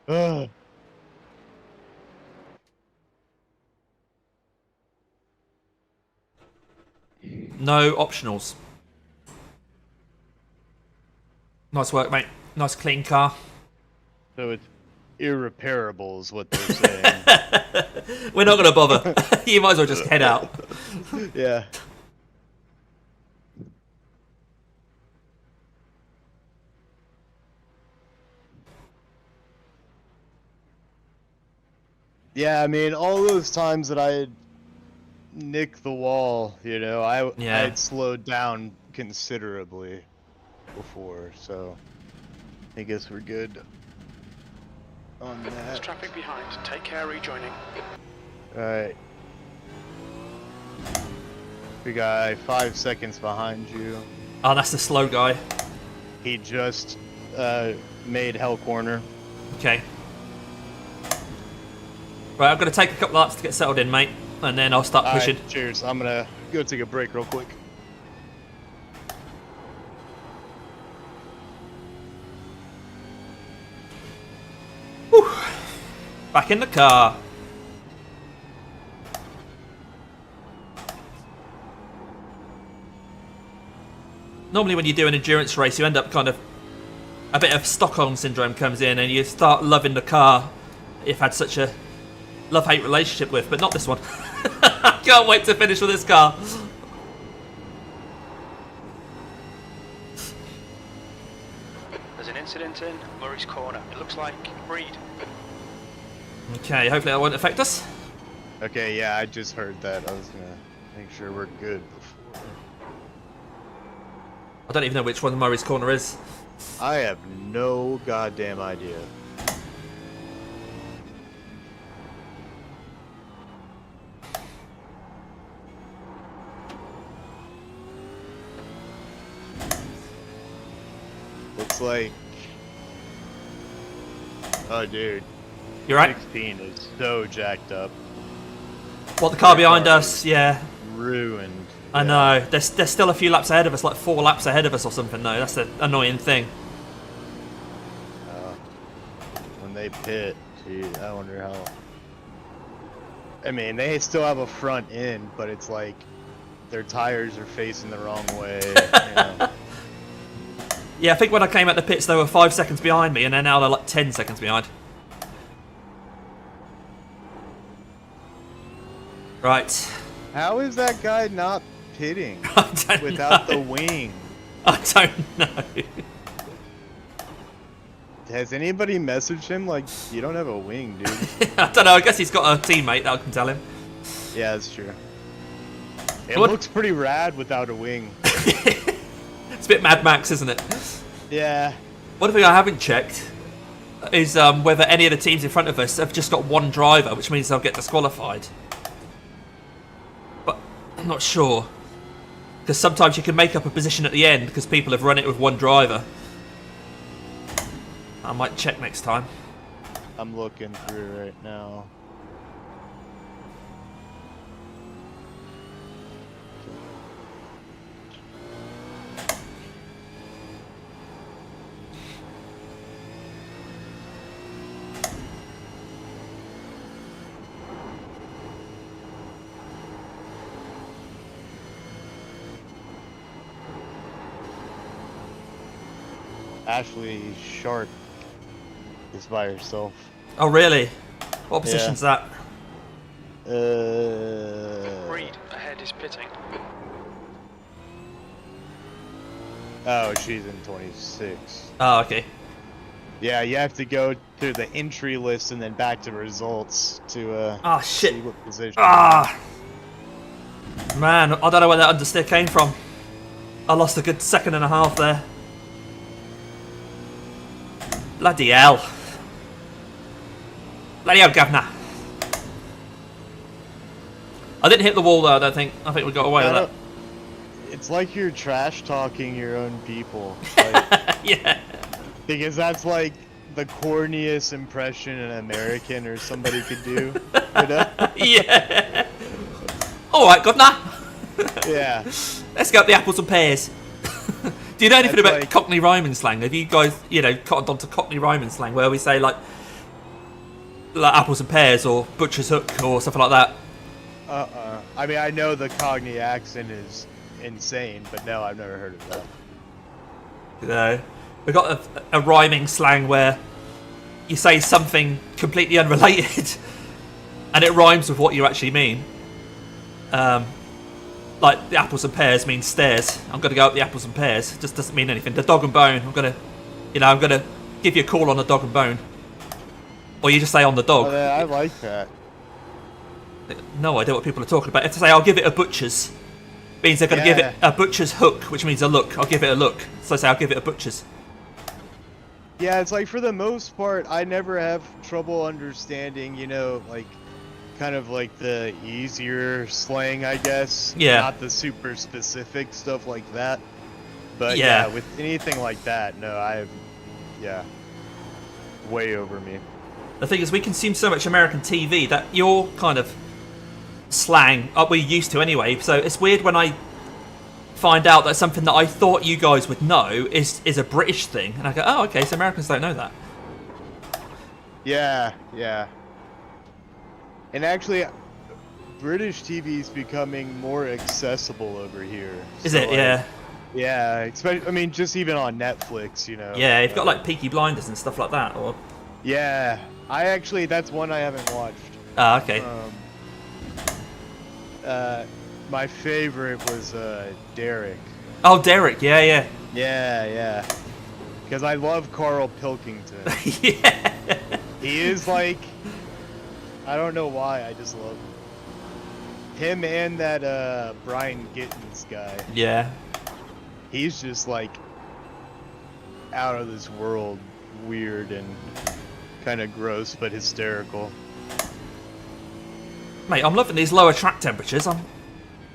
Ugh. No optionals. Nice work, mate. Nice clean car. So it's irreparable is what they're saying. We're not going to bother. You might as well just head out. Yeah. Yeah, I mean, all those times that I had nicked the wall, you know, I had slowed down considerably before, so I guess we're good on There's that. traffic behind. Take care rejoining. Alright. We got 5 seconds behind you. Oh, that's the slow guy. He just made Hell Corner. Okay. Right, I'm going to take a couple of laps to get settled in, mate. And then I'll start pushing. Alright, cheers. I'm going to go take a break real quick. Whew. Back in the car. normally when you do an endurance race, you end up kind of a bit of Stockholm syndrome comes in, and you start loving the car you've had such a love-hate relationship with, but not this one. I can't wait to finish with this car. There's an incident in Murray's Corner. It looks like Breed. Okay, hopefully that won't affect us. Okay, yeah, I just heard that. I was gonna make sure we're good before. I don't even know which one Murray's Corner is. I have no goddamn idea. Looks like... Oh, dude. You're right. 16 is so jacked up. What, the car behind us? Yeah. Ruined. I know. There's still a few laps ahead of us, like 4 laps ahead of us or something, though. That's the annoying thing. When they pit, dude, I wonder how... I mean, they still have a front end, but it's like their tires are facing the wrong way. You know? Yeah, I think when I came out the pits, they were 5 seconds behind me, and then now they're like 10 seconds behind. Right. How is that guy not pitting I don't without know. the wing? I don't know. Has anybody messaged him like, you don't have a wing, dude? I don't know. I guess he's got a teammate that can tell him. Yeah, that's true. It What? looks pretty rad without a wing. It's a bit Mad Max, isn't it? Yeah. One thing I haven't checked is whether any of the teams in front of us have just got one driver, which means they'll get disqualified. But I'm not sure. Because sometimes you can make up a position at the end because people have run it with one driver. I might check next time. I'm looking through right now. Ashley Sharp is by herself. Oh, really? What position's that? Breed ahead is pitting. Oh, she's in 26. Oh, okay. Yeah, you have to go through the entry list and then back to results to Ah, see shit. what position. Ah! Man, I don't know where that understeer came from. I lost a good second and a half there. Bloody hell. Bloody hell, governor. I didn't hit the wall though, I don't think. I think we got away with that. It's like you're trash talking your own people. Like, Yeah. because that's like the corniest impression an American or somebody could do. You know? Yeah. Alright, governor. Yeah. Let's go up the apples and pears. Do you know anything That's about like- Cockney rhyming slang? Have you guys, cottoned onto Cockney rhyming slang where we say like apples and pears or butcher's hook or something like that? I mean, I know the Cockney accent is insane, but no, I've never heard of that. We've got a rhyming slang where you say something completely unrelated and it rhymes with what you actually mean. Like the apples and pears means stairs. I'm going to go up the apples and pears. It just doesn't mean anything. The dog and bone, I'm going to give you a call on the dog and bone. Or you just say on the dog. Oh, yeah, I like that. No idea what people are talking about. If they say I'll give it a butcher's, means they're going to give it a butcher's hook, which means a look. I'll give it a look. So I say I'll give it a butcher's. Yeah, it's like for the most part, I never have trouble understanding, like kind of like the easier slang, I guess. Yeah. Not the super specific stuff like that. But Yeah. yeah, with anything like that, no, way over me. The thing is, we consume so much American TV that your kind of slang, we're used to anyway, so it's weird when I find out that something that I thought you guys would know is a British thing, and I go, oh, okay, so Americans don't know that. Yeah, yeah. And actually, British TV is becoming more accessible over here. Is So, it? Yeah. Yeah, especially, I mean, just even on Netflix, you know. Yeah, you've got like Peaky Blinders and stuff like that, or... Yeah, that's one I haven't watched. Ah, okay. My favorite was Derek. Oh, Derek, yeah, yeah. Yeah. Because I love Carl Pilkington. Yeah. He is like, I don't know why, I just love him and that Brian Gittins guy. Yeah. He's just like out of this world, weird and kind of gross but hysterical. Mate, I'm loving these lower track temperatures.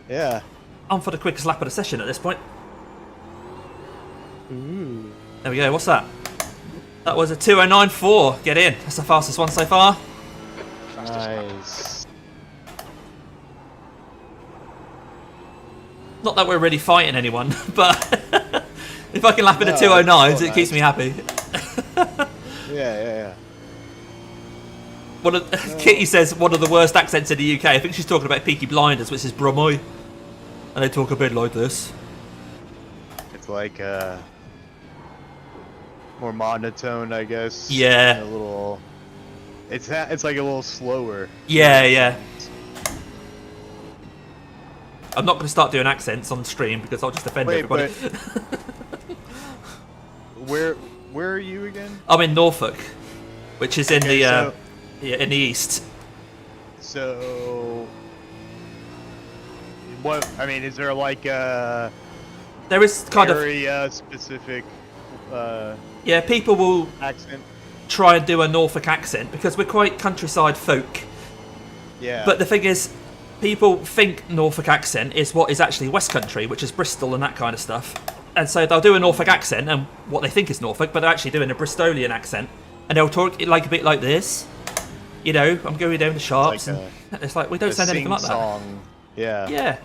Yeah. I'm for the quickest lap of the session at this point. Ooh. There we go, what's that? That was a 2:09.4. Get in. That's the fastest one so far. Nice. Not that we're really fighting anyone, but if I can lap in a No, 2:09s, it's it all keeps me happy. Yeah. Kitty says one of the worst accents in the UK. I think she's talking about Peaky Blinders, which is Brummie. And they talk a bit like this. It's like more monotone, I guess. Yeah. And a little. It's like a little slower. Yeah. I'm not going to start doing accents on stream because I'll just offend everybody. But where are you again? I'm in Norfolk, which is in Okay, in the east. So, what? I mean, is there like There is kind of area specific yeah. People will accent? try and do a Norfolk accent because we're quite countryside folk. Yeah. But the thing is, people think Norfolk accent is what is actually West Country, which is Bristol and that kind of stuff. And so they'll do a Norfolk accent and what they think is Norfolk, but they're actually doing a Bristolian accent. And they'll talk like a bit like this. You know, I'm going down the sharps. Like and it's like, we don't sound anything like that. Sing-song. Yeah. Yeah.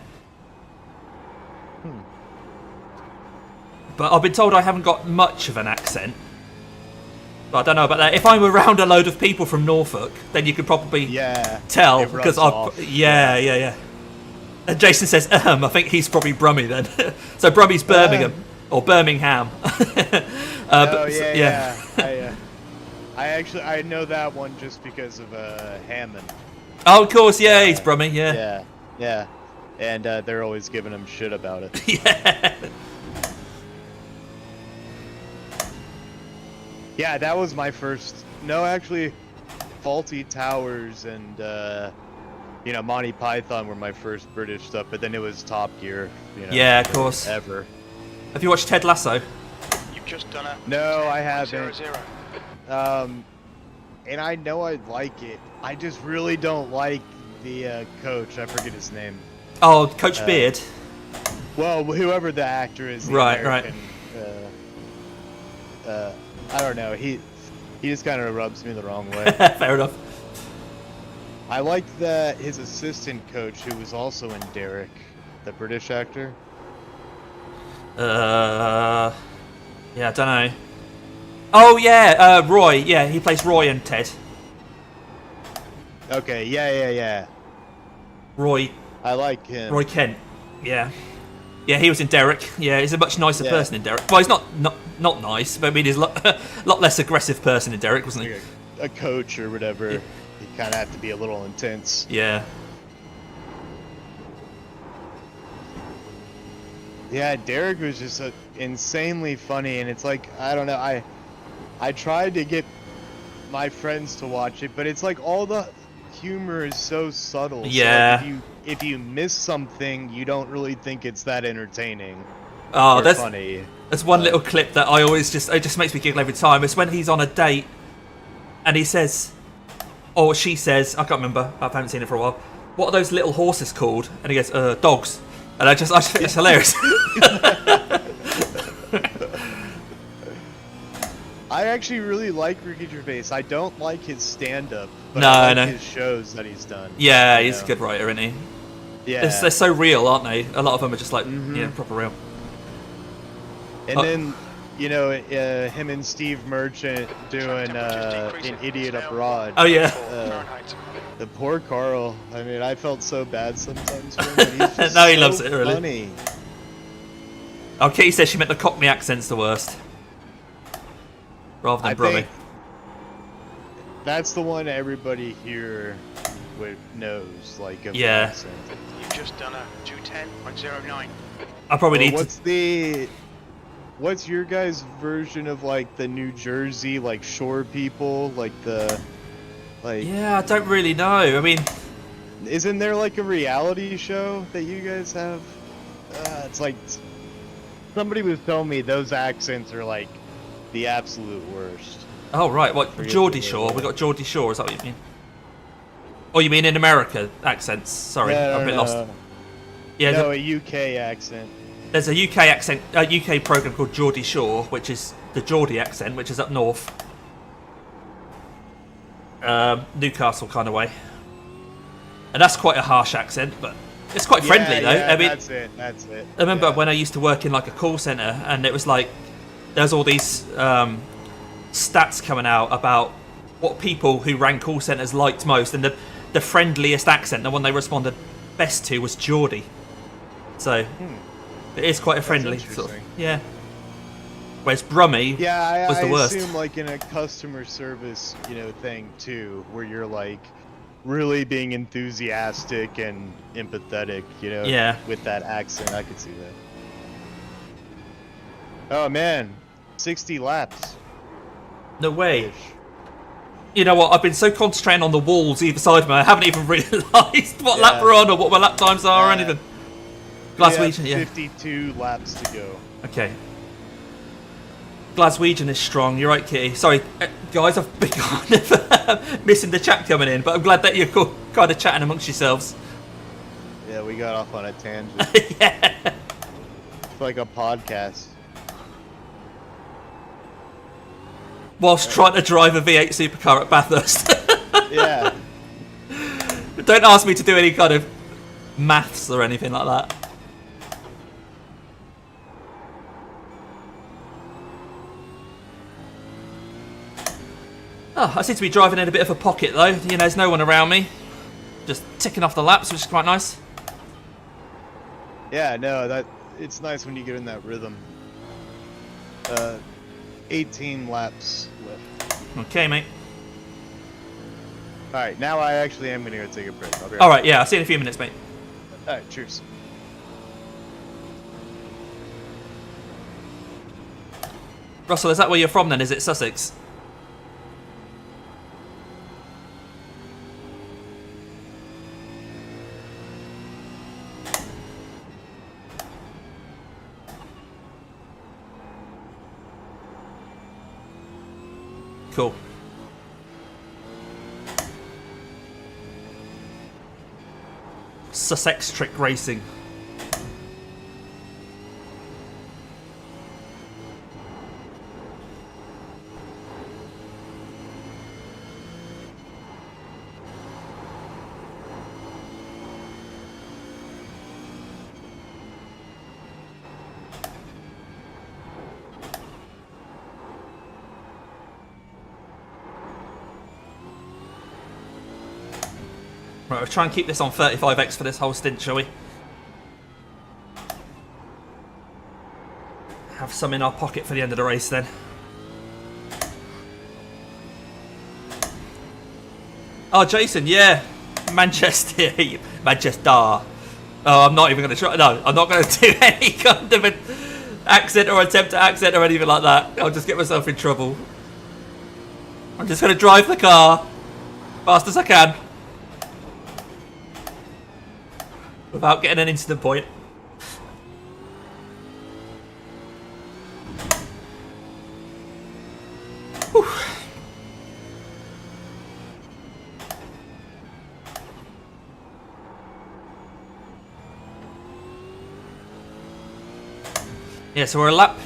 But I've been told I haven't got much of an accent. But I don't know about that. If I'm around a load of people from Norfolk, then you could probably tell it because rubs I've off. Yeah. And Jason says, I think he's probably Brummie then. So Brummie's Birmingham or Birmingham. Yeah. I know that one just because of Hammond. Oh, of course, yeah, he's Brummie, Yeah. And they're always giving him shit about it. Yeah. Yeah, that was my first. No, actually, Faulty Towers and Monty Python were my first British stuff, but then it was Top Gear. Yeah, of course. Ever. Have you watched Ted Lasso? You've just done a No, I haven't. 0-0. And I know I like it. I just really don't like the coach. I forget his name. Oh, Coach Beard. Well, whoever the actor is. The Right. American, I don't know. He just kind of rubs me the wrong way. Fair enough. I like that his assistant coach, who was also in Derek, the British actor. Yeah, I don't know. Oh yeah, Roy. Yeah, he plays Roy and Ted. Okay, yeah. Roy I like him. Kent. Yeah, he was in Derek. Yeah, he's a much nicer person in Derek. Well, he's not nice, but I mean, he's a lot less aggressive person in Derek, wasn't he? Like a coach or whatever. Yeah. He kind of have to be a little intense. Yeah. Yeah, Derek was just insanely funny, and it's like, I don't know, I tried to get my friends to watch it, but it's like all the humor is so subtle. Yeah. So like if you miss something, you don't really think it's that entertaining. Oh, or funny. There's one little clip that I always it just makes me giggle every time. It's when he's on a date, and he says, or she says, I can't remember, I haven't seen it for a while. What are those little horses called? And he goes, dogs. And I just think it's hilarious. I actually really like Ricky Gervais. I don't like his stand-up, but No, I no. like his shows that he's done. Yeah, he's a good writer, isn't he? Yeah. They're so real, aren't they? A lot of them are just like, yeah, proper real. And then, him and Steve Merchant doing An Idiot Abroad. Oh, yeah. The poor Carl. I mean, I felt so bad sometimes for him. But he's just No, he so loves it, really. funny. Oh, Kitty says she meant the Cockney accent's the worst. Rather than Brummie. That's the one everybody here knows, like, of Yeah. the accent. You've just done a 210.09. I probably need What's your guys' version of, like, the New Jersey, like, shore people? Like, Yeah, I don't really know. I mean... Isn't there, like, a reality show that you guys have? It's like... Somebody was telling me those accents are, like, the absolute worst. Oh, right. What? Geordie Shore? We got Geordie Shore, is that what you mean? Oh, you mean in America accents? Sorry, I'm a bit lost. Yeah, no, a UK accent. There's a UK program called Geordie Shore, which is the Geordie accent, which is up north. Newcastle kind of way. And that's quite a harsh accent, but it's quite friendly though. Yeah, I mean, that's it. I remember when I used to work in like a call centre, and it was like there's all these stats coming out about what people who ran call centres liked most, and the friendliest accent, the one they responded best to, was Geordie. So it is quite a friendly sort of, yeah. Whereas Brummie was the worst. I assume like in a customer service, thing too, where you're like really being enthusiastic and empathetic, with that accent. I could see that. Oh man, 60 laps. No way. You know what? I've been so concentrating on the walls either side of me, I haven't even realised what lap we're on or what my lap times are or anything. Glaswegian, 52 laps to go. Okay. Glaswegian is strong. You're right, Kitty. Sorry, guys, I've been kind of missing the chat coming in, but I'm glad that you're kind of chatting amongst yourselves. Yeah, we got off on a tangent. Yeah. It's like a podcast. Whilst trying to drive a V8 supercar at Bathurst. Yeah. Don't ask me to do any kind of maths or anything like that. Oh, I seem to be driving in a bit of a pocket though. There's no one around me. Just ticking off the laps, which is quite nice. Yeah, no, it's nice when you get in that rhythm. 18 laps left. Okay, mate. Alright, now I actually am going to go take a break. I'll be right Alright, yeah, I'll see you in a few minutes, mate. Alright, cheers. Russell, is that where you're from then? Is it Sussex? Cool. Sussex Trick Racing. Right, we'll try and keep this on 35x for this whole stint, shall we? Have some in our pocket for the end of the race then. Oh, Jason, yeah. Manchester. Manchester. Oh, I'm not even going to try. No, I'm not going to do any kind of an accent or attempt at accent or anything like that. I'll just get myself in trouble. I'm just going to drive the car fast as I can. Without getting an incident point. Whew. Yeah, so we're a lap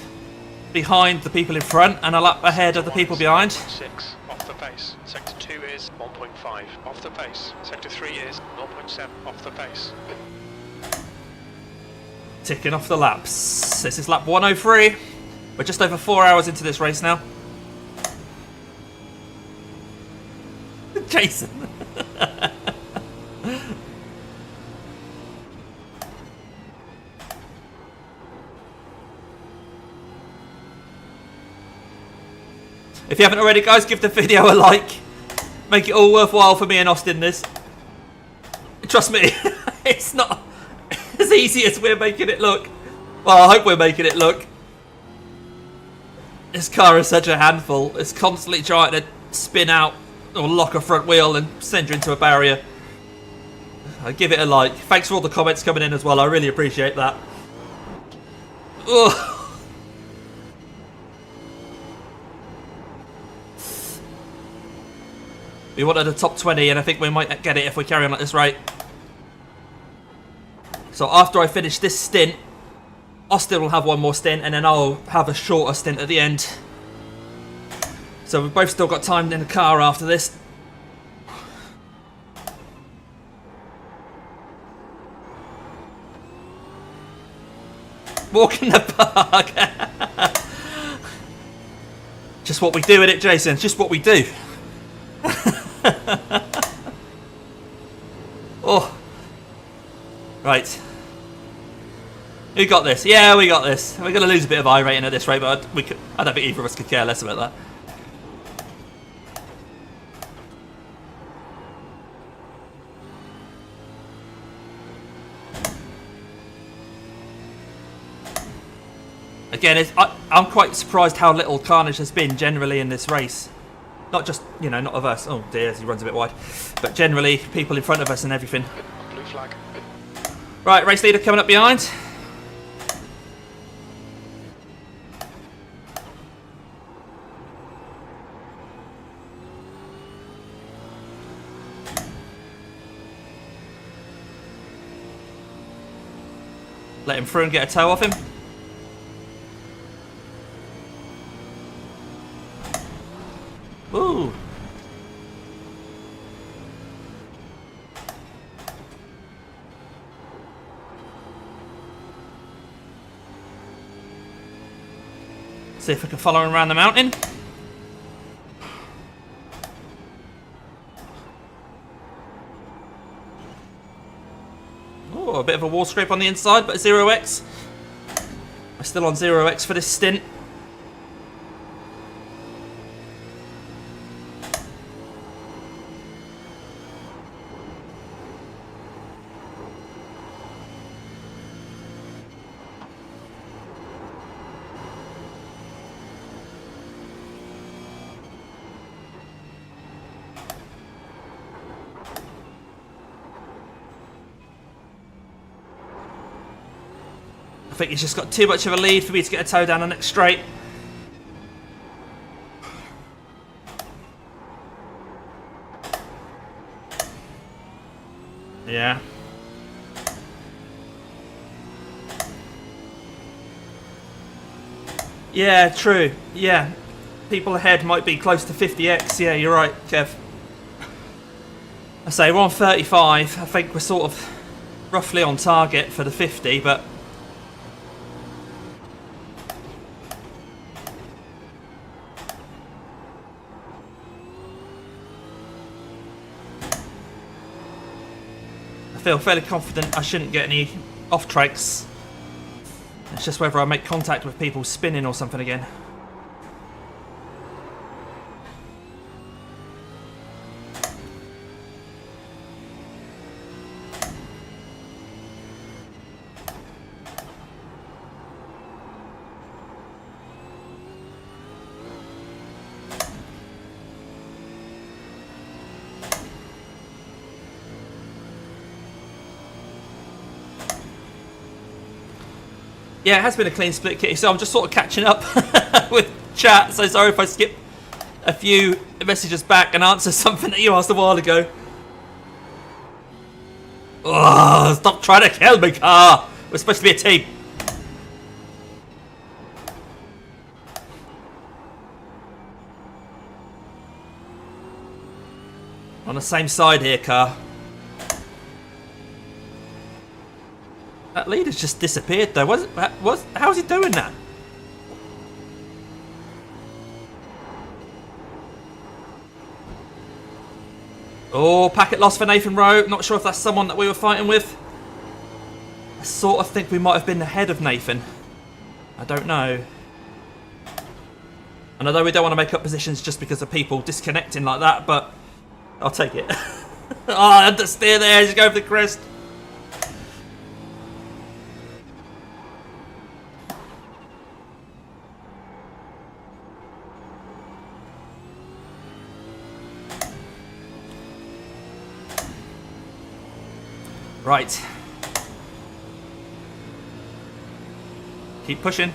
behind the people in front and a lap ahead of the people behind. 6 off the pace. Sector 2 is 1.5 off the pace. Sector 3 is 0.7 off the pace. Ticking off the laps. This is lap 103. We're just over 4 hours into this race now. Jason. If you haven't already, guys, give the video a like. Make it all worthwhile for me and Austin this. Trust me, it's not as easy as we're making it look. Well, I hope we're making it look. This car is such a handful. It's constantly trying to spin out or lock a front wheel and send you into a barrier. I give it a like. Thanks for all the comments coming in as well. I really appreciate that. Ugh. We wanted a top 20, and I think we might get it if we carry on at this rate. So after I finish this stint, Austin will have one more stint, and then I'll have a shorter stint at the end. So we've both still got time in the car after this. Walk in the park. Just what we do in it, Jason. Just what we do. Oh. Right. We got this. Yeah, we got this. We're going to lose a bit of iRating at this rate, but I don't think either of us could care less about that. Again, I'm quite surprised how little carnage there's been generally in this race. Not just, you know, not of us. Oh dear, he runs a bit wide. But generally, people in front of us and everything. Blue flag. Right, race leader coming up behind. Let him through and get a toe off him. Ooh. See if we can follow him around the mountain. Oh, a bit of a wall scrape on the inside, but 0x. We're still on 0x for this stint. I think he's just got too much of a lead for me to get a toe down the next straight. Yeah. Yeah, true. Yeah. People ahead might be close to 50x. Yeah, you're right, Kev. I say we're on 35. I think we're sort of roughly on target for the 50, but I feel fairly confident I shouldn't get any off tracks. It's just whether I make contact with people spinning or something again. Yeah, it has been a clean split, Kitty, so I'm just sort of catching up with chat, so sorry if I skip a few messages back and answer something that you asked a while ago. Oh, stop trying to kill me, car! We're supposed to be a team. On the same side here, car. That leader's just disappeared though. How's he doing that? Oh, packet loss for Nathan Rowe. Not sure if that's someone that we were fighting with. I sort of think we might have been ahead of Nathan. I don't know. And although we don't want to make up positions just because of people disconnecting like that, but I'll take it. Oh, I had to steer there as you go for the crest. Right. Keep pushing.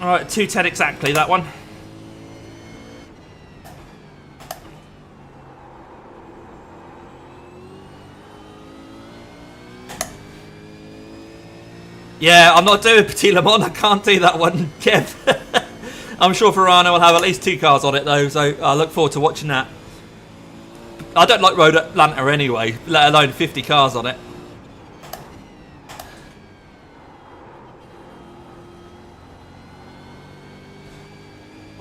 Alright, 210 exactly, that one. Yeah, I'm not doing Petit Le Mans, I can't do that one, Kev. I'm sure Varano will have at least 2 cars on it though, so I look forward to watching that. I don't like Road Atlanta anyway, let alone 50 cars on it.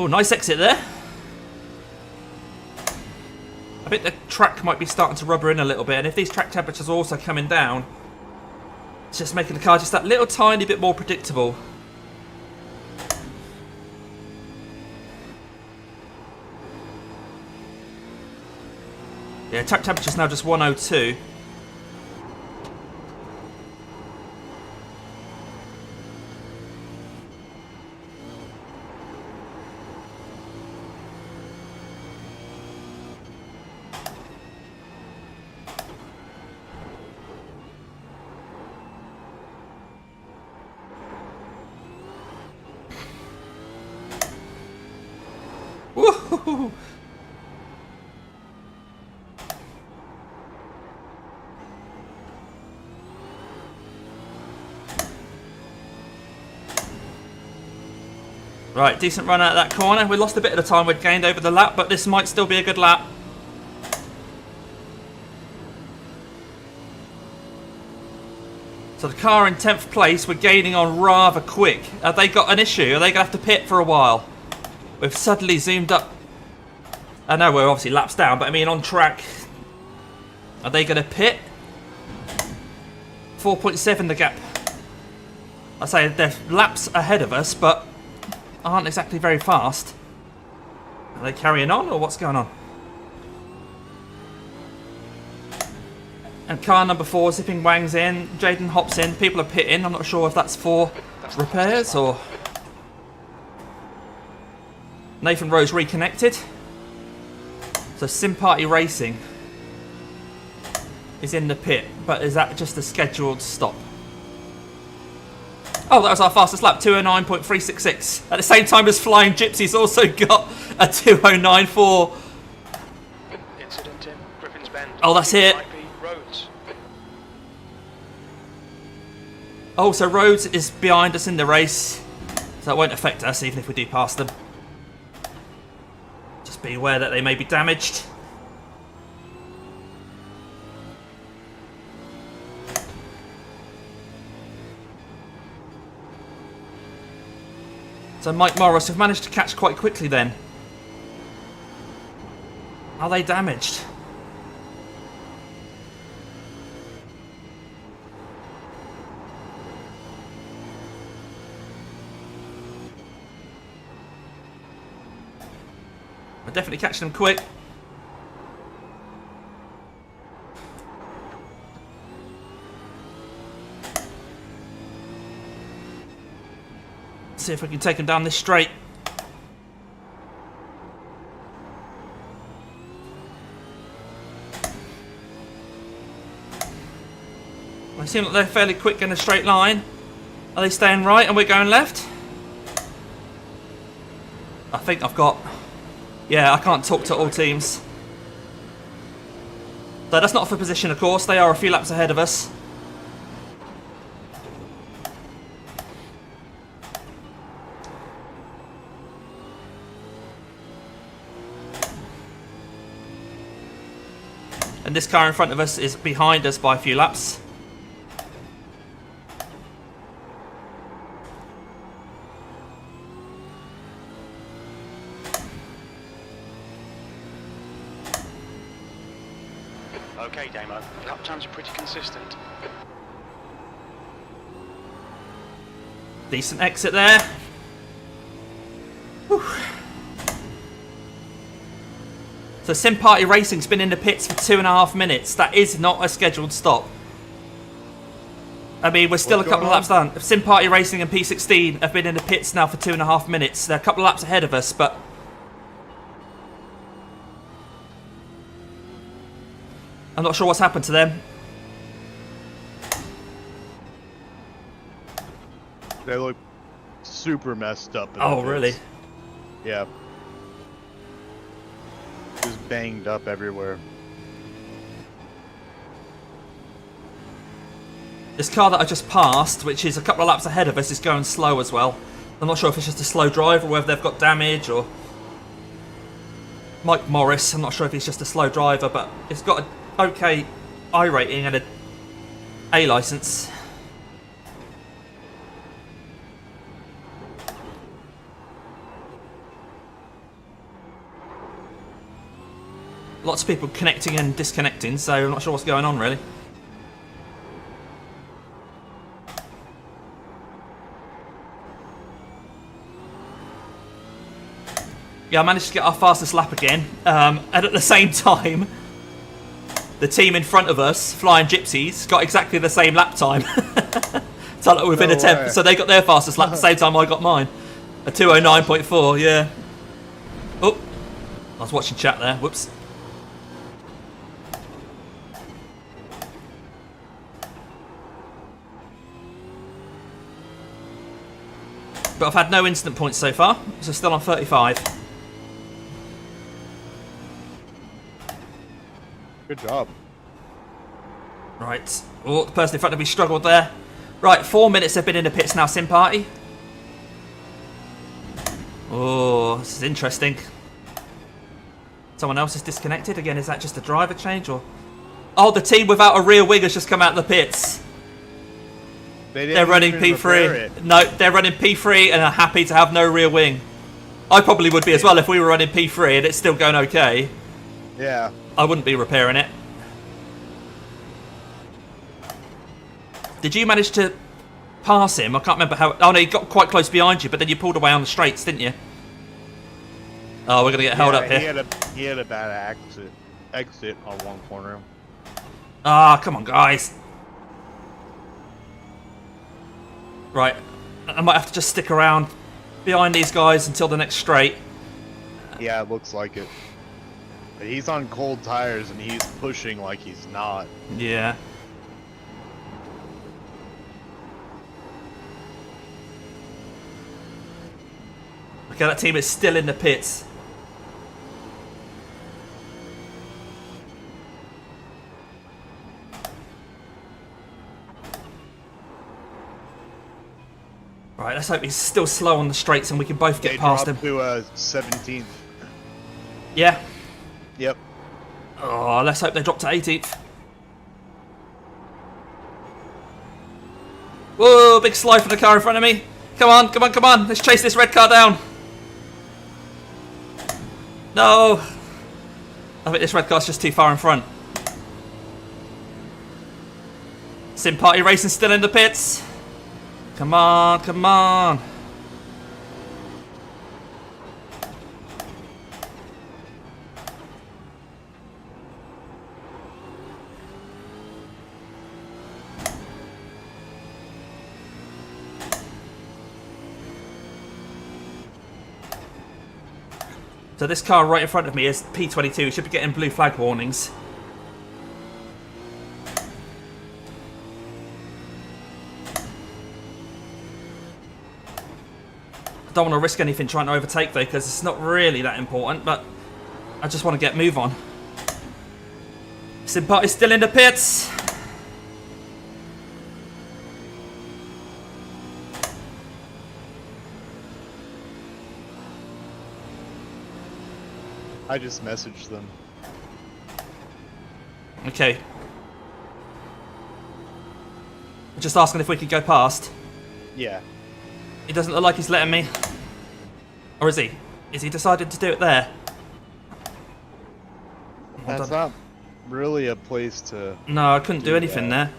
Oh, nice exit there. I think the track might be starting to rubber in a little bit, and if these track temperatures are also coming down, it's just making the car just that little tiny bit more predictable. Yeah, track temperature's now just 102. Woohoo! Right, decent run out of that corner. We lost a bit of the time we'd gained over the lap, but this might still be a good lap. So the car in 10th place, we're gaining on rather quick. Have they got an issue? Are they going to have to pit for a while? We've suddenly zoomed up. I know we're obviously laps down, but I mean on track. Are they going to pit? 4.7 the gap. I say they're laps ahead of us, but aren't exactly very fast. Are they carrying on, or what's going on? And car number 4 zipping wangs in. Jaden hops in. People are pitting. I'm not sure if that's for repairs or... Nathan Rose reconnected. So Sim Party Racing is in the pit, but is that just a scheduled stop? Oh, that was our fastest lap, 209.366. At the same time as Flying Gypsy's also got a 209.4. Incident in Griffin's Bend. Oh, that's it. Might be Rhodes. Oh, so Rhodes is behind us in the race. So that won't affect us, even if we do pass them. Just be aware that they may be damaged. So Mike Morris have managed to catch quite quickly then. Are they damaged? We're definitely catching them quick. See if we can take them down this straight. They seem like they're fairly quick in a straight line. Are they staying right and we're going left? I think I've got... Yeah, I can't talk to all teams. So that's not for position, of course. They are a few laps ahead of us. And this car in front of us is behind us by a few laps. Okay, Damo. Lap times are pretty consistent. Decent exit there. Whew. So Sim Party Racing's been in the pits for 2.5 minutes. That is not a scheduled stop. I mean, we're still a couple of laps down. Sim Party Racing and P16 have been in the pits now for 2.5 minutes. They're a couple of laps ahead of us, but I'm not sure what's happened to them. They look super messed up. Oh, really? Yeah. Just banged up everywhere. This car that I just passed, which is a couple of laps ahead of us, is going slow as well. I'm not sure if it's just a slow drive or whether they've got damage or... Mike Morris, I'm not sure if he's just a slow driver, but it's got an okay I rating and an A license. Lots of people connecting and disconnecting, so I'm not sure what's going on really. Yeah, I managed to get our fastest lap again, and at the same time, the team in front of us, Flying Gypsies, got exactly the same lap time. So like within a 10, so they got their fastest lap at the same time I got mine. A 2:09.4, yeah. Oh, I was watching chat there. Whoops. But I've had no instant points so far, so still on 35. Good job. Right. Oh, the person in front of me struggled there. Right, 4 minutes they've been in the pits now, Sim Party. Oh, this is interesting. Someone else is disconnected. Again, is that just a driver change or... Oh, the team without a rear wing has just come out of the pits. They're running P3. No, they're running P3 and are happy to have no rear wing. I probably would be as well if we were running P3 and it's still going okay. Yeah. I wouldn't be repairing it. Did you manage to pass him? I can't remember how... Oh no, he got quite close behind you, but then you pulled away on the straights, didn't you? Oh, we're going to get held up here. He had a bad exit on one corner. Ah, come on, guys. Right, I might have to just stick around behind these guys until the next straight. Yeah, it looks like it. But he's on cold tires and he's pushing like he's not. Yeah. Okay, that team is still in the pits. Right, let's hope he's still slow on the straights and we can both get past him. To 17th. Yeah. Yep. Oh, let's hope they drop to 18th. Whoa, big slide from the car in front of me. Come on, come on, come on. Let's chase this red car down. No. I think this red car's just too far in front. Sim Party Racing still in the pits. Come on, come on. So this car right in front of me is P22. We should be getting blue flag warnings. I don't want to risk anything trying to overtake though, because it's not really that important, but I just want to get move on. Sim Party's still in the pits. I just messaged them. Okay. Just asking if we could go past. Yeah. It doesn't look like he's letting me. Or is he? Is he decided to do it there? That's not really a place to... No, I couldn't do anything there.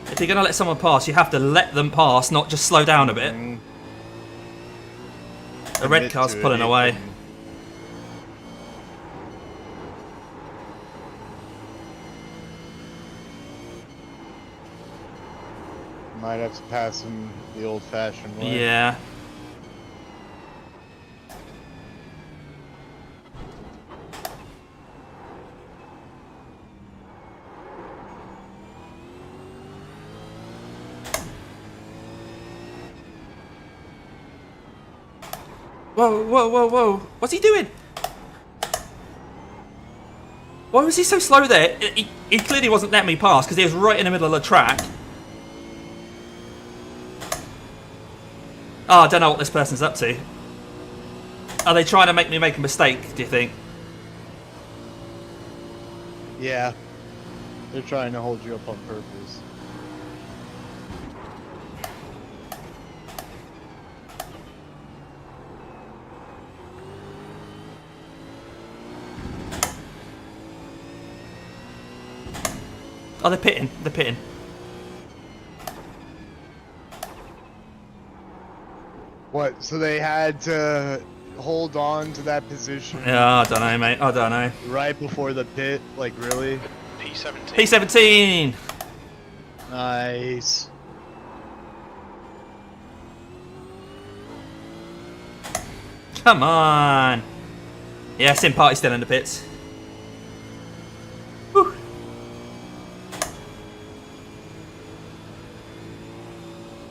If you're going to let someone pass, you have to let them pass, not just slow down a bit. The red car's pulling away. Might have to pass him the old-fashioned way. Yeah. Whoa, whoa, whoa, whoa. What's he doing? Why was he so slow there? He clearly wasn't letting me pass because he was right in the middle of the track. Oh, I don't know what this person's up to. Are they trying to make me make a mistake, do you think? Yeah. They're trying to hold you up on purpose. Oh, they're pitting. They're pitting. What? So they had to hold on to that position Yeah, I don't know, mate. I don't know. right before the pit? Like, really? P17. P17! Nice. Come on! Yeah, Sim Party's still in the pits. Whew.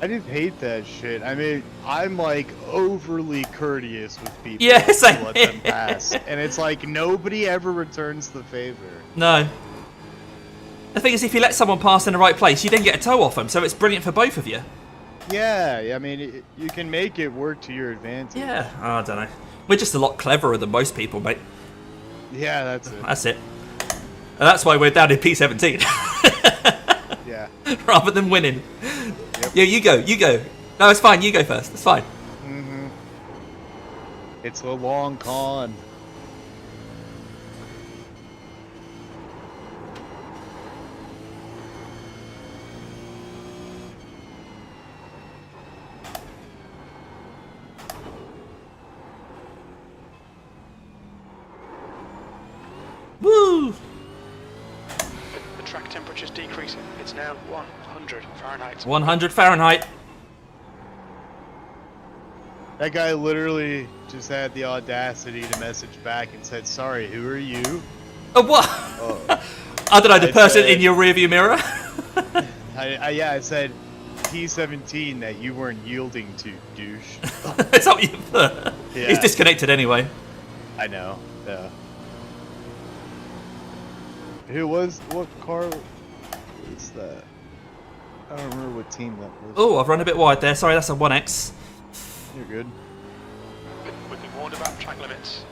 I just hate that shit. I mean, I'm like overly courteous with people Yes, to I let them pass, and it's like nobody ever returns the favor. No. The thing is, if you let someone pass in the right place, you then get a toe off them, so it's brilliant for both of you. Yeah, I mean, you can make it work to your advantage. Yeah, I don't know. We're just a lot cleverer than most people, mate. Yeah, that's it. That's it. And that's why we're down in P17. Yeah. Rather than winning. Yep. Yeah, you go, you go. No, it's fine, you go first. It's fine. Mm-hmm. It's a long con. Woo! The track temperature's decreasing. It's now 100 Fahrenheit. 100 Fahrenheit. That guy literally just had the audacity to message back and said, "Sorry, who are you?" What? Oh. I don't know, the I person said- in your rearview mirror? I said P17 that you weren't yielding to, douche. Is that what you put? Yeah. He's disconnected anyway. I know. Yeah. What car was that? I don't remember what team that was. Oh, I've run a bit wide there. Sorry, that's a 1X. You're good. We've been warned about track limits.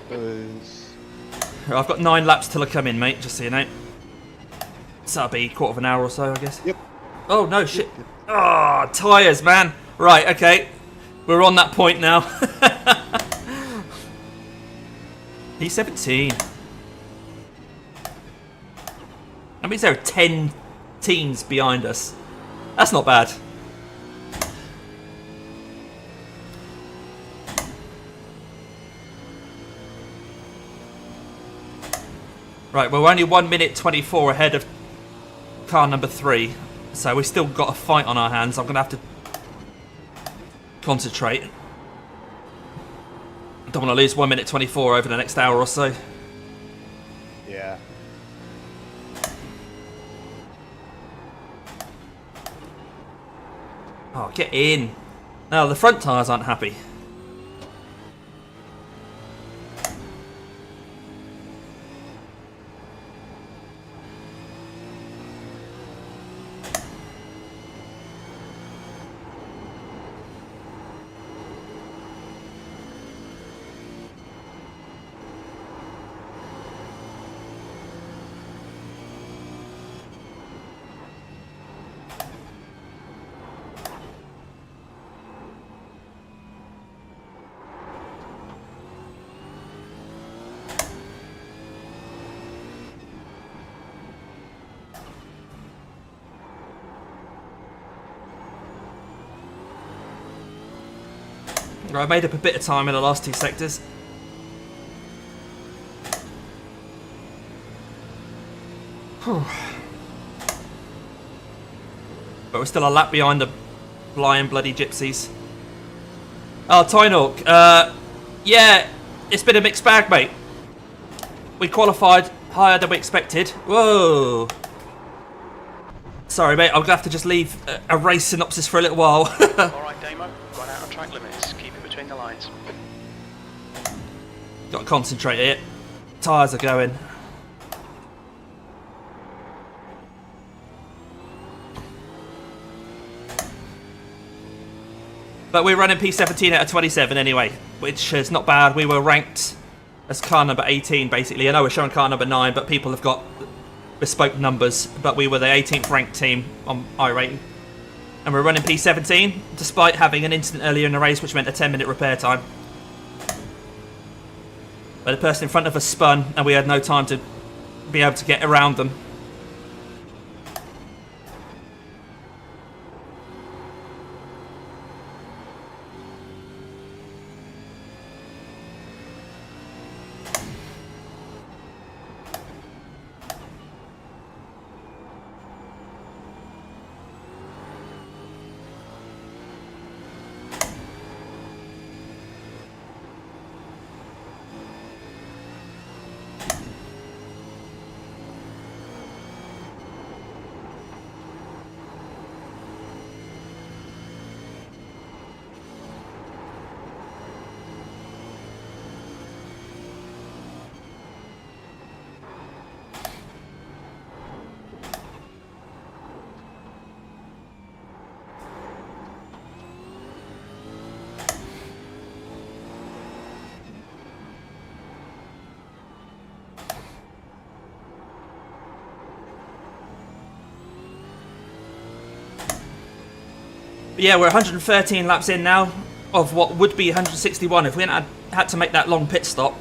I've got 9 laps till I come in, mate, just so you know. So that'll be quarter of an hour or so, I guess. Yep. Oh, no, shit. Oh, tyres, man. Right, okay. We're on that point now. P17. That means there are 10 teams behind us. That's not bad. Right, we're only 1 minute 24 ahead of car number 3. So we've still got a fight on our hands. I'm going to have to concentrate. Don't want to lose 1 minute 24 over the next hour or so. Yeah. Oh, get in. Now, the front tyres aren't happy. I made up a bit of time in the last 2 sectors. Whew. But we're still a lap behind the flying bloody gypsies. Oh, Tynhawk. Yeah, it's been a mixed bag, mate. We qualified higher than we expected. Whoa. Sorry, mate. I'm going to have to just leave a race synopsis for a little while. Alright, Damo. Gone out of track limits. Keep it between the lines. Got to concentrate here. Tyres are going. But we're running P17 out of 27 anyway, which is not bad. We were ranked as car number 18, basically. I know we're showing car number 9, but people have got bespoke numbers. But we were the 18th ranked team on iRating. And we're running P17, despite having an incident earlier in the race, which meant a 10-minute repair time. But the person in front of us spun, and we had no time to be able to get around them. But yeah, we're 113 laps in now of what would be 161 if we hadn't had to make that long pit stop.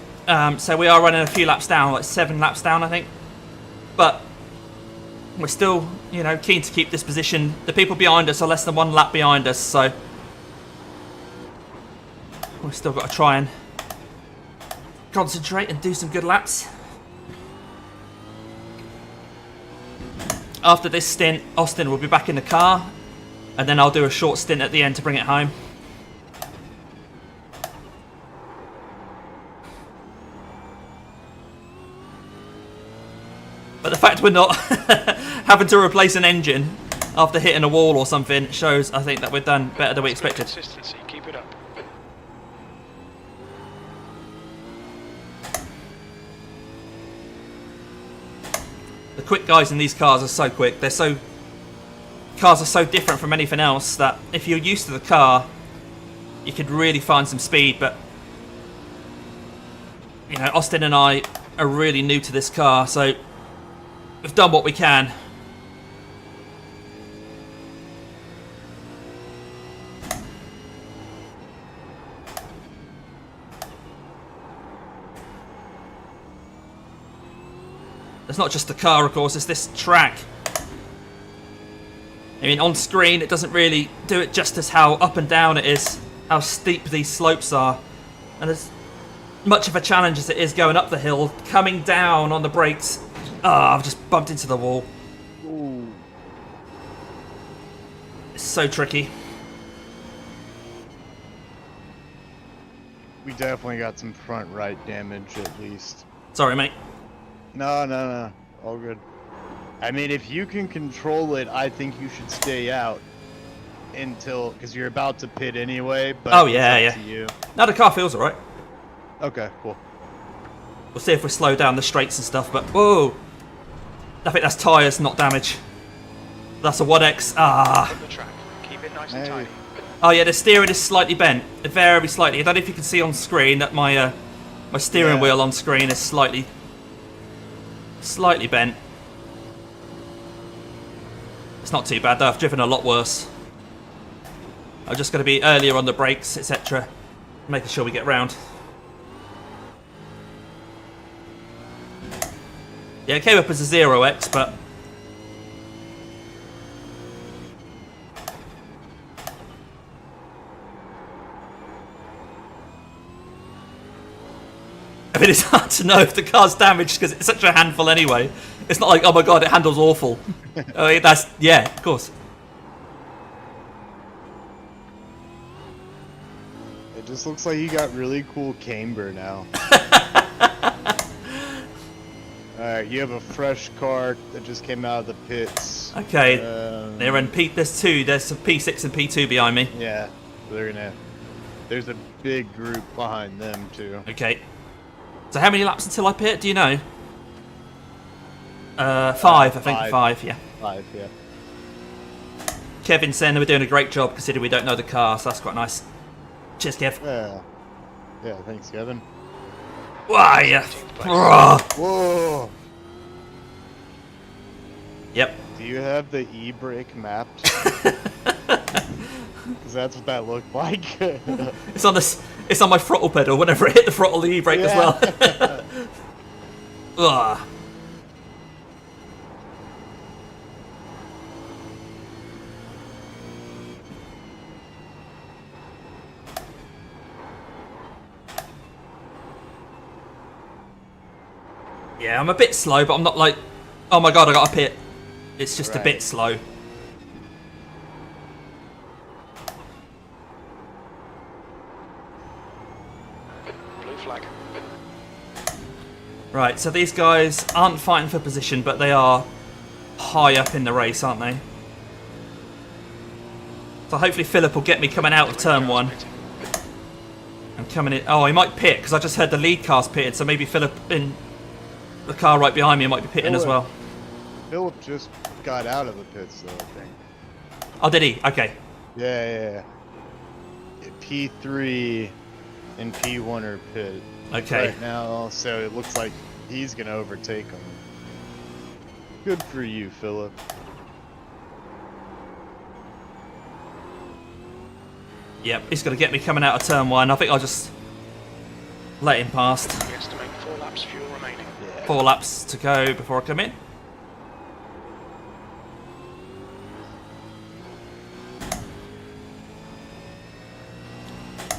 So we are running a few laps down, like 7 laps down, I think. But we're still, you know, keen to keep this position. The people behind us are less than 1 lap behind us, so we've still got to try and concentrate and do some good laps. After this stint, Austin will be back in the car. And then I'll do a short stint at the end to bring it home. But the fact we're not having to replace an engine after hitting a wall or something shows, I think, that we've done better than we expected. Consistency. Keep it up. The quick guys in these cars are so quick. Cars are so different from anything else that if you're used to the car, you could really find some speed. But you know, Austin and I are really new to this car, so we've done what we can. It's not just the car, of course, it's this track. I mean, on screen, it doesn't really do it justice how up and down it is, how steep these slopes are. And as much of a challenge as it is going up the hill, coming down on the brakes. Ah, I've just bumped into the wall. Ooh. It's so tricky. We definitely got some front right damage at least. Sorry, mate. No. All good. I mean, if you can control it, I think you should stay out until, because you're about to pit anyway. But Oh, yeah, it's yeah. up to you. Now the car feels alright. Okay, cool. We'll see if we slow down the straights and stuff, but whoa! I think that's tyres, not damage. That's a 1X. Ah. On the track. Keep it nice and Hey. tidy. Oh yeah, the steering is slightly bent, very slightly. I don't know if you can see on screen that my my steering Yeah. wheel on screen is slightly bent. It's not too bad though. I've driven a lot worse. I'm just going to be earlier on the brakes, etc., making sure we get round. Yeah, it came up as a 0x, but I mean, it's hard to know if the car's damaged because it's such a handful anyway. It's not like, oh my god, it handles awful. I mean, that's, yeah, of course. It just looks like you got really cool camber now. Alright, you have a fresh car that just came out of the pits. Okay, they're in P. There's two. There's some P6 and P2 behind me. Yeah, they're gonna. There's a big group behind them too. Okay. So how many laps until I pit? Do you know? 5, I think. 5, yeah. 5, yeah. Kevin saying we're doing a great job considering we don't know the car, so that's quite nice. Cheers, Kev. Yeah. Yeah, thanks, Kevin. Why? Whoa! Yep. Do you have the e-brake mapped? Because that's what that looked like. It's on this. It's on my throttle pedal. Whenever I hit the throttle, the e-brake as well. Ugh. Yeah, I'm a bit slow, but I'm not like, oh my god, I got a pit. It's just a bit slow. Blue flag. Right, so these guys aren't fighting for position, but they are high up in the race, aren't they? So hopefully Philip will get me coming out of turn 1. I'm coming in. Oh, he might pit, because I just heard the lead car's pitted, so maybe Philip in the car right behind me might be pitting as well. Philip just got out of the pits, though, I think. Oh, did he? Okay. Yeah. P3 and P1 are pit Okay. right now, so it looks like he's going to overtake him. Good for you, Philip. Yep, he's going to get me coming out of turn 1. I think I'll just let him past. He has to make 4 laps, fuel remaining. 4 laps to go before I come in.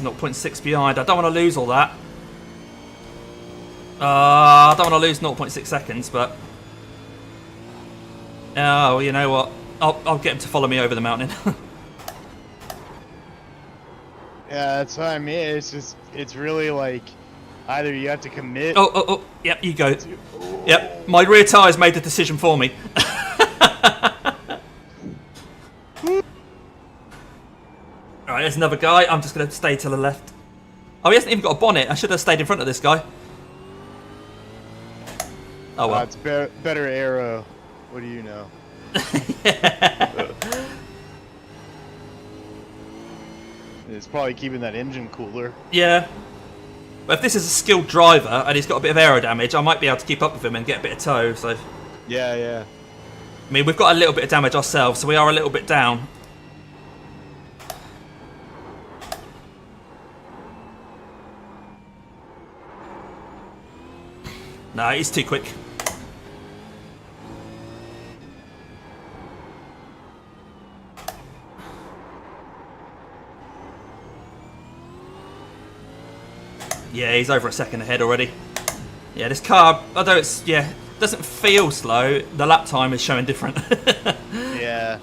.6 behind. I don't want to lose all that. I don't want to lose 0.6 seconds, but... Oh, you know what? I'll get him to follow me over the mountain. Yeah, that's what I mean. It's just, it's really like, either you have to commit... Oh, yep, you go. Yep, my rear tyres made the decision for me. Alright, there's another guy. I'm just going to stay to the left. Oh, he hasn't even got a bonnet. I should have stayed in front of this guy. Oh, well. It's better aero. What do you know? It's probably keeping that engine cooler. Yeah. But if this is a skilled driver and he's got a bit of aero damage, I might be able to keep up with him and get a bit of tow, so... Yeah. I mean, we've got a little bit of damage ourselves, so we are a little bit down. No, he's too quick. Yeah, he's over a second ahead already. Yeah, this car, although it's, doesn't feel slow, the lap time is showing different. Yeah.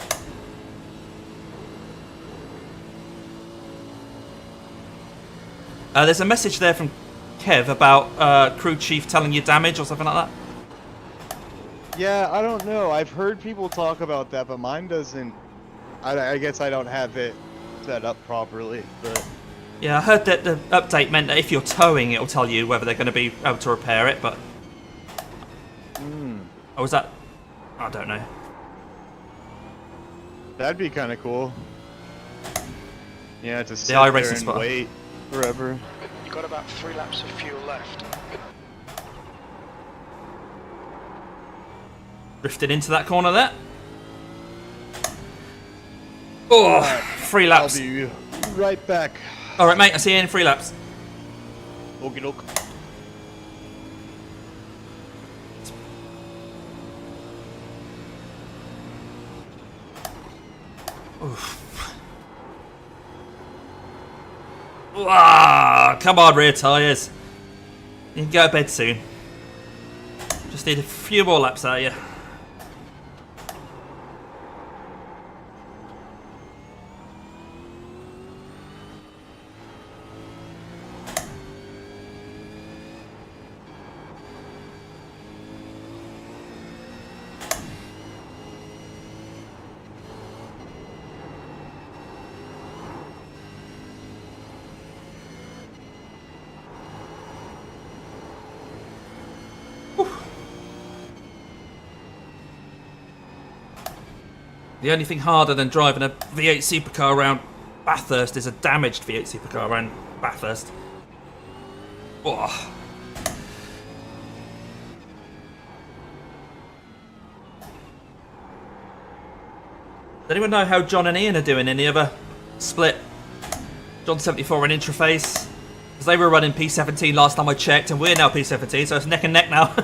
There's a message there from Kev about crew chief telling you damage or something like that. Yeah, I don't know. I've heard people talk about that, but mine doesn't... I guess I don't have it set up properly, but... Yeah, I heard that the update meant that if you're towing, it'll tell you whether they're going to be able to repair it, but... Oh, was that... I don't know. That'd be kind of cool. Yeah, to sit iRacing there and spot. wait forever. You've got about 3 laps of fuel left. Drifted into that corner there. Oh, 3 laps. I'll be right back. Alright, mate, I'll see you in 3 laps. Okie doke. Ah, come on, rear tyres. You can go to bed soon. Just need a few more laps out of you. The only thing harder than driving a V8 supercar around Bathurst is a damaged V8 supercar around Bathurst. Oh. Does anyone know how John and Ian are doing in the other split? John 74 and Intraface. Because they were running P17 last time I checked, and we're now P17, so it's neck and neck now.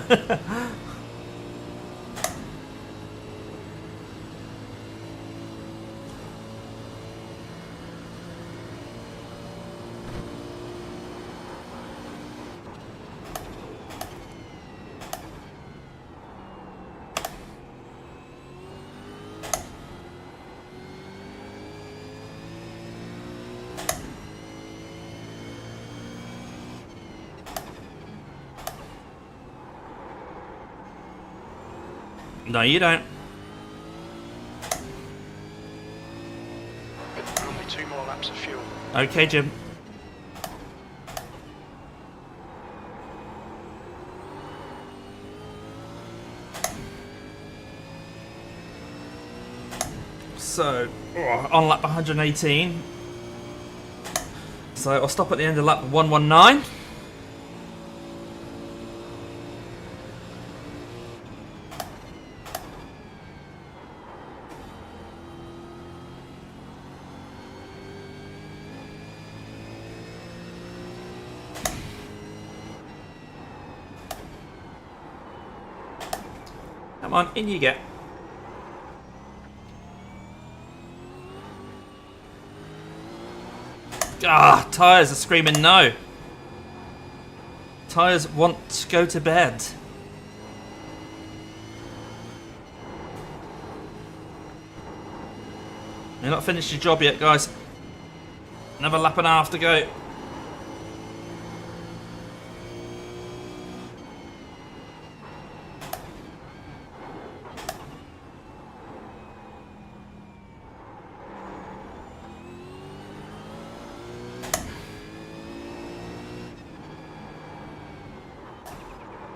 No, you don't. Only 2 more laps of fuel. Okay, Jim. So, on lap 118. So, I'll stop at the end of lap 119. Come on, in you get. Ah, tyres are screaming no. Tyres want to go to bed. You're not finished your job yet, guys. Another lap and a half to go.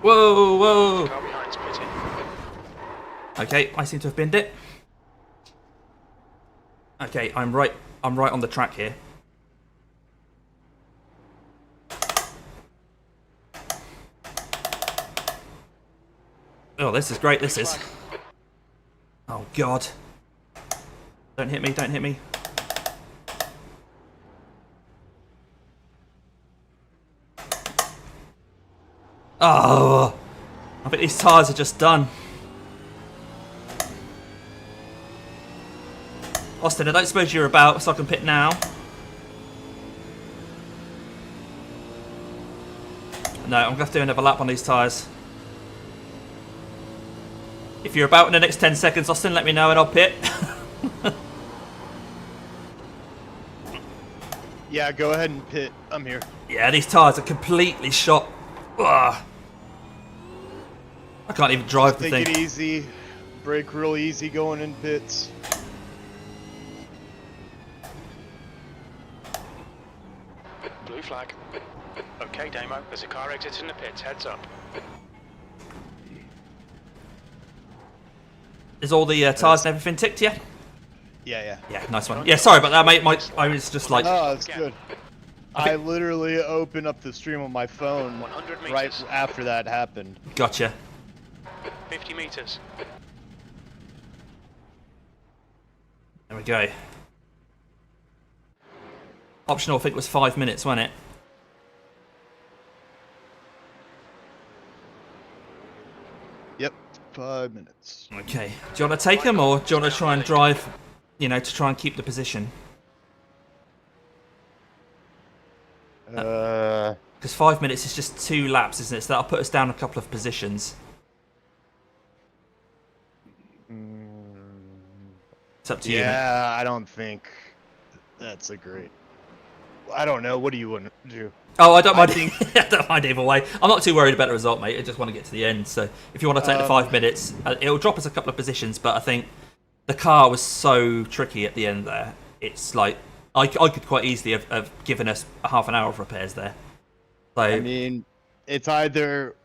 Whoa, whoa. Car behind's pitting. Okay, I seem to have binned it. Okay, I'm right on the track here. Oh, this is great, this is. Oh god. Don't hit me, don't hit me. Oh, I bet these tyres are just done. Austin, I don't suppose you're about, so I can pit now. No, I'm going to have to do another lap on these tyres. If you're about in the next 10 seconds, Austin, let me know and I'll pit. Yeah, go ahead and pit. I'm here. Yeah, these tyres are completely shot. Ugh. I can't even drive the thing. Take it easy. Brake real easy going in pits. Blue flag. Okay, Damo, there's a car exiting the pits. Heads up. Is all the tyres and everything ticked yet? Yeah. Yeah, nice one. Yeah, sorry about that, mate. I was just like... No, it's good. I literally opened up the stream on my phone 100 meters. right after that happened. Gotcha. 50 meters. There we go. Optional, I think, was 5 minutes, wasn't it? Yep, 5 minutes. Okay. Do you want to take them, or do you want to try and drive, you know, to try and keep the position? Because 5 minutes is just 2 laps, isn't it? So that'll put us down a couple of positions. It's up to you, mate. Yeah, I don't think that's a great... I don't know. What do you want to do? Oh, I don't mind. I don't mind either way. I'm not too worried about the result, mate. I just want to get to the end. So if you want to take the 5 minutes, it'll drop us a couple of positions. But I think the car was so tricky at the end there. It's like I could quite easily have given us a half an hour of repairs there. So I mean, it's either...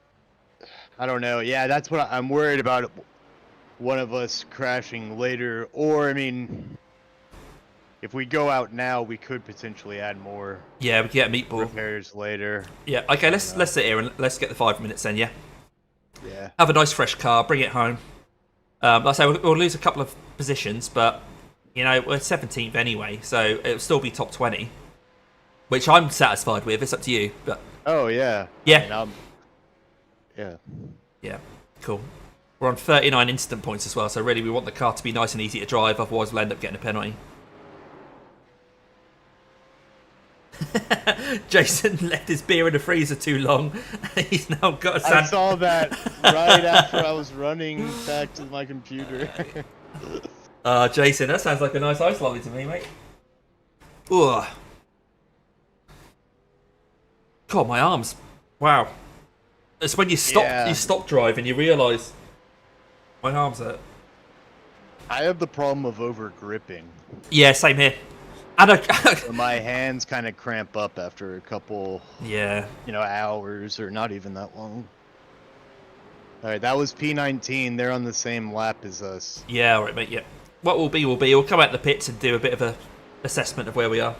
I don't know. Yeah, that's what I'm worried about. One of us crashing later, or I mean, if we go out now, we could potentially add more. Yeah, we can get a meatball repairs later. Yeah, okay. Let's sit here and let's get the 5 minutes then. Yeah. Yeah. Have a nice fresh car. Bring it home. Like I say, we'll lose a couple of positions, but you know we're 17th anyway, so it'll still be top 20, which I'm satisfied with. It's up to you, but oh yeah. Yeah. I mean, yeah. Yeah. Cool. We're on 39 instant points as well, so really we want the car to be nice and easy to drive, otherwise we'll end up getting a penalty. Jason left his beer in the freezer too long. He's now got a sand... I saw that right after I was running back to my computer. Jason, that sounds like a nice ice lolly to me, mate. Ugh. God, my arms. Wow. It's when you stop driving, you realise my arms hurt. I have the problem of over gripping. Yeah, same here. And my hands kind of cramp up after a couple, hours, or not even that long. All right, that was P19. They're on the same lap as us. Yeah, all right, mate. Yeah. What will be, will be. We'll come out the pits and do a bit of a assessment of where we are.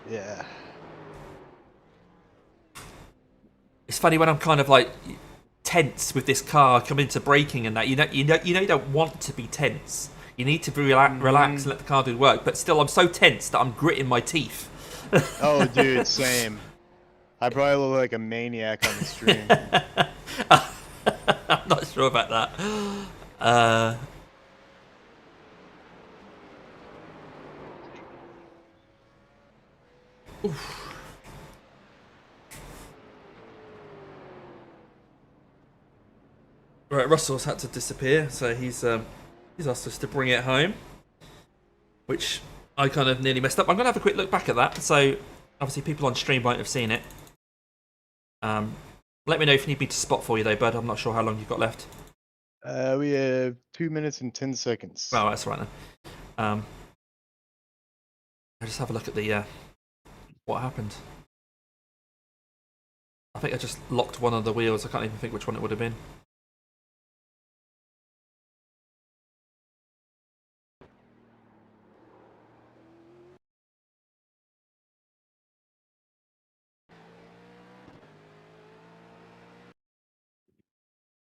Yeah. It's funny when I'm kind of like tense with this car, coming into braking and that. You don't want to be tense. You need to be relax and let the car do the work. But still, I'm so tense that I'm gritting my teeth. Oh, dude, same. I probably look like a maniac on the stream. I'm not sure about that. Oof. Right, Russell's had to disappear, so he's asked us to bring it home, which I kind of nearly messed up. I'm going to have a quick look back at that, so obviously people on stream won't have seen it. Let me know if you need me to spot for you though, bud. I'm not sure how long you've got left. We have 2 minutes and 10 seconds. Oh, that's right then. I'll just have a look at the what happened. I think I just locked one of the wheels. I can't even think which one it would have been.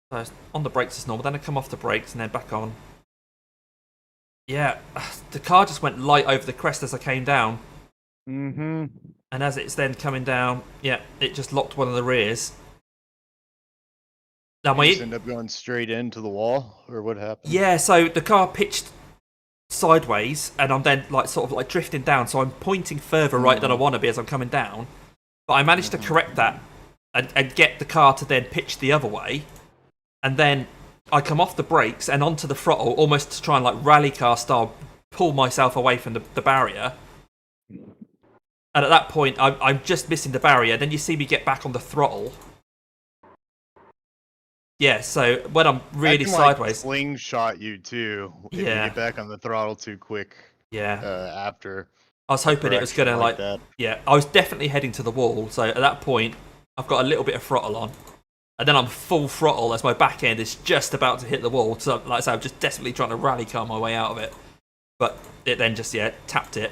So on the brakes as normal, then I come off the brakes and then back on. Yeah, the car just went light over the crest as I came down. Mm-hmm. And as it's then coming down, yeah, it just locked one of the rears. Now you just end up going straight into the wall, or what happened? Yeah, so the car pitched sideways, and I'm then sort of drifting down, so I'm pointing further right than I want to be as I'm coming down. But I managed to correct that and get the car to then pitch the other way. And then I come off the brakes and onto the throttle, almost to try and rally car style pull myself away from the barrier. And at that point, I'm just missing the barrier. Then you see me get back on the throttle. Yeah, so when I'm really sideways, slingshot you too. If you get back on the throttle too quick. Yeah. After. I was hoping it was gonna that. Yeah, I was definitely heading to the wall. So at that point, I've got a little bit of throttle on. And then I'm full throttle as my back end is just about to hit the wall. So, like I said, I'm just desperately trying to rally car my way out of it. But it then just, tapped it.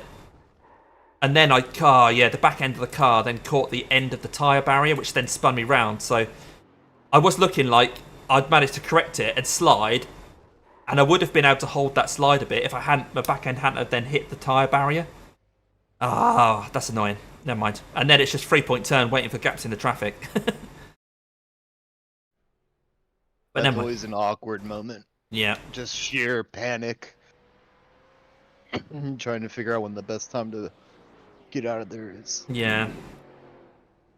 And then the back end of the car then caught the end of the tyre barrier, which then spun me round. So I was looking like I'd managed to correct it and slide. And I would have been able to hold that slide a bit if my back end hadn't have then hit the tyre barrier. Ah, that's annoying. Never mind. And then it's just 3-point turn waiting for gaps in the traffic. But that's always an awkward moment. Yeah. Just sheer panic. Trying to figure out when the best time to get out of there is. Yeah.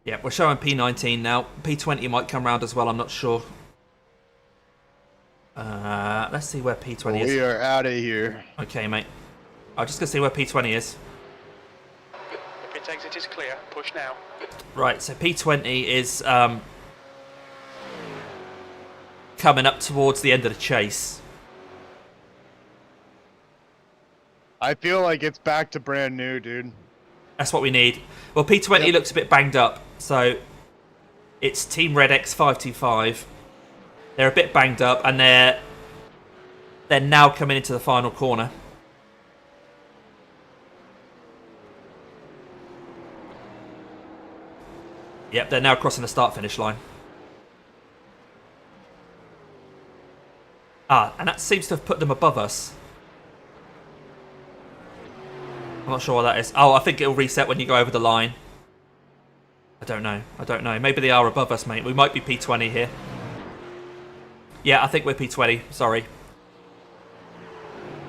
Yeah, we're showing P19 now. P20 might come round as well, I'm not sure. Let's see where P20 is. We are out of here. Okay, mate. I'm just going to see where P20 is. The pit exit is clear. Push now. Right, so P20 is coming up towards the end of the chase. I feel like it's back to brand new, dude. That's what we need. Well, P20 looks a bit banged up, so it's Team Red X525. They're a bit banged up, and they're now coming into the final corner. Yep, they're now crossing the start-finish line. Ah, and that seems to have put them above us. I'm not sure what that is. Oh, I think it'll reset when you go over the line. I don't know. I don't know. Maybe they are above us, mate. We might be P20 here. Yeah, I think we're P20. Sorry.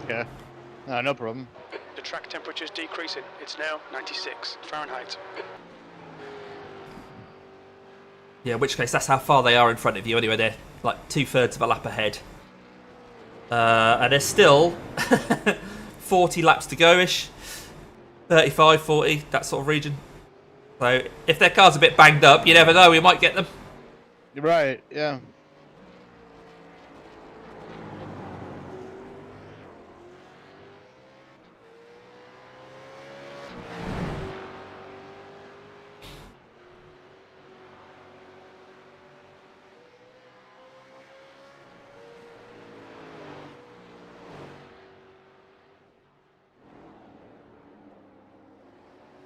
Yeah. No problem. The track temperature is decreasing. It's now 96 Fahrenheit. Yeah, in which case that's how far they are in front of you. Anyway, they're like 2/3 of a lap ahead. And there's still 40 laps to go-ish. 35, 40, that sort of region. So if their car's a bit banged up, you never know, we might get them. You're right, yeah.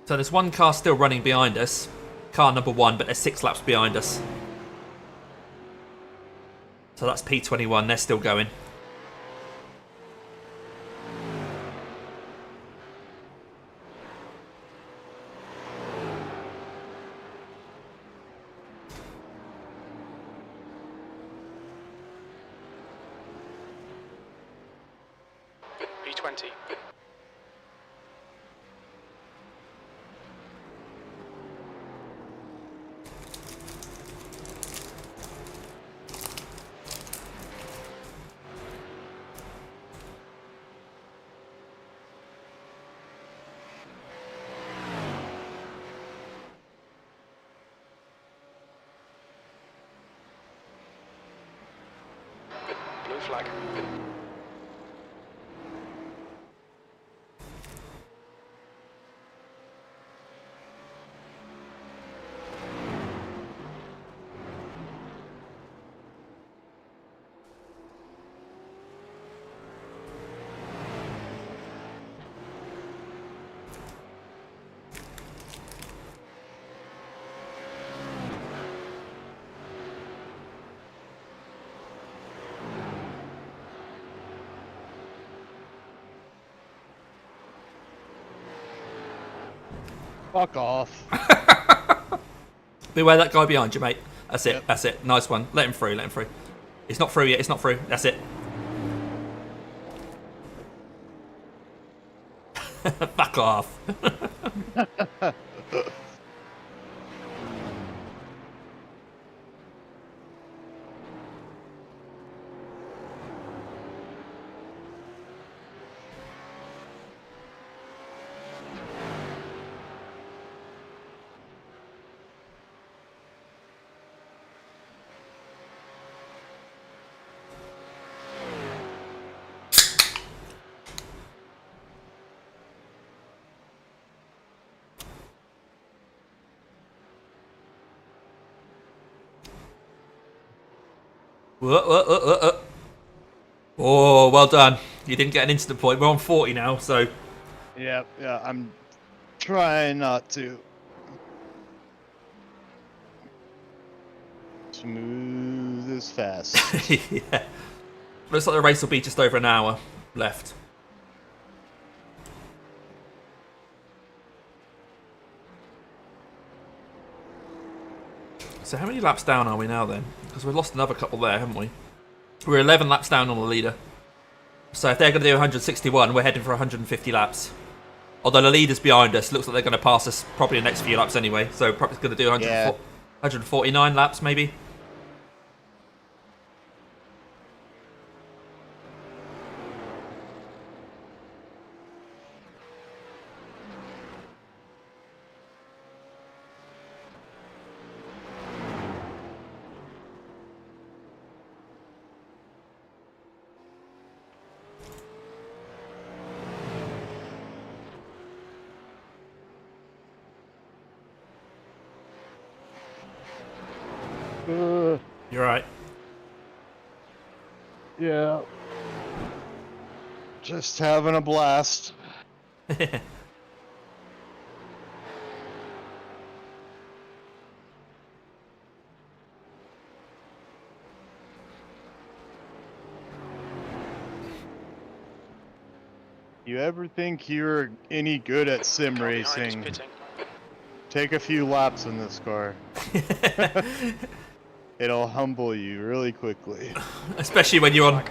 So there's one car still running behind us. Car number 1, but they're 6 laps behind us. So that's P21, they're still going. P20. Blue flag. Fuck off. Beware that guy behind you, mate. That's it, Yep. that's it. Nice one. Let him through, let him through. It's not through yet, it's not through. That's it. Fuck off. Oh, well done. You didn't get an instant point. We're on 40 now, so... Yeah, I'm trying not to. Smooth as fast. Yeah. Looks like the race will be just over an hour left. So how many laps down are we now then? Because we've lost another couple there, haven't we? We're 11 laps down on the leader. So if they're going to do 161, we're heading for 150 laps. Although the leader's behind us, looks like they're going to pass us probably the next few laps anyway. So probably going to do 149 laps maybe. You're right. Yeah. Just having a blast. You ever think you're any good at sim Car behind is racing? pitting. Take a few laps in this car. It'll humble you really quickly. Especially when you're on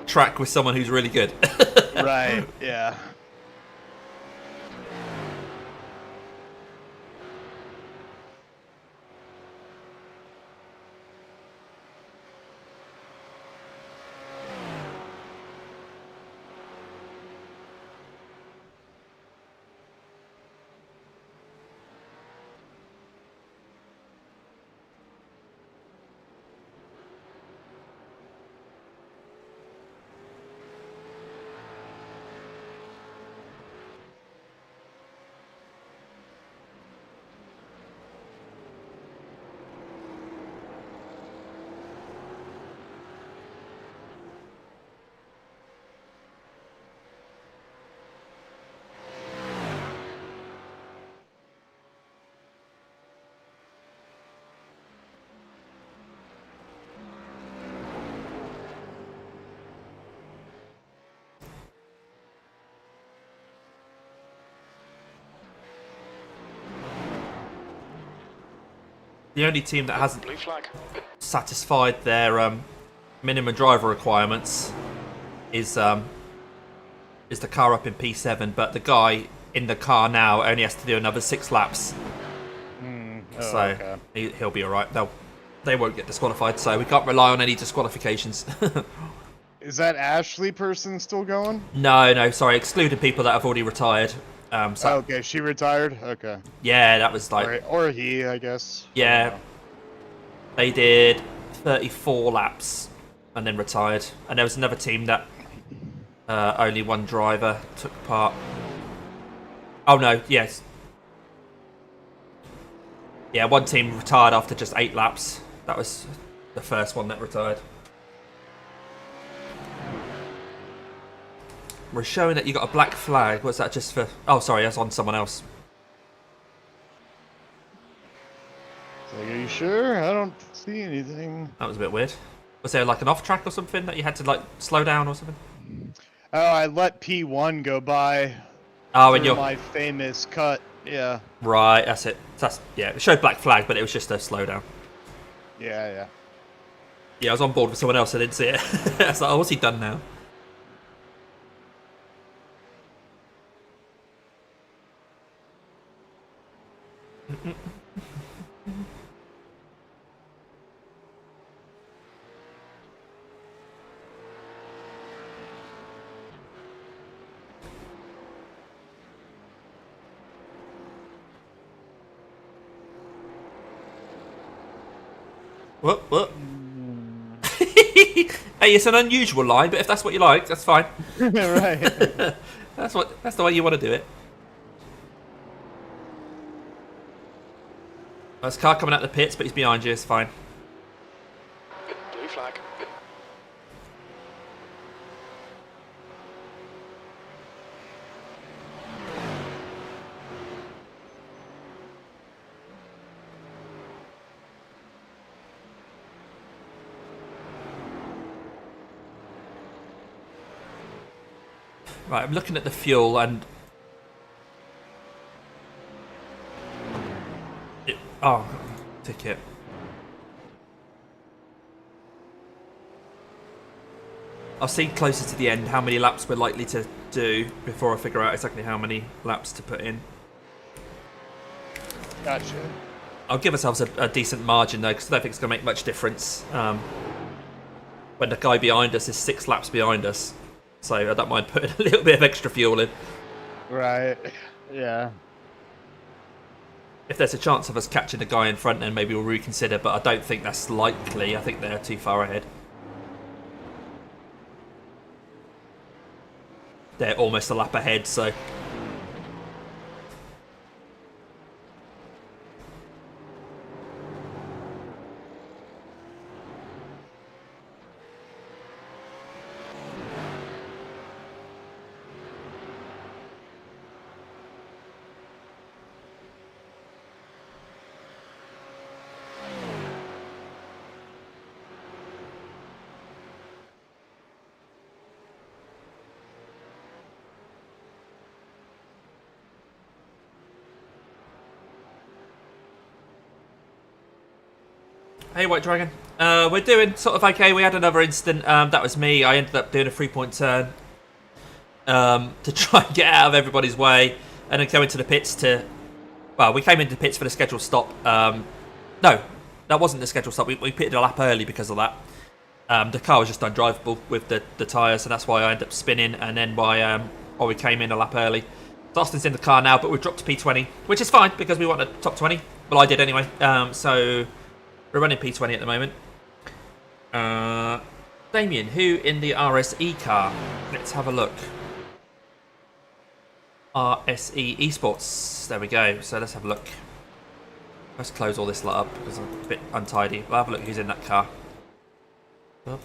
track with someone who's really good. Right, yeah. The only team that hasn't Blue flag. satisfied their minimum driver requirements is the car up in P7, but the guy in the car now only has to do another 6 laps, so okay. he'll be all right. They won't get disqualified, so we can't rely on any disqualifications. Is that Ashley person still going? No, sorry, excluded people that have already retired. So, Okay, she retired? Okay. yeah, that was like Or he, I guess. yeah, they did 34 laps and then retired, and there was another team that only one driver took part. Oh no, yes. Yeah, one team retired after just 8 laps. That was the first one that retired. We're showing that you got a black flag. What's that just for? Oh, sorry, that's on someone else. It's like, are you sure? I don't see anything. That was a bit weird. Was there like an off track or something that you had to like slow down or something? Oh, I let P1 go by. Oh, and for you're my famous cut. Yeah. right. That's it. Yeah. It showed black flag, but it was just a slowdown. Yeah. Yeah, I was on board with someone else. I didn't see it. I was like, oh, what's he done now? What? Hey, it's an unusual line, but if that's what you like, that's fine. Right. That's the way you want to do it. There's a car coming out the pits, but he's behind you. It's fine. Blue flag. Right, I'm looking at the fuel and... Oh, ticket. I'll see closer to the end how many laps we're likely to do before I figure out exactly how many laps to put in. Gotcha. I'll give ourselves a decent margin though, because I don't think it's going to make much difference when the guy behind us is 6 laps behind us. So I don't mind putting a little bit of extra fuel in. Right. Yeah. If there's a chance of us catching the guy in front, then maybe we'll reconsider, but I don't think that's likely. I think they're too far ahead. They're almost a lap ahead, so... Hey, White Dragon. We're doing sort of okay. We had another incident. That was me. I ended up doing a 3-point turn to try and get out of everybody's way, and then go into the pits to... Well, we came into the pits for the scheduled stop. No, that wasn't the scheduled stop. We pitted a lap early because of that. The car was just undrivable with the tyres, so that's why I ended up spinning, and then why we came in a lap early. Austin's in the car now, but we've dropped to P20, which is fine because we want a top 20. Well, I did anyway. So... We're running P20 at the moment. Damien, who in the RSE car? Let's have a look. RSE Esports. There we go. So let's have a look. Let's close all this lot up because I'm a bit untidy. We'll have a look who's in that car. Oops.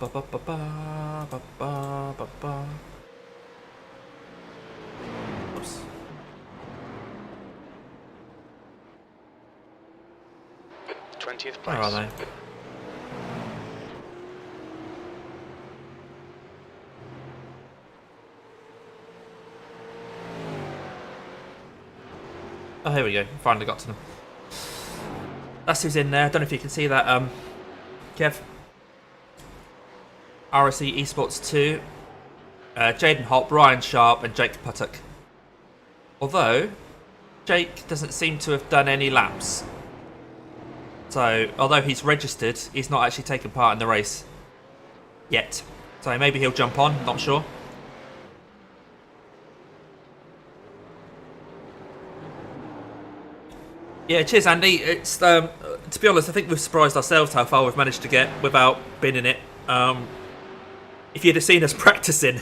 th place. Where are they? Oh, here we go. Finally got to them. That's who's in there. I don't know if you can see that. Kev. RSE Esports 2. Jaden Hop, Ryan Sharp, and Jake Puttock. Although, Jake doesn't seem to have done any laps. So, although he's registered, he's not actually taken part in the race yet. So maybe he'll jump on, not sure. Yeah, cheers Andy. It's to be honest, I think we've surprised ourselves how far we've managed to get without being in it. If you'd have seen us practicing,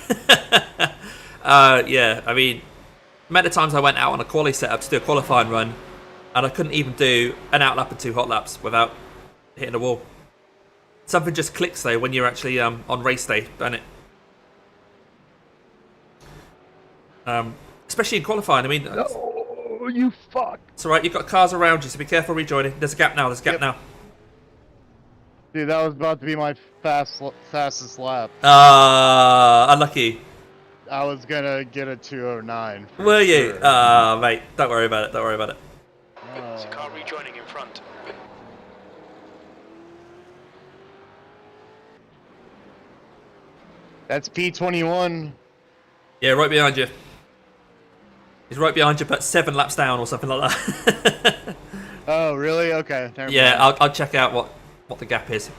yeah, I mean, the amount of times I went out on a quali setup to do a qualifying run, and I couldn't even do an out lap and 2 hot laps without hitting a wall. Something just clicks though when you're actually on race day, doesn't it? Especially in qualifying. I mean, Oh, you fuck. it's alright. You've got cars around you, so be careful rejoining. There's a gap now. There's a gap now. Dude, that was about to be my fastest lap. Unlucky. I was gonna get a 209. Were you? Mate, don't worry about it. Don't worry about it. There's a car rejoining in front. That's P21. Yeah, right behind you. He's right behind you, but 7 laps down or something like that. Oh, really? Okay. Never Yeah, mind. I'll check out what the gap is.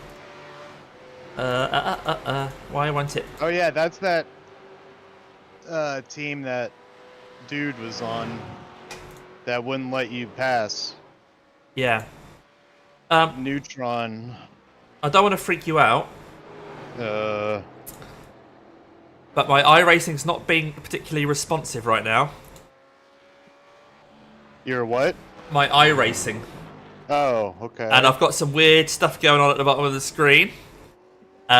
Why won't it? Oh yeah, that's that team that dude was on that wouldn't let you pass. Yeah. Neutron. I don't want to freak you out, Uh, but my iRacing's not being particularly responsive right now. You're what? My iRacing. Oh, okay. And I've got some weird stuff going on at the bottom of the screen. So...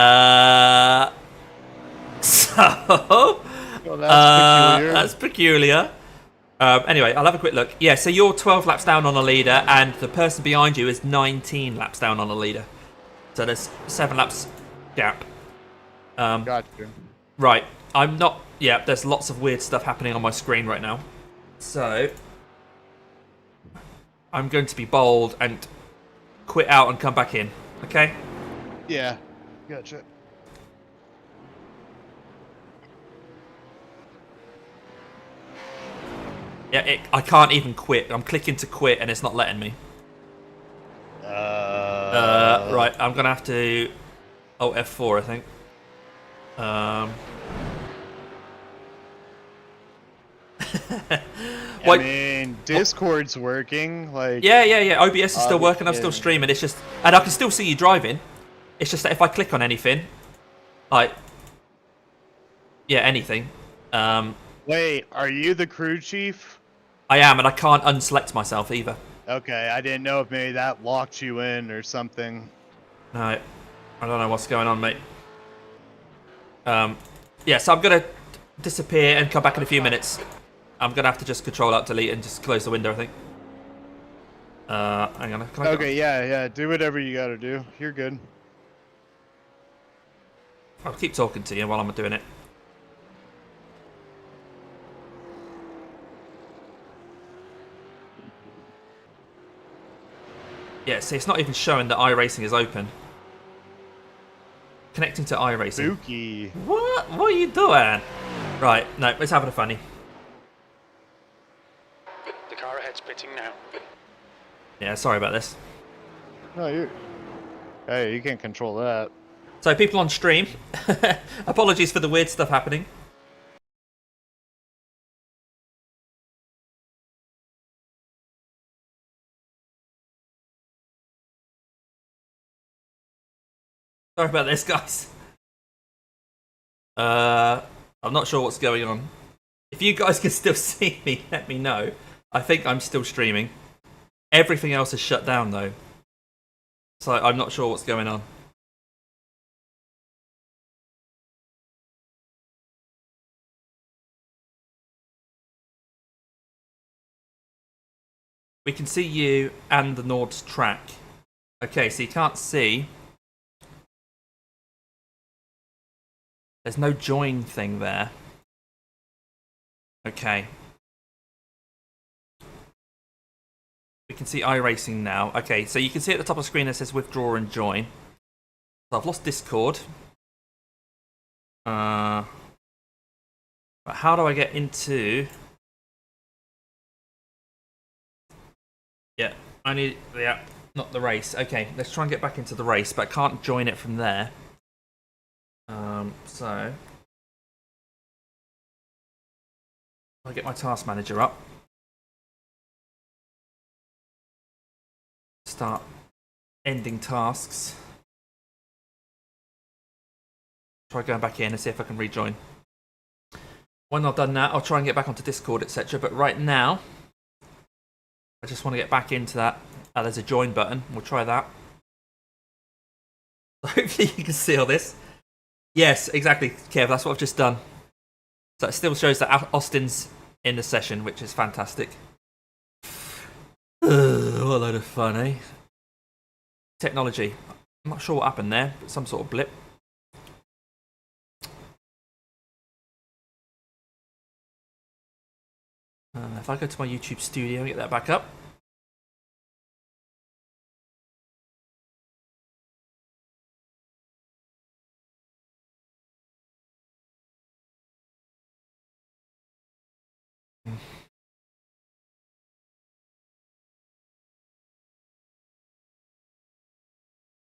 Well, that's peculiar. That's peculiar. Anyway, I'll have a quick look. Yeah, so you're 12 laps down on a leader, and the person behind you is 19 laps down on a leader. So there's 7 laps gap. Gotcha. Right, I'm not... Yeah, there's lots of weird stuff happening on my screen right now. So... I'm going to be bold and quit out and come back in. Okay? Yeah. Gotcha. Yeah, I can't even quit. I'm clicking to quit and it's not letting me. Right, I'm gonna have to Alt F4, I think. I mean, Discord's working. Like, yeah. OBS is still working. I'm still yeah. streaming. It's just, and I can still see you driving. It's just that if I click on anything, like, yeah, anything. Wait, are you the crew chief? I am, and I can't unselect myself either. Okay, I didn't know if maybe that locked you in or something. No, I don't know what's going on, mate. Yeah, so I'm gonna disappear and come back in a few minutes. I'm gonna have to just Control Alt Delete and just close the window, I think. Hang on. Can I Okay, yeah. Do whatever you gotta do. You're good. I'll keep talking to you while I'm doing it. Yeah, see, it's not even showing that iRacing is open. Connecting to iRacing. Spooky. What? What are you doing? Right, no, it's having a funny. The car ahead's pitting now. Yeah, sorry about this. No, you're... Hey, you can't control that. So, people on stream, apologies for the weird stuff happening. Sorry about this, guys. I'm not sure what's going on. If you guys can still see me, let me know. I think I'm still streaming. Everything else is shut down, though. So I'm not sure what's going on. We can see you and the Nord's track. Okay, so you can't see. There's no join thing there. Okay. We can see iRacing now. Okay, so you can see at the top of the screen it says withdraw and join. So I've lost Discord. But how do I get into... Yeah, I need... Yeah, not the race. Okay, let's try and get back into the race, but I can't join it from there. So... I'll get my task manager up. Start ending tasks. Try going back in and see if I can rejoin. When I've done that, I'll try and get back onto Discord, etc. But right now, I just want to get back into that. There's a join button. We'll try that. Hopefully you can see all this. Yes, exactly, Kev. That's what I've just done. So it still shows that Austin's in the session, which is fantastic. What a load of fun, eh? Technology. I'm not sure what happened there, but some sort of blip. If I go to my YouTube studio and get that back up.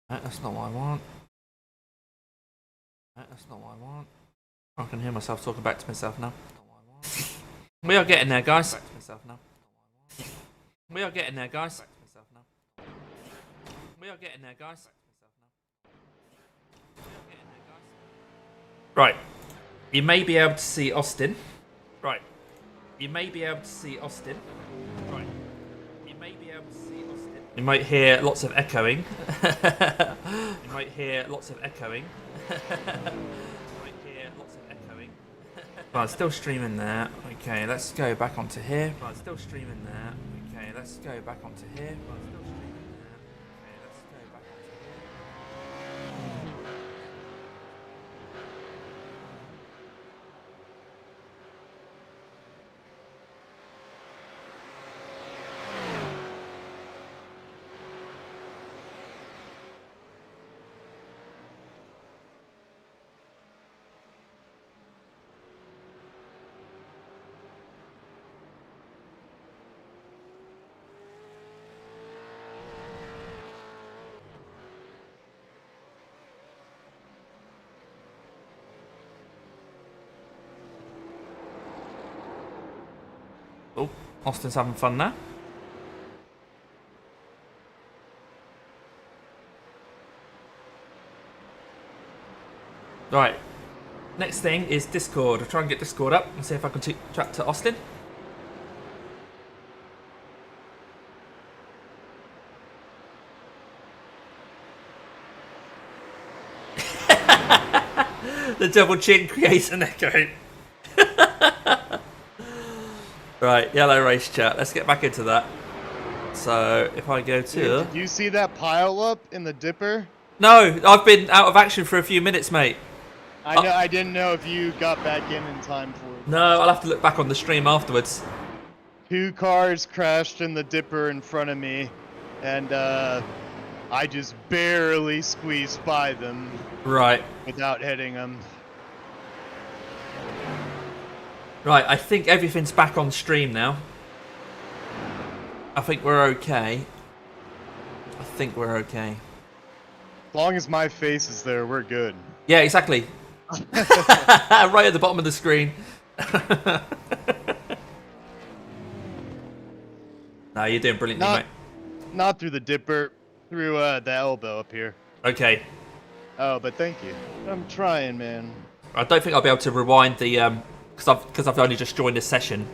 That's not what I want. That's not what I want. I can hear myself talking back to myself now. We are getting there, guys. We are getting there, guys. We are getting there, guys. Right. You may be able to see Austin. Right. You may be able to see Austin. Right. You may be able to see Austin. You might hear lots of echoing. You might hear lots of echoing. Right, still streaming there. Okay, let's go back onto here. Right, still streaming there. Okay, let's go back onto here. Right, still streaming there. Okay, let's go back onto here. Oh, Austin's having fun now. Right. Next thing is Discord. I'll try and get Discord up and see if I can chat to Austin. The double chin creates an echo. Right, yellow race chat. Let's get back into that. So if I go to... Dude, did you see that pile up in the dipper? No, I've been out of action for a few minutes, mate. I didn't know if you got back in time for it. No, I'll have to look back on the stream afterwards. 2 cars crashed in the dipper in front of me, and I just barely squeezed by them. Right. Without hitting them. Right, I think everything's back on stream now. I think we're okay. As long as my face is there, we're good. Yeah, exactly. Right at the bottom of the screen. No, you're doing brilliantly, mate. Not through the dipper, through the elbow up here. Okay. Oh, but thank you. I'm trying, man. I don't think I'll be able to rewind the because I've only just joined this session.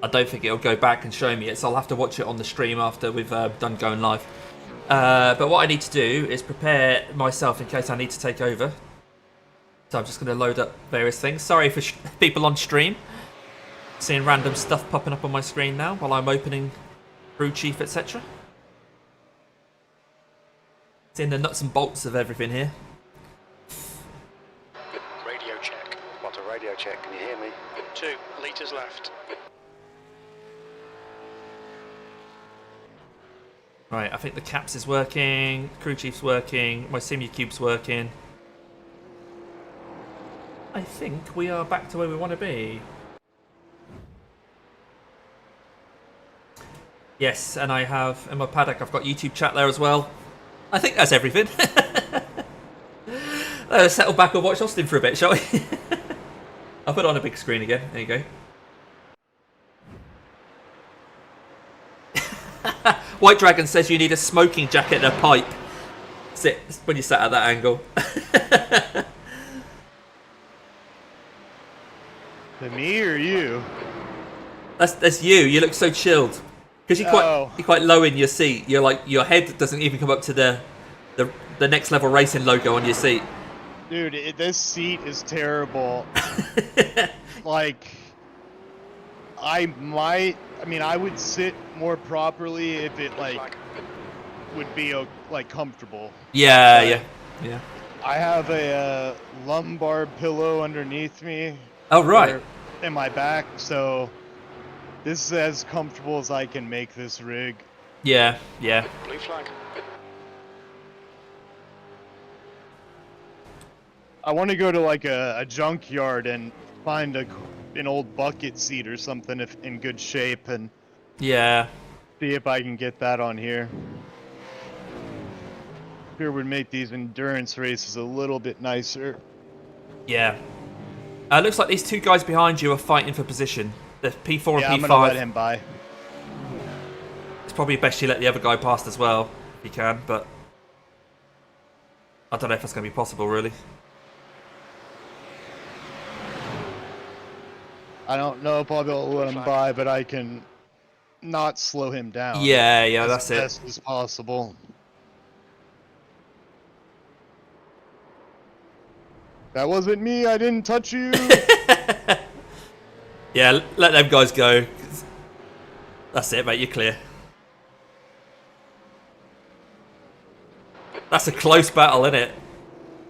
I don't think it'll go back and show me it, so I'll have to watch it on the stream after we've done going live. But what I need to do is prepare myself in case I need to take over. So I'm just going to load up various things. Sorry for people on stream. Seeing random stuff popping up on my screen now while I'm opening Crew Chief, etc. Seeing the nuts and bolts of everything here. Radio check. What a radio check, can you hear me? 2 litres left. Right, I think the caps is working, Crew Chief's working, my Simucube's working. I think we are back to where we want to be. Yes, and I have, in my paddock, I've got YouTube chat there as well. I think that's everything. Let's settle back and watch Austin for a bit, shall we? I'll put it on a big screen again. There you go. White Dragon says you need a smoking jacket and a pipe. Sit when you sat at that angle. To me or you? That's you. You look so chilled because you're quite low in your seat. You're like your head doesn't even come up to the next level racing logo on your seat. Dude, this seat is terrible. Like, I would sit more properly if it like would be like comfortable. Yeah. I have a lumbar pillow underneath me. Oh right. In my back, so this is as comfortable as I can make this rig. Yeah. Blue flag. I want to go to like a junkyard and find an old bucket seat or something if in good shape and yeah. See if I can get that on here. Here would make these endurance races a little bit nicer. Yeah. Looks like these 2 guys behind you are fighting for position. The P4 and P5. I'm gonna let him by. It's probably best you let the other guy past as well, if you can, but I don't know if that's going to be possible, really. I don't know if I'll be able to let him by, but I can not slow him down. Yeah, that's it. As best as possible. That wasn't me, I didn't touch you. Yeah, let them guys go. That's it, mate, you're clear. That's a close battle, isn't it?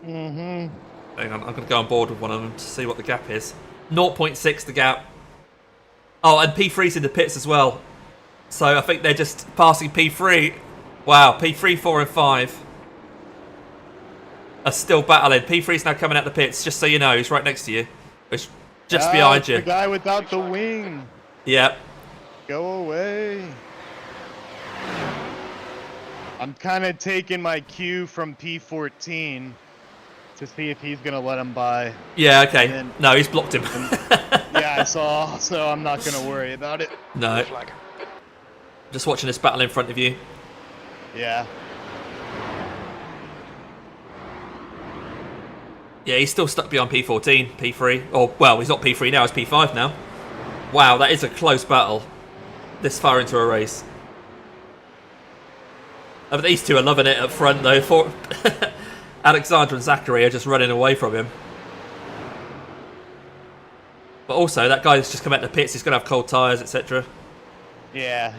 Mm-hmm. Hang on, I'm going to go on board with one of them to see what the gap is. 0.6 the gap. Oh, and P3's in the pits as well. So I think they're just passing P3. Wow, P3, 4 and 5 are still battling. P3's now coming out the pits, just so you know. He's right next to you. He's just behind you. The guy without the wing. Yep. Go away. I'm kind of taking my cue from P14 to see if he's going to let him by. Yeah, okay. No, he's blocked him. Yeah, I saw, so I'm not gonna worry about it. No, Flag. just watching this battle in front of you. Yeah. Yeah, he's still stuck beyond P14, P3. Or, well, he's not P3 now, he's P5 now. Wow, that is a close battle. This far into a race. I mean, these two are loving it up front, though. Alexander and Zachary are just running away from him. But also, that guy that's just come out the pits, he's going to have cold tyres, etc. Yeah.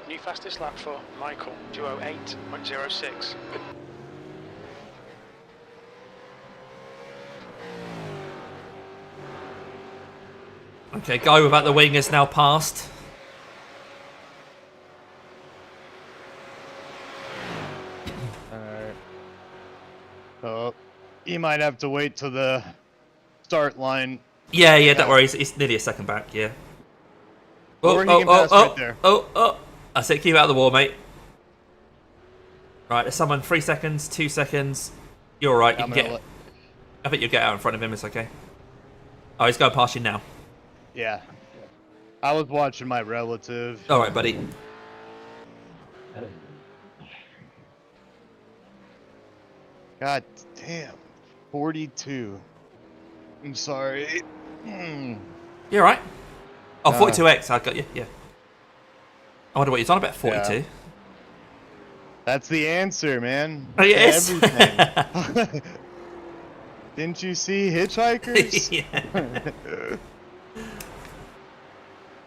New fastest lap for Michael, 208.06. Okay, guy without the wing is now passed. Alright. Oh, you might have to wait to the start line. Yeah, don't worry, he's nearly a second back, yeah. Or he can pass right there. I said keep out of the wall, mate. Right, there's someone 3 seconds, 2 seconds. You're alright, you can get... I think you'll get out in front of him, it's okay. Oh, he's going past you now. Yeah. I was watching my relative. Alright, buddy. God damn. 42. I'm sorry. You alright? Oh, 42x, I got you, yeah. I wonder what you're talking about, 42. Yeah. That's the answer, man. Oh, yes. To everything. Didn't you see Hitchhikers? Yeah.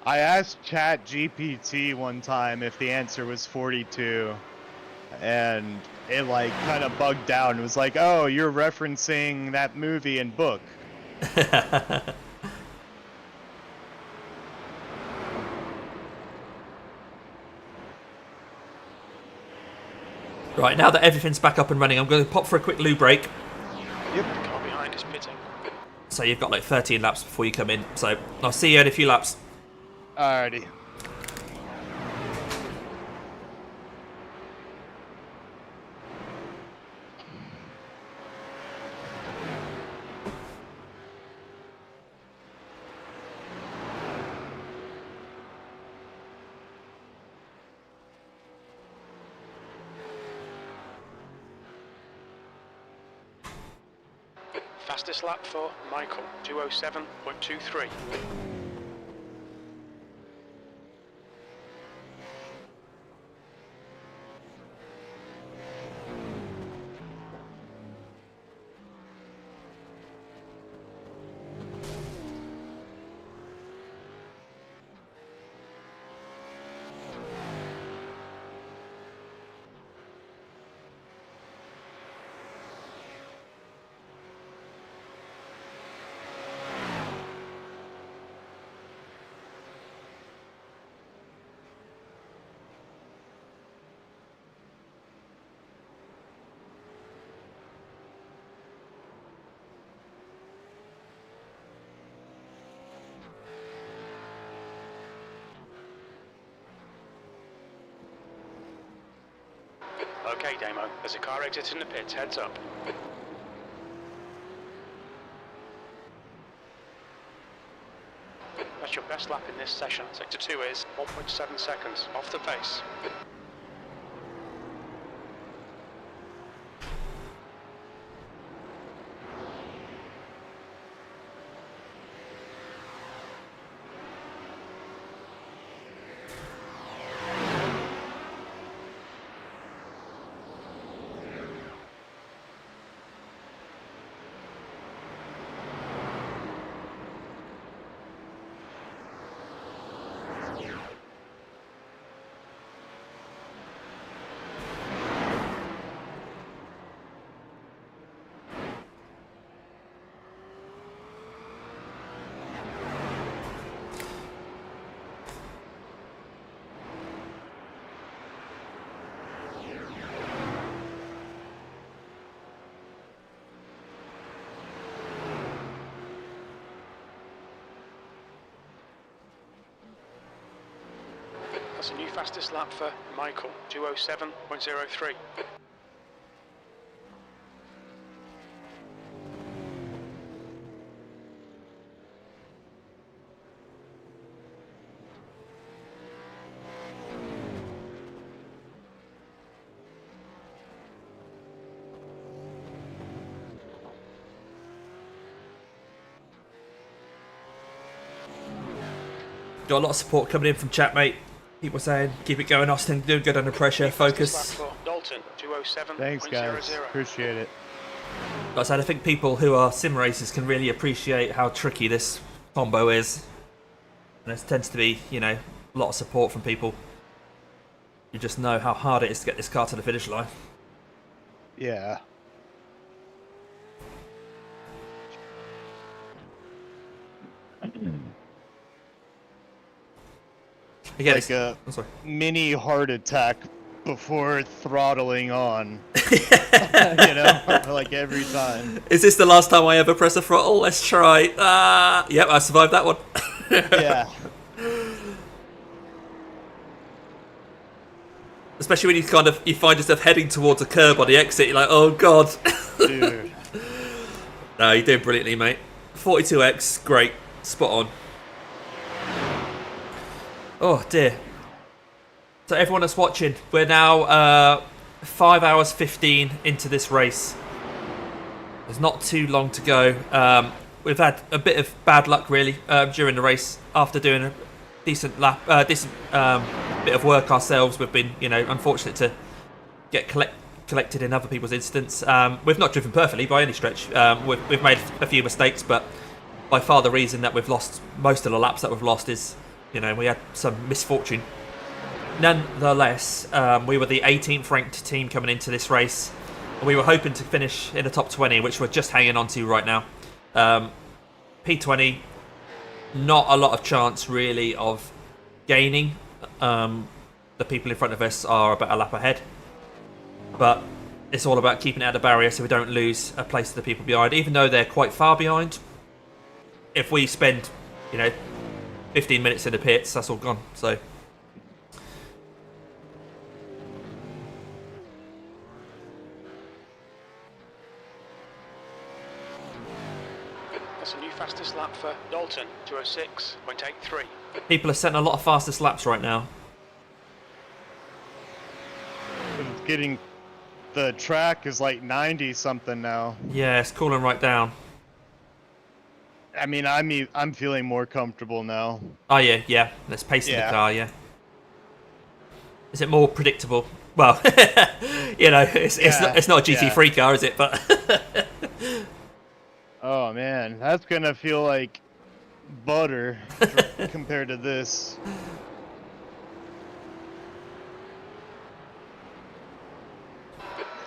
I asked Chat GPT one time if the answer was 42, and it like kind of bugged out and was like, "Oh, you're referencing that movie and book." Right, now that everything's back up and running, I'm going to pop for a quick loo break. Yep. Car behind is pitting. So you've got like 13 laps before you come in. So I'll see you in a few laps. Alrighty. Fastest lap for Michael, 207.23. Okay, Damo, there's a car exiting the pits, heads up. That's your best lap in this session. Sector 2 is 1.7 seconds off the pace. That's a new fastest lap for Michael, 207.03. Got a lot of support coming in from chat, mate. People saying, keep it going, Austin. Doing good under pressure. Focus. Dalton, 207.00. Thanks, guys. Appreciate it. Like I said, I think people who are sim racers can really appreciate how tricky this combo is. And there tends to be, you know, a lot of support from people. You just know how hard it is to get this car to the finish line. Yeah. Again, Like a I'm sorry. mini heart attack before throttling on. You know, like every time. Is this the last time I ever press a throttle? Let's try. Yep, I survived that one. Yeah. Especially when you find yourself heading towards a curb on the exit, you're like, oh god. Dude. No, you're doing brilliantly, mate. 42x, great, spot on. Oh dear. So everyone that's watching, we're now 5 hours 15 into this race. There's not too long to go. We've had a bit of bad luck really during the race. After doing a decent bit of work ourselves, we've been, you know, unfortunate to get collected in other people's instance. We've not driven perfectly by any stretch. We've made a few mistakes, but by far the reason that we've lost most of the laps that we've lost is, you know, we had some misfortune. Nonetheless, we were the 18th ranked team coming into this race. And we were hoping to finish in the top 20, which we're just hanging on to right now. P20, not a lot of chance really of gaining. The people in front of us are about a lap ahead. But it's all about keeping it at the barrier so we don't lose a place to the people behind. Even though they're quite far behind, if we spend, you know, 15 minutes in the pits, that's all gone. So That's a new fastest lap for Dalton, 206.83. people are setting a lot of fastest laps right now. Getting the track is like 90 something now. Yeah, it's cooling right down. I mean, I'm feeling more comfortable now. Oh yeah. Let's pace in the Yeah. car, yeah. Is it more predictable? Well, you know, it's not a GT3 car, is it? But Oh man, that's gonna feel like butter compared to this.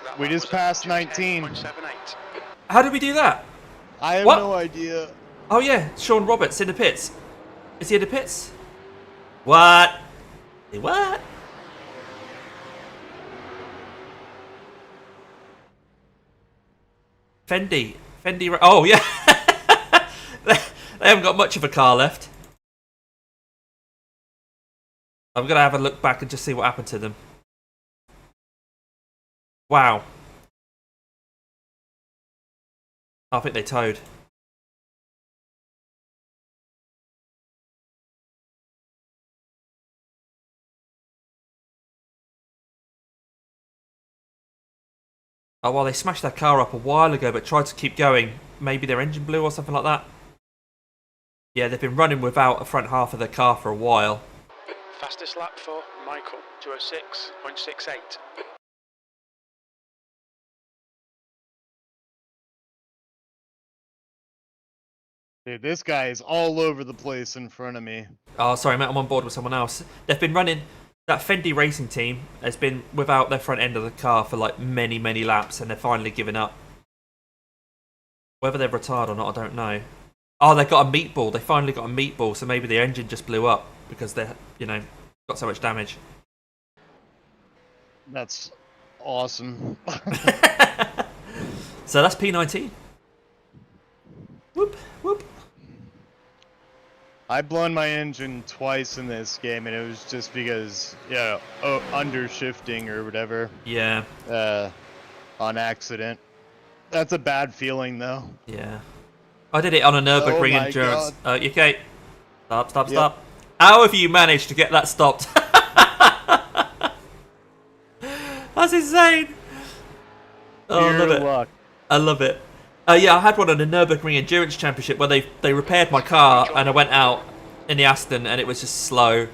That We lap just was passed 210.78. 19. how did we do that? I have What? no idea. Oh yeah, Sean Roberts in the pits. Is he in the pits? What? What? Fendi. Oh yeah. They haven't got much of a car left. I'm gonna have a look back and just see what happened to them. Wow. I think they towed. Oh, well, they smashed their car up a while ago, but tried to keep going. Maybe their engine blew or something like that. Yeah, they've been running without a front half of their car for a while. Fastest lap for Michael, 206.68. Dude, this guy is all over the place in front of me. Oh, sorry, mate, I'm on board with someone else. They've been running... That Fendi racing team has been without their front end of the car for like many, many laps, and they're finally giving up. Whether they're retired or not, I don't know. Oh, they got a meatball. They finally got a meatball, so maybe the engine just blew up because they, you know, got so much damage. That's awesome. So that's P19. Whoop, whoop. I've blown my engine twice in this game, and it was just because, undershifting or whatever. Yeah. On accident. That's a bad feeling, though. Yeah. I did it on a Nürburgring my endurance. God. Okay. Stop, stop, Yep. stop. How have you managed to get that stopped? That's insane. Oh, I love Pure it. luck. I love it. Yeah, I had one on the Nürburgring Endurance Championship where they repaired my car and I went out in the Aston and it was just slow.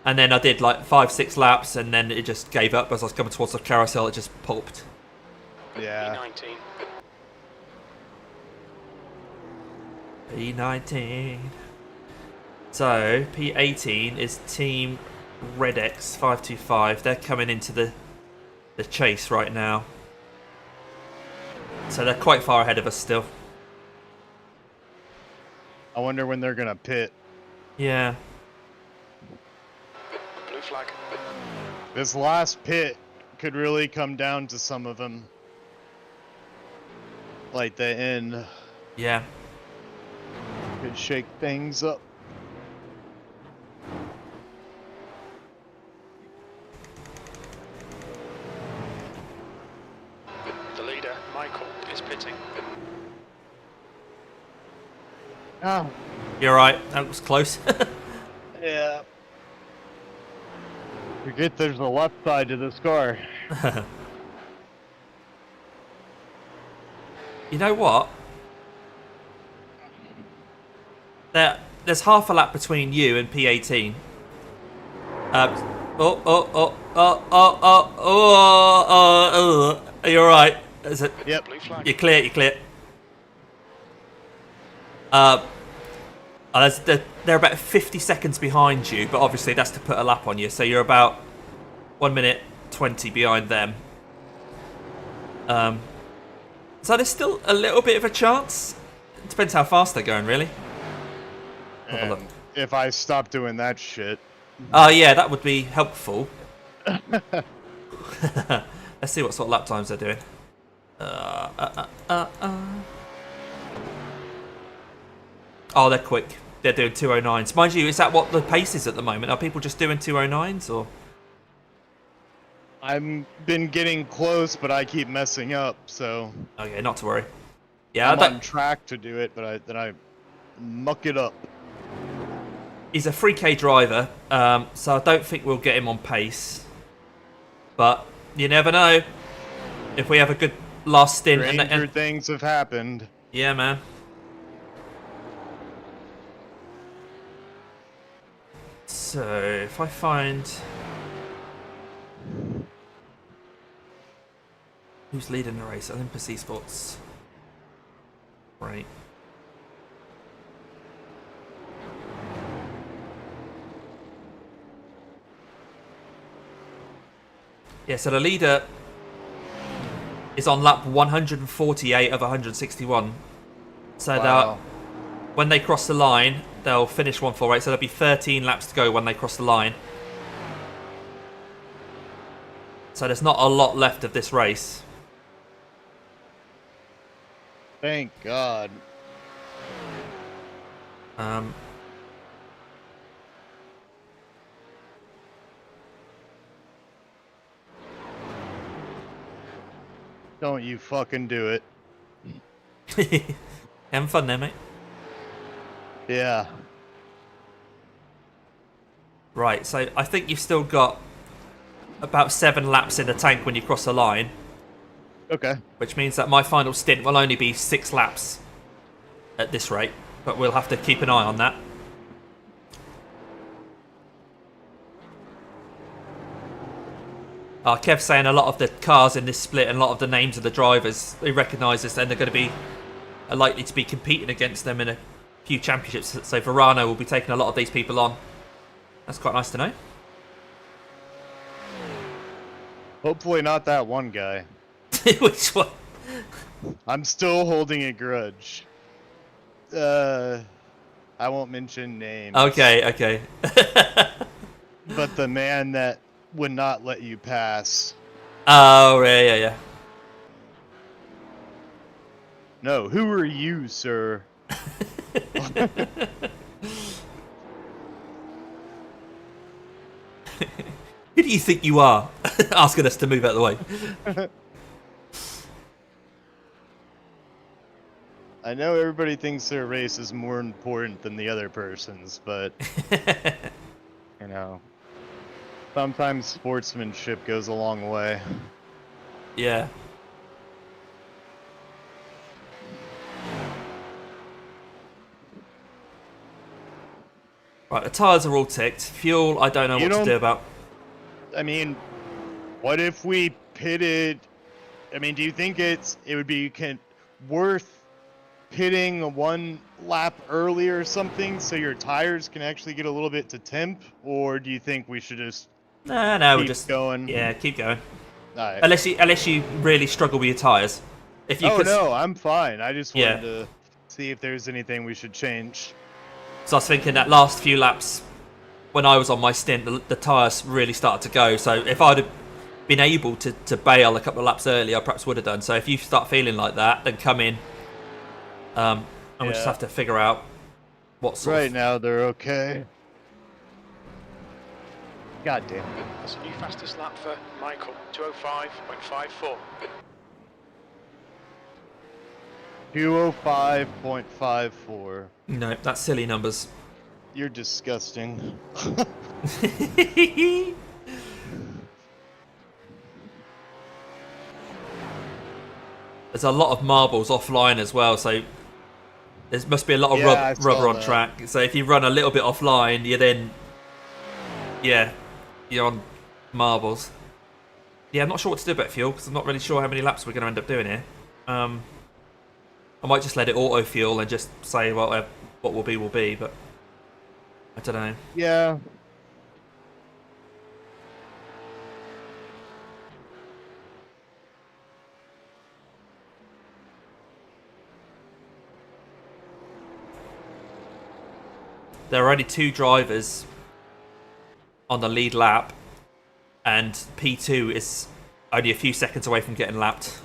And then I did like 5-6 laps and then it just gave up as I was coming towards the carousel. It just pulped. Yeah. P19. P19. So P18 is Team Redex 525. They're coming into the chase right now. So they're quite far ahead of us still. I wonder when they're gonna pit. Yeah. Blue flag. This last pit could really come down to some of them. Like the end Yeah. could shake things up. The leader, Michael, is pitting. Oh. You're right. That was close. Yeah. Forget there's a left side to this car. You know what? There's half a lap between you and P18. Are you alright? Is it? Yep. Blue flag. You're clear, you're clear. They're about 50 seconds behind you, but obviously that's to put a lap on you, so you're about 1 minute 20 behind them. So there's still a little bit of a chance. It depends how fast they're going, really. Have a look. And if I stop doing that shit. Oh yeah, that would be helpful. Let's see what sort of lap times they're doing. Oh, they're quick. They're doing 209s. Mind you, is that what the pace is at the moment? Are people just doing 209s or? I've been getting close, but I keep messing up, so Okay, not to worry. Yeah, I'm on track to do it, but I muck it up. he's a 3K driver, so I don't think we'll get him on pace. But you never know. If we have a good last stint. Stranger things have happened. Yeah, man. So, if I find... Who's leading the race? Olympus Esports. Right. Yeah, so the leader is on lap 148 of 161. So Wow. when they cross the line, they'll finish 148. So there'll be 13 laps to go when they cross the line. So there's not a lot left of this race. Thank God. Don't you fucking do it. Having fun there, mate. Yeah. Right, so I think you've still got about 7 laps in the tank when you cross the line, Okay. which means that my final stint will only be 6 laps at this rate, but we'll have to keep an eye on that. Kev's saying a lot of the cars in this split and a lot of the names of the drivers, they recognise this and they're going to be likely to be competing against them in a few championships. So Varano will be taking a lot of these people on. That's quite nice to know. Hopefully not that one guy. Which one? I'm still holding a grudge. I won't mention names. Okay. But the man that would not let you pass. Oh, yeah. No, who are you, sir? do you think you are? Asking us to move out of the way. I know everybody thinks their race is more important than the other person's, but you know, sometimes sportsmanship goes a long way. Yeah. Right, the tyres are all ticked. Fuel, I don't know what to do about. I mean, what if we pitted? I mean, do you think it would be worth pitting one lap early or something so your tires can actually get a little bit to temp, or do you think we should just No, keep we're just going? Yeah, keep going. All right. Unless you really struggle with your tyres. If you No, I'm fine. I just Yeah. wanted to see if there's anything we should change. So I was thinking that last few laps, when I was on my stint, the tyres really started to go. So if I'd have been able to bail a couple of laps earlier, I perhaps would have done. So if you start feeling like that, then come in. And we'll just have to figure out what sort Right of... now, they're okay. God damn it. That's a new fastest lap for Michael, 205.54. 205.54. No, that's silly numbers. You're disgusting. There's a lot of marbles offline as well, so there must be a lot of Yeah, I saw rubber on that. track. So if you run a little bit offline, you then, you're on marbles. Yeah, I'm not sure what to do about fuel because I'm not really sure how many laps we're going to end up doing here. I might just let it auto fuel and just say, well, what will be, but I don't know. Yeah. There are only 2 drivers on the lead lap, and P2 is only a few seconds away from getting lapped.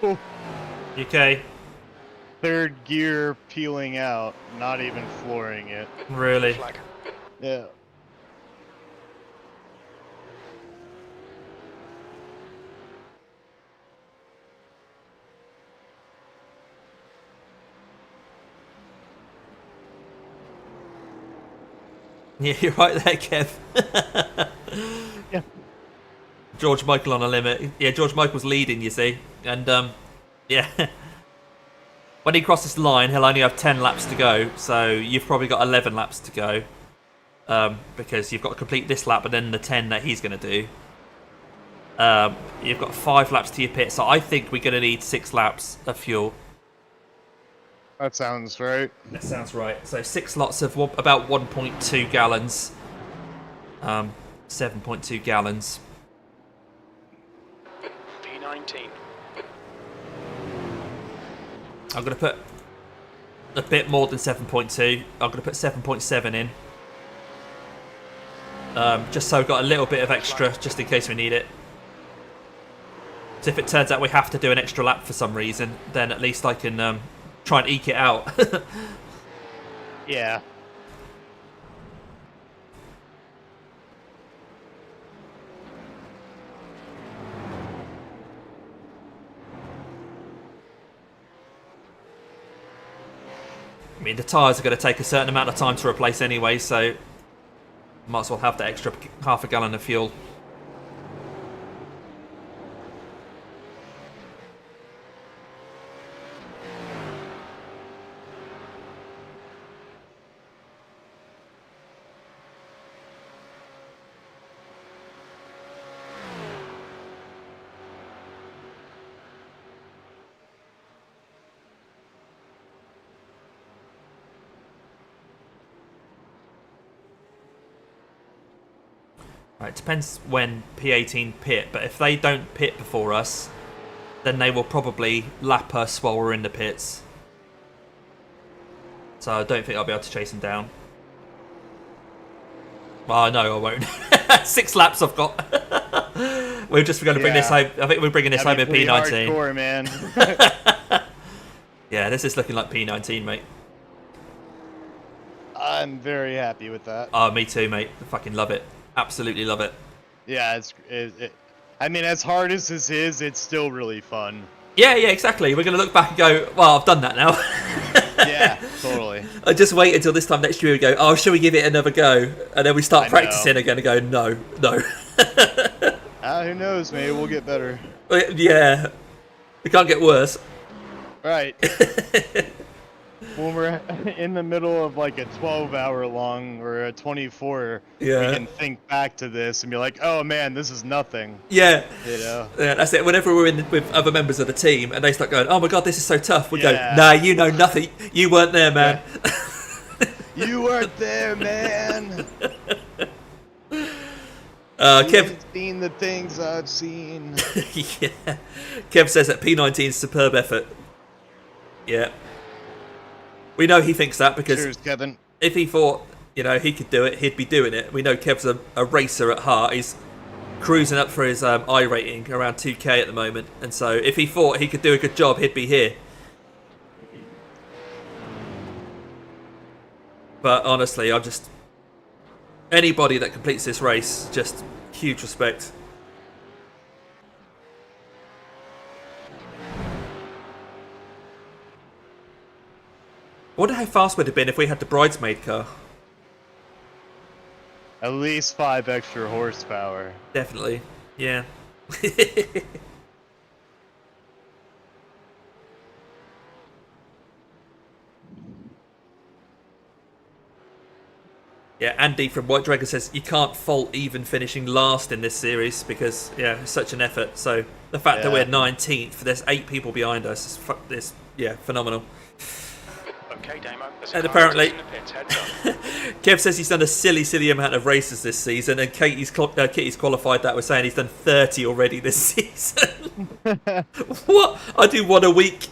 Oh, Okay, third gear peeling out, not even flooring it. really. Flag. Yeah. Yeah, you're right there, Kev. Yeah. George Michael on a limit. Yeah, George Michael's leading, you see. And, yeah. When he crosses the line, he'll only have 10 laps to go. So you've probably got 11 laps to go. Because you've got to complete this lap and then the 10 that he's going to do. You've got 5 laps to your pit. So I think we're going to need 6 laps of fuel. That sounds right. That sounds right. So 6 lots of about 1.2 gallons. 7.2 gallons. P19. I'm going to put a bit more than 7.2. I'm going to put 7.7 in. Just so I've got a little bit of extra, just in case we need it. So if it turns out we have to do an extra lap for some reason, then at least I can try and eke it out. Yeah. I mean, the tyres are going to take a certain amount of time to replace anyway, so might as well have that extra half a gallon of fuel. Right, it depends when P18 pit, but if they don't pit before us, then they will probably lap us while we're in the pits. So I don't think I'll be able to chase them down. Well, no, I won't. 6 laps I've got. We're just going to bring this home. I think we're bringing this home in P19. Hardcore, man. Yeah, this is looking like P19, mate. I'm very happy with that. Oh, me too, mate. I fucking love it. Absolutely love it. Yeah, I mean, as hard as this is, it's still really fun. Yeah, exactly. We're going to look back and go, well, I've done that now. Yeah, totally. I just wait until this time next year and go, oh, shall we give it another go? And then we start practicing again and go, no. Who knows? Maybe we'll get better. Yeah. We can't get worse. Right. When we're in the middle of like a 12-hour long or a 24, we can think back to this and be like, oh man, this is nothing. Yeah. You know? Yeah, that's it. Whenever we're in with other members of the team and they start going, oh my god, this is so tough, we go, nah, you know nothing. You weren't there, man. Yeah. You weren't there, man. Kev, seen the things I've seen. Yeah. Kev says that P19's superb effort. Yeah. We know he thinks that because cheers, Kevin. If he thought, he could do it, he'd be doing it. We know Kev's a racer at heart. He's cruising up for his I rating around 2k at the moment. And so if he thought he could do a good job, he'd be here. But honestly, anybody that completes this race, just huge respect. I wonder how fast would it have been if we had the bridesmaid car. At least 5 extra horsepower. Definitely, yeah. Yeah, Andy from White Dragon says you can't fault even finishing last in this series because, it's such an effort. So the fact that we're 19th, there's 8 people behind us, is phenomenal. Okay, Damo. And apparently, Kev says he's done a silly amount of races this season, and Kitty's qualified that with saying he's done 30 already this season. What? I do 1 a week.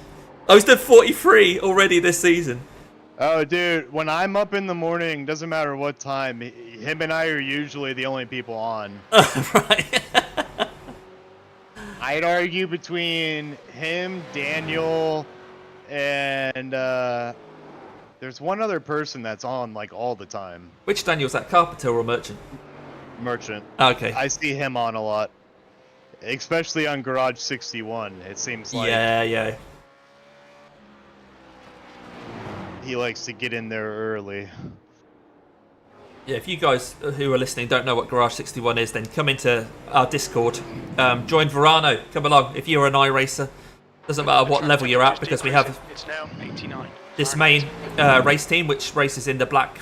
I was done 43 already this season. Oh, dude, when I'm up in the morning, doesn't matter what time, him and I are usually the only people on. Right. I'd argue between him, Daniel, and there's one other person that's on like all the time. Which Daniel's that, carpenter or merchant? Merchant. Okay. I see him on a lot, especially on Garage 61. It seems like. Yeah. He likes to get in there early. Yeah, if you guys who are listening don't know what Garage 61 is, then come into our Discord. Join Varano. Come along. If you're an iRacer, doesn't matter what level you're at, because we have it's now 89. This main race team, which races in the black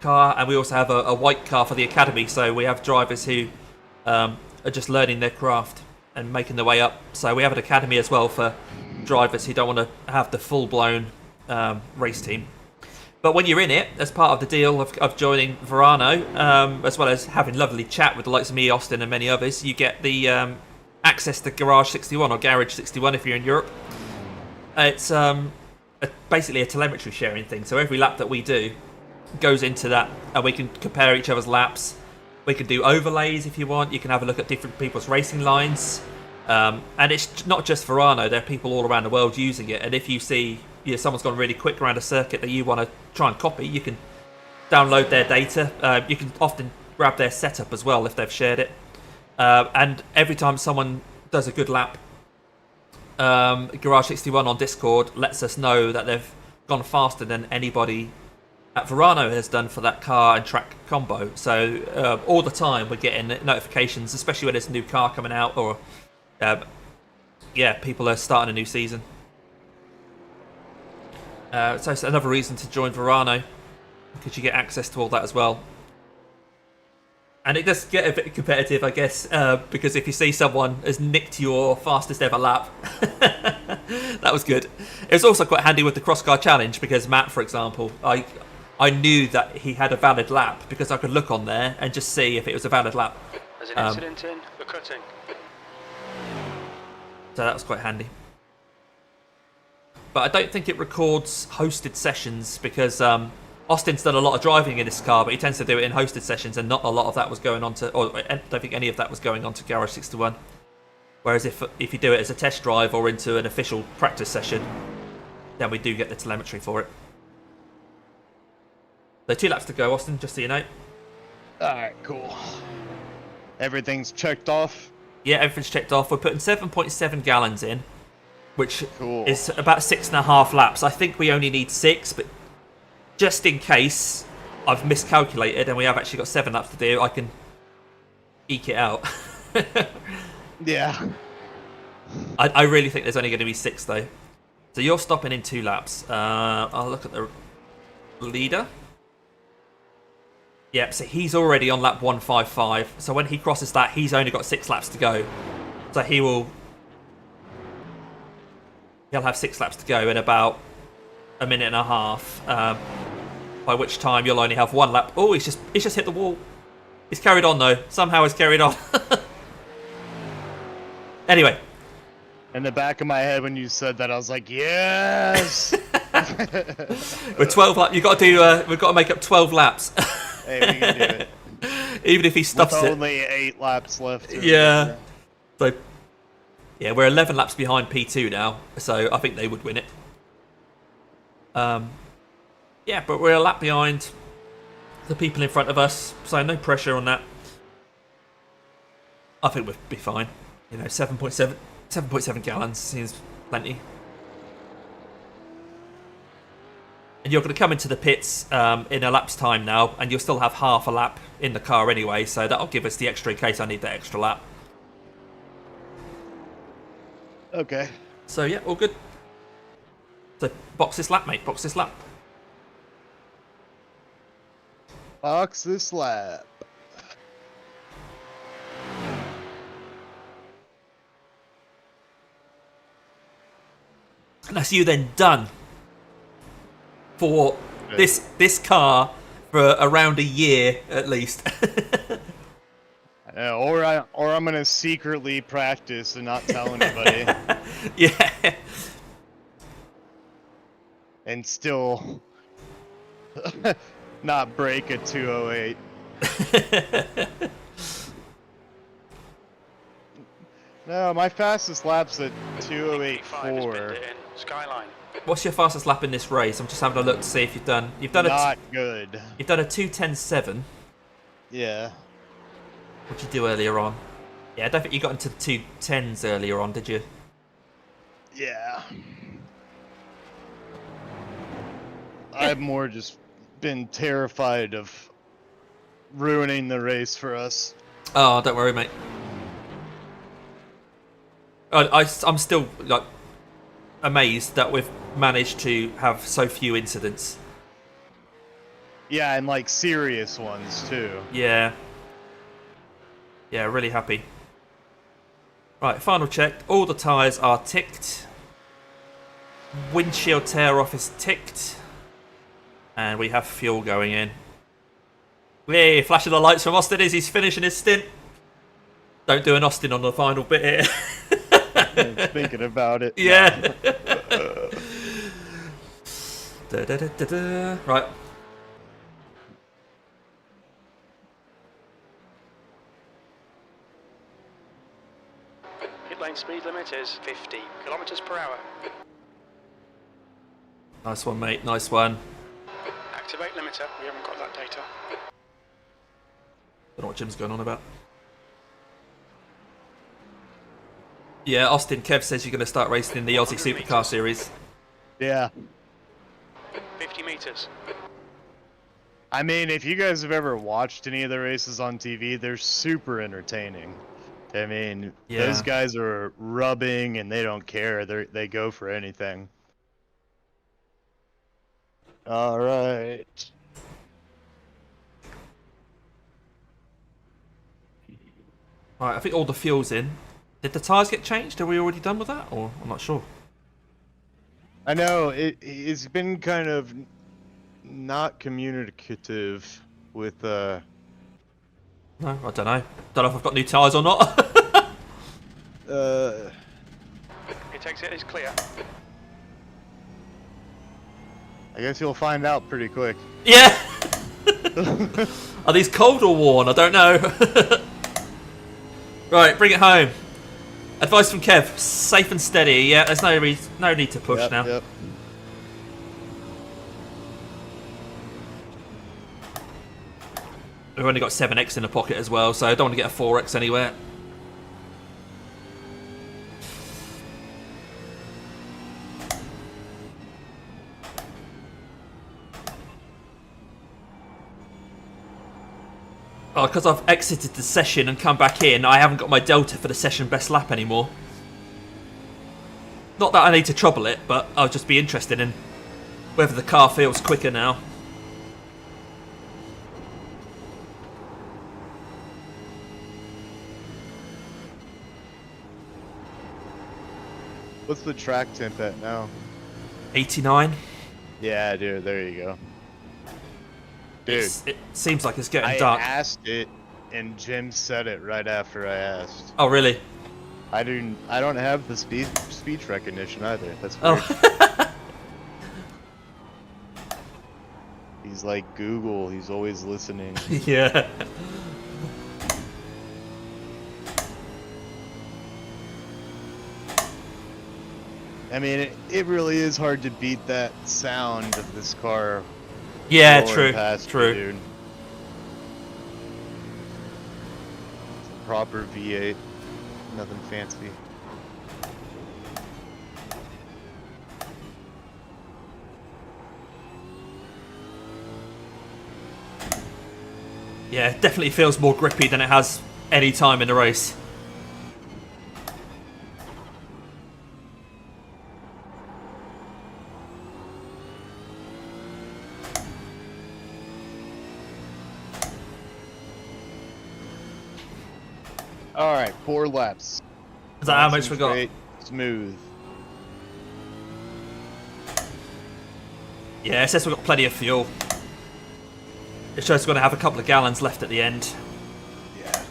car, and we also have a white car for the academy. So we have drivers who are just learning their craft and making their way up. So we have an academy as well for drivers who don't want to have the full-blown race team. But when you're in it, as part of the deal of joining Varano, as well as having lovely chat with the likes of me, Austin, and many others, you get the access to Garage 61 or Garage 61 if you're in Europe. It's basically a telemetry sharing thing. So every lap that we do goes into that, and we can compare each other's laps. We can do overlays if you want. You can have a look at different people's racing lines. And it's not just Varano. There are people all around the world using it. And if you see someone's gone really quick around a circuit that you want to try and copy, you can download their data. You can often grab their setup as well if they've shared it. And every time someone does a good lap, Garage 61 on Discord lets us know that they've gone faster than anybody at Varano has done for that car and track combo. So all the time we're getting notifications, especially when there's a new car coming out, or people are starting a new season. So it's another reason to join Varano, because you get access to all that as well. And it does get a bit competitive, I guess, because if you see someone has nicked your fastest ever lap, that was good. It was also quite handy with the cross-car challenge, because Matt, for example, I knew that he had a valid lap because I could look on there and just see if it was a valid lap. There's an incident in the cutting. So that was quite handy. But I don't think it records hosted sessions, because Austin's done a lot of driving in this car, but he tends to do it in hosted sessions, and not a lot of that was going on to, or I don't think any of that was going on to Garage 61. Whereas if you do it as a test drive or into an official practice session, then we do get the telemetry for it. So 2 laps to go, Austin, just so you know. Alright, cool. Everything's checked off? Yeah, everything's checked off. We're putting 7.7 gallons in, which Cool. is about 6.5 laps. I think we only need 6, but just in case I've miscalculated and we have actually got 7 laps to do, I can eke it out. Yeah. I really think there's only going to be 6 though. So you're stopping in 2 laps. I'll look at the leader. Yep, so he's already on lap 155. So when he crosses that, he's only got 6 laps to go. So he'll have 6 laps to go in about a minute and a half. By which time you'll only have 1 lap. Oh, he's just hit the wall. He's carried on though. Somehow he's carried on. Anyway. In the back of my head when you said that, I was like, yes! We're 12 laps. We've got to make up 12 laps. Hey, we can do it. Even if he stuffs With it. only 8 laps left. Yeah. So, yeah, we're 11 laps behind P2 now, so I think they would win it. Yeah, but we're a lap behind the people in front of us, so no pressure on that. I think we'll be fine. 7.7 gallons seems plenty. And you're going to come into the pits in a lap's time now, and you'll still have half a lap in the car anyway, so that'll give us the extra in case I need that extra lap. Okay. So yeah, all good. So box this lap, mate. Box this lap. Box this lap. And that's you then done for this car for around a year at least. Or I'm gonna secretly practice and not tell anybody. Yeah. And still not break a 208. No, my fastest lap's at 208.4. Skyline. What's your fastest lap in this race? I'm just having a look to see if you've done Not good. You've done a 2:10.7. Yeah. What did you do earlier on? Yeah, I don't think you got into the 2:10s earlier on, did you? Yeah. I've more just been terrified of ruining the race for us. Oh, don't worry, mate. I'm still amazed that we've managed to have so few incidents. Yeah, and serious ones too. Yeah. Yeah, really happy. Right, final check. All the tyres are ticked. windshield tear off is ticked. And we have fuel going in. Yay, flashing the lights from Austin as he's finishing his stint. Don't do an Austin on the final bit here. I was thinking about it. Yeah. Da, da, da, da, da. Right. Pit lane speed limit is 50 kilometers per hour. Nice one, mate. Nice one. Activate limiter. We haven't got that data. Don't know what Jim's going on about. Yeah, Austin, Kev says you're going to start racing in the Aussie Supercar Series. Yeah. 50 meters. I mean, if you guys have ever watched any of the races on TV, they're super entertaining. I mean, Yeah. those guys are rubbing and they don't care. They go for anything. All right. Right, I think all the fuel's in. Did the tyres get changed? Are we already done with that? Or I'm not sure. I know it's been kind of not communicative with No, I don't know. Don't know if I've got new tyres or not. It exit is clear. I guess you'll find out pretty quick. Yeah! Are these cold or warm? I don't know. Right, bring it home. Advice from Kev. Safe and steady. Yeah, there's no need to push now. Yep. We've only got 7x in the pocket as well, so I don't want to get a 4x anywhere. Oh, because I've exited the session and come back in, I haven't got my delta for the session best lap anymore. Not that I need to trouble it, but I'll just be interested in whether the car feels quicker now. What's the track temp at now? 89. Yeah, dude, there you go. Dude, It seems like it's getting I dark. asked it, and Jim said it right after I asked. Oh, really? I don't have the speech recognition either. That's weird. Oh. He's like Google. He's always listening. Yeah. I mean, it really is hard to beat that sound of this car. Yeah, rolling true. past True. you, dude. It's a proper V8. Nothing fancy. Yeah, it definitely feels more grippy than it has any time in the race. All right, 4 laps. Is that how Nice much and we got? straight, Smooth. Yeah, it says we've got plenty of fuel. It shows we're going to have a couple of gallons left at the end. Yeah.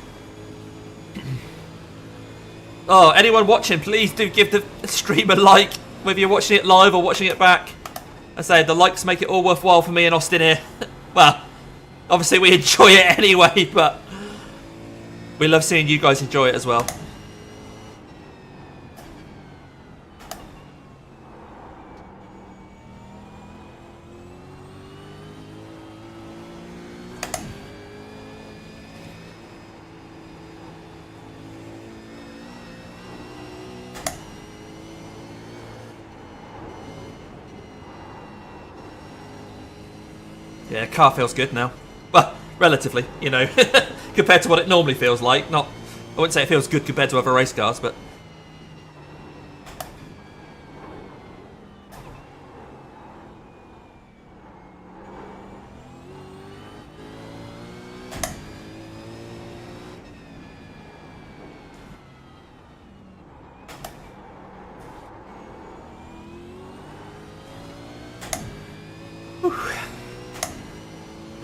Oh, anyone watching, please do give the stream a like, whether you're watching it live or watching it back. I say, the likes make it all worthwhile for me and Austin here. Well, obviously we enjoy it anyway, but we love seeing you guys enjoy it as well. Yeah, car feels good now. Well, relatively, you know, compared to what it normally feels like. Not, I wouldn't say it feels good compared to other race cars, but...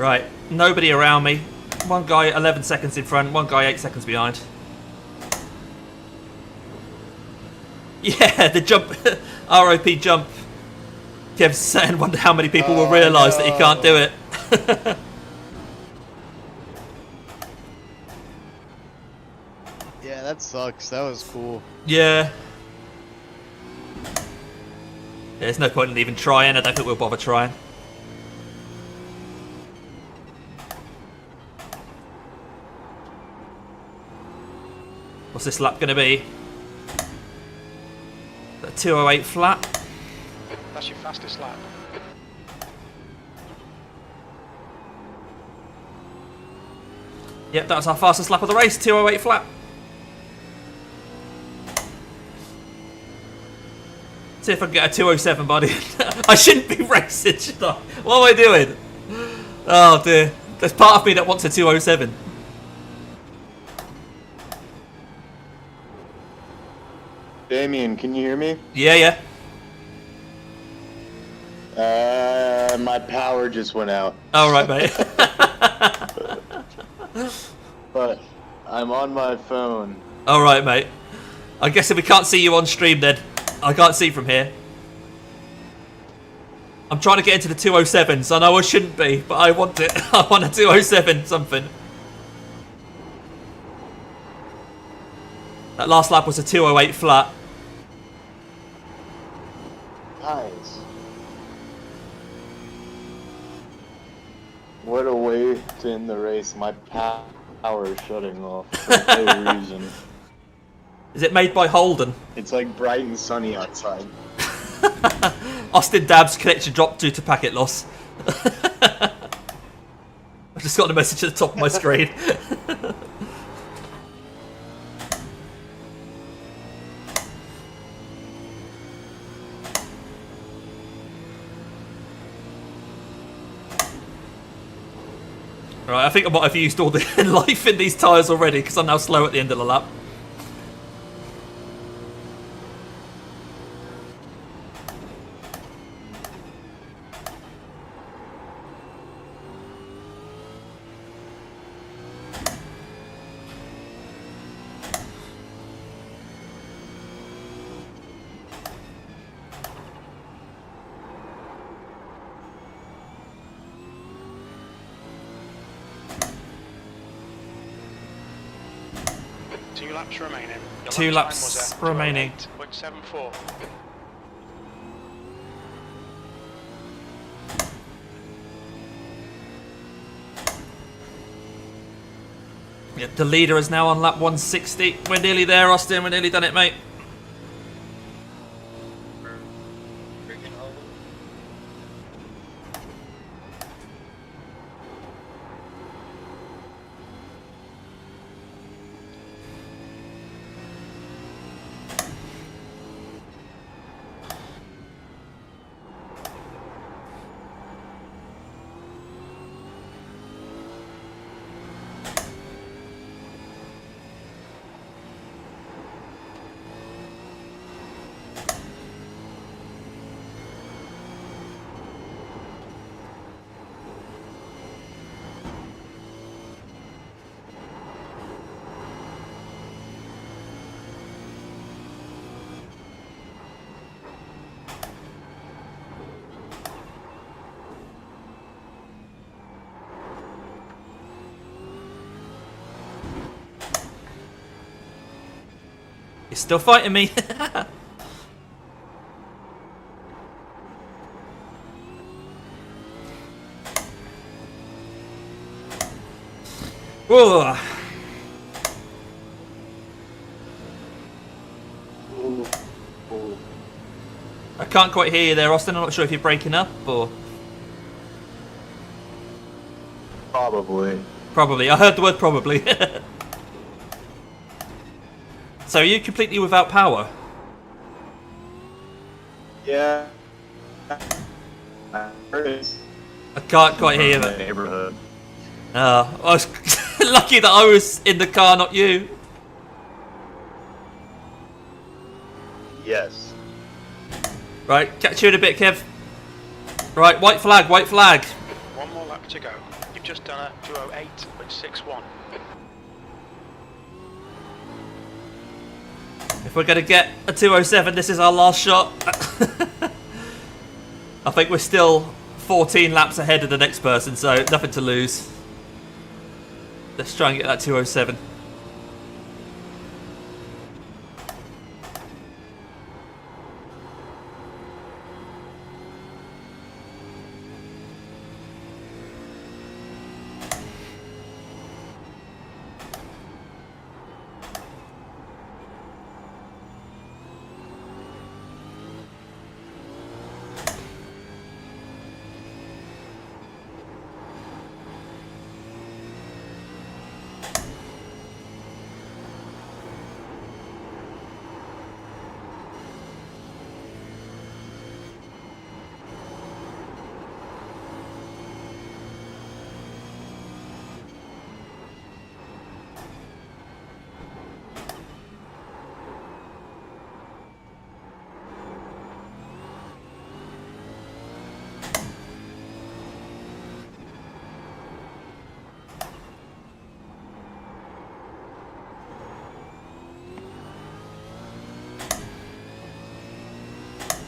Right, nobody around me. One guy 11 seconds in front, one guy 8 seconds behind. Yeah, the jump, ROP jump. Kev's saying, wonder how many people will realise that he can't do it. Yeah, that sucks. That was cool. Yeah. There's no point in even trying. I don't think we'll bother trying. What's this lap going to be? A 208 flat. That's your fastest lap. Yep, that was our fastest lap of the race. 208 flat. See if I can get a 207 by the end. I shouldn't be racing, should I? What am I doing? Oh dear. There's part of me that wants a 207. Damien, can you hear me? Yeah. My power just went out. Alright, mate. But I'm on my phone. Alright, mate. I guess if we can't see you on stream then. I can't see from here. I'm trying to get into the 207s. I know I shouldn't be, but I want it. I want a 207 something. That last lap was a 208 flat. Nice. What a way to end the race. My power is shutting off for no reason. Is it made by Holden? It's like bright and sunny outside. Austin Dabbs connection dropped due to packet loss. I've just got a message at the top of my screen. Right, I think I might have used all the life in these tyres already because I'm now slow at the end of the lap. Two laps remaining. Your 2 lap laps time was at remaining. 208.74. Yep, the leader is now on lap 160. We're nearly there, Austin. We're nearly done it, mate. You're still fighting me. Whoa. I can't quite hear you there, Austin. I'm not sure if you're breaking up or... Probably. Probably. I heard the word probably. So are you completely without power? Yeah. I heard it. I can't quite hear From the you. neighborhood. I was lucky that I was in the car, not you. Yes. Right, catch you in a bit, Kev. Right, white flag, white flag. One more lap to go. We've just done a 208.61. If we're going to get a 207, this is our last shot. I think we're still 14 laps ahead of the next person, so nothing to lose. Let's try and get that 207.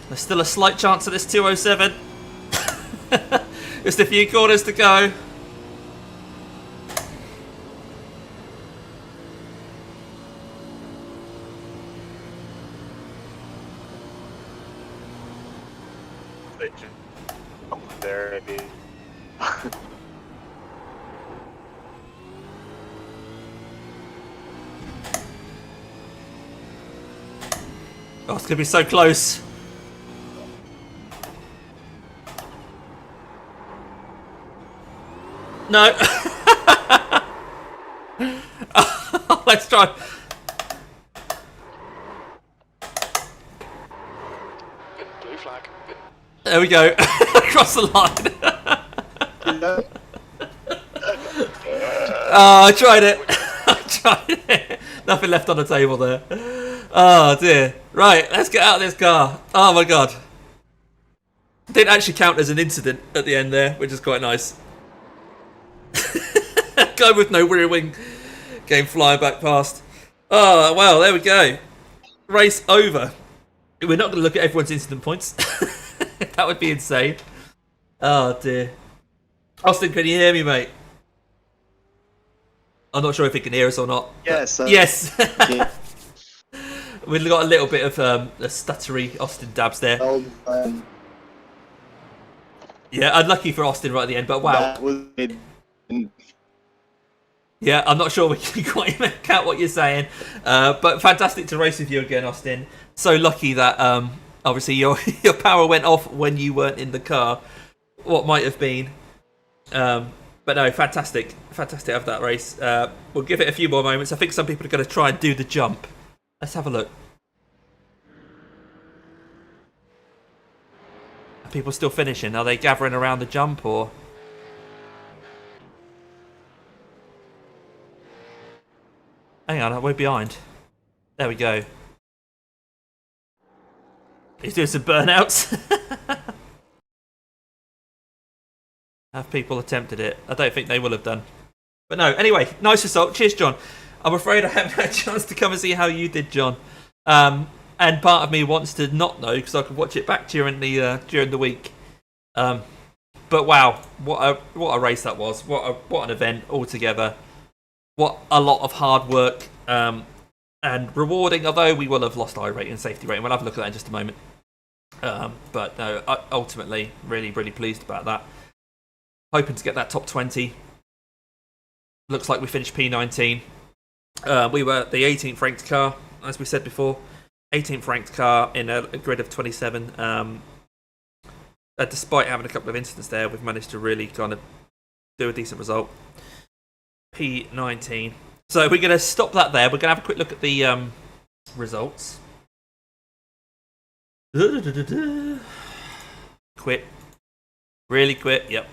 There's still a slight chance of this 207. Just a few corners to go. There, maybe. Oh, it's going to be so close. No. Let's try. Blue flag. There we go. Across the line. Oh, I tried it. I tried it. Nothing left on the table there. Oh dear. Right, let's get out of this car. Oh my god. Didn't actually count as an incident at the end there, which is quite nice. Guy with no rear wing came flying back past. Oh, well, there we go. Race over. We're not going to look at everyone's incident points. That would be insane. Oh, dear. Austin, can you hear me, mate? I'm not sure if he can hear us or not. Yes. Yes. Yeah. We've got a little bit of a stuttery Austin dabs there. Yeah, unlucky for Austin right at the end, but wow. That was it. Yeah, I'm not sure we can quite make out what you're saying, but fantastic to race with you again, Austin. So lucky that obviously your power went off when you weren't in the car. What might have been, but no, fantastic to have that race. We'll give it a few more moments. I think some people are going to try and do the jump. Let's have a look. Are people still finishing? Are they gathering around the jump or? Hang on, we're behind. There we go. He's doing some burnouts. Have people attempted it? I don't think they will have done. But no, anyway, nice result. Cheers, John. I'm afraid I haven't had a chance to come and see how you did, John. And part of me wants to not know because I could watch it back during the week. But wow, what a race that was. What an event altogether. What a lot of hard work and rewarding, although we will have lost iRating and safety rating. We'll have a look at that in just a moment. But no, ultimately, really, really pleased about that. Hoping to get that top 20. Looks like we finished P19. We were the 18th ranked car, as we said before. 18th ranked car in a grid of 27. Despite having a couple of incidents there, we've managed to really kind of do a decent result. P19. So we're going to stop that there. We're going to have a quick look at the results. Quit. Really quit. Yep.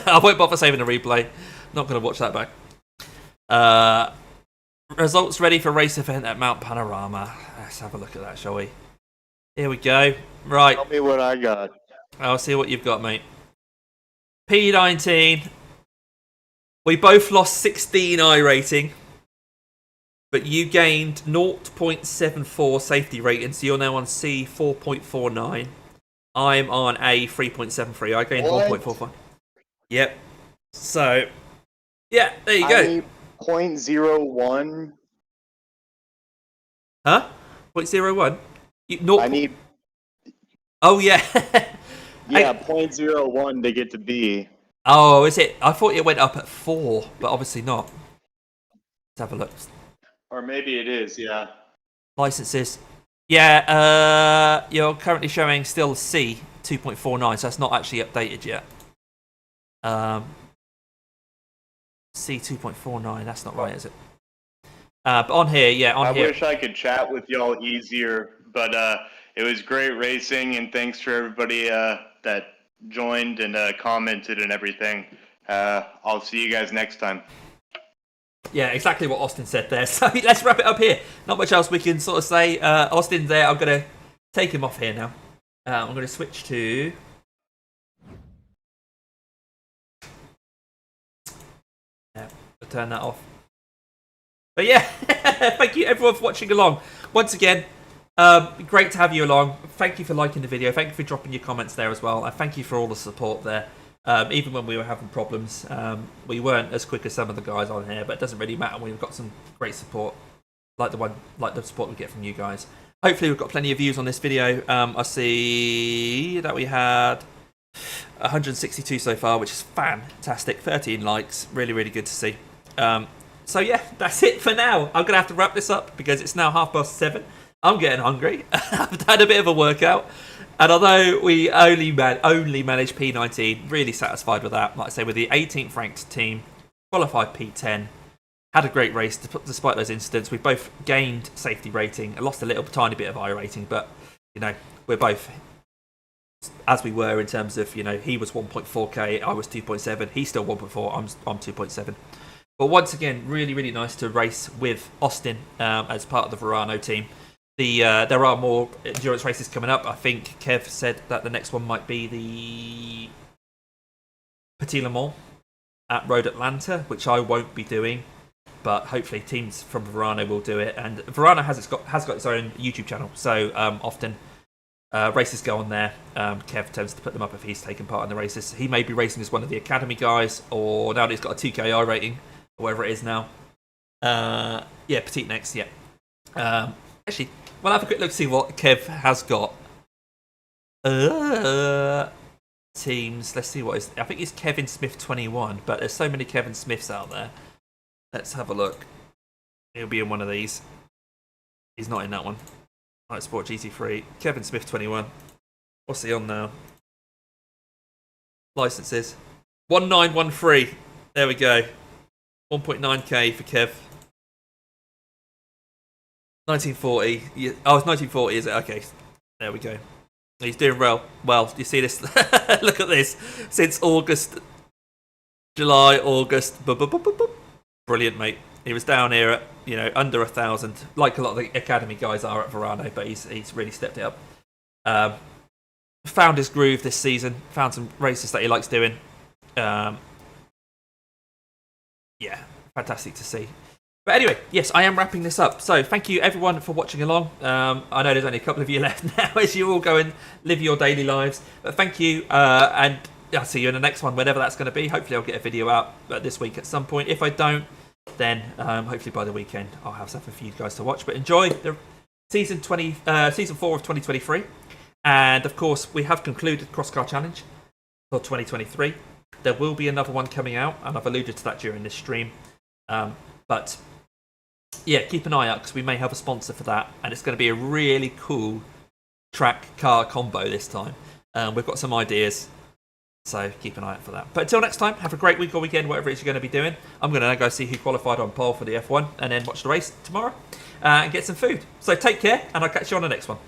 I won't bother saving a replay. Not going to watch that back. Results ready for race event at Mount Panorama. Let's have a look at that, shall we? Here we go. Right. Tell me what I got. I'll see what you've got, mate. P19. We both lost 16 iRating, but you gained 0.74 safety rating, so you're now on C 4.49. I'm on A 3.73. I gained 1.45. Yep. So, yeah, there you go. I need 0.01. Huh? 0.01? I need Oh, yeah. yeah 0.01 to get to B. Oh, is it? I thought it went up at 4, but obviously not. Let's have a look. Or maybe it is, yeah. Licenses. Yeah, you're currently showing still C 2.49, so that's not actually updated yet. C 2.49, that's not right, is it? But on here, yeah, on here. I wish I could chat with y'all easier, but it was great racing, and thanks for everybody that joined and commented and everything. I'll see you guys next time. Yeah, exactly what Austin said there. So let's wrap it up here. Not much else we can sort of say. Austin's there. I'm going to take him off here now. I'm going to switch to... Yeah, I'll turn that off. But yeah, thank you everyone for watching along. Once again, great to have you along. Thank you for liking the video. Thank you for dropping your comments there as well. And thank you for all the support there. Even when we were having problems, we weren't as quick as some of the guys on here, but it doesn't really matter when we've got some great support, like the support we get from you guys. Hopefully we've got plenty of views on this video. I see that we had 162 so far, which is fantastic. 13 likes, really, really good to see. So yeah, that's it for now. I'm gonna have to wrap this up because it's now 7:30. I'm getting hungry. I've had a bit of a workout. And although we only managed P19, really satisfied with that. Like I say, with the 18th ranked team, qualified P10, had a great race despite those incidents. We both gained safety rating. I lost a little tiny bit of I rating, but you know, we're both as we were in terms of, you know, he was 1.4k, I was 2.7, he's still 1.4, I'm 2.7. But once again, really, really nice to race with Austin as part of the Varano team. There are more endurance races coming up. I think Kev said that the next one might be the Petit Le Mans at Road Atlanta, which I won't be doing, but hopefully teams from Varano will do it. And Varano has got its own YouTube channel, so often races go on there. Kev tends to put them up if he's taken part in the races. He may be racing as one of the Academy guys, or now that he's got a 2KI rating, or whatever it is now. Yeah, Petit next, yeah. Actually, we'll have a quick look to see what Kev has got. Teams, let's see what is. I think it's Kevin Smith 21, but there's so many Kevin Smiths out there. Let's have a look. He'll be in one of these. He's not in that one. Right, Sport GT3. Kevin Smith 21. What's he on now? Licenses. 1913. There we go. 1.9k for Kev. 1940. Yeah. Oh, it's 1940, is it? Okay. There we go. He's doing well. Well, you see this? Look at this. Since August, July, August. Brilliant, mate. He was down here at, you know, under 1,000, like a lot of the Academy guys are at Varano, but he's really stepped it up. Found his groove this season. Found some races that he likes doing. Yeah, fantastic to see. But anyway, yes, I am wrapping this up. So thank you everyone for watching along. I know there's only a couple of you left now as you all go and live your daily lives. But thank you, and I'll see you in the next one, whenever that's going to be. Hopefully I'll get a video out this week at some point. If I don't, then hopefully by the weekend I'll have something for you guys to watch. But enjoy the season 4 of 2023. And of course, we have concluded Cross Car Challenge for 2023. There will be another one coming out, and I've alluded to that during this stream. But yeah, keep an eye out because we may have a sponsor for that, and it's going to be a really cool track car combo this time. We've got some ideas, so keep an eye out for that. But until next time, have a great week or weekend, whatever it is you're going to be doing. I'm going to go see who qualified on pole for the F1 and then watch the race tomorrow and get some food. So take care, and I'll catch you on the next one.